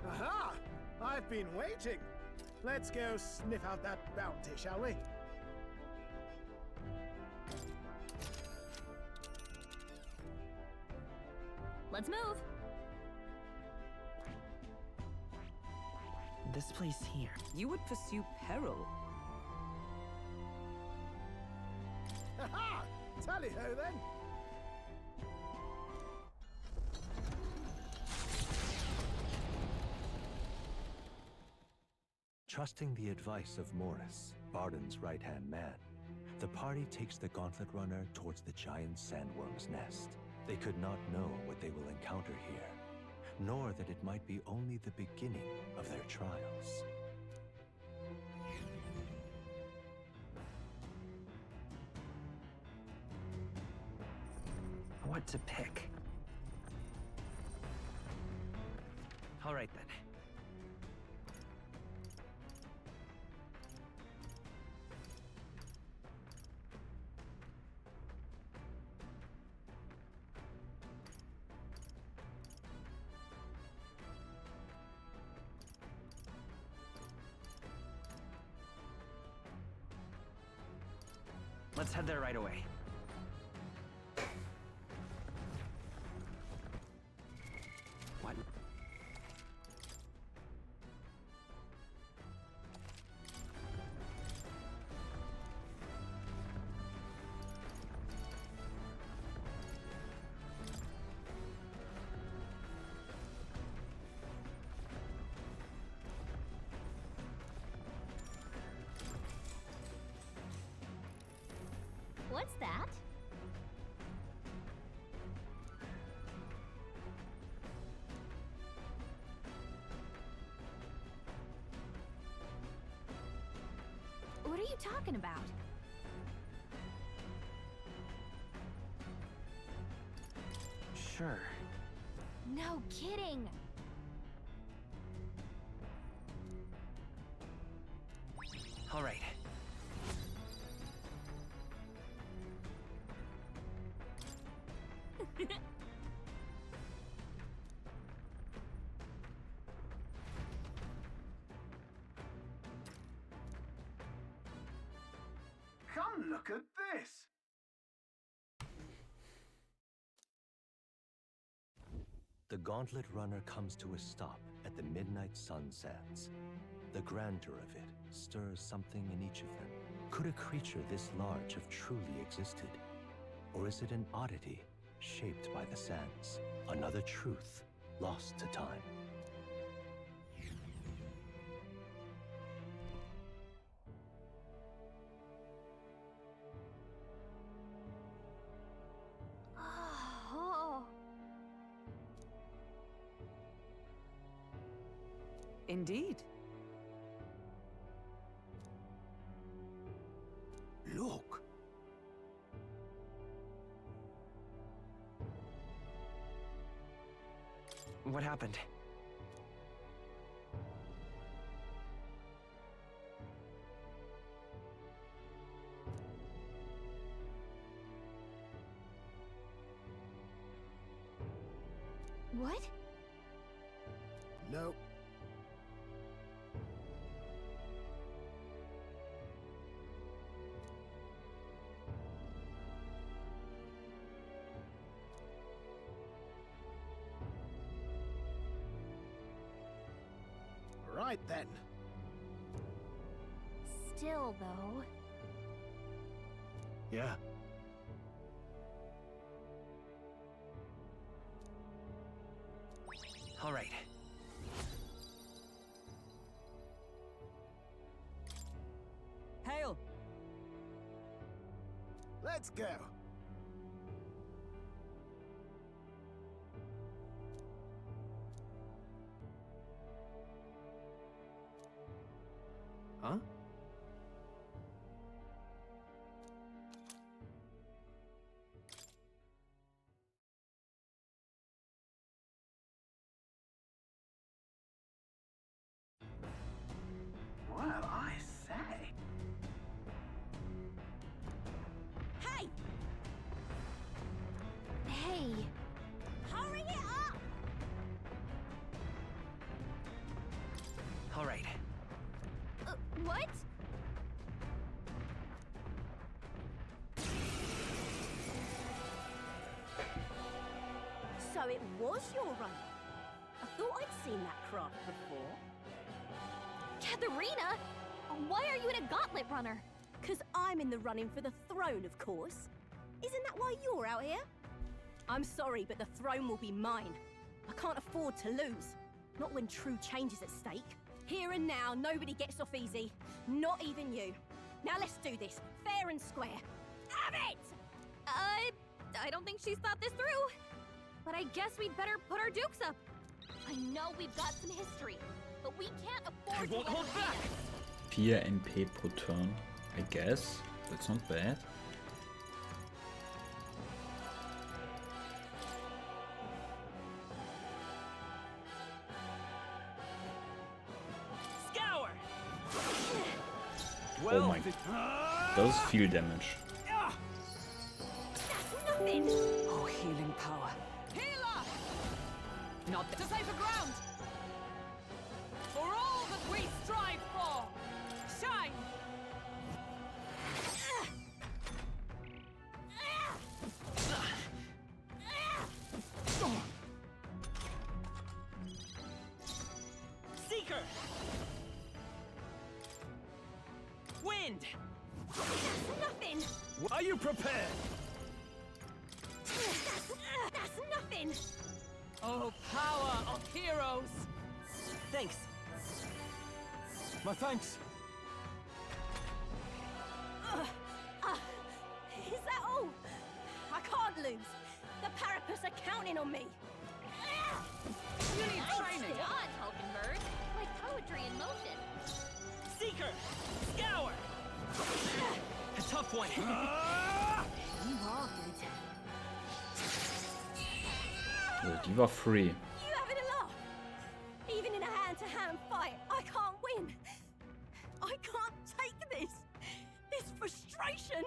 Aha! I've been waiting. Let's go sniff out that bounty, shall we? Let's move. This place here. You would pursue peril? Ha-ha! Tally-ho then! Trusting the advice of Morris, Barden's right-hand man, the party takes the Gauntlet Runner towards the giant sandworm's nest. They could not know what they will encounter here, nor that it might be only the beginning of their trials. What to pick? All right then. Let's head there right away. What? What's that? What are you talking about? Sure. No kidding! All right. Come look at this! The Gauntlet Runner comes to a stop at the Midnight Sun Sands. The grandeur of it stirs something in each of them. Could a creature this large have truly existed? Or is it an oddity shaped by the sands? Another truth lost to time. Oh. Indeed. Look! What happened? What? Nope. Right then. Still, though. Yeah. All right. Hail! Let's go. Huh? Well, I say. Hey! Hey! Hurry it up! All right. What? So it was your runner. I thought I'd seen that craft before. Katharina! Why are you in a gauntlet runner? Because I'm in the running for the throne, of course. Isn't that why you're out here? I'm sorry, but the throne will be mine. I can't afford to lose. Not when true change is at stake. Here and now, nobody gets off easy. Not even you. Now let's do this, fair and square. Have it! I don't think she's thought this through. But I guess we'd better put our dukes up. I know we've got some history, but we can't afford to hold back. 4 MP pro turn, I guess. That's not bad. Scour! Oh my. Das ist viel Damage. Nothing. Oh, healing power. Healer! Not to safer ground! For all that we strive for! Shine! Seeker! Wind! Nothing! Are you prepared? That's nothing! Oh, power of heroes! Thanks. My thanks. Is that all? I can't lose. The Parapus are counting on me. You need training. Stay on, Hulkenberg. Like poetry in motion. Seeker! Scour! A tough one. You are good. Also, die war free. You having a laugh? Even in a hand-to-hand fight, I can't win. I can't take this. This frustration.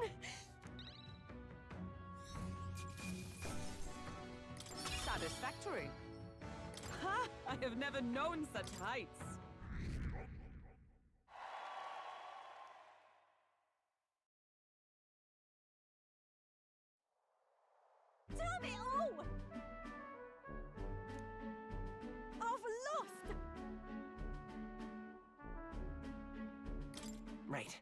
Satisfactory. Ha! I have never known such heights. Damn it all! I've lost! Right.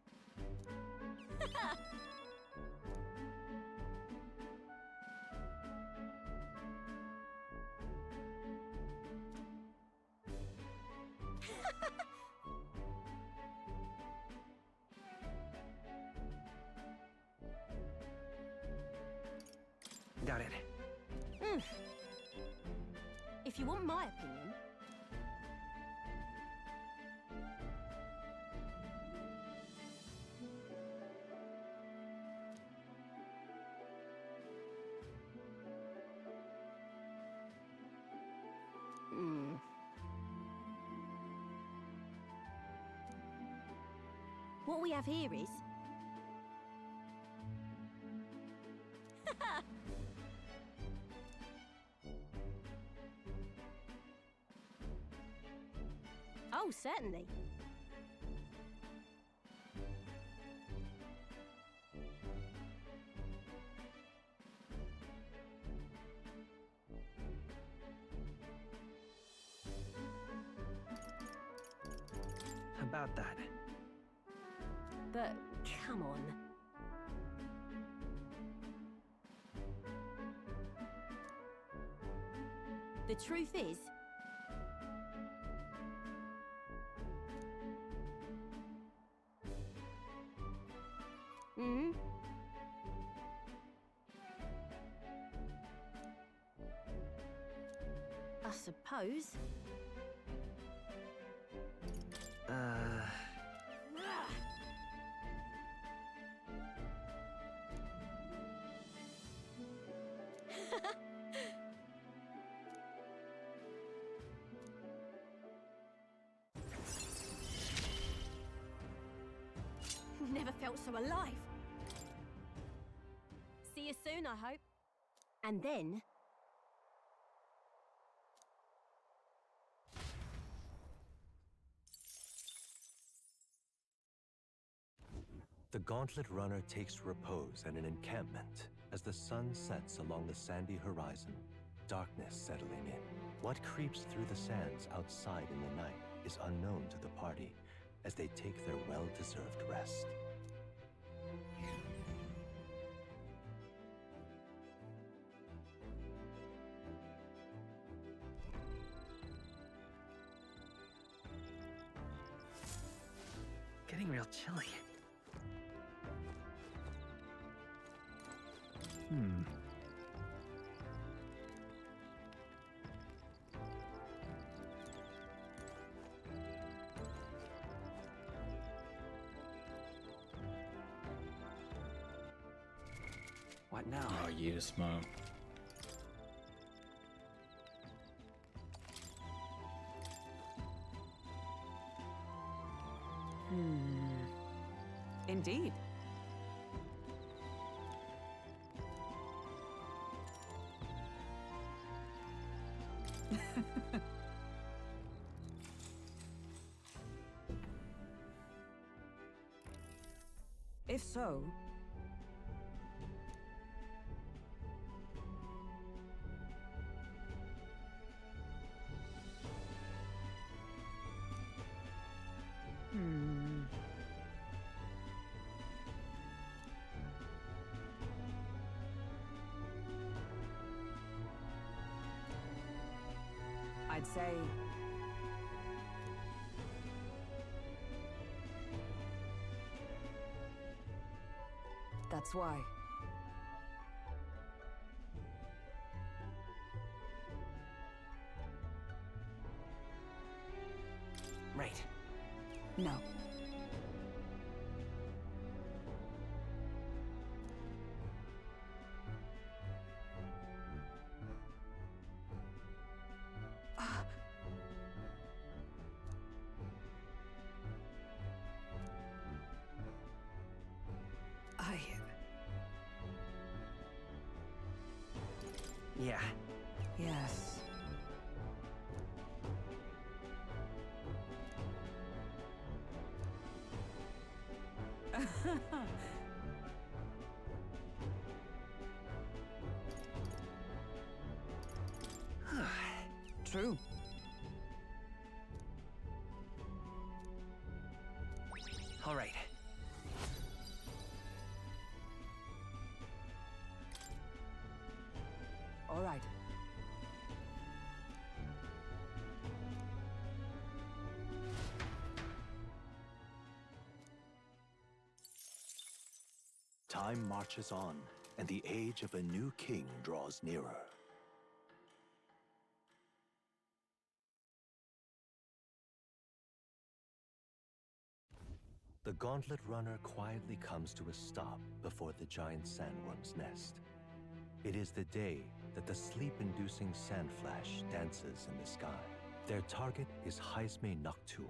Got it. If you want my opinion, what we have here is... Oh, certainly. About that. But, come on. The truth is... Hmm? I suppose. Never felt so alive. See you soon, I hope. And then... The Gauntlet Runner takes repose at an encampment as the sun sets along the sandy horizon, darkness settling in. What creeps through the sands outside in the night is unknown to the party as they take their well-deserved rest. real chilly. What now? Oh, jedes Mal. Indeed. If so, I'd say that's why. Right. No. Yeah. Yes. True. All right. All right. Time marches on, and the age of a new king draws nearer. The gauntlet runner quietly comes to a stop before the giant sandworm's nest. It is the day that the sleep-inducing sand flash dances in the sky. Their target is Haisme Noctul,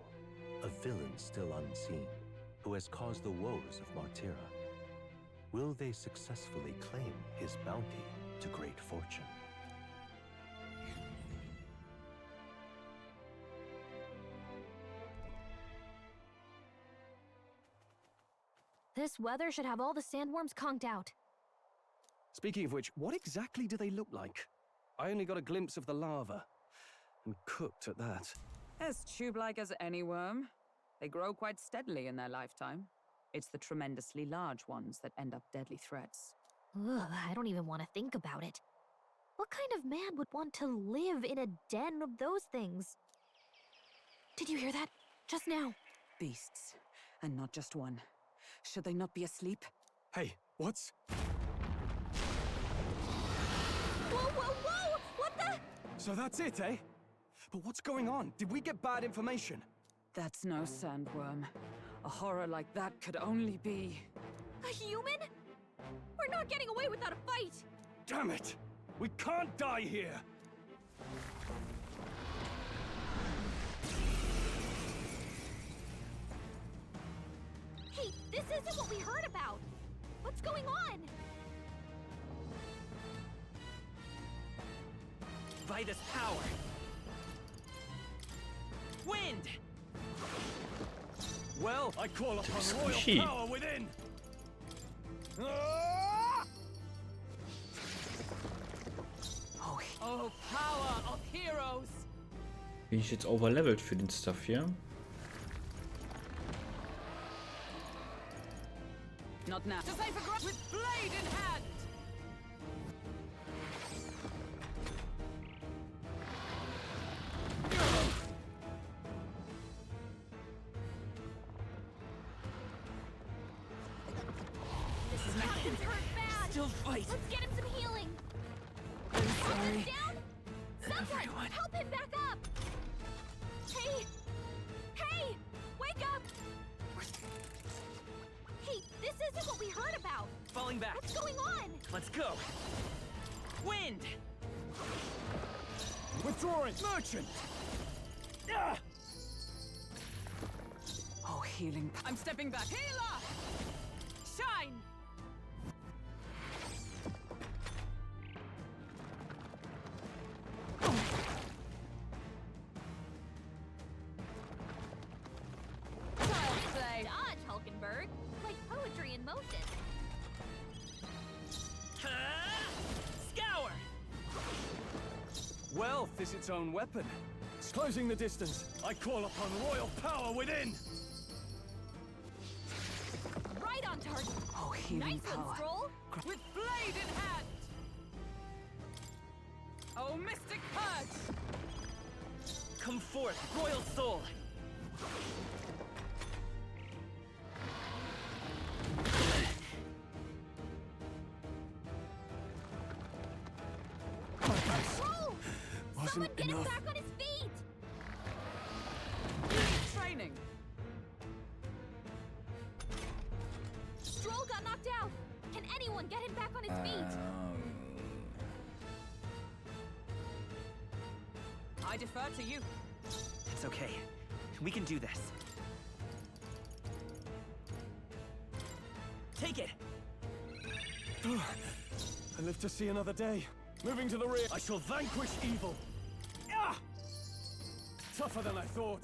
a villain still unseen, who has caused the woes of Martira. Will they successfully claim his bounty to great fortune? This weather should have all the sandworms conked out. Speaking of which, what exactly do they look like? I only got a glimpse of the lava. And cooked at that. As tube-like as any worm. They grow quite steadily in their lifetime. It's the tremendously large ones that end up deadly threats. Ugh, I don't even want to think about it. What kind of man would want to live in a den of those things? Did you hear that? Just now. Beasts. And not just one. Should they not be asleep? Hey, what's... Whoa, whoa, whoa! What the... So that's it, eh? But what's going on? Did we get bad information? That's no sandworm. A horror like that could only be... A human? We're not getting away without a fight! Damn it! We can't die here! Hey, this isn't what we heard about! What's going on? By this power! Wind! Well, I call upon royal Squishy. power within! Oh, power of heroes! Bin ich jetzt overlevelt für den Stuff hier? Not now. To save a grab with blade in hand! Captain's hurt bad. Still fight. Let's get him some healing. I'm sorry. Down? Someone, Everyone. help him back up. Hey, hey, wake up. Hey, this isn't what we heard about. Falling back. What's going on? Let's go. Wind. Withdrawing! Merchant! Ah! Oh, healing. I'm stepping back. Healer! Shine! Child's play. Dodge, Hulkenberg. Like poetry in motion. Scour! Wealth is its own weapon. It's closing the distance. I call upon royal power within! Right on target. Oh, healing Nice power. one, Stroll. With blade in hand! Oh, mystic purge! Come forth, royal soul! Stroll! Wasn't Someone get him enough. back on his feet. Training. Stroll got knocked out. Can anyone get him back on his feet? I defer to you. It's okay. We can do this. Take it! I live to see another day. Moving to the rear. I shall vanquish evil. Ah! Tougher than I thought.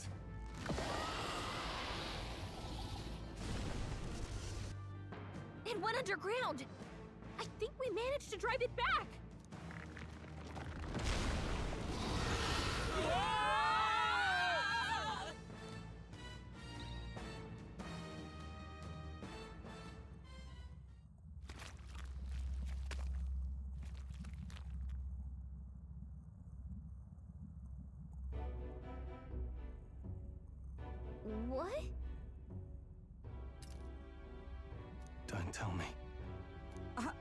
It went underground. I think we managed to drive it back. What? Don't tell me. Huh?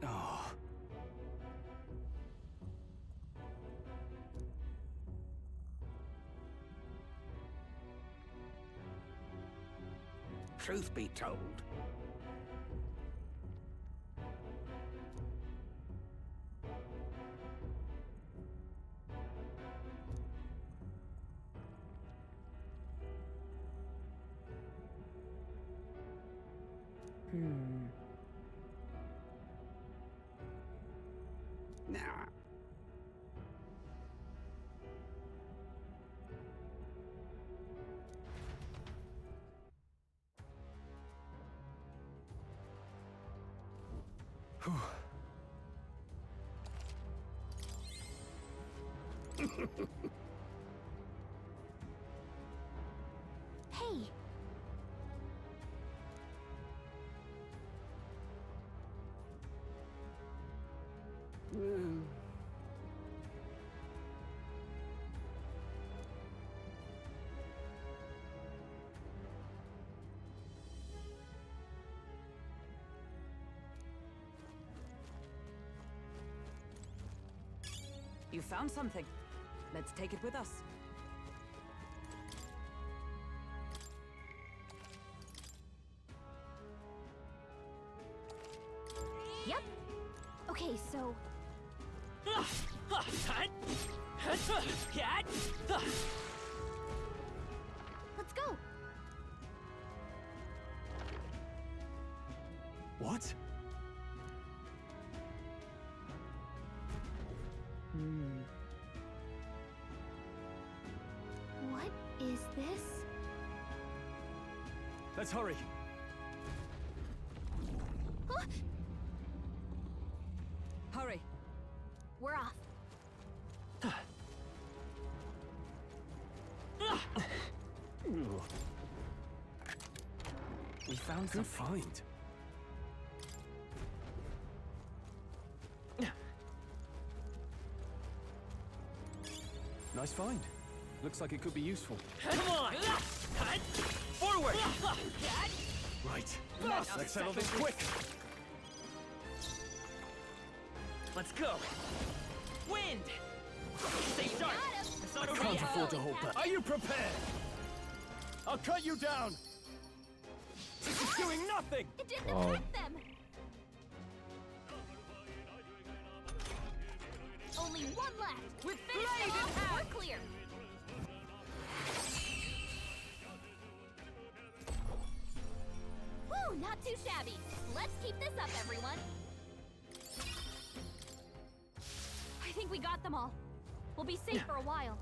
Oh. Truth be told, nah. Hey. You found something. Let's take it with us. Yep. Okay, so let's go. What? What is this? Let's hurry. Hurry. We're off. We found Good something. find. Nice find. Looks like it could be useful. Come on! Forward! Right. Let's settle this quick. Let's go! Wind! Stay sharp! It's not over Can't yet. afford to hold back. Are you prepared? I'll cut you down. This is doing nothing. It didn't Wow. attack them. Only one left. With Finish blade them in off. hand. We're clear. Woo, not too shabby. Let's keep this up, everyone. I think we got them all. We'll be safe for a while.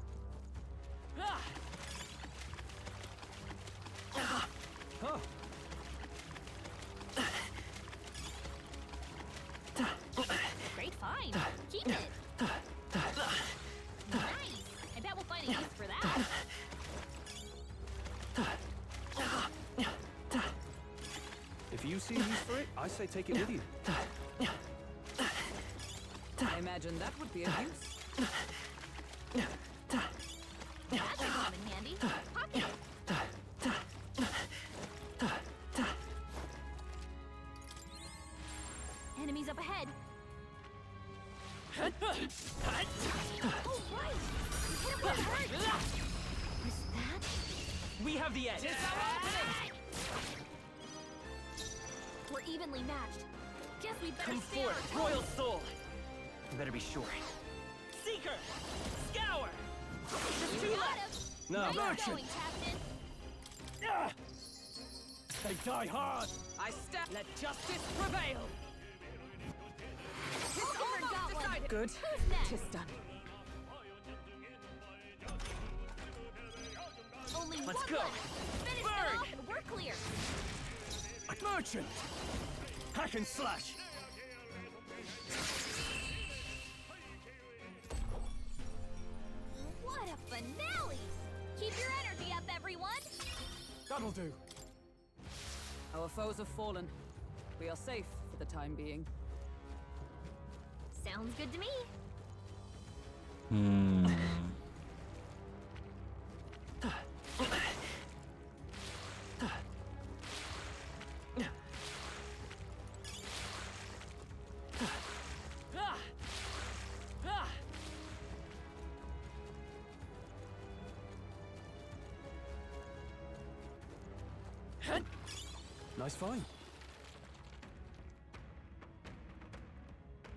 Great find. Keep it. Nice. I bet we'll find a use for that. If you see use for it, I say take it with you. I imagine that would be of use. That's gonna come in handy. Pocket it. Enemies up ahead. Oh, right. You hit him where it hurt. Was that? We have the edge! We're evenly matched. Guess we better Come stay on our forth, toes. Royal Soul! You better be sure. Seeker! Scour! Just You two got left! him. No, Nice action. going, Captain. They die hard. I step. Let justice prevail. Christopher got one. Decided. Good. Who's next? Tis done. Only Let's one go. left. Finish them Burn. off and we're clear. Merchant. Hack and slash. What a finale! Keep your energy up, everyone. That'll do. Our foes have fallen. We are safe for the time being. Sounds good to me. Nice find.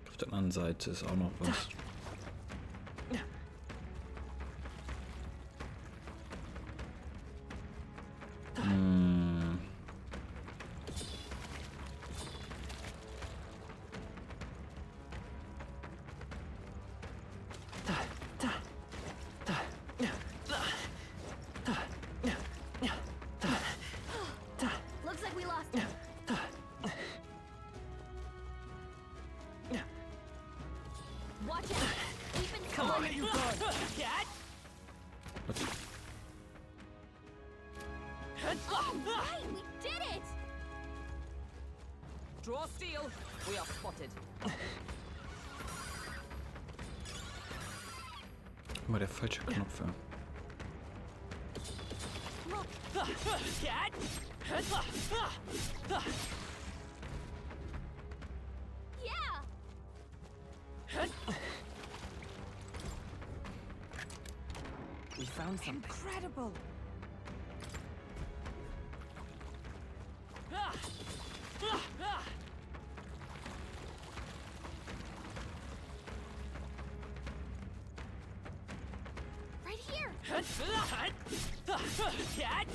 Auf der anderen Seite ist auch noch was. Looks like we lost him. Watch out. Keep it Come on, going. you guys! Cat! All right, we did it. Draw steel. We are spotted. Immer der falsche Knopf. Ja. Cat! Yeah. We found something. Incredible. Right here. Cat!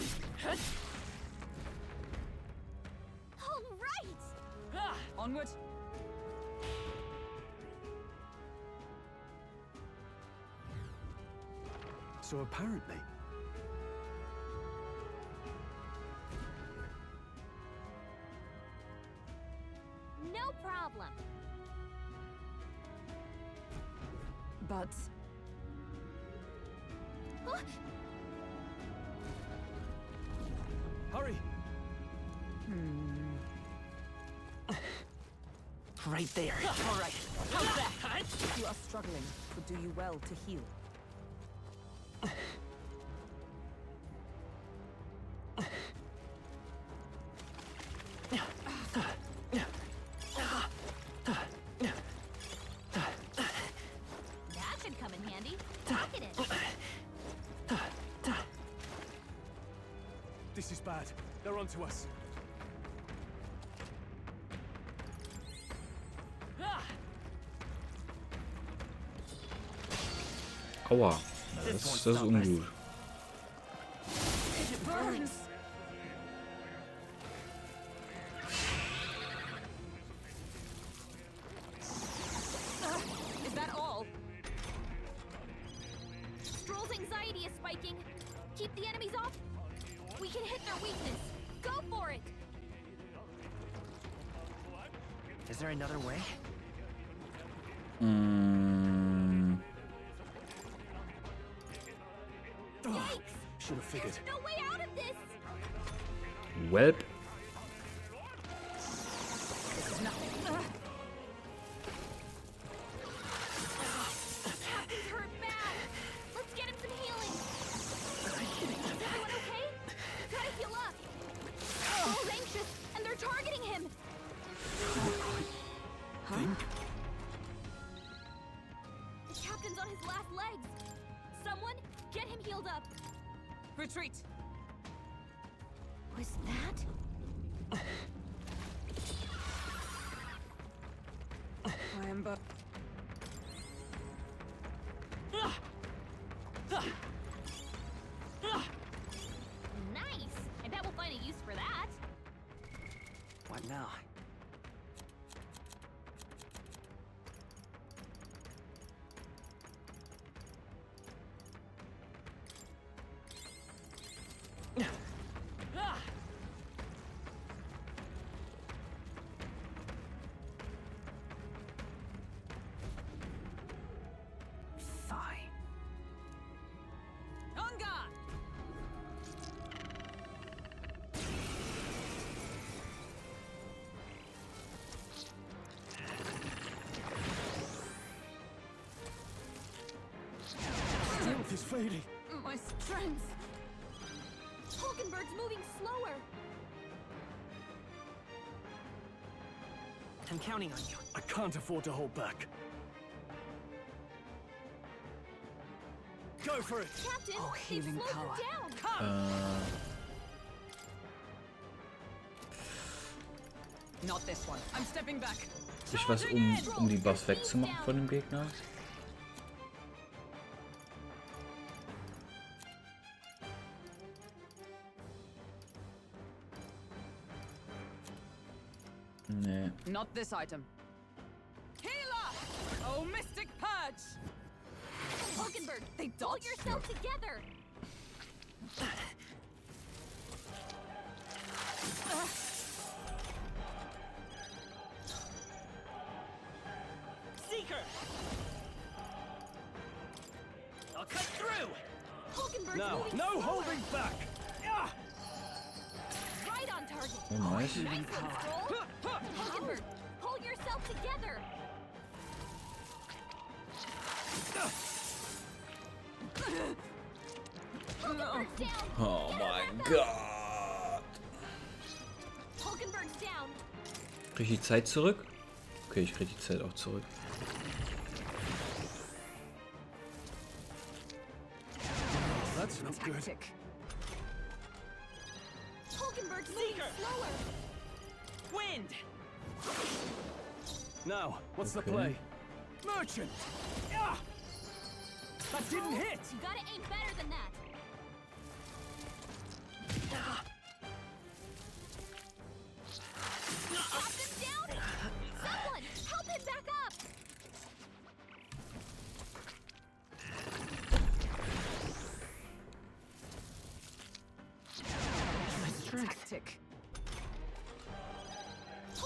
All right. Onward. So apparently, No problem. But Hurry! Right there. all right. How's that? You are struggling. It would do you well to heal. That should come in handy. Look at it. This is bad. They're onto us. Aua. Das ist ungut. It burns. Is that all? Stroll's anxiety is spiking. Keep the enemies off. We can hit their weakness. Go for it. Is there another way? Should have figured. No way out of this. Welp. This is nothing. Captain's hurt bad. Let's get him some healing. Is everyone okay? Gotta heal up. Stroll's anxious, and they're targeting him. Think? The captain's on his last legs. Someone, get him healed up. Retreat. Was that? I am but. Nice. I bet we'll find a use for that. What now? Fine. On guard! Strength is fading. My strength. Hulkenberg's moving slower. I'm counting on you. I can't afford to hold back. Go for it! Captain, Oh, they've healing slowed power. him down. Not this one. I'm stepping back. Ich was, die Buffs wegzumachen von dem Gegner? Nee. Not this item. Healer! Oh, Mystic Purge! Hulkenberg, They pull dodged. yourself together. Seeker! I'll cut through! Hulkenberg's Now, moving no slower. holding back! Right on target. Oh, nice. Nice one, Stroll. Hulkenberg, pull yourself together. Hulkenberg's down. Oh Get him mein back up. Gott. Hulkenberg's down. Krieg ich die Zeit zurück? Okay, ich krieg die Zeit auch zurück. That's not good. Tactic. Hulkenberg's moving slower. Wind! Now, what's the Okay. play? Merchant! Ah! That didn't hit! You gotta aim better than that. Captain's down. Someone, help him back up. Tactic.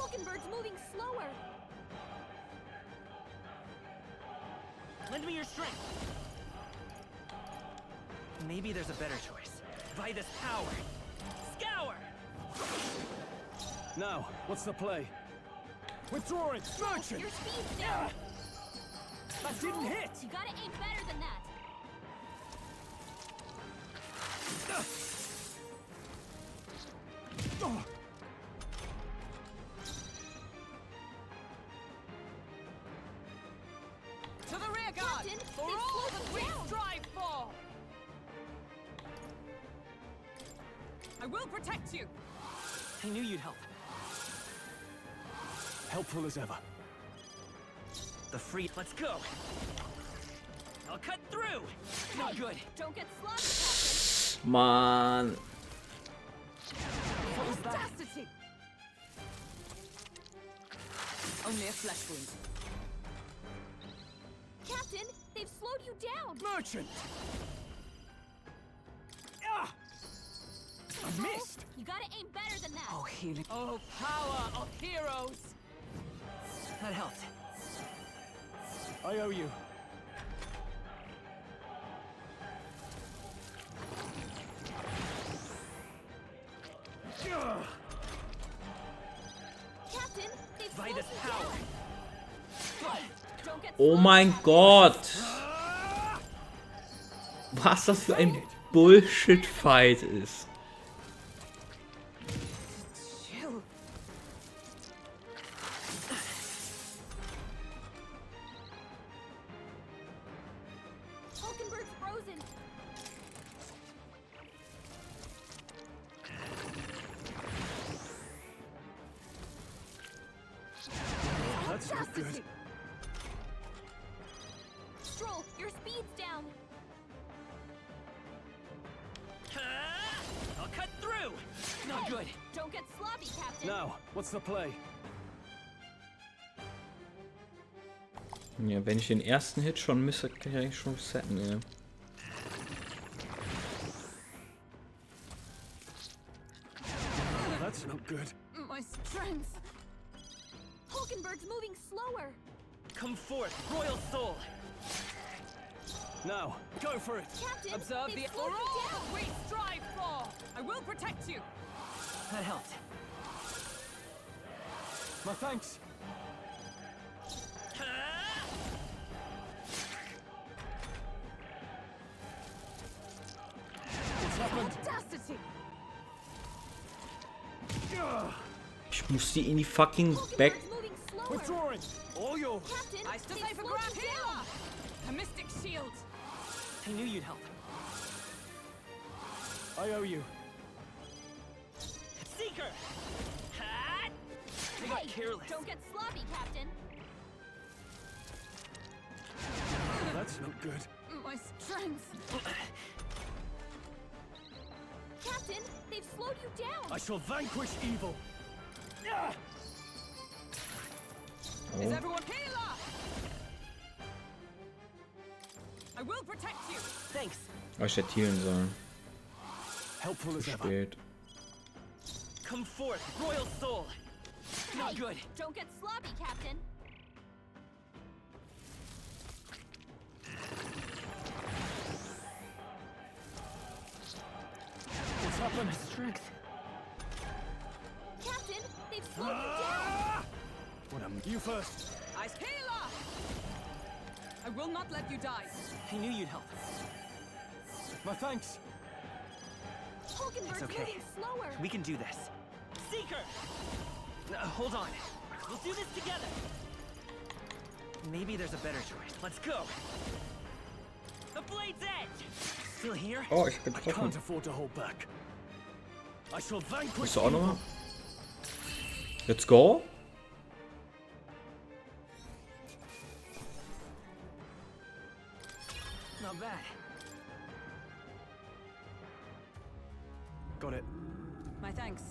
Hulkenberg's moving slower. Lend me your strength. Maybe there's a better choice. By this power. Scour! Now, what's the play? Withdrawing! Merchant! Your speed's down. That didn't hit! You gotta aim better than that. To the rear guard! Captain, For they've all slowed that them we down. strive for! I will protect you! I knew you'd help. Helpful as ever. The free. Let's go! I'll cut through! Not good! Don't get sloppy, Captain. Mann. What was that? Audacity! Only a flesh wound. Captain, they've slowed you down. Merchant! Ah! I missed! You gotta aim better than that. Oh, healing. Oh, power of heroes! That helped. I owe you. Captain, they've By slowed this you power. down. Don't get Oh sloppy, mein Captain. Gott! Was das für ein Bullshit-Fight ist. Chill. Hulkenberg's frozen. That's not good. Stroll, your speed's down. I'll cut through! Not good! Don't get sloppy, Captain. Now, what's the play? Ja, wenn ich den ersten Hit schon misse, kann ich eigentlich schon resetten, ja. That's not good. My strength! Hulkenberg's moving slower. Come forth, royal soul! Now, go for it! Captain, Observe they've the slowed for you all down. that we strive for! I will protect you! That helped. My thanks! What's happened? Audacity! Ich muss die in die fucking Back... Hulkenberg's moving slower. Withdrawing! All yours! Captain, I still they've say for slowed grab you here! down. A mystic shield! I knew you'd help. I owe you. Seeker! Hat! I got Hey, careless. don't get sloppy, Captain. That's not good. My strength! Captain, they've slowed you down. I shall vanquish evil. Is Oh. everyone healer? I will protect you! Thanks. Oh, ich hätte healen sollen. Helpful as ever. Spät. Come forth, royal soul! Not Hey, good. Don't get sloppy, Captain. What's happened? Strength. Captain, they've slowed you down. What am you first? Ice healer! I will not let you die. I knew you'd help. My thanks. Hulkenberg's It's okay. moving slower. We can do this. Seeker! Hold on. We'll do this together. Maybe there's a better choice. Let's go. The blade's edge. Still here? Oh, ich bin I getroffen. can't afford to hold back. I shall vanquish Bist du auch evil. nochmal? Let's go. Not bad. Got it. My thanks.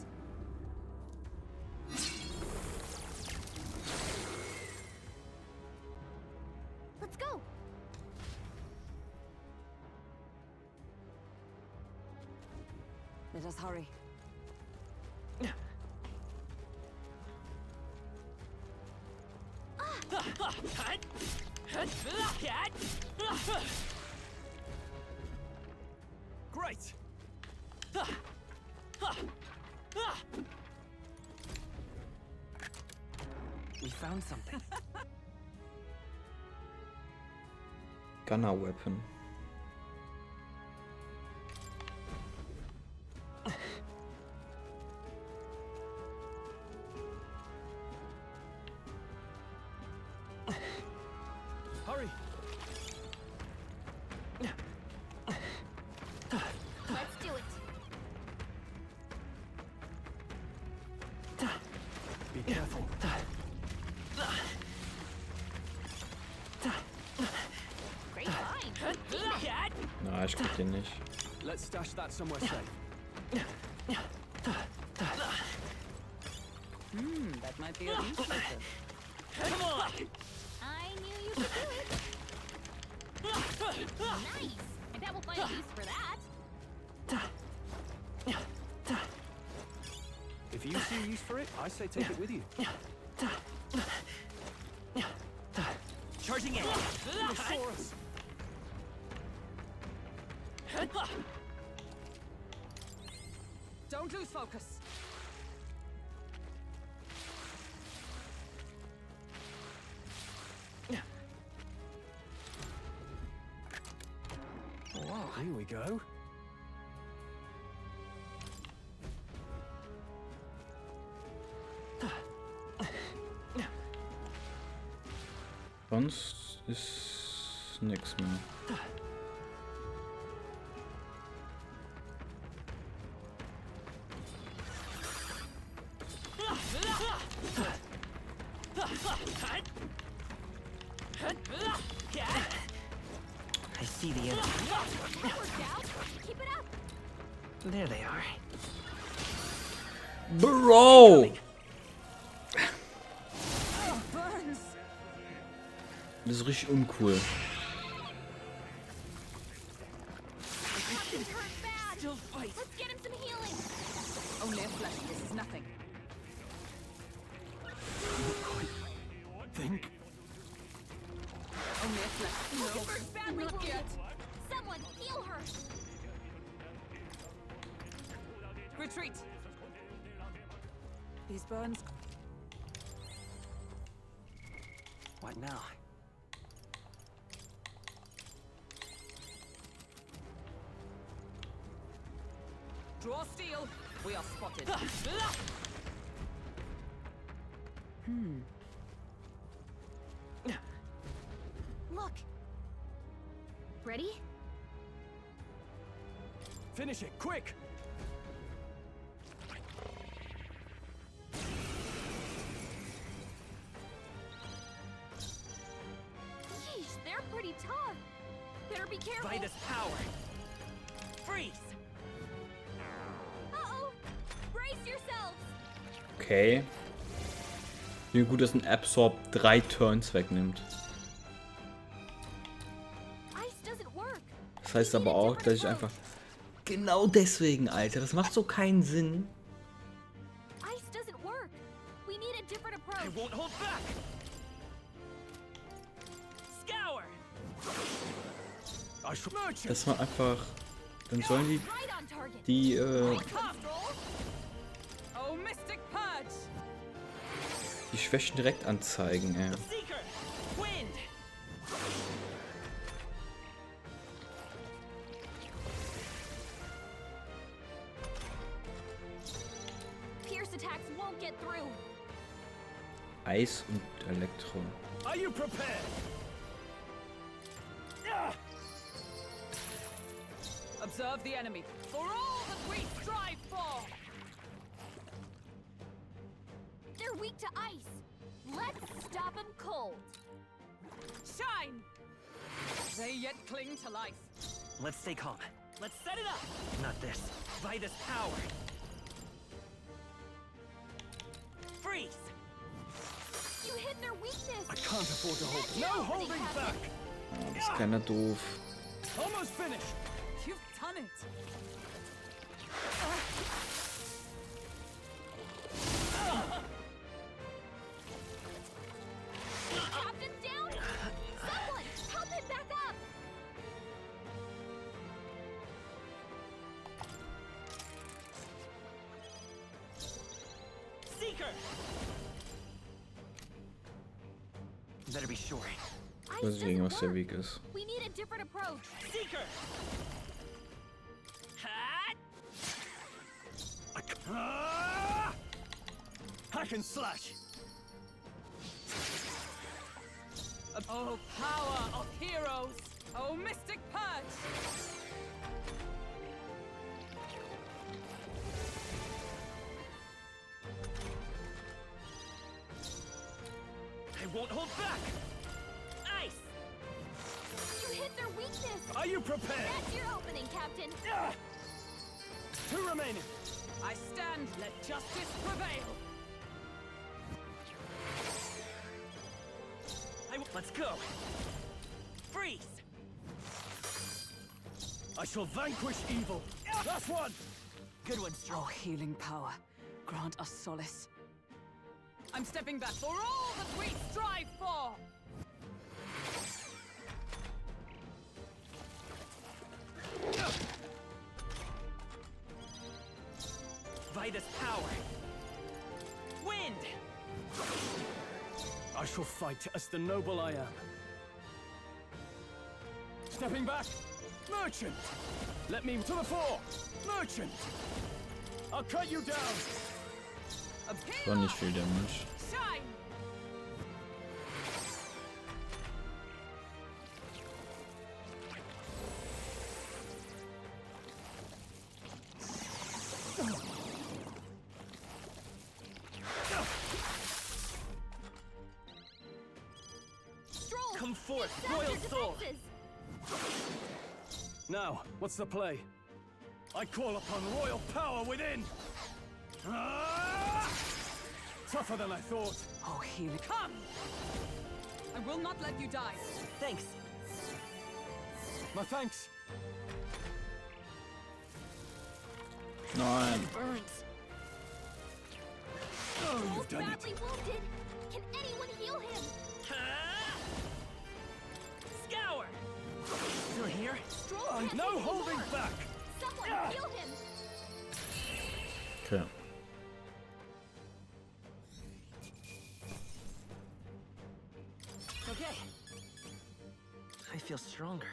Let's go. Let us hurry. Great. We found something. Gunner Weapon. Hurry. Let's do it. Be careful. Great find. Na, ich krieg den nicht. Let's stash that somewhere safe. That might be of use later. Come on! I knew you could do it. Nice. I bet we'll find a use for that. If you see use for it, I say take it with you. Charging in! Thesaurus. Don't lose focus. Here we go. Sonst ist nix mehr. I see the enemy. Keep it up. There they are. Bro! Das ist richtig uncool. Still fight. Let's get him some healing. Only a flesh. This is nothing. Think. Only a flesh. Look at her badly wounded. Someone heal her. Retreat. These burns. What now? Draw steel. We are spotted. Look. Ready? Finish it, quick! Yeesh, they're pretty tough. Better be careful. By this power. Freeze! Uh-oh. Brace yourselves. Okay. Wie gut, dass ein Absorb 3 Turns wegnimmt. Ice doesn't work. Das heißt aber auch, dass ich einfach... Genau deswegen, Alter. Das macht so keinen Sinn. Ice doesn't work. We need a different approach. I won't hold back! Scour! I shall merge Das war einfach... Dann sollen Right on target. die Oh, mystic purge. die Schwächen direkt anzeigen, ey. Seeker! Wind! Pierce attacks won't get through. Eis und Elektro. Are you prepared? Observe the enemy. For all that we strive for. They're weak to ice. Let's stop them cold. Shine. They yet cling to life. Let's stay calm. Let's set it up! Not this. By this power. Freeze! You hit their weakness. I can't afford to hold. No holding back! Ah, das ist keiner doof. Almost finished! You've done it. Captain Better be sure. Deswegen, was der Weg ist. We need a different approach. Seeker! Hack and slash! Oh, power of heroes! Oh, mystic purge! I won't hold back! Ice! You hit their weakness! Are you prepared? That's your opening, Captain! Two remaining! I stand, let justice prevail! Let's go! Freeze! I shall vanquish evil! Last one! Good one, Strong. Oh, healing power. Grant us solace. I'm stepping back for all that we strive for! Vitus power! Wind! I shall fight as the noble I am. Stepping back! Merchant! Let me to the fore! Merchant! I'll cut you down! War nicht viel Damage. Shine! Come forth, royal soul! Now, what's the play? I call upon royal power within! Tougher than I thought. Oh, healing. Come! I will not let you die. Thanks. My thanks. Nein. Burns. Oh, you've done it. Badly wounded. Can anyone heal him? Scour! Still here? Stroll can't No take holding anymore. back! Someone heal him. Okay. Okay. I feel stronger.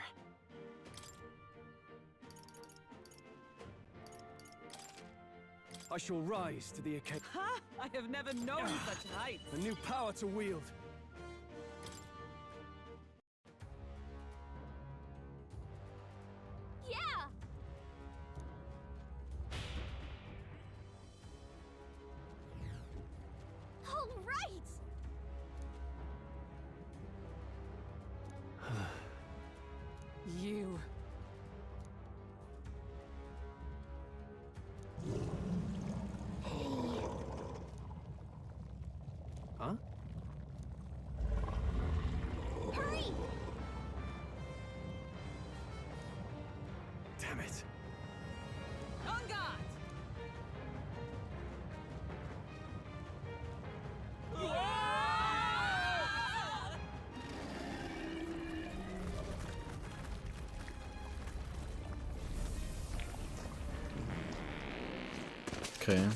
I shall rise to the occasion. Ha! I have never known such heights. A new power to wield. Yeah. All right. You. Huh? Hurry. Damn it. On guard! Okay.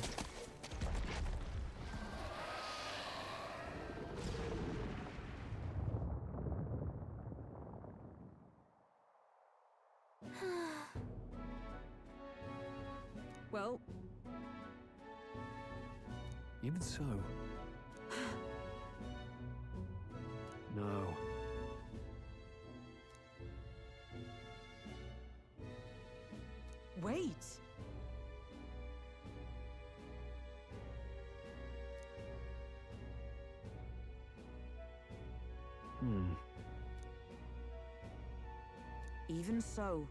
Well, Even so. No. wait. Even so.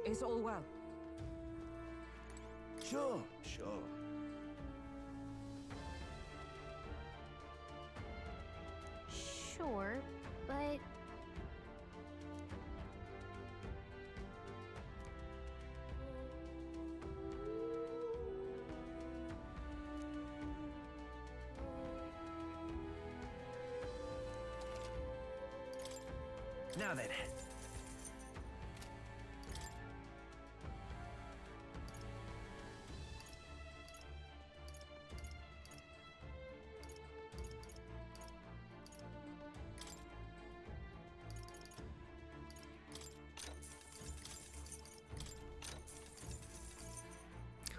Is all well? Sure, sure. Sure, but... Now then.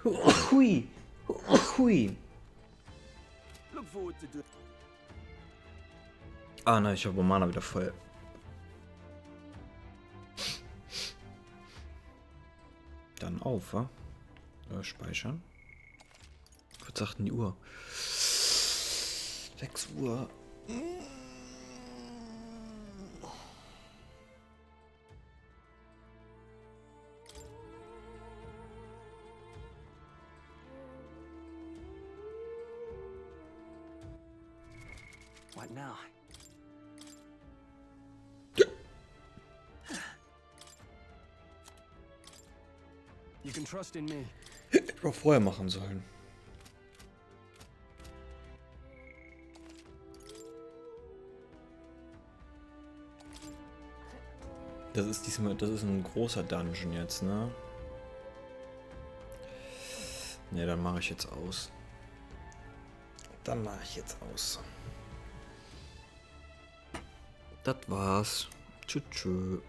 Hui. Hui. Look forward to doing. Ah nein, ich habe Mana wieder voll. Dann auf, wa? Speichern. Was sagt denn die Uhr? 6 Uhr. What now? You can trust in me. Hätte ich auch vorher machen sollen. Das ist ein großer Dungeon jetzt, ne? Ne, dann mache ich jetzt aus. Das war's. Tschüss.